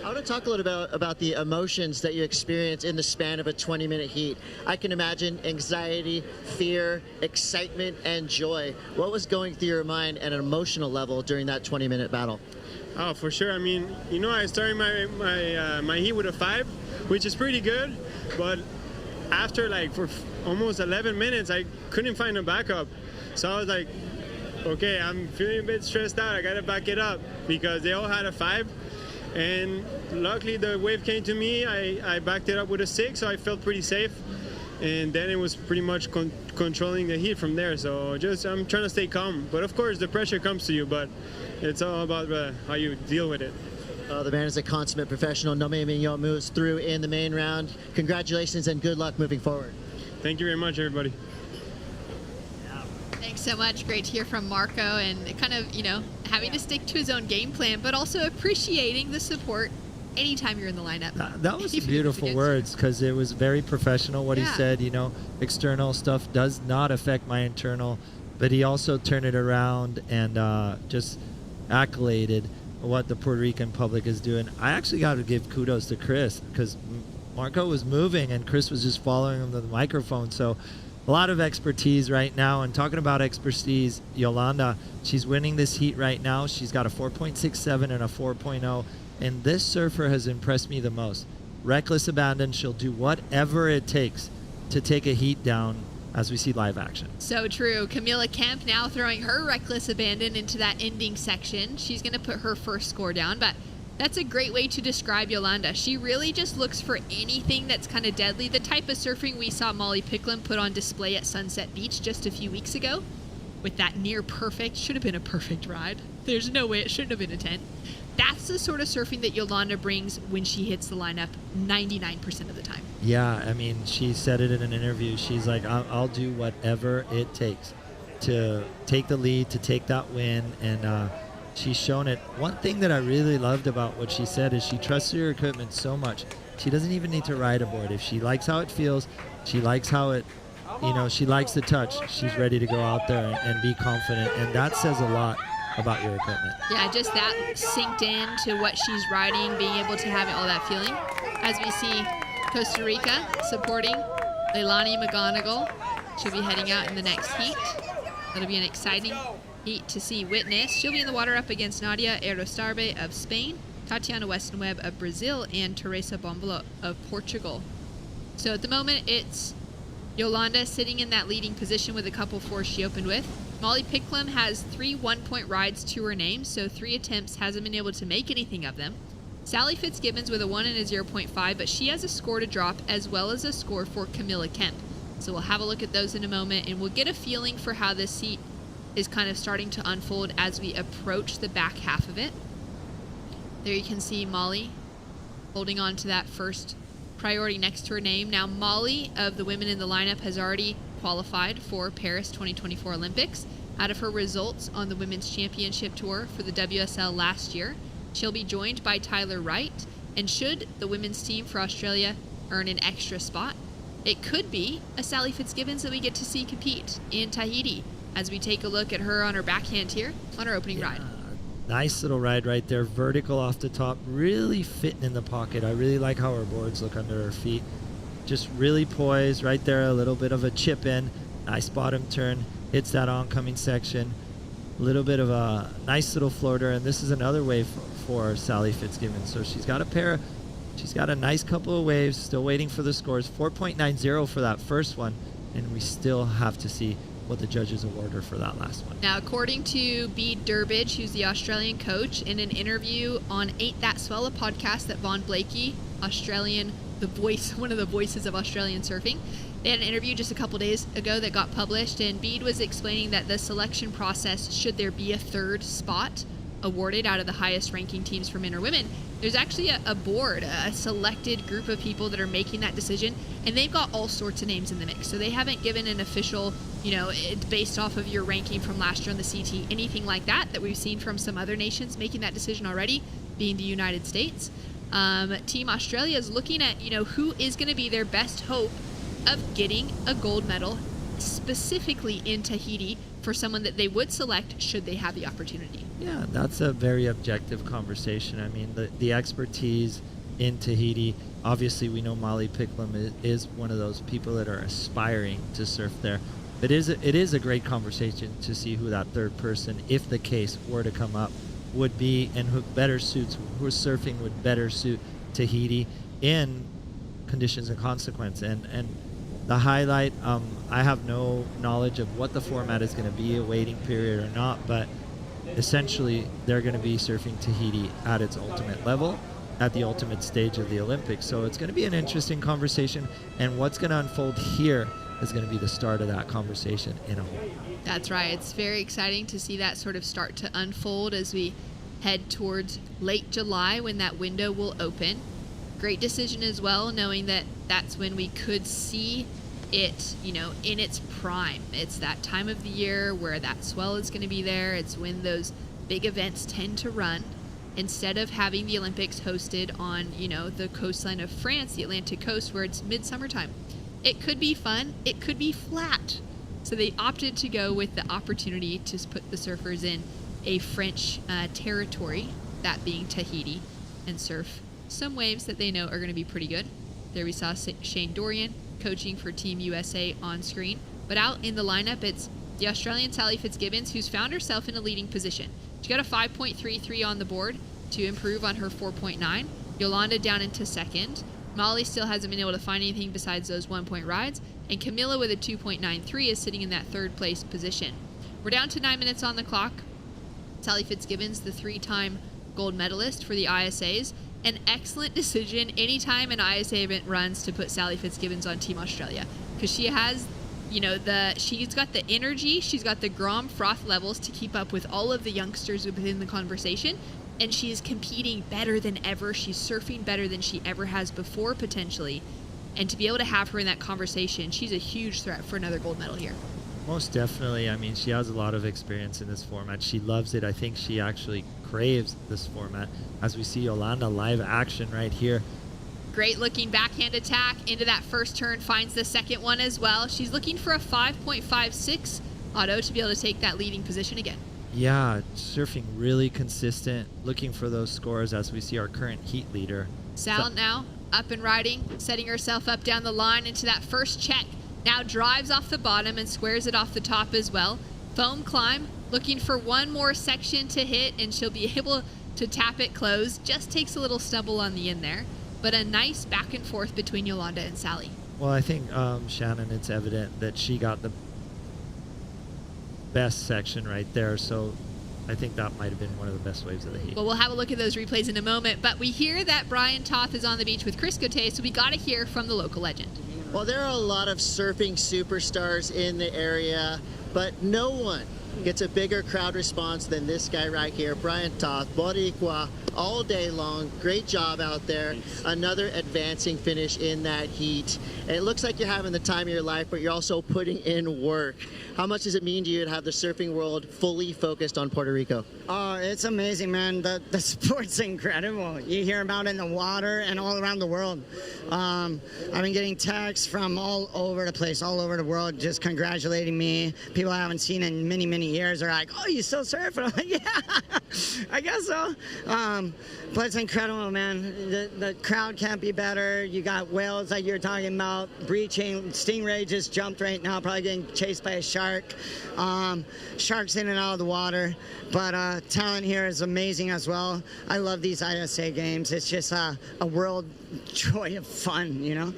I want to talk a little bit about the emotions that you experience in the span of a 20-minute heat. I can imagine anxiety, fear, excitement, and joy. What was going through your mind at an emotional level during that 20-minute battle? Oh, for sure. I mean, you know, I started my heat with a 5, which is pretty good. But after like for almost 11 minutes, I couldn't find a backup. So I was like, okay, I'm feeling a bit stressed out. I got to back it up because they all had a 5. And luckily the wave came to me. I backed it up with a 6, so I felt pretty safe. And then it was pretty much controlling the heat from there. So I'm trying to stay calm. But of course the pressure comes to you, but it's all about how you deal with it. The man is a consummate professional. Nome Mignot moves through in the main round. Congratulations and good luck moving forward. Thank you very much, everybody. Thanks so much. Great to hear from Marco, and kind of, you know, having to stick to his own game plan, but also appreciating the support anytime you're in the lineup. That was Even if beautiful it's words, because it was very professional what he Yeah. said. You know, external stuff does not affect my internal, but he also turned it around and just accoladed what the Puerto Rican public is doing. I actually got to give kudos to Chris, because Marco was moving and Chris was just following him to the microphone. So a lot of expertise right now. And talking about expertise, Yolanda, she's winning this heat right now. She's got a 4.67 and a 4.0. And this surfer has impressed me the most. Reckless abandon. She'll do whatever it takes to take a heat down as we see live action. So true. Camila Kemp now throwing her reckless abandon into that ending section. She's going to put her first score down, but that's a great way to describe Yolanda. She really just looks for anything that's kind of deadly. The type of surfing we saw Molly Picklum put on display at Sunset Beach just a few weeks ago with that near perfect, should have been a perfect ride. There's no way it shouldn't have been a 10. That's the sort of surfing that Yolanda brings when she hits the lineup 99% of the time. Yeah, I mean, she said it in an interview. She's like, I'll do whatever it takes to take the lead, to take that win, and she's shown it. One thing that I really loved about what she said is she trusts her equipment so much. She doesn't even need to ride a board. If she likes how it feels, she likes how it, she likes the touch, she's ready to go out there and be confident, and that says a lot about your equipment. Yeah, just that synced in to what she's riding, being able to have all that feeling. As we see Costa Rica supporting Leilani McGonigal. She'll be heading out in the next heat. That'll be an exciting heat to see witness. She'll be in the water up against Nadia Erostarbe of Spain, Tatiana Weston-Webb of Brazil, and Teresa Bombolo of Portugal. So at the moment, it's Yolanda sitting in that leading position with a couple fours she opened with. Molly Picklum has 3 one-point rides to her name, so 3 attempts, hasn't been able to make anything of them. Sally Fitzgibbons with a 1 and a 0.5, but she has a score to drop as well as a score for Camilla Kemp. So we'll have a look at those in a moment, and we'll get a feeling for how this heat is kind of starting to unfold as we approach the back half of it. There you can see Molly holding on to that first priority next to her name. Now, Molly, of the women in the lineup, has already qualified for Paris 2024 Olympics. Out of her results on the Women's Championship Tour for the WSL last year, she'll be joined by Tyler Wright, and should the women's team for Australia earn an extra spot, it could be a Sally Fitzgibbons that we get to see compete in Tahiti as we take a look at her on her backhand here on her opening ride. Nice little ride right there, vertical off the top, really fitting in the pocket. I really like how her boards look under her feet. Just really poised right there, a little bit of a chip in, nice bottom turn, hits that oncoming section, a little bit of a nice little floater, and this is another wave for Sally Fitzgibbons. So she's got a nice couple of waves, still waiting for the scores. 4.90 for that first one, and we still have to see what the judges award her for that last one. Now, according to Bede Durbridge, who's the Australian coach, in an interview on Ain't That Swell, a podcast that Vaughn Blakey, one of the voices of Australian surfing, they had an interview just a couple days ago that got published, and Bede was explaining that the selection process, should there be a third spot awarded out of the highest ranking teams for men or women, there's actually a board, a selected group of people that are making that decision, and they've got all sorts of names in the mix. So they haven't given an official, it's based off of your ranking from last year on the CT, anything like that we've seen from some other nations making that decision already, being the United States. Team Australia is looking at, who is going to be their best hope of getting a gold medal, specifically in Tahiti, for someone that they would select should they have the opportunity. Yeah, that's a very objective conversation. I mean, the expertise in Tahiti, obviously we know Molly Picklum is one of those people that are aspiring to surf there. It is a great conversation to see who that third person, if the case were to come up, would be, and who surfing would better suit Tahiti in conditions and consequence. And the highlight, I have no knowledge of what the format is going to be, a waiting period or not, but essentially they're going to be surfing Tahiti at its ultimate level, at the ultimate stage of the Olympics. So it's going to be an interesting conversation, and what's going to unfold here is going to be the start of that conversation in a whole. That's right. It's very exciting to see that sort of start to unfold as we head towards late July when that window will open. Great decision as well, knowing that that's when we could see it, in its prime. It's that time of the year where that swell is going to be there. It's when those big events tend to run. instead of having the Olympics hosted on, you know, the coastline of France, the Atlantic coast, where it's midsummer time. It could be fun. It could be flat. So they opted to go with the opportunity to put the surfers in a French territory, that being Tahiti, and surf some waves that they know are going to be pretty good. There we saw Shane Dorian coaching for Team USA on screen. But out in the lineup, it's the Australian Sally Fitzgibbons, who's found herself in a leading position. She got a 5.33 on the board to improve on her 4.9. Yolanda down into second. Molly still hasn't been able to find anything besides those 1-point rides. And Camilla with a 2.93 is sitting in that third place position. We're down to 9 minutes on the clock. Sally Fitzgibbons, the 3-time gold medalist for the ISAs. An excellent decision anytime an ISA event runs to put Sally Fitzgibbons on Team Australia. Because she has, you know, she's got the energy, she's got the Grom froth levels to keep up with all of the youngsters within the conversation. And she is competing better than ever. She's surfing better than she ever has before, potentially. And to be able to have her in that conversation, she's a huge threat for another gold medal here. Most definitely. I mean, she has a lot of experience in this format. She loves it. I think she actually craves this format. As we see Yolanda live action right here. Great looking backhand attack into that first turn. Finds the second one as well. She's looking for a 5.56 auto to be able to take that leading position again. Yeah, surfing really consistent. Looking for those scores as we see our current heat leader. Sal now up and riding, setting herself up down the line into that first check. Now drives off the bottom and squares it off the top as well. Foam climb, looking for one more section to hit, and she'll be able to tap it close. Just takes a little stumble on the end there, but a nice back and forth between Yolanda and Sally. Well, I think, Shannon, it's evident that she got the best section right there, so I think that might have been one of the best waves of the heat. Well, we'll have a look at those replays in a moment, but we hear that Brian Toth is on the beach with Chris Cote, so we got to hear from the local legend. Well, there are a lot of surfing superstars in the area, but no one gets a bigger crowd response than this guy right here, Brian Toth, Boricua, all day long. Great job out there. Thanks. Another advancing finish in that heat. And it looks like you're having the time of your life, but you're also putting in work. How much does it mean to you to have the surfing world fully focused on Puerto Rico? Oh, it's amazing, man. The sport's incredible. You hear about it in the water and all around the world. I've been getting texts from all over the place, all over the world, just congratulating me. People I haven't seen in many, many years are like, oh, you still surf? And I'm like, yeah, I guess so. But it's incredible, man. The crowd can't be better. You got whales like you're talking about, breaching. Stingray just jumped right now, probably getting chased by a shark. Sharks in and out of the water. But talent here is amazing as well. I love these ISA games. It's just a world joy of fun, you know?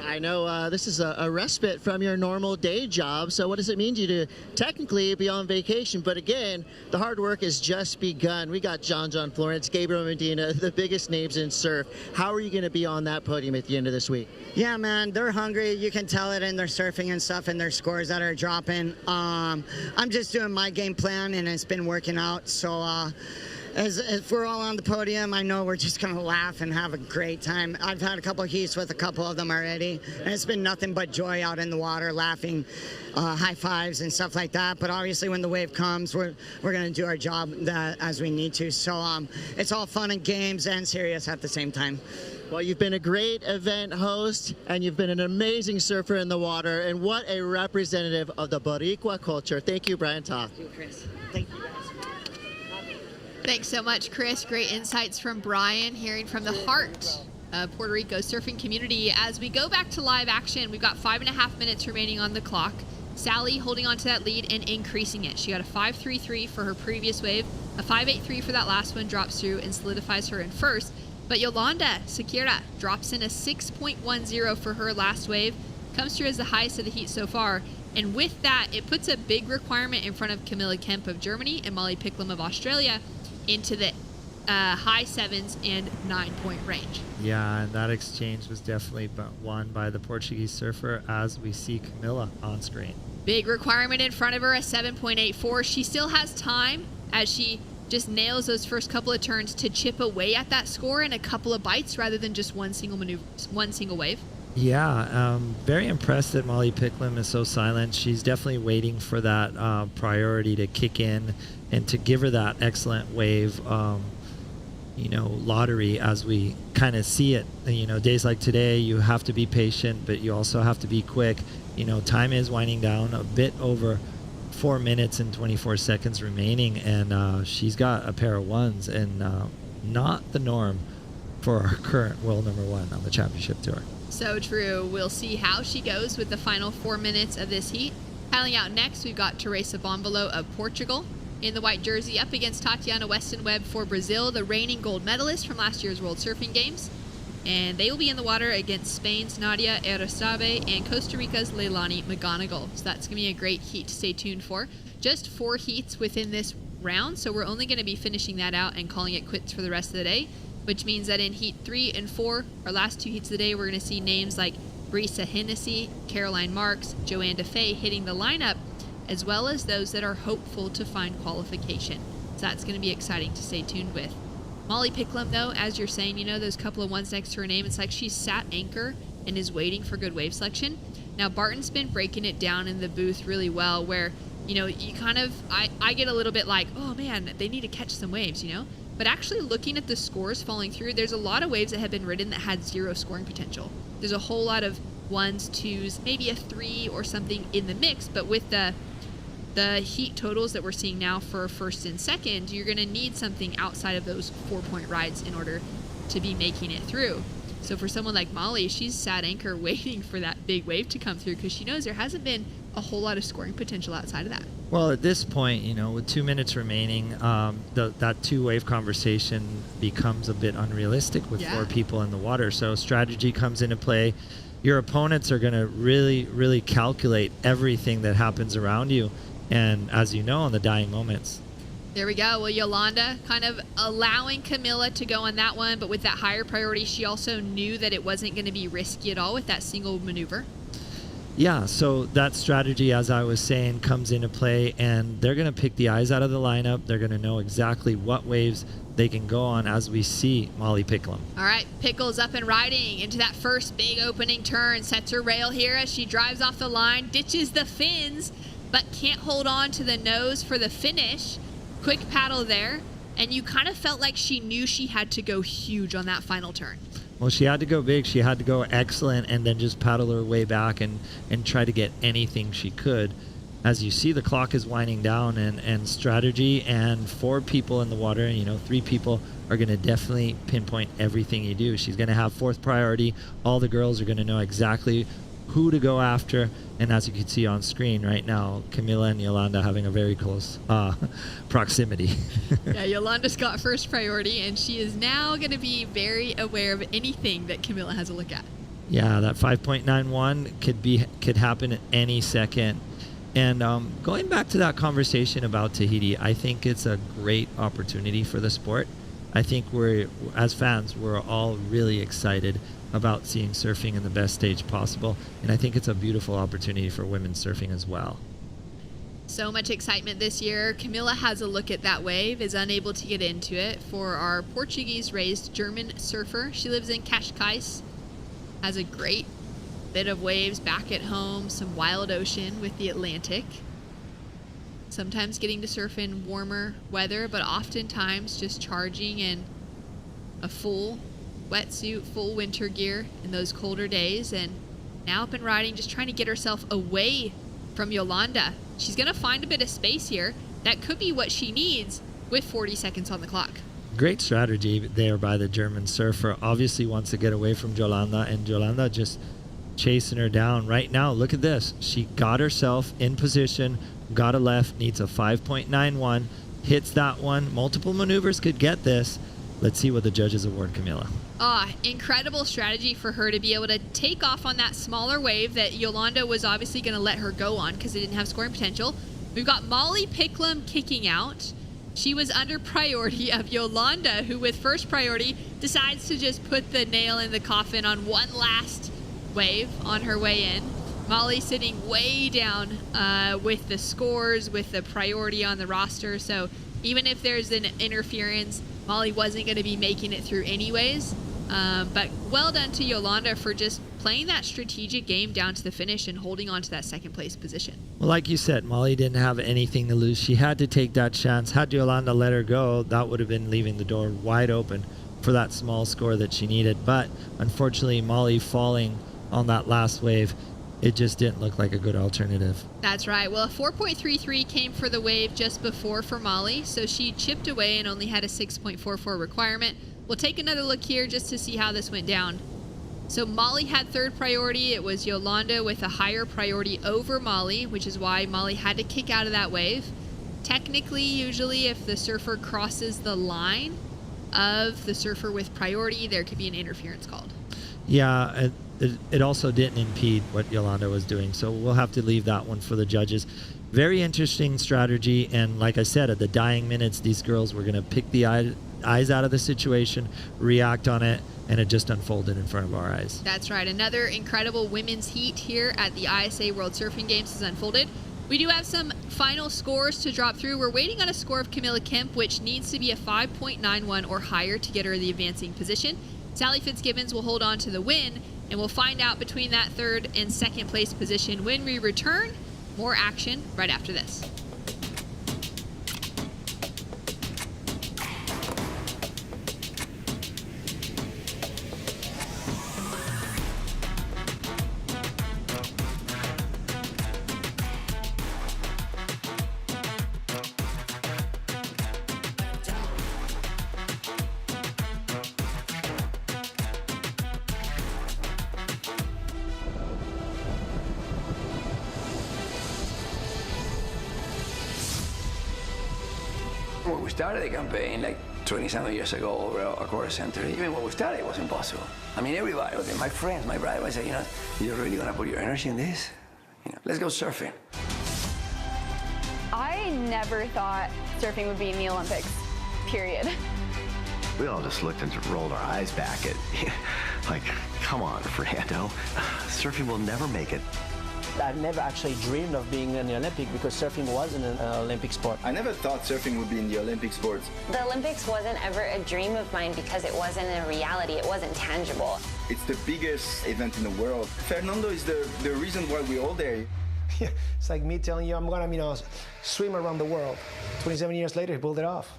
I know this is a respite from your normal day job, so what does it mean to you to technically be on vacation? But again, the hard work has just begun. We got John Florence, Gabriel Medina, the biggest names in surf. How are you going to be on that podium at the end of this week? Yeah, man, they're hungry. You can tell it in their surfing and stuff and their scores that are dropping. I'm just doing my game plan, and it's been working out, so if we're all on the podium, I know we're just going to laugh and have a great time. I've had a couple of heats with a couple of them already, and it's been nothing but joy out in the water, laughing, high fives and stuff like that. But obviously when the wave comes, we're going to do our job as we need to. So it's all fun and games and serious at the same time. Well, you've been a great event host, and you've been an amazing surfer in the water, and what a representative of the Boricua culture. Thank you, Brian Toth. Thank you, Chris. Thank you. Thanks so much, Chris. Great insights from Brian, hearing from the heart of Puerto Rico surfing community. As we go back to live action, we've got 5.5 minutes remaining on the clock. Sally holding on to that lead and increasing it. She got a 5.33 for her previous wave. A 5.83 for that last one drops through and solidifies her in first. But Yolanda Sequeira drops in a 6.10 for her last wave. Comes through as the highest of the heat so far. And with that, it puts a big requirement in front of Camilla Kemp of Germany and Molly Picklum of Australia into the high 7s and 9-point range. Yeah, and that exchange was definitely won by the Portuguese surfer, as we see Camilla on screen. Big requirement in front of her, a 7.84. She still has time as she just nails those first couple of turns to chip away at that score in a couple of bites rather than just one single wave. Yeah, very impressed that Molly Picklum is so silent. She's definitely waiting for that priority to kick in and to give her that excellent wave. lottery as we kind of see it. Days like today, you have to be patient, but you also have to be quick. Time is winding down, a bit over 4 minutes and 24 seconds remaining, and she's got a pair of ones, and not the norm for our current world number one on the championship tour. So true. We'll see how she goes with the final 4 minutes of this heat. Piling out next, we've got Teresa Bombolo of Portugal in the white jersey up against Tatiana Weston-Webb for Brazil, the reigning gold medalist from last year's World Surfing Games. And they will be in the water against Spain's Nadia Arecibo and Costa Rica's Leilani McGonigal. So that's going to be a great heat to stay tuned for. Just 4 heats within this round, so we're only going to be finishing that out and calling it quits for the rest of the day, which means that in heat 3 and 4, our last 2 heats of the day, we're going to see names like Brisa Hennessy, Caroline Marks, Joanne DeFay hitting the lineup, as well as those that are hopeful to find qualification. So that's going to be exciting to stay tuned with. Molly Picklum, though, as you're saying, those couple of ones next to her name, it's like she's sat anchor and is waiting for good wave selection. Now, Barton's been breaking it down in the booth really well, where, you kind of, I get a little bit like, oh man, they need to catch some waves, But actually looking at the scores falling through, there's a lot of waves that have been ridden that had 0 scoring potential. There's a whole lot of 1s, 2s, maybe a 3 or something in the mix, but with the heat totals that we're seeing now for first and second, you're going to need something outside of those 4-point rides in order to be making it through. So for someone like Molly, she's sat anchor waiting for that big wave to come through because she knows there hasn't been a whole lot of scoring potential outside of that. Well, at this point, with 2 minutes remaining, that 2-wave conversation becomes a bit unrealistic with 4 people in the water. So strategy comes into play. Your opponents are going to really, really calculate everything that happens around you. And as you know, in the dying moments. There we go. Well, Yolanda kind of allowing Camilla to go on that one, but with that higher priority, she also knew that it wasn't going to be risky at all with that single maneuver. Yeah, so that strategy, as I was saying, comes into play, and they're going to pick the eyes out of the lineup. They're going to know exactly what waves they can go on as we see Molly Picklum. All right, Pickle's up and riding into that first big opening turn, sets her rail here as she drives off the line, ditches the fins, but can't hold on to the nose for the finish. Quick paddle there, and you kind of felt like she knew she had to go huge on that final turn. Well, she had to go big, she had to go excellent, and then just paddle her way back and try to get anything she could. As you see, the clock is winding down, and strategy and 4 people in the water, 3 people are going to definitely pinpoint everything you do. She's going to have 4th priority. All the girls are going to know exactly who to go after, and as you can see on screen right now, Camilla and Yolanda having a very close proximity. Yeah, Yolanda's got first priority, and she is now going to be very aware of anything that Camilla has a look at. Yeah, that 5.91 could happen at any second. And going back to that conversation about Tahiti, I think it's a great opportunity for the sport. I think as fans, we're all really excited about seeing surfing in the best stage possible, and I think it's a beautiful opportunity for women's surfing as well. So much excitement this year. Camilla has a look at that wave, is unable to get into it for our Portuguese-raised German surfer. She lives in Cascais, has a great bit of waves back at home, some wild ocean with the Atlantic. Sometimes getting to surf in warmer weather, but oftentimes just charging in a full wetsuit, full winter gear in those colder days, and now up and riding, just trying to get herself away from Yolanda. She's going to find a bit of space here. That could be what she needs with 40 seconds on the clock. Great strategy there by the German surfer. Obviously wants to get away from Yolanda, and Yolanda just chasing her down. Right now, look at this. She got herself in position, got a left, needs a 5.91, hits that one. Multiple maneuvers could get this. Let's see what the judges award Camilla. Incredible strategy for her to be able to take off on that smaller wave that Yolanda was obviously going to let her go on because it didn't have scoring potential. We've got Molly Picklum kicking out. She was under priority of Yolanda, who with first priority decides to just put the nail in the coffin on one last wave on her way in. Molly sitting way down with the scores, with the priority on the roster. So even if there's an interference, Molly wasn't going to be making it through anyways. But well done to Yolanda for just playing that strategic game down to the finish and holding on to that second place position. Well, like you said, Molly didn't have anything to lose. She had to take that chance. Had Yolanda let her go, that would have been leaving the door wide open for that small score that she needed. But unfortunately, Molly falling on that last wave, it just didn't look like a good alternative. That's right. Well, a 4.33 came for the wave just before for Molly, so she chipped away and only had a 6.44 requirement. We'll take another look here just to see how this went down. So Molly had third priority. It was Yolanda with a higher priority over Molly, which is why Molly had to kick out of that wave. Technically, usually, if the surfer crosses the line of the surfer with priority, there could be an interference called. Yeah, it also didn't impede what Yolanda was doing, so we'll have to leave that one for the judges. Very interesting strategy, and like I said, at the dying minutes, these girls were going to pick the eyes out of the situation, react on it, and it just unfolded in front of our eyes. That's right. Another incredible women's heat here at the ISA World Surfing Games has unfolded. We do have some final scores to drop through. We're waiting on a score of Camilla Kemp, which needs to be a 5.91 or higher to get her the advancing position. Sally Fitzgibbons will hold on to the win, and we'll find out between that third and second place position when we return. More action right after this. When we started the campaign, like 20-some years ago, over a course center, even when we started, it was impossible. I mean, everybody, okay, my friends, my brother, I said, you're really gonna put your energy in this? Let's go surfing. I never thought surfing would be in the Olympics, period. We all just looked and rolled our eyes back at, like, come on, Fernando. Surfing will never make it. I've never actually dreamed of being in the Olympic because surfing wasn't an Olympic sport. I never thought surfing would be in the Olympic sports. The Olympics wasn't ever a dream of mine because it wasn't a reality, it wasn't tangible. It's the biggest event in the world. Fernando is the reason why we're all there. Yeah, it's like me telling you I'm gonna, swim around the world. 27 years later, he pulled it off.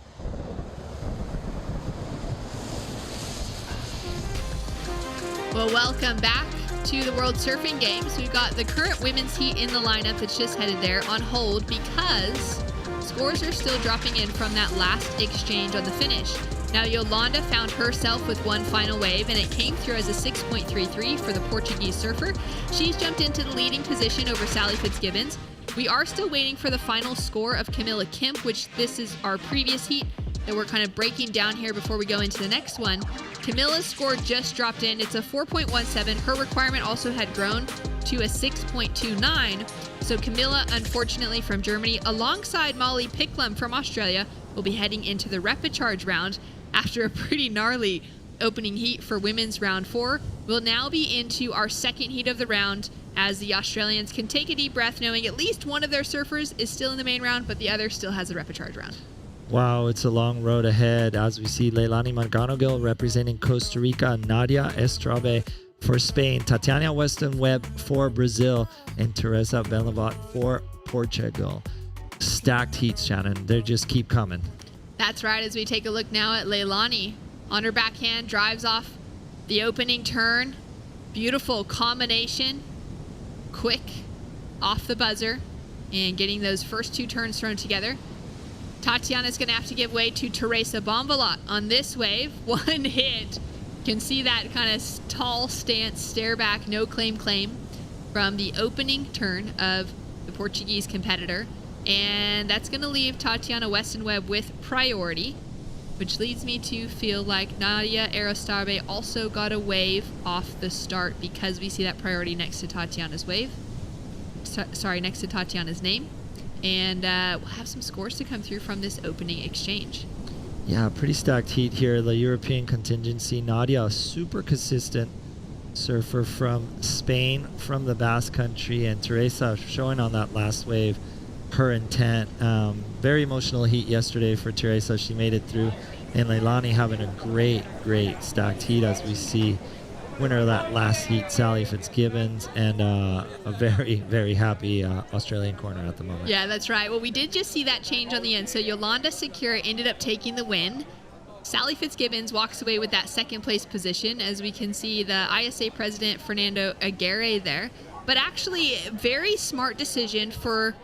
Well, welcome back to the World Surfing Games. We've got the current women's heat in the lineup that's just headed there on hold because scores are still dropping in from that last exchange on the finish. Now, Yolanda found herself with one final wave, and it came through as a 6.33 for the Portuguese surfer. She's jumped into the leading position over Sally Fitzgibbons. We are still waiting for the final score of Camilla Kemp, which this is our previous heat that we're kind of breaking down here before we go into the next one. Camilla's score just dropped in. It's a 4.17. Her requirement also had grown to a 6.29. So Camilla, unfortunately from Germany, alongside Molly Picklum from Australia, will be heading into the repechage round after a pretty gnarly opening heat for women's round 4. We'll now be into our second heat of the round as the Australians can take a deep breath knowing at least one of their surfers is still in the main round, but the other still has a repechage round. Wow, it's a long road ahead as we see Leilani Margano-Gil representing Costa Rica, Nadia Estrabe for Spain, Tatiana Weston-Webb for Brazil, and Teresa Benlavat for Portugal. Stacked heats, Shannon. They just keep coming. That's right, as we take a look now at Leilani. On her backhand, drives off the opening turn. Beautiful combination. Quick off the buzzer and getting those first two turns thrown together. Tatiana's going to have to give way to Teresa Bonvalat on this wave. One hit. You can see that kind of tall stance, stare back, no claim from the opening turn of the Portuguese competitor. And that's going to leave Tatiana Weston-Webb with priority, which leads me to feel like Nadia Estrabe also got a wave off the start because we see that priority next to Tatiana's wave. Next to Tatiana's name. And we'll have some scores to come through from this opening exchange. Yeah, pretty stacked heat here. The European contingency, Nadia, super consistent surfer from Spain, from the Basque Country, and Teresa showing on that last wave her intent. Very emotional heat yesterday for Teresa. She made it through and Leilani having a great stacked heat, as we see. Winner of that last heat, Sally Fitzgibbons, and a very happy Australian corner at the moment. Yeah, that's right. Well, we did just see that change on the end. So Yolanda Secura ended up taking the win. Sally Fitzgibbons walks away with that second place position, as we can see the ISA president, Fernando Aguirre, there. But actually, very smart decision for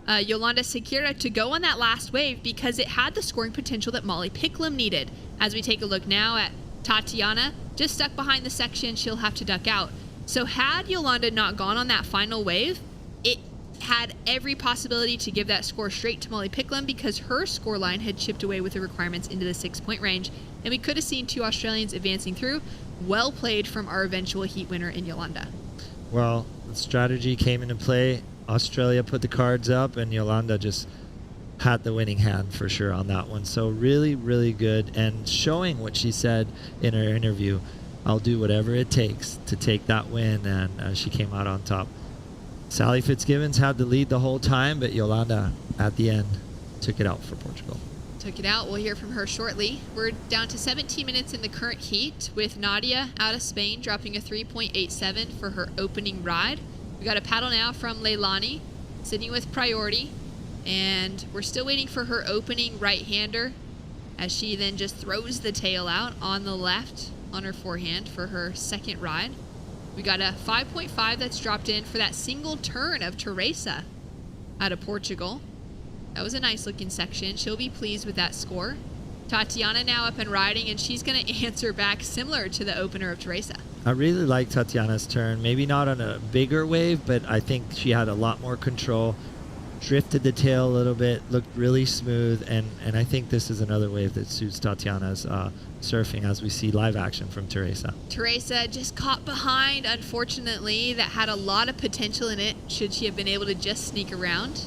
Yolanda Secura to go on that last wave, because it had the scoring potential that Molly Picklum needed. As we take a look now at Tatiana, just stuck behind the section, she'll have to duck out. So had Yolanda not gone on that final wave, it had every possibility to give that score straight to Molly Picklum, because her scoreline had chipped away with the requirements into the 6-point range, and we could have seen 2 Australians advancing through. Well played from our eventual heat winner in Yolanda. Well, the strategy came into play. Australia put the cards up, and Yolanda just had the winning hand for sure on that one. So really good, and showing what she said in her interview, I'll do whatever it takes to take that win, and she came out on top. Sally Fitzgibbons had the lead the whole time, but Yolanda at the end took it out for Portugal. Took it out. We'll hear from her shortly. We're down to 17 minutes in the current heat, with Nadia out of Spain dropping a 3.87 for her opening ride. We got a paddle now from Leilani, sitting with priority. And we're still waiting for her opening right-hander, as she then just throws the tail out on the left on her forehand for her second ride. We got a 5.5 that's dropped in for that single turn of Teresa out of Portugal. That was a nice looking section. She'll be pleased with that score. Tatiana now up and riding, and she's going to answer back similar to the opener of Teresa. I really like Tatiana's turn. Maybe not on a bigger wave, but I think she had a lot more control. Drifted the tail a little bit, looked really smooth, and I think this is another wave that suits Tatiana's surfing, as we see live action from Teresa. Teresa just caught behind, unfortunately. That had a lot of potential in it, should she have been able to just sneak around.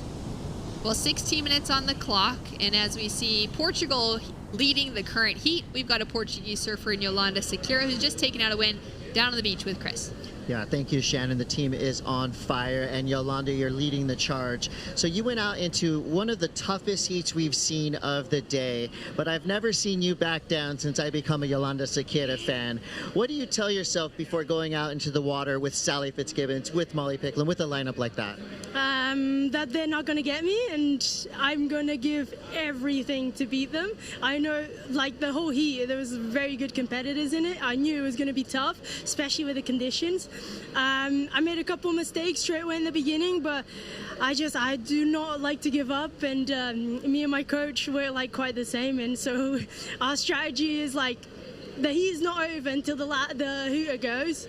Well, 16 minutes on the clock, and as we see Portugal leading the current heat, we've got a Portuguese surfer in Yolanda Secura, who's just taken out a win down on the beach with Chris. Yeah, thank you, Shannon. The team is on fire, and Yolanda, you're leading the charge. So you went out into one of the toughest heats we've seen of the day, but I've never seen you back down since I become a Yolanda Secura fan. What do you tell yourself before going out into the water with Sally Fitzgibbons, with Molly Picklum, with a lineup like that? That they're not going to get me, and I'm going to give everything to beat them. I know, like, the whole heat, there was very good competitors in it. I knew it was going to be tough, especially with the conditions. I made a couple mistakes straight away in the beginning, but I do not like to give up, and me and my coach were like quite the same, and so our strategy is like, the heat is not over until the hooter goes.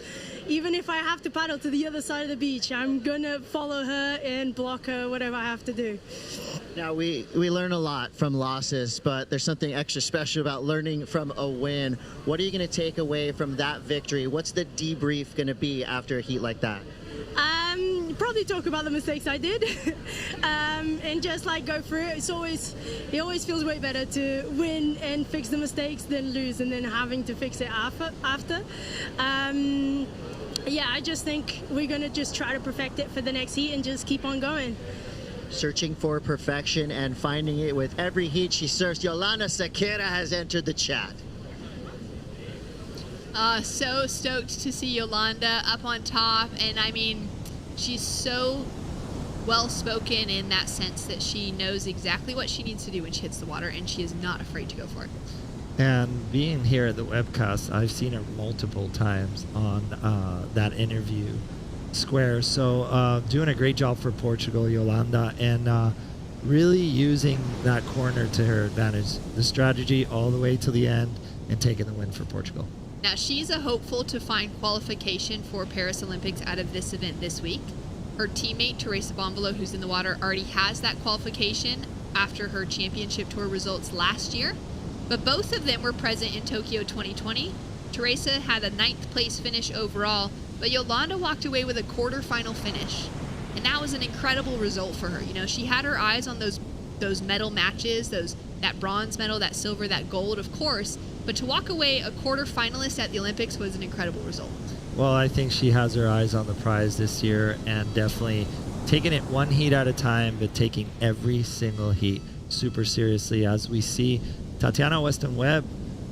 Even if I have to paddle to the other side of the beach, I'm gonna follow her and block her, whatever I have to do. Now, we learn a lot from losses, but there's something extra special about learning from a win. What are you going to take away from that victory? What's the debrief going to be after a heat like that? Probably talk about the mistakes I did and just like go through it. It always feels way better to win and fix the mistakes than lose and then having to fix it after. Yeah, I just think we're going to just try to perfect it for the next heat and just keep on going. Searching for perfection and finding it with every heat she surfs. Yolanda Secura has entered the chat. So stoked to see Yolanda up on top, and I mean, she's so well-spoken in that sense that she knows exactly what she needs to do when she hits the water, and she is not afraid to go for it. And being here at the webcast, I've seen her multiple times on that interview square. So doing a great job for Portugal, Yolanda, and really using that corner to her advantage. The strategy all the way to the end and taking the win for Portugal. Now, she's a hopeful to find qualification for Paris Olympics out of this event this week. Her teammate, Teresa Bombolo, who's in the water, already has that qualification after her championship tour results last year. But both of them were present in Tokyo 2020. Teresa had a 9th place finish overall, but Yolanda walked away with a quarterfinal finish. And that was an incredible result for her. You know, she had her eyes on those medal matches, that bronze medal, that silver, that gold, of course. But to walk away a quarterfinalist at the Olympics was an incredible result. Well, I think she has her eyes on the prize this year, and definitely taking it one heat at a time, but taking every single heat super seriously, as we see Tatiana Weston-Webb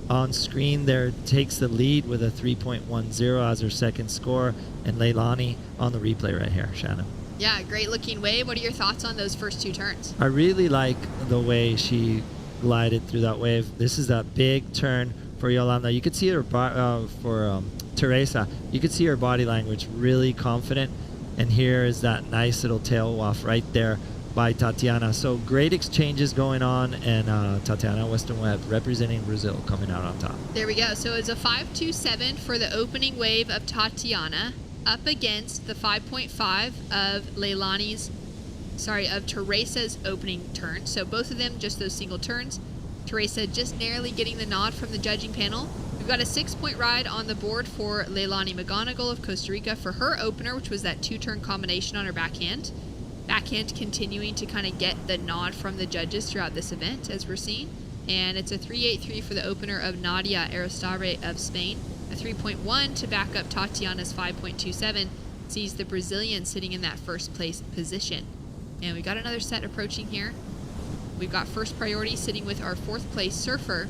on screen there takes the lead with a 3.10 as her second score, and Leilani on the replay right here, Shannon. Yeah, great looking wave. What are your thoughts on those first two turns? I really like the way she glided through that wave. This is that big turn for Yolanda. You could see her for Teresa. You could see her body language really confident, and here is that nice little tail waft right there by Tatiana. So great exchanges going on, and Tatiana Weston-Webb representing Brazil coming out on top. There we go. So it's a 5.27 for the opening wave of Tatiana up against the 5.5 of Teresa's opening turn. So both of them just those single turns. Teresa just narrowly getting the nod from the judging panel. We've got a 6-point ride on the board for Leilani McGonigal of Costa Rica for her opener, which was that 2-turn combination on her backhand. Backhand continuing to kind of get the nod from the judges throughout this event, as we're seeing. And it's a 3.83 for the opener of Nadia Aristabre of Spain. A 3.1 to back up Tatiana's 5.27 sees the Brazilian sitting in that first place position. And we got another set approaching here. We've got first priority sitting with our 4th place surfer,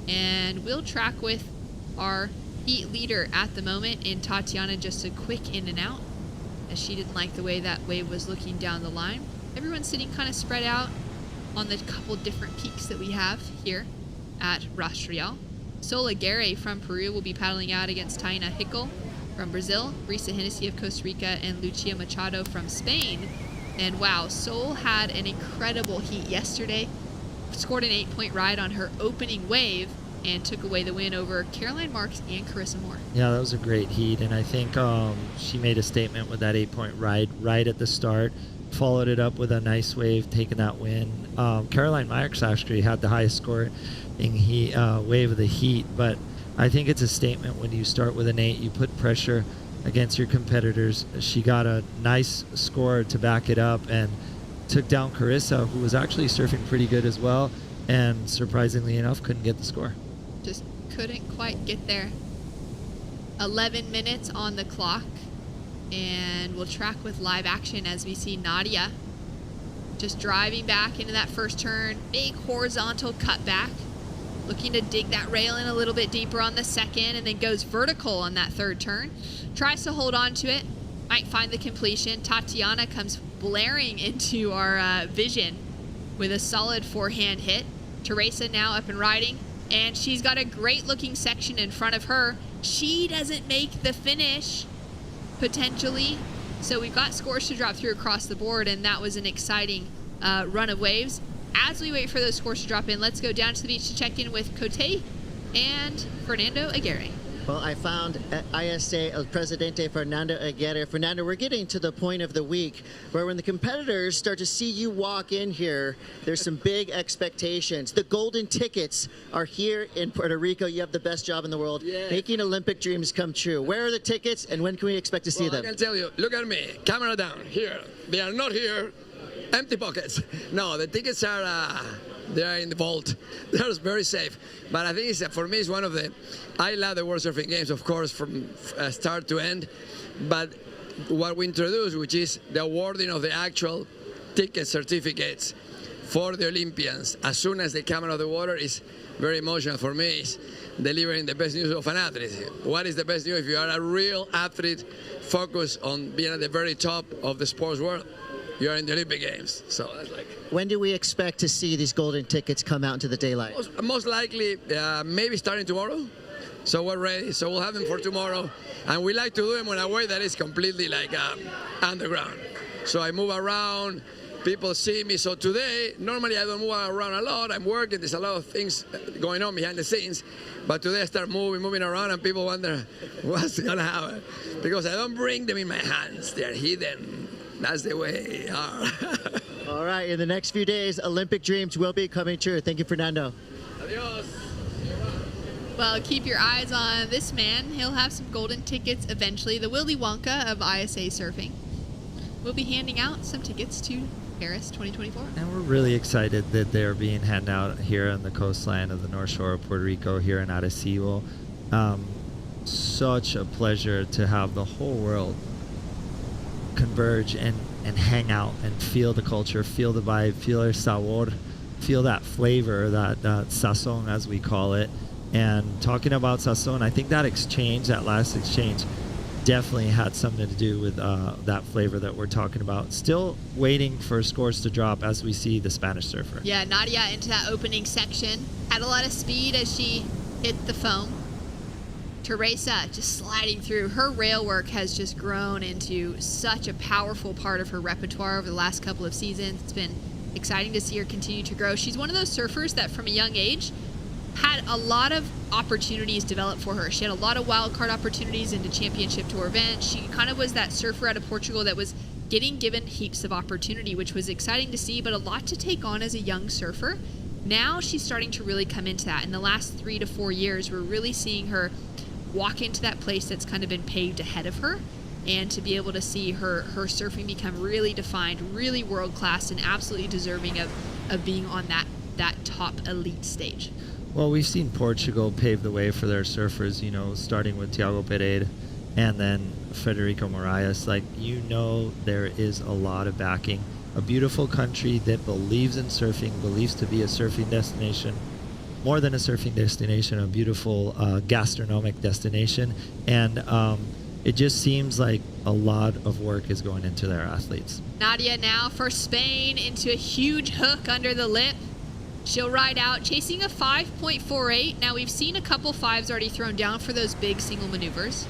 and we'll track with our heat leader at the moment in Tatiana. Just a quick in and out, as she didn't like the way that wave was looking down the line. Everyone's sitting kind of spread out on the couple different peaks that we have here at Rastreal. Sol Aguirre from Peru will be paddling out against Taina Hickel from Brazil, Brisa Hennessy of Costa Rica, and Lucia Machado from Spain. And wow, Sol had an incredible heat yesterday, scored an 8-point ride on her opening wave, and took away the win over Caroline Marks and Carissa Moore. Yeah, that was a great heat, and I think she made a statement with that 8-point ride right at the start, followed it up with a nice wave, taking that win. Caroline Marks actually had the highest score in wave of the heat, but I think it's a statement when you start with an 8, you put pressure against your competitors. She got a nice score to back it up and took down Carissa, who was actually surfing pretty good as well, and surprisingly enough couldn't get the score. Just couldn't quite get there. 11 minutes on the clock, and we'll track with live action as we see Nadia just driving back into that first turn. Big horizontal cutback, looking to dig that rail in a little bit deeper on the second, and then goes vertical on that third turn. Tries to hold on to it, might find the completion. Tatiana comes blaring into our vision with a solid forehand hit. Teresa now up and riding, and she's got a great looking section in front of her. She doesn't make the finish, potentially. So we've got scores to drop through across the board, and that was an exciting run of waves. As we wait for those scores to drop in, let's go down to the beach to check in with Cote and Fernando Aguirre. Well, I found ISA El Presidente Fernando Aguirre. Fernando, we're getting to the point of the week where when the competitors start to see you walk in here, there's some big expectations. The golden tickets are here in Puerto Rico. You have the best job in the world, making Olympic dreams come true. Where are the tickets, and when can we expect to see them? I can tell you, look at me, camera down, here. They are not here, empty pockets. No, the tickets are... they're in the vault. They're very safe. But I think for me, it's one of the... I love the World Surfing Games, of course, from start to end. But what we introduced, which is the awarding of the actual ticket certificates for the Olympians as soon as they come out of the water, is very emotional for me. It's delivering the best news of an athlete. What is the best news if you are a real athlete focused on being at the very top of the sports world? You are in the Olympic Games. So that's like... When do we expect to see these golden tickets come out into the daylight? Most likely, maybe starting tomorrow. So we're ready. So we'll have them for tomorrow. And we like to do them in a way that is completely like underground. So I move around, people see me. So today, normally I don't move around a lot. I'm working, there's a lot of things going on behind the scenes. But today I start moving around, and people wonder what's gonna happen. Because I don't bring them in my hands, they're hidden. That's the way they are. All right, in the next few days, Olympic dreams will be coming true. Thank you, Fernando. Adios. Well, keep your eyes on this man. He'll have some golden tickets eventually. The Willy Wonka of ISA Surfing. We'll be handing out some tickets to Paris 2024. And we're really excited that they're being handed out here on the coastline of the North Shore of Puerto Rico, here in Arecibo. Such a pleasure to have the whole world converge and hang out and feel the culture, feel the vibe, feel el sabor, feel that flavor, that sazon as we call it. And talking about sazon, I think that exchange, that last exchange, definitely had something to do with that flavor that we're talking about. Still waiting for scores to drop as we see the Spanish surfer. Yeah, Nadia into that opening section. Had a lot of speed as she hit the foam. Teresa just sliding through. Her rail work has just grown into such a powerful part of her repertoire over the last couple of seasons. It's been exciting to see her continue to grow. She's one of those surfers that from a young age had a lot of opportunities developed for her. She had a lot of wild card opportunities into championship tour events. She kind of was that surfer out of Portugal that was getting given heaps of opportunity, which was exciting to see, but a lot to take on as a young surfer. Now she's starting to really come into that. In the last 3 to 4 years, we're really seeing her walk into that place that's kind of been paved ahead of her, and to be able to see her surfing become really defined, really world-class, and absolutely deserving of being on that top elite stage. Well, we've seen Portugal pave the way for their surfers, you know, starting with Tiago Pereira and then Federico Moraes. Like, you know, there is a lot of backing. A beautiful country that believes in surfing, believes to be a surfing destination, more than a surfing destination, a beautiful gastronomic destination. And it just seems like a lot of work is going into their athletes. Nadia now for Spain into a huge hook under the lip. She'll ride out, chasing a 5.48. Now, we've seen a couple fives already thrown down for those big single maneuvers.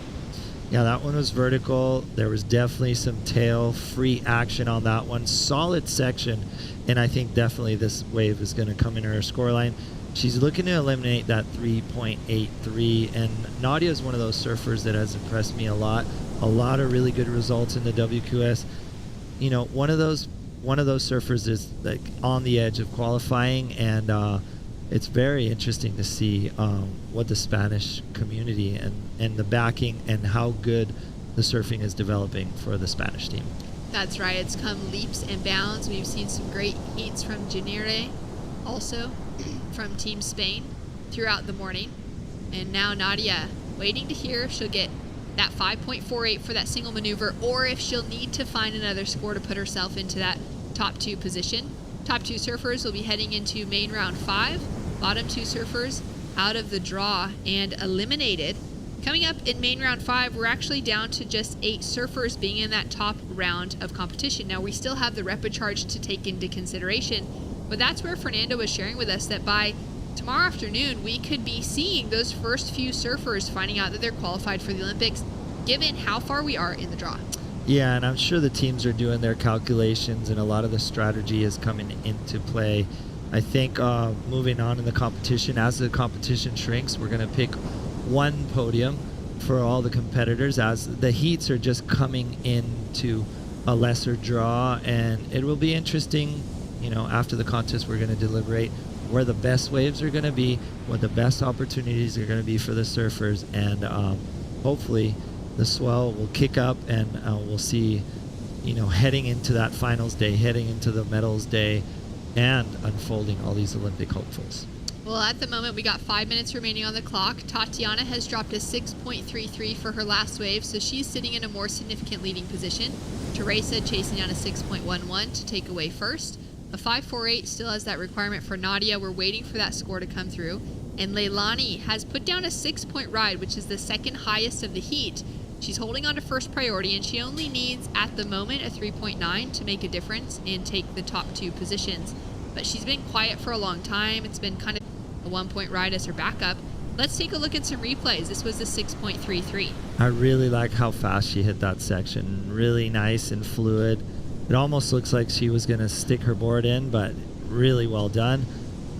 Yeah, that one was vertical. There was definitely some tail free action on that one. Solid section, and I think definitely this wave is going to come in her scoreline. She's looking to eliminate that 3.83, and Nadia is one of those surfers that has impressed me a lot. A lot of really good results in the WQS. You know, one of those surfers is like on the edge of qualifying, and it's very interesting to see what the Spanish community and the backing and how good the surfing is developing for the Spanish team. That's right. It's come leaps and bounds. We've seen some great heats from Janire, also from Team Spain throughout the morning. And now Nadia waiting to hear if she'll get that 5.48 for that single maneuver, or if she'll need to find another score to put herself into that top 2 position. Top 2 surfers will be heading into main round 5. Bottom 2 surfers out of the draw and eliminated. Coming up in main round 5, we're actually down to just 8 surfers being in that top round of competition. Now, we still have the repecharge to take into consideration, but that's where Fernando was sharing with us that by tomorrow afternoon, we could be seeing those first few surfers finding out that they're qualified for the Olympics, given how far we are in the draw. Yeah, and I'm sure the teams are doing their calculations, and a lot of the strategy is coming into play. I think moving on in the competition, as the competition shrinks, we're going to pick one podium for all the competitors, as the heats are just coming into a lesser draw, and it will be interesting. You know, after the contest, we're going to deliberate where the best waves are going to be, what the best opportunities are going to be for the surfers, and hopefully the swell will kick up, and we'll see, you know, heading into that finals day, heading into the medals day, and unfolding all these Olympic hopefuls. Well, at the moment, we got 5 minutes remaining on the clock. Tatiana has dropped a 6.33 for her last wave, so she's sitting in a more significant leading position. Teresa chasing down a 6.11 to take away first. A 5.48 still has that requirement for Nadia. We're waiting for that score to come through. And Leilani has put down a 6-point ride, which is the second highest of the heat. She's holding on to first priority, and she only needs, at the moment, a 3.9 to make a difference and take the top 2 positions. But she's been quiet for a long time. It's been kind of a 1-point ride as her backup. Let's take a look at some replays. This was the 6.33. I really like how fast she hit that section. Really nice and fluid. It almost looks like she was going to stick her board in, but really well done.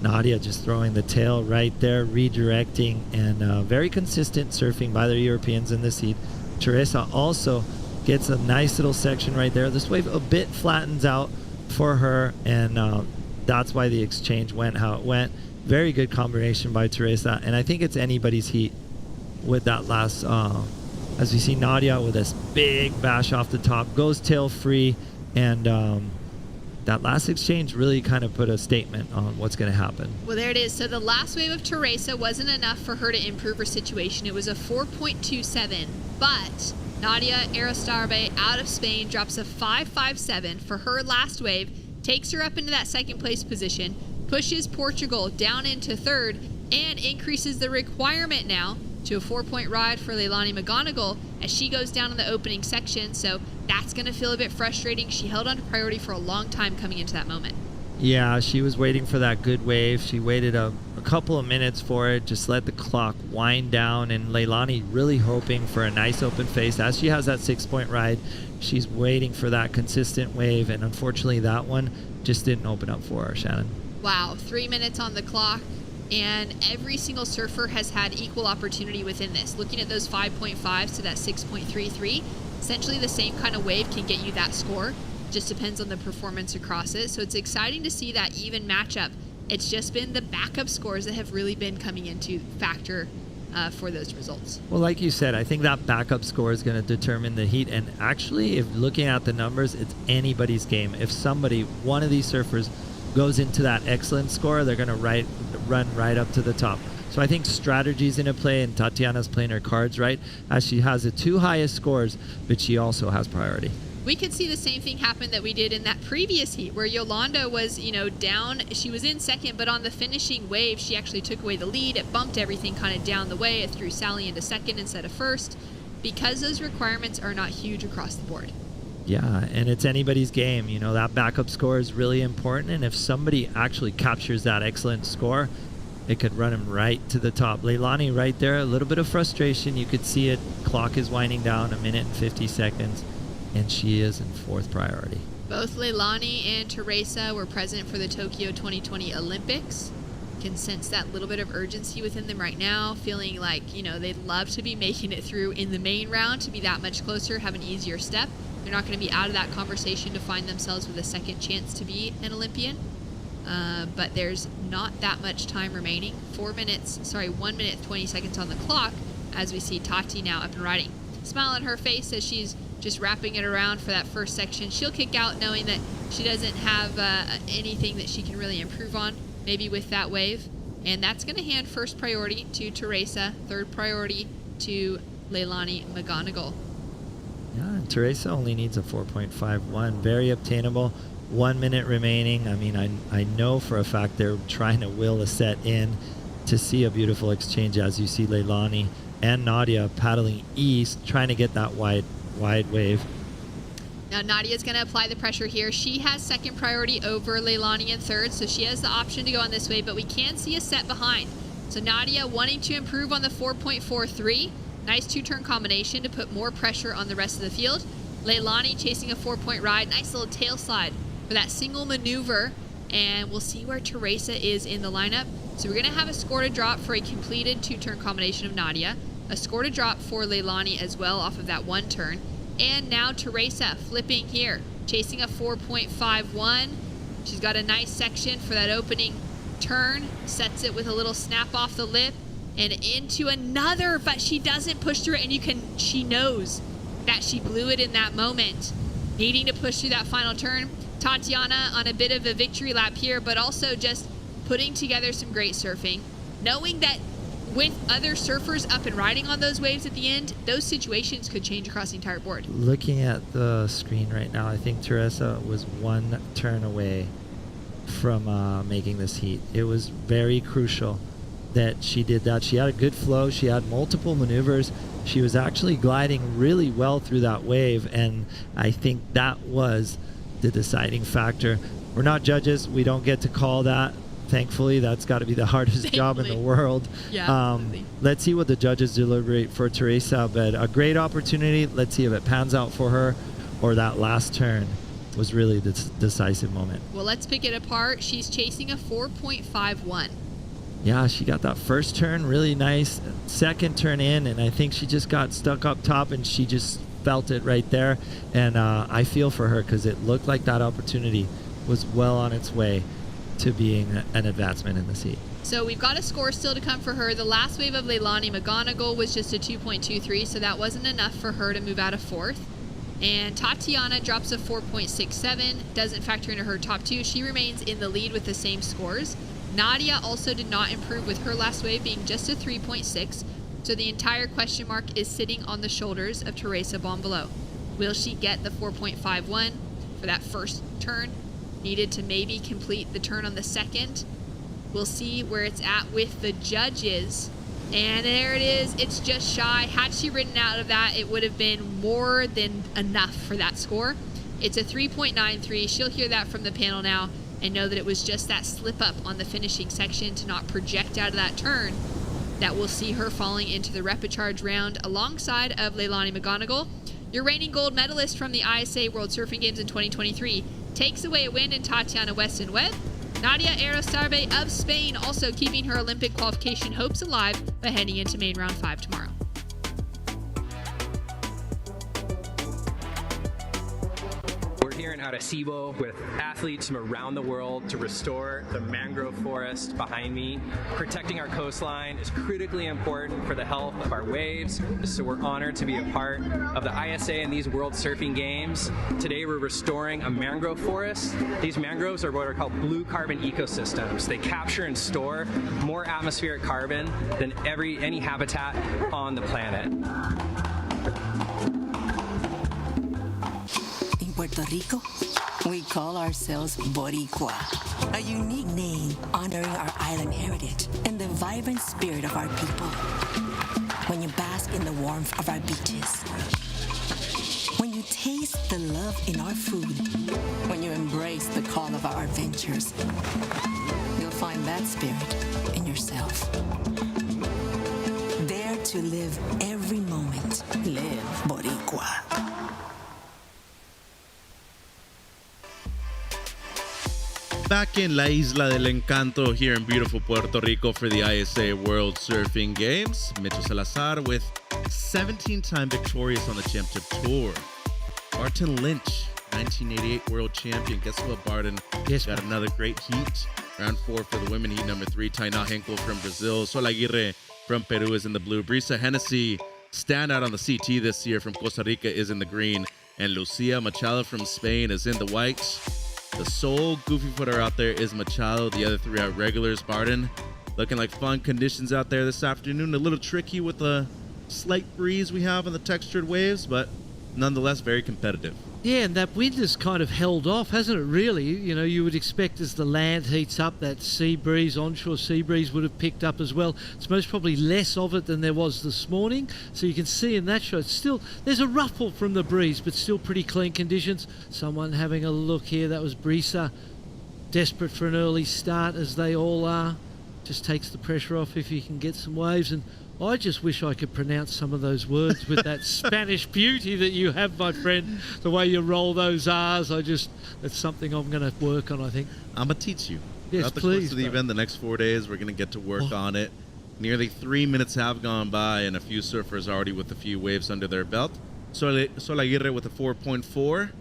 Nadia just throwing the tail right there, redirecting, and very consistent surfing by the Europeans in this heat. Teresa also gets a nice little section right there. This wave a bit flattens out for her, and that's why the exchange went how it went. Very good combination by Teresa, and I think it's anybody's heat with that last, as we see Nadia with this big bash off the top, goes tail free, and that last exchange really kind of put a statement on what's going to happen. Well, there it is. So the last wave of Teresa wasn't enough for her to improve her situation. It was a 4.27, but Nadia Aristarbe out of Spain drops a 5.57 for her last wave, takes her up into that second place position. pushes Portugal down into third and increases the requirement now to a 4-point ride for Leilani McGonigal as she goes down in the opening section. So that's going to feel a bit frustrating. She held on to priority for a long time coming into that moment. Yeah, she was waiting for that good wave. She waited a couple of minutes for it, just let the clock wind down, and Leilani really hoping for a nice open face. As she has that 6-point ride, she's waiting for that consistent wave, and unfortunately that one just didn't open up for her, Shannon. Wow, 3 minutes on the clock, and every single surfer has had equal opportunity within this. Looking at those 5.5s to that 6.33, essentially the same kind of wave can get you that score. Just depends on the performance across it. So it's exciting to see that even matchup. It's just been the backup scores that have really been coming into factor for those results. Well, like you said, I think that backup score is going to determine the heat. And actually, if looking at the numbers, it's anybody's game. If somebody, one of these surfers, goes into that excellent score, they're going to run right up to the top. So I think strategy's in play, and Tatiana's playing her cards right, as she has the 2 highest scores, but she also has priority. We could see the same thing happen that we did in that previous heat where Yolanda was, down. She was in second, but on the finishing wave, she actually took away the lead. It bumped everything kind of down the way. It threw Sally into second instead of first because those requirements are not huge across the board. Yeah, and it's anybody's game. That backup score is really important, and if somebody actually captures that excellent score, it could run him right to the top. Leilani right there, a little bit of frustration. You could see it. Clock is winding down, 1 minute and 50 seconds. And she is in 4th priority. Both Leilani and Teresa were present for the Tokyo 2020 Olympics. Can sense that little bit of urgency within them right now, feeling like, they'd love to be making it through in the main round to be that much closer, have an easier step. They're not going to be out of that conversation to find themselves with a second chance to be an Olympian. But there's not that much time remaining. 1 minute, 20 seconds on the clock as we see Tati now up and riding. Smile on her face as she's just wrapping it around for that first section. She'll kick out knowing that she doesn't have anything that she can really improve on, maybe with that wave. And that's going to hand 1st priority to Teresa, 3rd priority to Leilani McGonigal. Yeah, and Teresa only needs a 4.51. Very obtainable. 1 minute remaining. I mean, I know for a fact they're trying to will a set in to see a beautiful exchange as you see Leilani and Nadia paddling east, trying to get that wide wave. Now Nadia's going to apply the pressure here. She has 2nd priority over Leilani in 3rd, so she has the option to go on this wave, but we can see a set behind. So Nadia wanting to improve on the 4.43. Nice 2-turn combination to put more pressure on the rest of the field. Leilani chasing a 4-point ride. Nice little tail slide for that single maneuver, and we'll see where Teresa is in the lineup. So we're going to have a score to drop for a completed 2-turn combination of Nadia. A score to drop for Leilani as well off of that 1 turn. And now Teresa flipping here, chasing a 4.51. She's got a nice section for that opening turn, sets it with a little snap off the lip and into another, but she doesn't push through it, and she knows that she blew it in that moment, needing to push through that final turn. Tatiana on a bit of a victory lap here, but also just putting together some great surfing, knowing that with other surfers up and riding on those waves at the end, those situations could change across the entire board. Looking at the screen right now, I think Teresa was 1 turn away from making this heat. It was very crucial that she did that. She had a good flow. She had multiple maneuvers. She was actually gliding really well through that wave, and I think that was the deciding factor. We're not judges. We don't get to call that. Thankfully, that's got to be the hardest job in the world. Yeah, let's see what the judges deliberate for Teresa, but a great opportunity. Let's see if it pans out for her, or that last turn was really the decisive moment. Well, let's pick it apart. She's chasing a 4.51. Yeah, she got that first turn really nice. 2nd turn in, and I think she just got stuck up top, and she just felt it right there. And I feel for her because it looked like that opportunity was well on its way to being an advancement in the heat. So we've got a score still to come for her. The last wave of Leilani McGonigal was just a 2.23, so that wasn't enough for her to move out of 4th. And Tatiana drops a 4.67, doesn't factor into her top 2. She remains in the lead with the same scores. Nadia also did not improve with her last wave being just a 3.6, so the entire question mark is sitting on the shoulders of Teresa Bonbalo. Will she get the 4.51 for that first turn? Needed to maybe complete the turn on the 2nd We'll see where it's at with the judges. And there it is. It's just shy. Had she ridden out of that, it would have been more than enough for that score. It's a 3.93. She'll hear that from the panel now and know that it was just that slip up on the finishing section to not project out of that turn that will see her falling into the repecharge round alongside of Leilani McGonigal. Your reigning gold medalist from the ISA World Surfing Games in 2023 takes away a win in Tatiana Weston-Webb. Nadia Arecibo of Spain also keeping her Olympic qualification hopes alive by heading into main round 5 tomorrow. Here in Arecibo with athletes from around the world to restore the mangrove forest behind me. Protecting our coastline is critically important for the health of our waves, so we're honored to be a part of the ISA and these World Surfing Games. Today we're restoring a mangrove forest. These mangroves are what are called blue carbon ecosystems. They capture and store more atmospheric carbon than any habitat on the planet. Puerto Rico, we call ourselves boricua, a unique name honoring our island heritage and the vibrant spirit of our people. When you bask in the warmth of our beaches, when you taste the love in our food, when you embrace the call of our adventures, you'll find that spirit in yourself. Dare to live every moment. Live boricua. Back in La Isla del Encanto here in beautiful Puerto Rico for the ISA World Surfing Games. Mitchell Salazar with 17-time victorious on the Championship Tour. Barton Lynch, 1988 World Champion. Guess what, Barton? Yes, got another great heat. Round 4 for the women, heat number 3. Tainá Henkel from Brazil. Sol Aguirre from Peru is in the blue. Brisa Hennessy, standout on the CT this year from Costa Rica, is in the green. And Lucia Machado from Spain is in the white. The sole goofy footer out there is Machado. The other 3 are regulars. Barton, looking like fun conditions out there this afternoon. A little tricky with the slight breeze we have on the textured waves, but nonetheless very competitive. Yeah, and that wind has kind of held off, hasn't it, really? You know, you would expect as the land heats up, that sea breeze, onshore sea breeze would have picked up as well. It's most probably less of it than there was this morning. So you can see in that shot, still, there's a ruffle from the breeze, but still pretty clean conditions. Someone having a look here, that was Brisa, desperate for an early start, as they all are. Just takes the pressure off if you can get some waves. And I just wish I could pronounce some of those words with that Spanish beauty that you have, my friend. The way you roll those R's, that's something I'm going to work on, I think. I'm going to teach you. Yes, throughout the please. course of the event, the next 4 days, we're going to get to work on it. Nearly 3 minutes have gone by, and a few surfers already with a few waves under their belt. Sol Aguirre with a 4.4.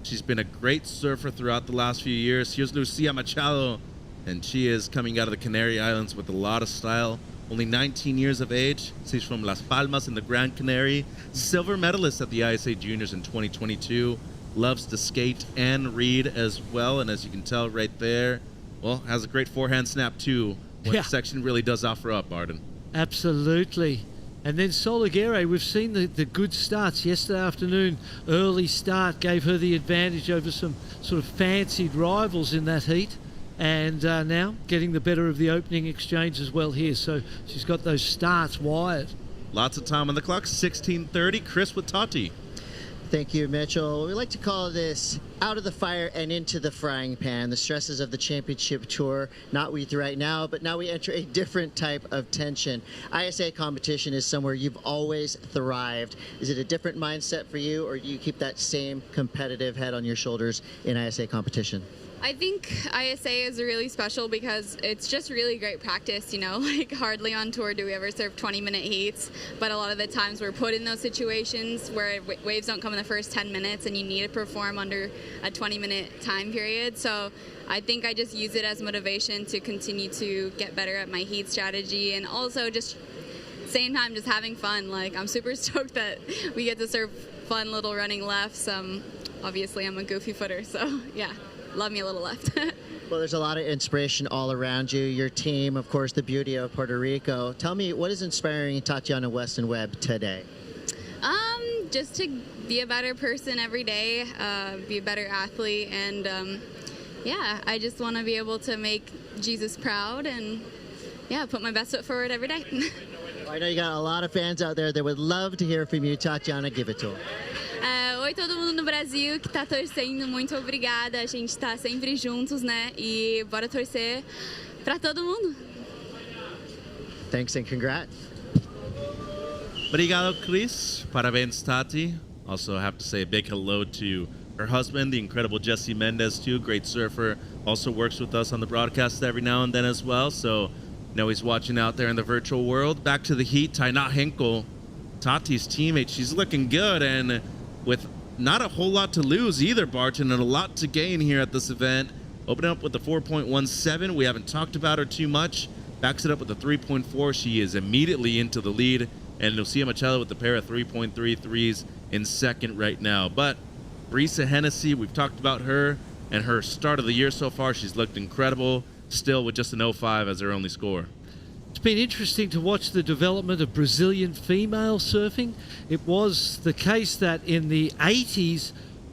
She's been a great surfer throughout the last few years. Here's Lucia Machado, and she is coming out of the Canary Islands with a lot of style. Only 19 years of age. She's from Las Palmas in the Gran Canary. Silver medalist at the ISA Juniors in 2022. Loves to skate and read as well. And as you can tell right there, well, has a great forehand snap too. What the section really does offer up, Arden. Absolutely. And then Sol Aguirre, we've seen the good starts yesterday afternoon. Early start gave her the advantage over some sort of fancied rivals in that heat. And now getting the better of the opening exchange as well here. So she's got those starts wired. Lots of time on the clock, 16:30. Chris with Tati. Thank you, Mitchell. We like to call this out of the fire and into the frying pan. The stresses of the championship tour, not with you right now, but now we enter a different type of tension. ISA competition is somewhere you've always thrived. Is it a different mindset for you, or do you keep that same competitive head on your shoulders in ISA competition? I think ISA is really special because it's just really great practice, you know, like hardly on tour do we ever surf 20-minute heats, but a lot of the times we're put in those situations where waves don't come in the first 10 minutes and you need to perform under a 20-minute time period. So I think I just use it as motivation to continue to get better at my heat strategy, and also just same time just having fun. Like, I'm super stoked that we get to surf fun little running lefts. Obviously I'm a goofy footer, so yeah. Love me a little left. Well, there's a lot of inspiration all around you, your team, of course, the beauty of Puerto Rico. Tell me, what is inspiring Tatiana Weston-Webb today? Just to be a better person every day, be a better athlete, and yeah, I just want to be able to make Jesus proud and, yeah, put my best foot forward every day. I know you got a lot of fans out there that would love to hear from you. Tatiana, give it to them. Oi, todo mundo no Brasil que tá torcendo, muito obrigada. A gente tá sempre juntos, né? E bora torcer pra todo mundo. Thanks and congrats. Obrigado, Chris. Parabéns, Tati. Also have to say a big hello to her husband, the incredible Jesse Mendez, too. Great surfer. Also works with us on the broadcast every now and then as well. So, know he's watching out there in the virtual world. Back to the heat. Taina Henkel, Tati's teammate. She's looking good and with not a whole lot to lose either, Barton, and a lot to gain here at this event. Opening up with the 4.17. We haven't talked about her too much. Backs it up with the 3.4. She is immediately into the lead. And Lucia Machado with the pair of 3.33s in second right now. But Brisa Hennessy, we've talked about her and her start of the year so far. She's looked incredible, still with just an 0.5 as her only score. It's been interesting to watch the development of Brazilian female surfing. It was the case that in the 80s,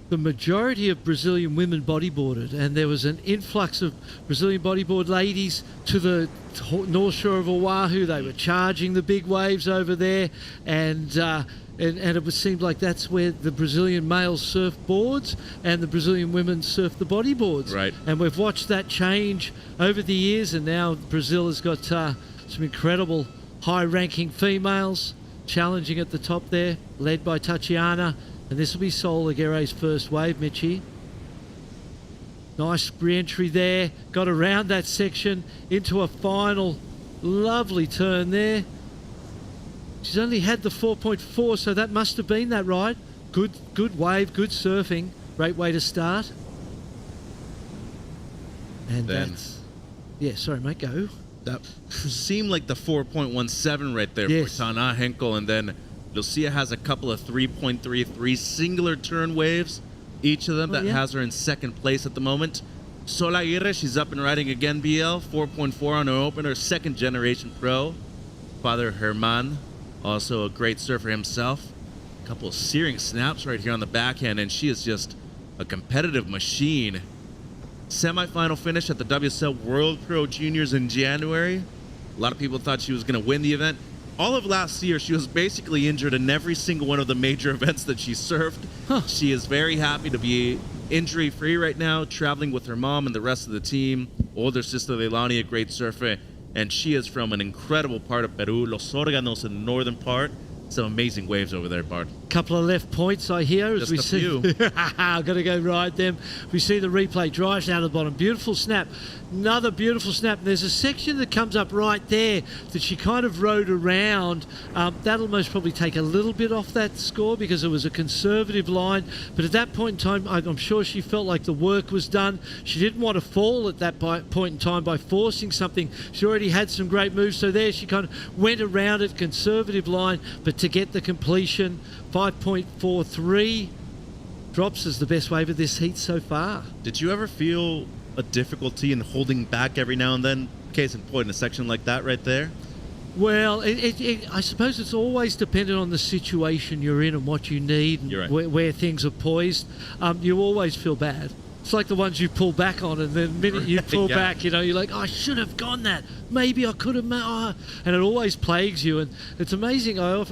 the majority of Brazilian women bodyboarded, and there was an influx of Brazilian bodyboard ladies to the North Shore of Oahu. They were charging the big waves over there, and it seemed like that's where the Brazilian males surf boards and the Brazilian women surf the bodyboards. Right. And we've watched that change over the years, and now Brazil has got some incredible high-ranking females challenging at the top there, led by Tatiana. And this will be Sol Aguirre's first wave, Mitchie. Nice re-entry there. Got around that section into a final lovely turn there. She's only had the 4.4, so that must have been that, right? Good wave, good surfing. Great way to start. And then, that's... Yeah, sorry, mate, go. That seemed like the 4.17 right there Yes. for Taina Henkel. And then Lucia has a couple of 3.33 singular turn waves, each of them that has her in second place at the moment. Sol Aguirre, she's up and riding again, BL, 4.4 on her opener, second generation pro. Father Herman, also a great surfer himself. A couple of searing snaps right here on the backhand, and she is just a competitive machine. Semi-final finish at the WSL World Pro Juniors in January. A lot of people thought she was going to win the event. All of last year, she was basically injured in every single one of the major events that she surfed. She is very happy to be injury-free right now, traveling with her mom and the rest of the team. Older sister Leilani, a great surfer, and she is from an incredible part of Peru, Los Órganos in the northern part. Some amazing waves over there, Bart. Couple of left points I hear as Just we a see. few. I've got to go ride them. We see the replay drives down to the bottom. Beautiful snap. Another beautiful snap. There's a section that comes up right there that she kind of rode around. That'll most probably take a little bit off that score because it was a conservative line. But at that point in time, I'm sure she felt like the work was done. She didn't want to fall at that point in time by forcing something. She already had some great moves. So there she kind of went around it, conservative line. But to get the completion, 5.43 drops as the best wave of this heat so far. Did you ever feel a difficulty in holding back every now and then? Case in point, in a section like that right there? Well, I suppose it's always dependent on the situation you're in and what you need and You're right. where things are poised. You always feel bad. It's like the ones you pull back on, and the minute you pull Yeah. back, you're like, I should have gone that. Maybe I could have. And it always plagues you. And it's amazing. I've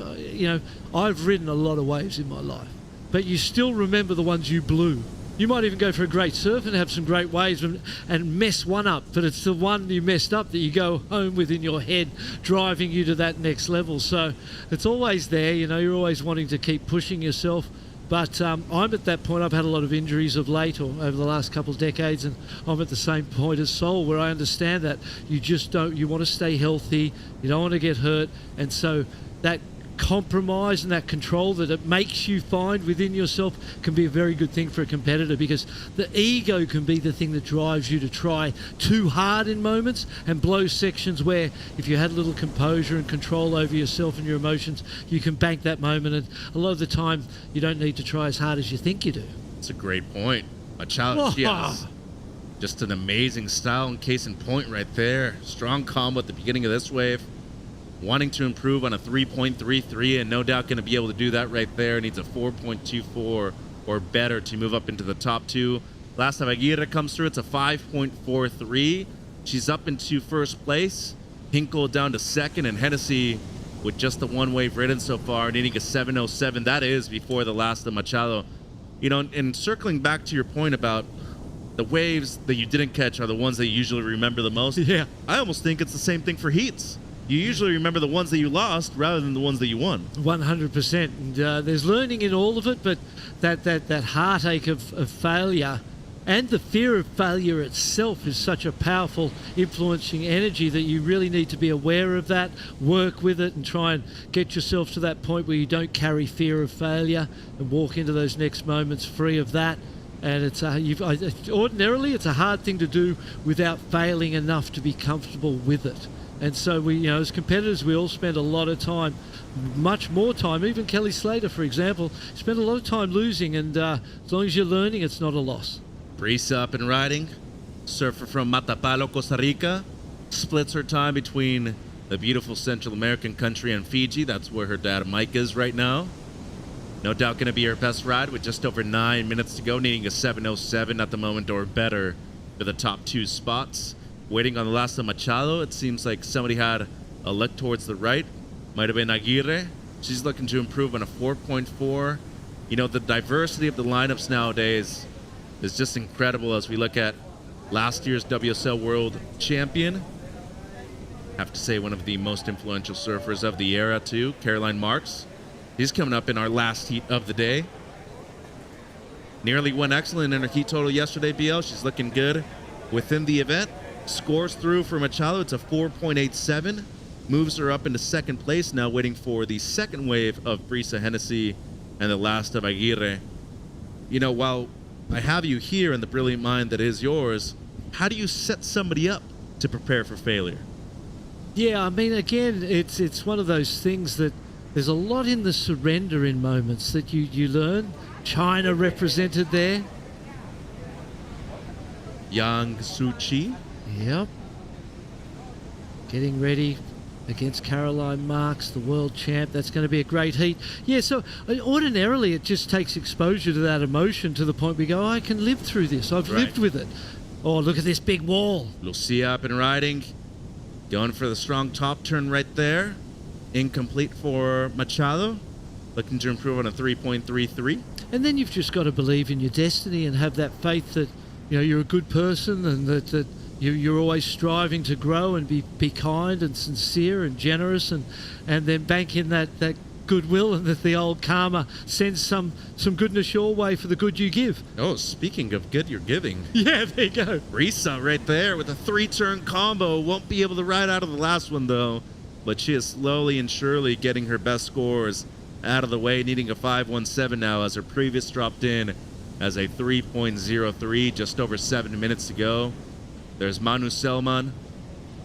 ridden a lot of waves in my life, but you still remember the ones you blew. You might even go for a great surf and have some great waves and mess one up, but it's the one you messed up that you go home with in your head, driving you to that next level. So it's always there. You're always wanting to keep pushing yourself. But I'm at that point. I've had a lot of injuries of late or over the last couple of decades, and I'm at the same point as Sol, where I understand that you want to stay healthy, you don't want to get hurt, and so that compromise and that control that it makes you find within yourself can be a very good thing for a competitor, because the ego can be the thing that drives you to try too hard in moments and blow sections where if you had a little composure and control over yourself and your emotions, you can bank that moment, and a lot of the time you don't need to try as hard as you think you do. That's a great point. A challenge, yes. Just an amazing style and case in point right there. Strong combo at the beginning of this wave. Wanting to improve on a 3.33, and no doubt going to be able to do that right there. Needs a 4.24 or better to move up into the top two. Last of Aguirre comes through. It's a 5.43. She's up into first place. Hinkle down to second, and Hennessy with just the one wave ridden so far, needing a 7:07. That is before the last of Machado. You know, and circling back to your point about the waves that you didn't catch are the ones that you usually remember the most. Yeah. I almost think it's the same thing for heats. You usually remember the ones that you lost rather than the ones that you won. 100%. And there's learning in all of it, but that heartache of failure and the fear of failure itself is such a powerful influencing energy that you really need to be aware of that, work with it, and try and get yourself to that point where you don't carry fear of failure and walk into those next moments free of that. And ordinarily it's a hard thing to do without failing enough to be comfortable with it. And so we, as competitors, we all spend a lot of time, much more time. Even Kelly Slater, for example, spent a lot of time losing, and as long as you're learning, it's not a loss. Brisa up and riding. Surfer from Matapalo, Costa Rica. Splits her time between the beautiful Central American country and Fiji. That's where her dad Mike is right now. No doubt going to be her best ride with just over 9 minutes to go, needing a 7:07 at the moment or better for the top 2 spots. Waiting on the last of Machado. It seems like somebody had a look towards the right. Might have been Aguirre. She's looking to improve on a 4.4. You know, the diversity of the lineups nowadays is just incredible as we look at last year's WSL World Champion. Have to say one of the most influential surfers of the era too, Caroline Marks. He's coming up in our last heat of the day. Nearly went excellent in her heat total yesterday, BL. She's looking good within the event. Scores through for Machado. It's a 4.87. Moves her up into second place now, waiting for the second wave of Brisa Hennessy and the last of Aguirre. You know, while I have you here in the brilliant mind that is yours, how do you set somebody up to prepare for failure? Yeah, I mean, again, it's one of those things that there's a lot in the surrender in moments that you learn. China represented there. Yang Suchi. Yep. Getting ready against Caroline Marks, the world champ. That's going to be a great heat. Yeah, so ordinarily it just takes exposure to that emotion to the point we go, I can live through this. I've lived with it. Oh, look at this big wall. Lucia up and riding. Going for the strong top turn right there. Incomplete for Machado. Looking to improve on a 3.33. And then you've just got to believe in your destiny and have that faith that you're a good person and that you're always striving to grow and be kind and sincere and generous and then bank in that goodwill and that the old karma sends some goodness your way for the good you give. Oh, speaking of good you're giving. Yeah, there you go. Brisa right there with a 3-turn combo. Won't be able to ride out of the last one though. But she is slowly and surely getting her best scores out of the way, needing a 5.17 now as her previous dropped in as a 3.03, just over 7 minutes to go. There's Manu Selman.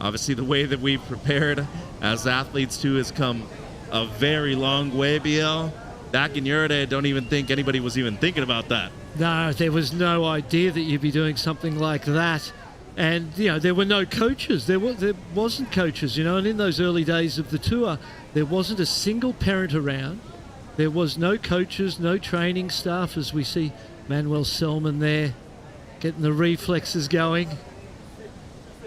Obviously, the way that we've prepared as athletes too has come a very long way, BL. Back in your day, I don't even think anybody was even thinking about that. No, there was no idea that you'd be doing something like that. And, there were no coaches. There wasn't coaches, and in those early days of the tour, there wasn't a single parent around. There was no coaches, no training staff, as we see Manuel Selman there, getting the reflexes going,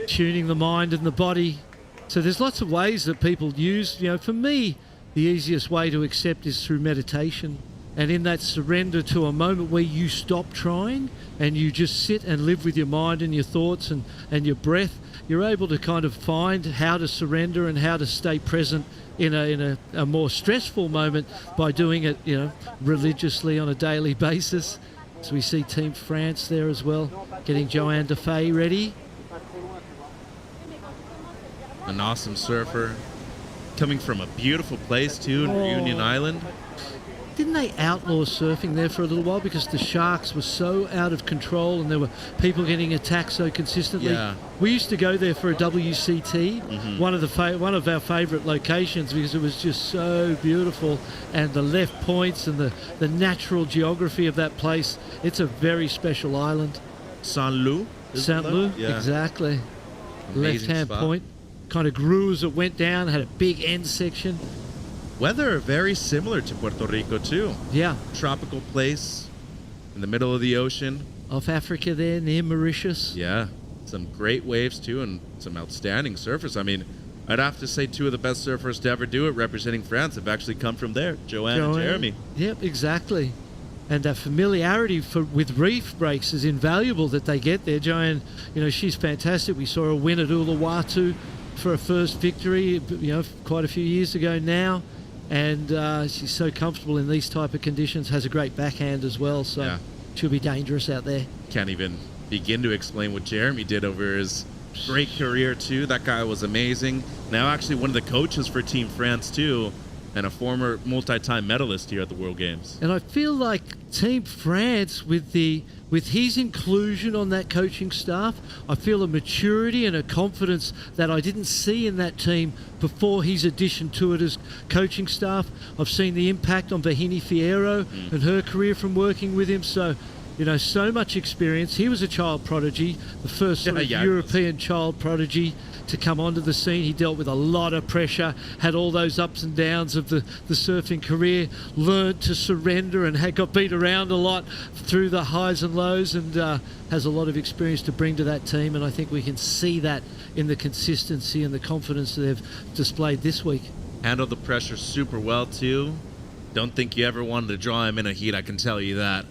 tuning the mind and the body. So there's lots of ways that people use. For me, the easiest way to accept is through meditation. And in that surrender to a moment where you stop trying and you just sit and live with your mind and your thoughts and your breath, you're able to kind of find how to surrender and how to stay present in a more stressful moment by doing it, religiously on a daily basis. So we see Team France there as well, getting Joanne Defay ready. An awesome surfer, coming from a beautiful place too in Reunion Island. Didn't they outlaw surfing there for a little while because the sharks were so out of control and there were people getting attacked so consistently? Yeah. We used to go there for a WCT, one of our favourite locations because it was just so beautiful, and the left points and the natural geography of that place. It's a very special island. Saint-Lô? Saint-Lô, yeah. Exactly. Amazing Left-hand spot. point. Kind of grew as it went down, had a big end section. Weather very similar to Puerto Rico too. Yeah. Tropical place in the middle of the ocean. off Africa there near Mauritius. Yeah, some great waves too, and some outstanding surfers. I mean, I'd have to say two of the best surfers to ever do it representing France have actually come from there, Joanne and Jeremy. Yep, exactly. And that familiarity with reef breaks is invaluable that they get there. Joanne, she's fantastic. We saw her win at Uluwatu for her first victory, quite a few years ago now. And she's so comfortable in these type of conditions, has a great backhand as well. So she'll be dangerous out there. Can't even begin to explain what Jeremy did over his great career too. That guy was amazing. Now actually one of the coaches for Team France too, and a former multi-time medalist here at the World Games. And I feel like Team France, with his inclusion on that coaching staff, I feel a maturity and a confidence that I didn't see in that team before his addition to it as coaching staff. I've seen the impact on Vahini Fierro and her career from working with him. So, so much experience. He was a child prodigy, the first sort of European child prodigy to come onto the scene. He dealt with a lot of pressure, had all those ups and downs of the surfing career, learned to surrender and got beat around a lot through the highs and lows, and has a lot of experience to bring to that team. And I think we can see that in the consistency and the confidence that they've displayed this week. Handled the pressure super well too. Don't think you ever wanted to draw him in a heat, I can tell you that.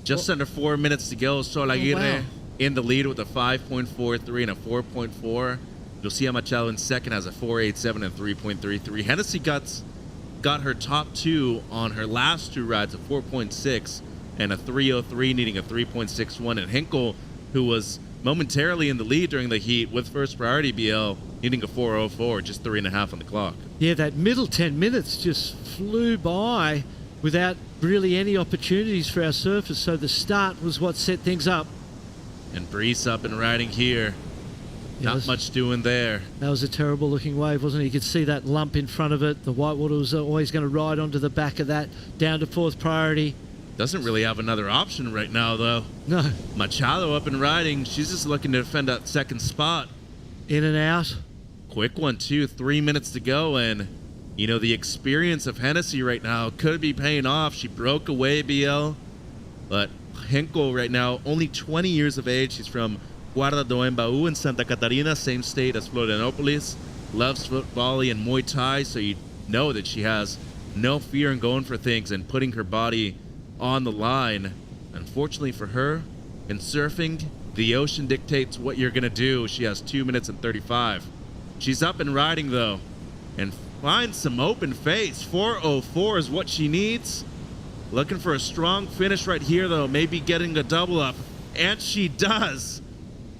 Just under 4 minutes to go. Sol Aguirre in the lead with a 5.43 and a 4.4. Lucia Machado in second has a 4.87 and 3.33. Hennessy got her top two on her last two rides, a 4.6 and a 3.03, needing a 3.61. And Hinkle, who was momentarily in the lead during the heat with first priority BL, needing a 4.04, just 3.5 on the clock. Yeah, that middle 10 minutes just flew by without really any opportunities for our surfers. So the start was what set things up. And Brees up and riding here. Not much doing there. That was a terrible looking wave, wasn't it? You could see that lump in front of it. The whitewater was always going to ride onto the back of that, down to fourth priority. Doesn't really have another option right now, though. No. Machado up and riding. She's just looking to defend that second spot. In and out. Quick one, too. 3 minutes to go, and, the experience of Hennessy right now could be paying off. She broke away, BL. But Hinkle right now, only 20 years of age. She's from Guarda do Embaú in Santa Catarina, same state as Florianopolis. Loves foot volley and Muay Thai, so you know that she has no fear in going for things and putting her body on the line. Unfortunately for her, in surfing, the ocean dictates what you're going to do. She has 2 minutes and 35. She's up and riding, though, and finds some open face. 4.04 is what she needs. Looking for a strong finish right here, though, maybe getting a double up, and she does.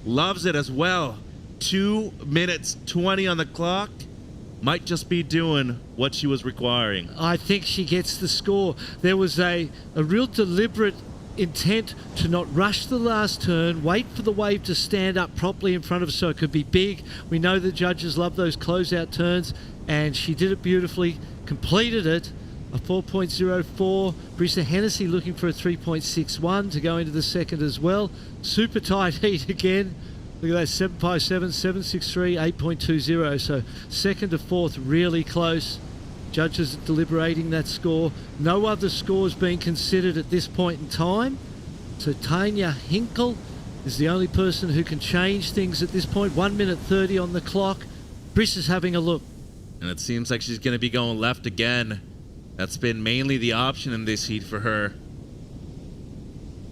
Loves it as well. 2 minutes 20 on the clock. Might just be doing what she was requiring. I think she gets the score. There was a real deliberate intent to not rush the last turn, wait for the wave to stand up properly in front of us so it could be big. We know the judges love those closeout turns, and she did it beautifully, completed it. A 4.04. Brisa Hennessy looking for a 3.61 to go into the second as well. Super tight heat again. Look at that, 7.57, 7.63, 8.20. So second to fourth, really close. Judges deliberating that score. No other scores being considered at this point in time. So Tanya Hinkle is the only person who can change things at this point. 1 minute 30 on the clock. Brisa's having a look. And it seems like she's going to be going left again. That's been mainly the option in this heat for her.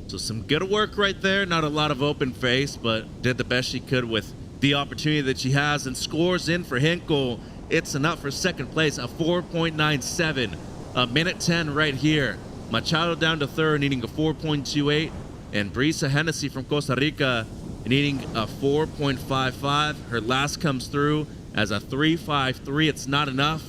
So some good work right there. Not a lot of open face, but did the best she could with the opportunity that she has, and scores in for Hinkle. It's enough for second place, a 4.97. A minute 10 right here. Machado down to third, needing a 4.28. And Brisa Hennessy from Costa Rica needing a 4.55. Her last comes through as a 3.53. It's not enough.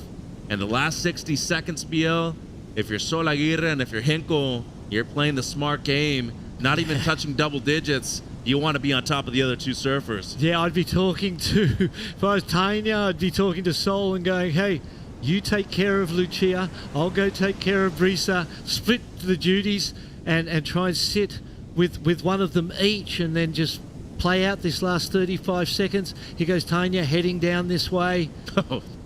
And the last 60 seconds, BL, if you're Sol Aguirre and if you're Hinkle, you're playing the smart game, not even touching double digits. You want to be on top of the other two surfers. Yeah, I'd be talking to, if I was Tanya, I'd be talking to Sol and going, hey, you take care of Lucia, I'll go take care of Brisa, split the duties and try and sit with one of them each, and then just play out this last 35 seconds. Here goes Tanya heading down this way.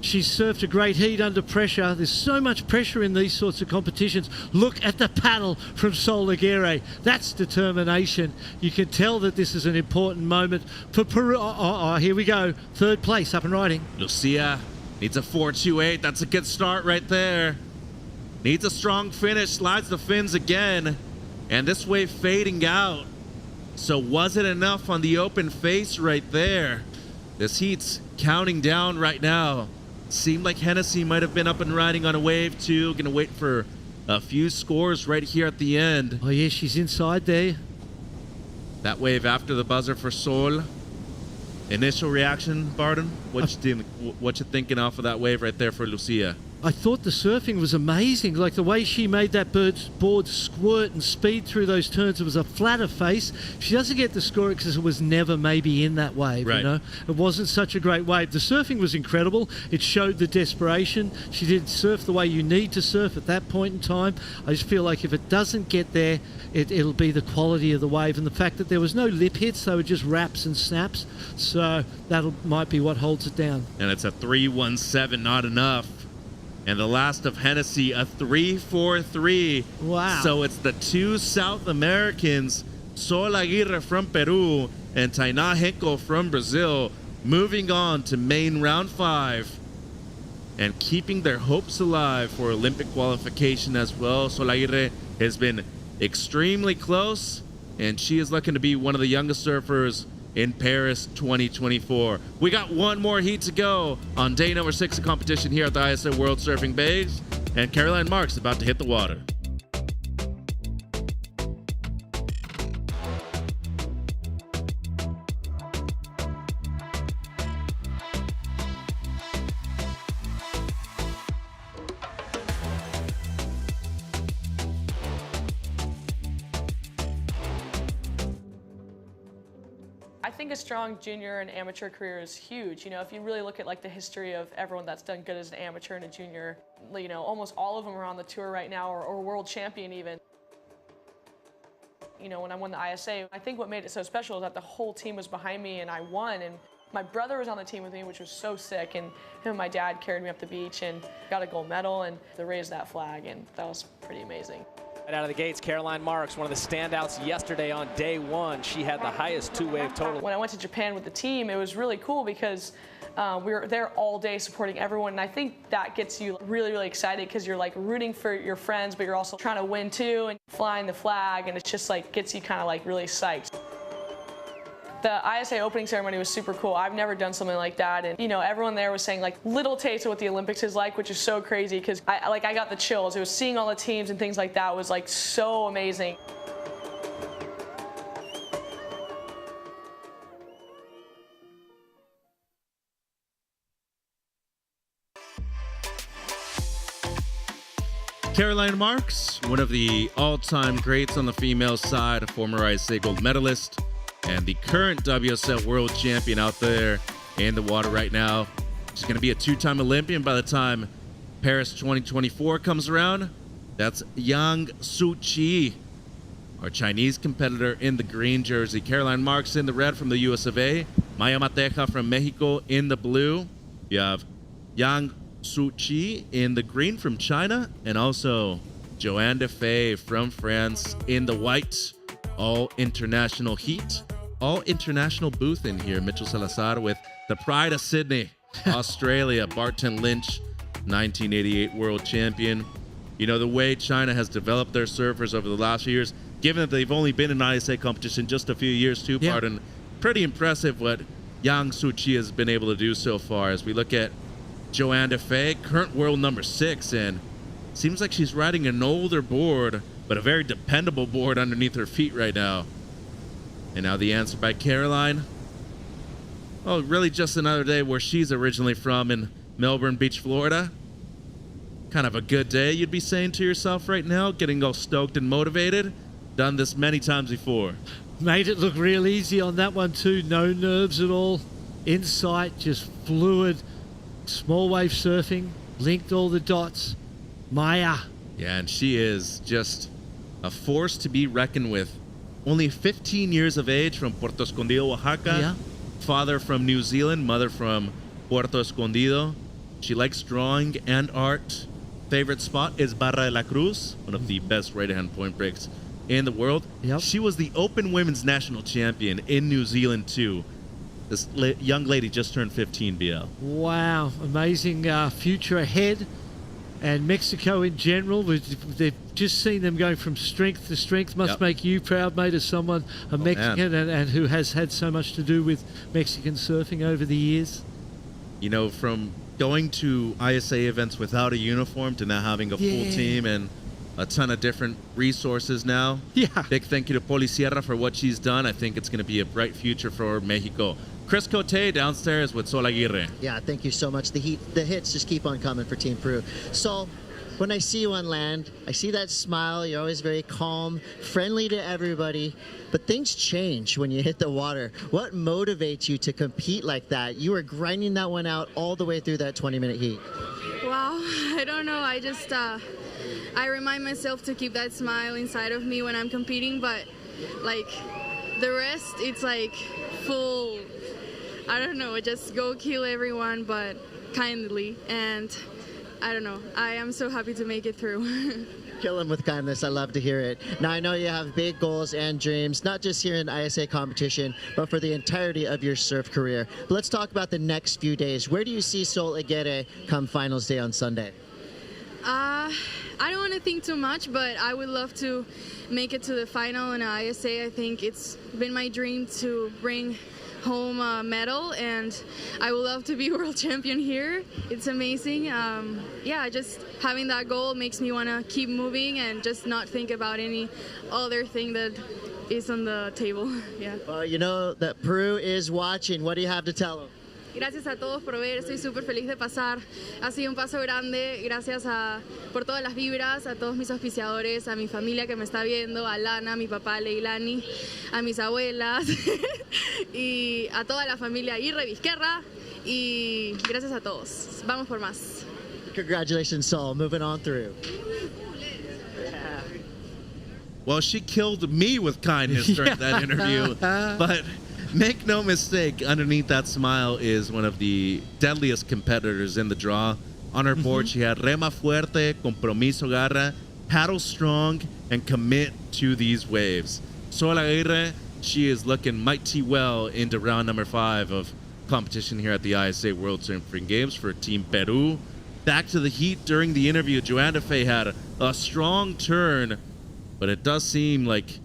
She's surfed a great heat under pressure. There's so much pressure in these sorts of competitions. Look at the paddle from Sol Aguirre. That's determination. You can tell that this is an important moment for Peru. Here we go. Third place, up and riding. Lucia needs a 4.28. That's a good start right there. Needs a strong finish. Slides the fins again. And this wave fading out. So was it enough on the open face right there? This heat's counting down right now. Seemed like Hennessy might have been up and riding on a wave too. Gonna wait for a few scores right here at the end. Oh yeah, she's inside there. That wave after the buzzer for Sol. Initial reaction, Barton? What you thinking off of that wave right there for Lucia? I thought the surfing was amazing. Like the way she made that board squirt and speed through those turns. It was a flatter face. She doesn't get the score because it was never maybe in that wave, right. You know? It wasn't such a great wave. The surfing was incredible. It showed the desperation. She did surf the way you need to surf at that point in time. I just feel like if it doesn't get there, it'll be the quality of the wave and the fact that there was no lip hits. They were just raps and snaps. So that might be what holds it down. And it's a 3.17, not enough. And the last of Hennessy, a 3.43. Wow. So it's the two South Americans, Sol Aguirre from Peru and Tainá Henkel from Brazil, moving on to main round 5 and keeping their hopes alive for Olympic qualification as well. Sol Aguirre has been extremely close, and she is looking to be one of the youngest surfers in Paris 2024. We got one more heat to go on day number 6 of competition here at the ISA World Surfing Bays, and Caroline Marks about to hit the water. I think a strong junior and amateur career is huge. You know, if you really look at like the history of everyone that's done good as an amateur and a junior, you know, almost all of them are on the tour right now or world champion even. You know, when I won the ISA, I think what made it so special is that the whole team was behind me and I won. And my brother was on the team with me, which was so sick. And him and my dad carried me up the beach and got a gold medal and they raised that flag. And that was pretty amazing. Right out of the gates, Caroline Marks, one of the standouts yesterday on day 1. She had the highest 2-wave total. When I went to Japan with the team, it was really cool because we were there all day supporting everyone. And I think that gets you really, really excited because you're like rooting for your friends, but you're also trying to win too and flying the flag. And it just like gets you kind of like really psyched. The ISA opening ceremony was super cool. I've never done something like that. And, you know, everyone there was saying like little taste of what the Olympics is like, which is so crazy because I got the chills. It was seeing all the teams and things like that was like so amazing. Caroline Marks, one of the all-time greats on the female side, a former ISA gold medalist, and the current WSL world champion out there in the water right now. She's going to be a 2-time Olympian by the time Paris 2024 comes around. That's Yang Su-chi, our Chinese competitor in the green jersey. Caroline Marks in the red from the US of A. Maya Mateja from Mexico in the blue. You have Yang Su-chi in the green from China, and also Joanne Defay from France in the white. All international heat, all international booth in here. Mitchell Salazar with the pride of Sydney, Australia. Barton Lynch, 1988 world champion. You know, the way China has developed their surfers over the last few years, given that they've only been in ISA competition just a few years too, Yeah. Barton, pretty impressive what Yang Su-chi has been able to do so far. As we look at Joanne Defay, current world number 6, and seems like she's riding an older board, but a very dependable board underneath her feet right now. And now the answer by Caroline. Oh, really just another day where she's originally from in Melbourne Beach, Florida. Kind of a good day, you'd be saying to yourself right now, getting all stoked and motivated. Done this many times before. Made it look real easy on that one too. No nerves at all. Insight, just fluid. Small wave surfing. Linked all the dots. Maya. Yeah, and she is just a force to be reckoned with. Only 15 years of age, from Puerto Escondido, Oaxaca. Yeah. Father from New Zealand, mother from Puerto Escondido. She likes drawing and art. Favorite spot is Barra de la Cruz, one of the best right-hand point breaks in the world. Yep. She was the Open Women's National Champion in New Zealand, too. This young lady just turned 15, BL. Wow, amazing future ahead. And Mexico in general, they've just seen them going from strength to strength. Must make you proud, mate, as someone, a Mexican, and who has had so much to do with Mexican surfing over the years. You know, from going to ISA events without a uniform to now having a full team and a ton of different resources now. Yeah. Big thank you to Poli Sierra for what she's done. I think it's going to be a bright future for Mexico. Chris Cote downstairs with Sol Aguirre. Yeah, thank you so much. The hits just keep on coming for Team Peru. Sol, when I see you on land, I see that smile. You're always very calm, friendly to everybody. But things change when you hit the water. What motivates you to compete like that? You were grinding that one out all the way through that 20-minute heat. Wow, I don't know. I just, I remind myself to keep that smile inside of me when I'm competing. But, like, the rest, it's like full, I don't know, just go kill everyone, but kindly. And I don't know, I am so happy to make it through. Kill him with kindness. I love to hear it. Now, I know you have big goals and dreams, not just here in ISA competition, but for the entirety of your surf career. But let's talk about the next few days. Where do you see Sol Aguirre come finals day on Sunday? I don't want to think too much, but I would love to make it to the final in ISA. I think it's been my dream to bring home a medal, and I would love to be world champion here. It's amazing. Yeah, just having that goal makes me want to keep moving and just not think about any other thing that is on the table. Yeah. Well, you know that Peru is watching. What do you have to tell them? Gracias a todos por ver, estoy súper feliz de pasar. Ha sido un paso grande, gracias por todas las vibras, a todos mis auspiciadores, a mi familia que me está viendo, a Lana, a mi papá Leilani, a mis abuelas y a toda la familia Irre Vizquerra, y gracias a todos. Vamos por más. Congratulations, Sol. Moving on through. Well, she killed me with kindness during that interview, but make no mistake, underneath that smile is one of the deadliest competitors in the draw. On her board, she had rema fuerte, compromiso garra, paddle strong, and commit to these waves. Sol Aguirre, she is looking mighty well into round number 5 of competition here at the ISA World Surfing Games for Team Peru. Back to the heat during the interview, Joanne Defay had a strong turn, but it does seem like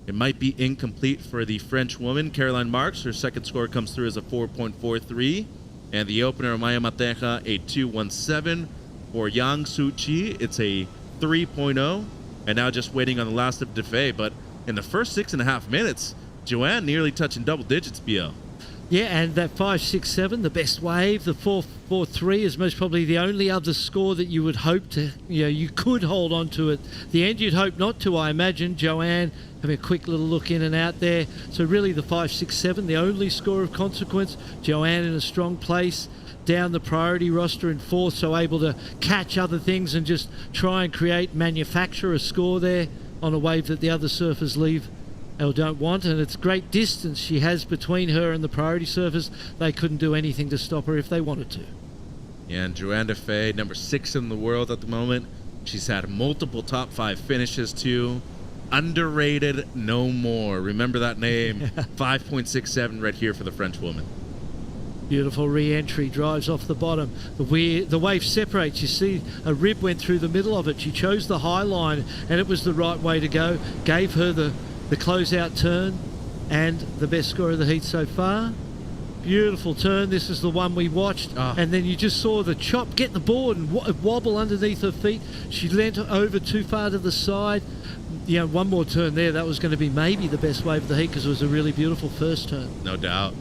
it might be incomplete for the French woman, Caroline Marks. Her second score comes through as a 4.43. And the opener, Maya Mateja, a 2.17. For Yang Soo Chi, it's a 3.0. And now just waiting on the last of Defay. But in the first 6.5 minutes, Joanne nearly touching double digits, BL. Yeah, and that 5.67, the best wave, the 4.43 is most probably the only other score that you would hope to, you could hold on to at the end. You'd hope not to, I imagine. Joanne having a quick little look in and out there. So really the 5.67, the only score of consequence. Joanne in a strong place down the priority roster in 4th, so able to catch other things and just try and manufacture a score there on a wave that the other surfers leave or don't want, and it's great distance she has between her and the priority surfers. They couldn't do anything to stop her if they wanted to. Yeah, and Joanne Defay, number 6 in the world at the moment. She's had multiple top 5 finishes too. Underrated no more. Remember that name. 5.67 right here for the French woman. Beautiful re-entry, drives off the bottom. The wave separates. You see a rib went through the middle of it. She chose the high line, and it was the right way to go. Gave her the closeout turn and the best score of the heat so far. Beautiful turn. This is the one we watched. And then you just saw the chop get the board and wobble underneath her feet. She leant over too far to the side. One more turn there. That was going to be maybe the best wave of the heat because it was a really beautiful first turn. No doubt.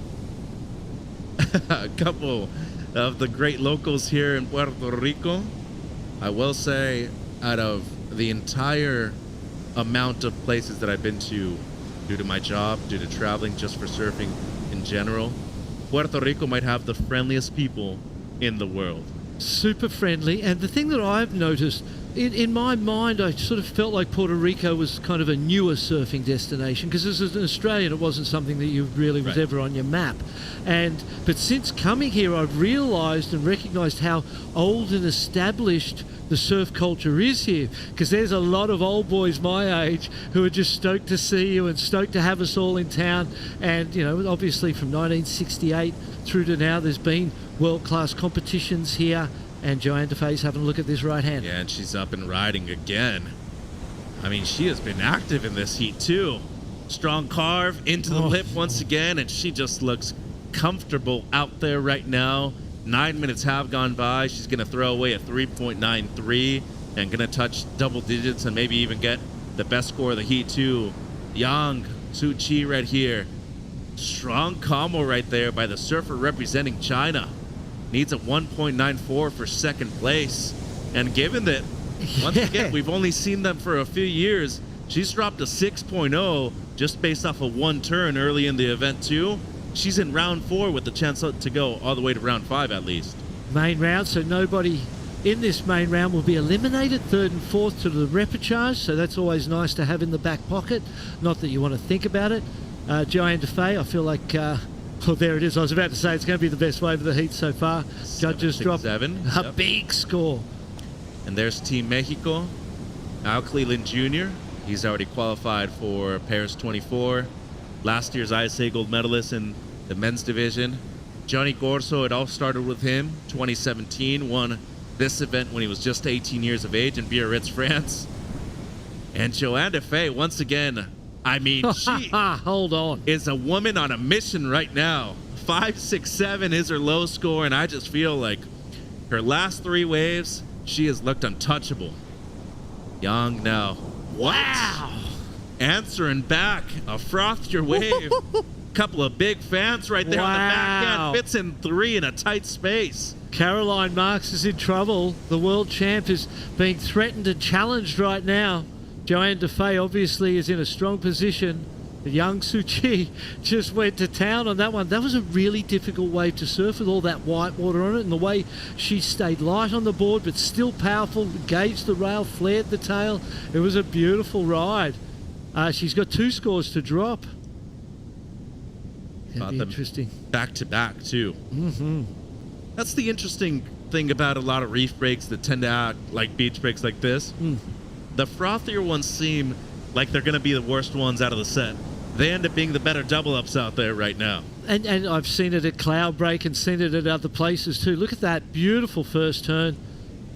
A couple of the great locals here in Puerto Rico. I will say, out of the entire amount of places that I've been to due to my job, due to traveling just for surfing in general, Puerto Rico might have the friendliest people in the world. Super friendly, and the thing that I've noticed, In my mind, I sort of felt like Puerto Rico was kind of a newer surfing destination, because as an Australian, it wasn't something that you really was ever on your map. But since coming here, I've realised and recognised how old and established the surf culture is here, because there's a lot of old boys my age who are just stoked to see you and stoked to have us all in town. And, you know, obviously from 1968 through to now, there's been world-class competitions here. And Joanne Defay's having a look at this right hand. Yeah, and she's up and riding again. I mean, she has been active in this heat too. Strong carve into the lip once again, and she just looks comfortable out there right now. 9 minutes have gone by. She's going to throw away a 3.93 and going to touch double digits and maybe even get the best score of the heat too. Yang Su-Chi right here. Strong combo right there by the surfer representing China. Needs a 1.94 for second place. And given that, once again, we've only seen them for a few years, she's dropped a 6.0 just based off of one turn early in the event too. She's in round 4 with the chance to go all the way to round 5 at least. Main round, so nobody in this main round will be eliminated. Third and fourth to the repechage, so that's always nice to have in the back pocket. Not that you want to think about it. Joanne Defay, I feel like... oh, there it is. I was about to say it's going to be the best wave of the heat so far. Judges dropped a big score. And there's Team Mexico. Al Cleland Jr. He's already qualified for Paris 24. Last year's ISA gold medalist in the men's division. Johnny Corso, it all started with him. 2017, won this event when he was just 18 years of age in Biarritz, France. And Joanne Defay, once again, I mean, she hold on, is a woman on a mission right now. 5.67 is her low score, and I just feel like her last 3 waves, she has looked untouchable. Yang now. Wow! Answering back, a frothier wave. Couple of big fans right there on the backhand. Fits in 3 in a tight space. Caroline Marks is in trouble. The world champ is being threatened and challenged right now. Joanne Defay obviously is in a strong position. Yang Su-Chi just went to town on that one. That was a really difficult wave to surf with all that white water on it, and the way she stayed light on the board but still powerful, engaged the rail, flared the tail. It was a beautiful ride. She's got 2 scores to drop. It'll be interesting. Back to back too. That's the interesting thing about a lot of reef breaks that tend to act like beach breaks like this. The frothier ones seem like they're going to be the worst ones out of the set. They end up being the better double ups out there right now. And I've seen it at Cloud Break and seen it at other places too. Look at that beautiful first turn.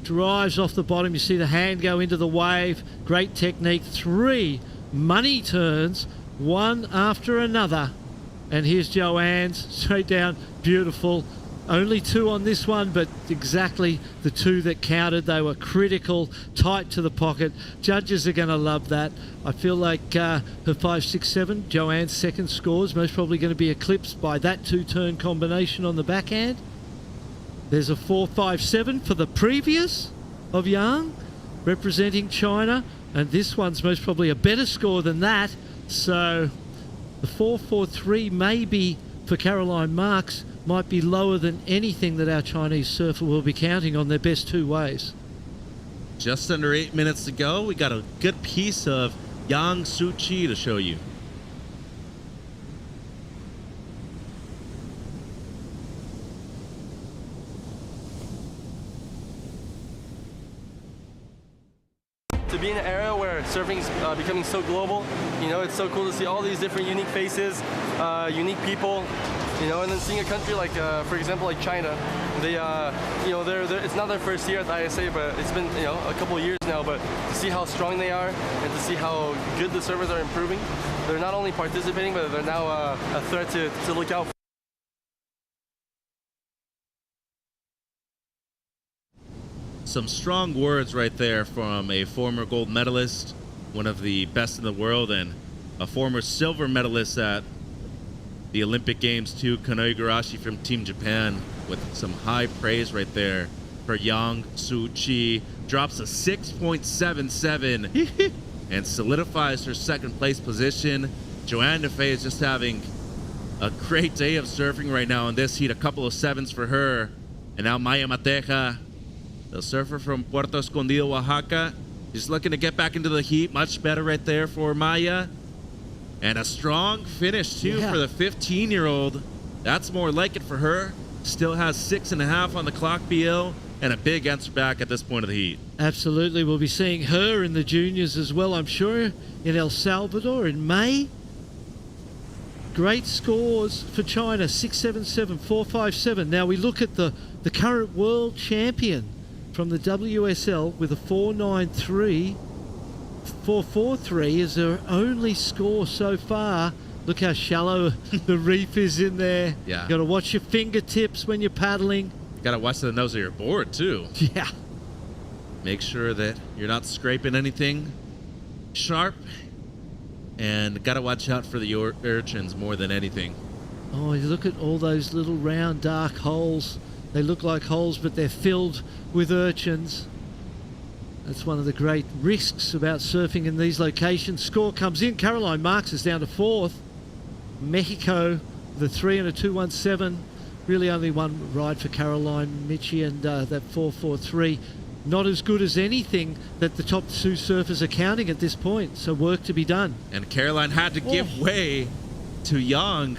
Drives off the bottom. You see the hand go into the wave. Great technique. 3 money turns, one after another. And here's Joanne's straight down. Beautiful. Only 2 on this one, but exactly the 2 that counted. They were critical, tight to the pocket. Judges are going to love that. I feel like her 5, 6, 7, Joanne's second score is most probably going to be eclipsed by that 2-turn combination on the backhand. There's a 4, 5, 7 for the previous of Yang, representing China. And this one's most probably a better score than that. So the 4, 4, 3 maybe for Caroline Marks might be lower than anything that our Chinese surfer will be counting on their best 2 waves. Just under 8 minutes to go. We got a good piece of Yang Su-Chi to show you. To be in an era where surfing is becoming so global, you know, it's so cool to see all these different unique faces, unique people, you know, and then seeing a country like, for example, like China. They, you know, it's not their first year at the ISA, but it's been, you know, a couple of years now. But to see how strong they are and to see how good the surfers are improving, they're not only participating, but they're now a threat to look out for. Some strong words right there from a former gold medalist, one of the best in the world, and a former silver medalist at the Olympic Games too, Kano Igarashi from Team Japan, with some high praise right there for Yang Su-Chi. Drops a 6.77 and solidifies her second place position. Joanne Defay is just having a great day of surfing right now in this heat. A couple of 7s for her. And now Maya Mateja the surfer from Puerto Escondido, Oaxaca. She's looking to get back into the heat. Much better right there for Maya. And a strong finish, too, for the 15-year-old. That's more like it for her. Still has 6.5 on the clock, BL, and a big answer back at this point of the heat. Absolutely. We'll be seeing her in the juniors as well, I'm sure, in El Salvador in May. Great scores for China, 6.77, 4.57. Now we look at the current world champion from the WSL with a 4.93. 4.43 is her only score so far. Look how shallow the reef is in there. Yeah. You got to watch your fingertips when you're paddling. You got to watch the nose of your board, too. Yeah. Make sure that you're not scraping anything sharp. And got to watch out for the urchins more than anything. Oh, you look at all those little round dark holes. They look like holes, but they're filled with urchins. That's one of the great risks about surfing in these locations. Score comes in. Caroline Marks is down to 4th. Mexico, the 3 and a 2.17. Really only one ride for Caroline Michi, and that 4.43. Not as good as anything that the top 2 surfers are counting at this point. So work to be done. And Caroline had to give way to Young.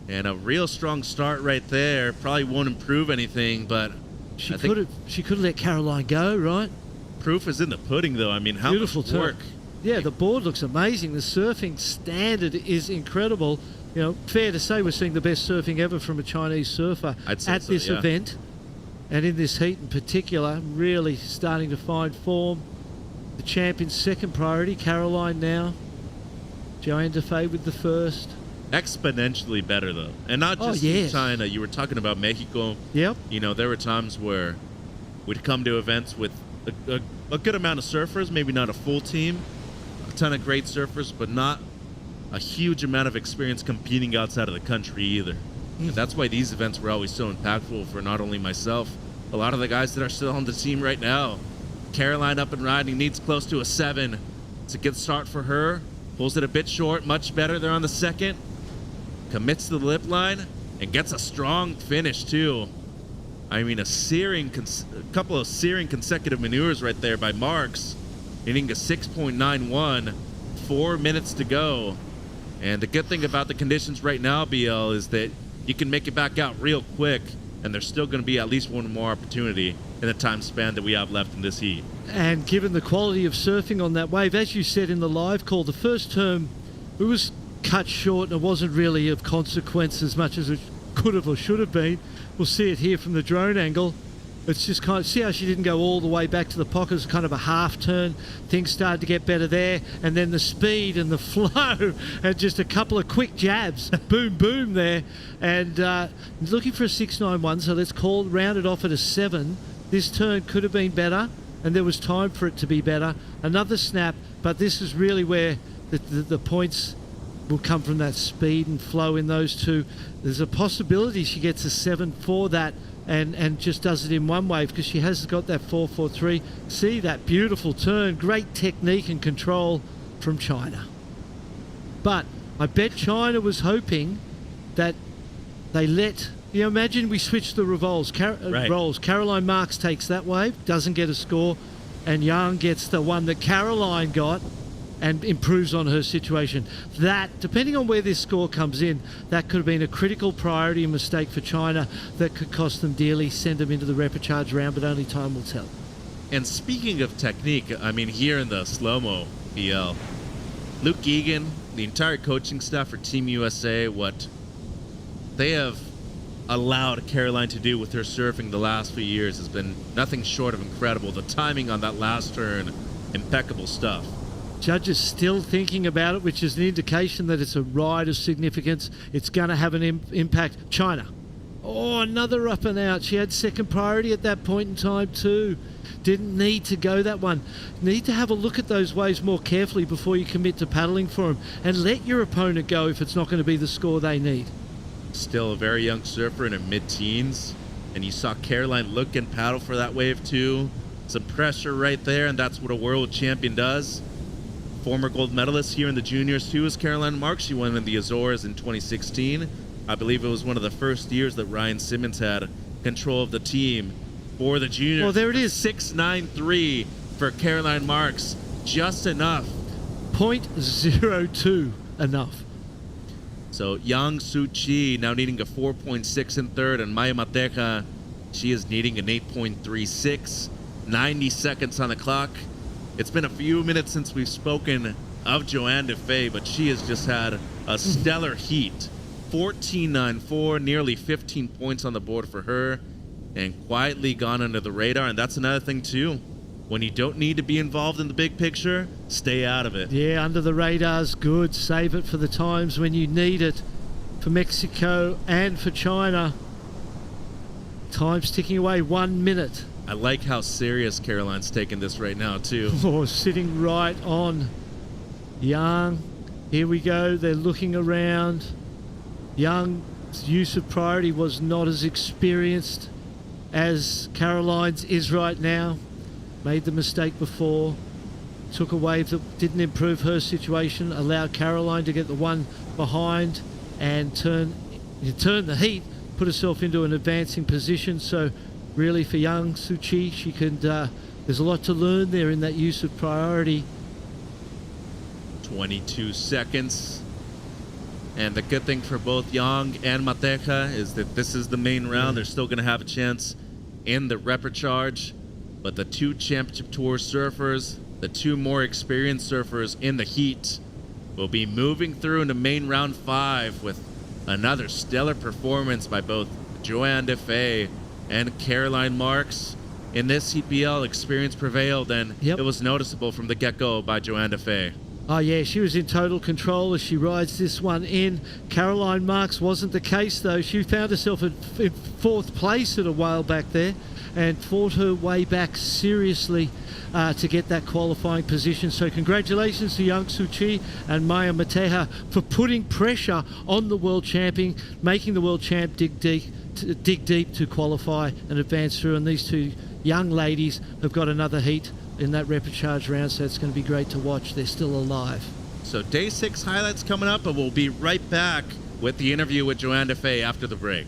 And a real strong start right there. Probably won't improve anything, but she could have let Caroline go, right? Proof is in the pudding, though. I mean, how Beautiful much turn. work? Yeah, the board looks amazing. The surfing standard is incredible. You know, fair to say we're seeing the best surfing ever from a Chinese surfer at this event. And in this heat in particular, really starting to find form. The champion's second priority, Caroline now. Joanne Defay with the first. Exponentially better, though. And not just in China. You were talking about Mexico. Yep. You know, there were times where we'd come to events with a good amount of surfers, maybe not a full team, a ton of great surfers, but not a huge amount of experience competing outside of the country either. And that's why these events were always so impactful for not only myself, a lot of the guys that are still on the team right now. Caroline up and riding, needs close to a 7. It's a good start for her. Pulls it a bit short, much better there on the second. Commits to the lip line and gets a strong finish too. I mean, a couple of searing consecutive maneuvers right there by Marks, hitting a 6.91, 4 minutes to go. And the good thing about the conditions right now, BL, is that you can make it back out real quick, and there's still going to be at least one more opportunity in the time span that we have left in this heat. And given the quality of surfing on that wave, as you said in the live call, the first term, it was cut short and it wasn't really of consequence as much as it could have or should have been. We'll see it here from the drone angle. It's just kind of, see how she didn't go all the way back to the pocket. It's kind of a half turn. Things started to get better there, and then the speed and the flow and just a couple of quick jabs. Boom, boom there. And looking for a 6.91, so let's round it off at a 7. This turn could have been better, and there was time for it to be better. Another snap, but this is really where the points will come from, that speed and flow in those two. There's a possibility she gets a 7 for that and just does it in one wave, because she has got that 4.43. See that beautiful turn, great technique and control from China. But I bet China was hoping that they let, you know, imagine we switch the roles. Caroline Marks takes that wave, doesn't get a score, and Yang gets the one that Caroline got and improves on her situation. That, depending on where this score comes in, that could have been a critical priority mistake for China that could cost them dearly, send them into the repechage round, but only time will tell. And speaking of technique, I mean, here in the slow-mo BL, Luke Egan, the entire coaching staff for Team USA, what they have allowed Caroline to do with her surfing the last few years has been nothing short of incredible. The timing on that last turn, impeccable stuff. Judges still thinking about it, which is an indication that it's a ride of significance. It's going to have an impact. China. Oh, another up and out. She had second priority at that point in time too. Didn't need to go that one. Need to have a look at those waves more carefully before you commit to paddling for them, and let your opponent go if it's not going to be the score they need. Still a very young surfer in her mid-teens, and you saw Caroline look and paddle for that wave too. Some pressure right there, and that's what a world champion does. Former gold medalist here in the juniors too is Caroline Marks. She won in the Azores in 2016. I believe it was one of the first years that Ryan Simmons had control of the team. for the juniors. Well, there it is. 6.93 for Caroline Marks. Just enough. 0.02 enough. So Yang Soo Chi now needing a 4.6 in third, and Maya Mateja, she is needing an 8.36. 90 seconds on the clock. It's been a few minutes since we've spoken of Joanne Defay, but she has just had a stellar heat. 14.94, nearly 15 points on the board for her, and quietly gone under the radar. And that's another thing too. When you don't need to be involved in the big picture, stay out of it. Yeah, under the radar's good. Save it for the times when you need it. For Mexico and for China. Time's ticking away, 1 minute. I like how serious Caroline's taking this right now too. Oh, sitting right on Yang. Here we go. They're looking around. Yang's use of priority was not as experienced as Caroline's is right now. Made the mistake before. Took a wave that didn't improve her situation. Allowed Caroline to get the one behind and turn the heat. Put herself into an advancing position. So really for Yang Soo Chi, she can. There's a lot to learn there in that use of priority. 22 seconds. And the good thing for both Yang and Mateja is that this is the main round. They're still going to have a chance in the repechage. But the two championship tour surfers, the two more experienced surfers in the heat, will be moving through into main round 5 with another stellar performance by both Joanne Defay and Caroline Marks. In this CPL, experience prevailed, and it was noticeable from the get-go by Joanne Defay. Oh yeah, she was in total control as she rides this one in. Caroline Marks wasn't the case though. She found herself in 4th place at a while back there and fought her way back seriously to get that qualifying position. So congratulations to Yang Soo Chi and Maya Mateja for putting pressure on the world champion, making the world champ dig deep to qualify and advance through. And these two young ladies have got another heat in that repechage round, so it's going to be great to watch. They're still alive. So day 6 highlights coming up, and we'll be right back with the interview with Joanne Defay after the break.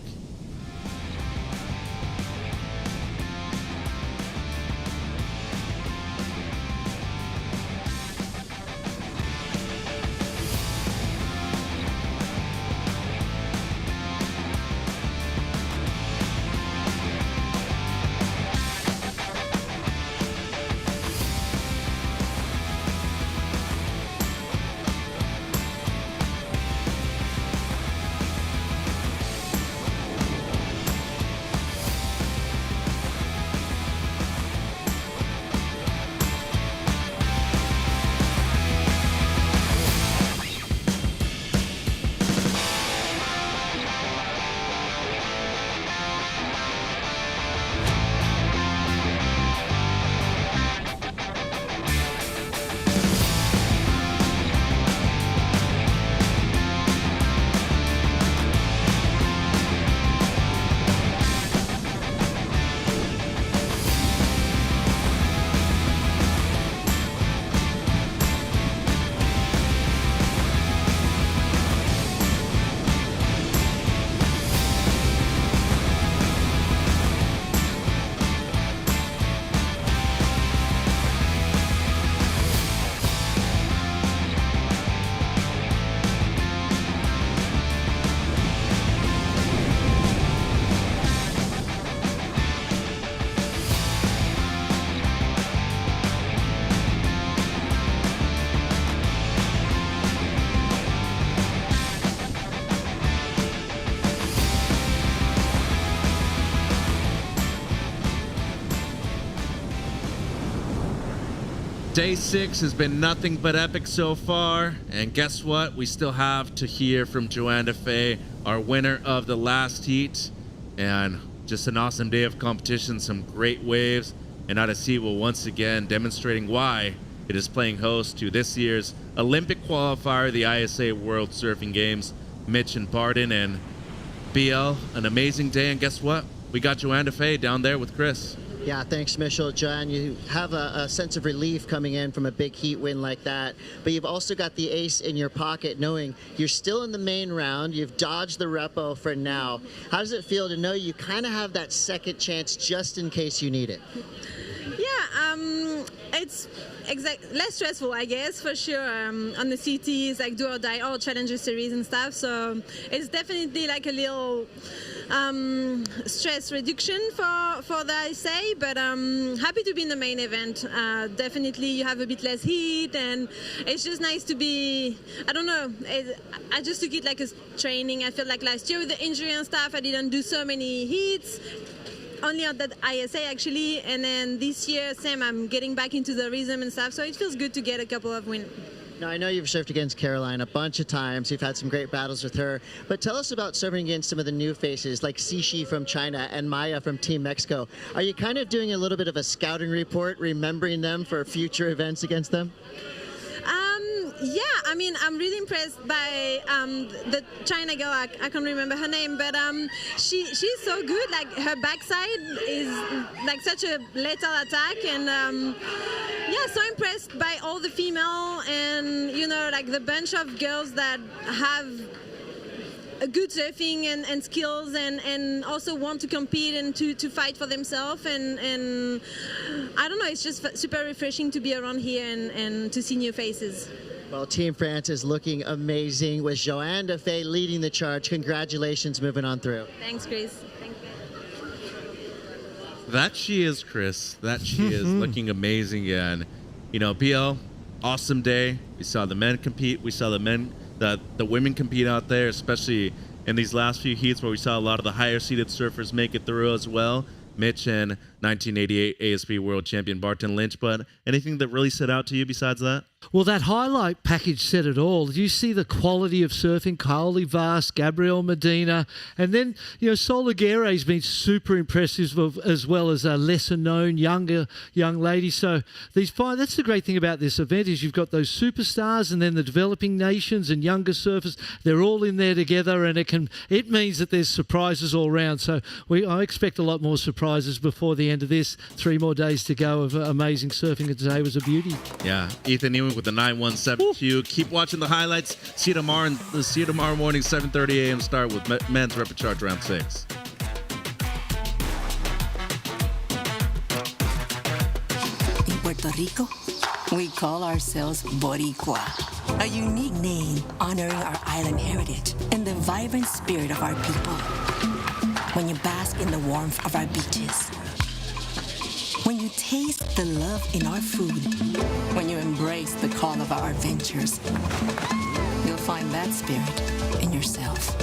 Day 6 has been nothing but epic so far, and guess what? We still have to hear from Joanne Defay, our winner of the last heat, and just an awesome day of competition, some great waves, and Arecibo once again demonstrating why it is playing host to this year's Olympic qualifier, the ISA World Surfing Games. Mitch and Barden and BL, an amazing day, and guess what? We got Joanne Defay down there with Chris. Yeah, thanks, Mitchell. John, you have a sense of relief coming in from a big heat win like that, but you've also got the ace in your pocket knowing you're still in the main round, you've dodged the repo for now. How does it feel to know you kind of have that second chance just in case you need it? Yeah, it's less stressful, I guess, for sure. On the CTs, like do or die, all Challenger series and stuff, so it's definitely like a little stress reduction for the ISA, but happy to be in the main event. Definitely you have a bit less heat, and it's just nice to be, I don't know, I just took it like a training. I felt like last year with the injury and stuff, I didn't do so many heats, only on that ISA actually, and then this year, same, I'm getting back into the rhythm and stuff, so it feels good to get a couple of wins. Now, I know you've surfed against Caroline a bunch of times. You've had some great battles with her. But tell us about surfing against some of the new faces like Xixi from China and Maya from Team Mexico. Are you kind of doing a little bit of a scouting report, remembering them for future events against them? Yeah, I mean, I'm really impressed by the China girl. I can't remember her name, but she's so good. Like, her backside is like such a lethal attack, and yeah, so impressed by all the female and, you know, like the bunch of girls that have a good surfing and skills and also want to compete and to fight for themselves, and I don't know, it's just super refreshing to be around here and to see new faces. Well, Team France is looking amazing with Joanne Defay leading the charge. Congratulations moving on through. Thanks, Chris. Thank you. That she is, Chris. That she is looking amazing. And, you know, BL, awesome day. We saw the men compete. We saw the women compete out there, especially in these last few heats where we saw a lot of the higher seeded surfers make it through as well. Mitch and 1988 ASP World Champion Barton Lynch. But anything that really stood out to you besides that? Well, that highlight package said it all. Did you see the quality of surfing? Kylie Vass, Gabrielle Medina, and then, you know, Sol Aguirre's been super impressive as well as a lesser-known, younger young lady. So that's the great thing about this event is you've got those superstars and then the developing nations and younger surfers. They're all in there together, and it means that there's surprises all around. So I expect a lot more surprises before the end of this. 3 more days to go of amazing surfing, and today was a beauty. Yeah, Ethan Ewing with the 917Q. Keep watching the highlights. See you tomorrow morning, 7:30 a.m. start with men's rapid charge round 6. In Puerto Rico, we call ourselves boricua, a unique name honoring our island heritage and the vibrant spirit of our people. When you bask in the warmth of our beaches, when you taste the love in our food, when you embrace the call of our adventures, you'll find that spirit in yourself.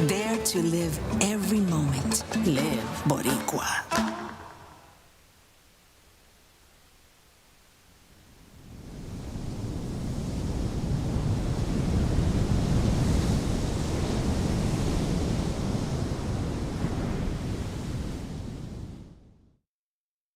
Dare to live every moment. Live Boricua.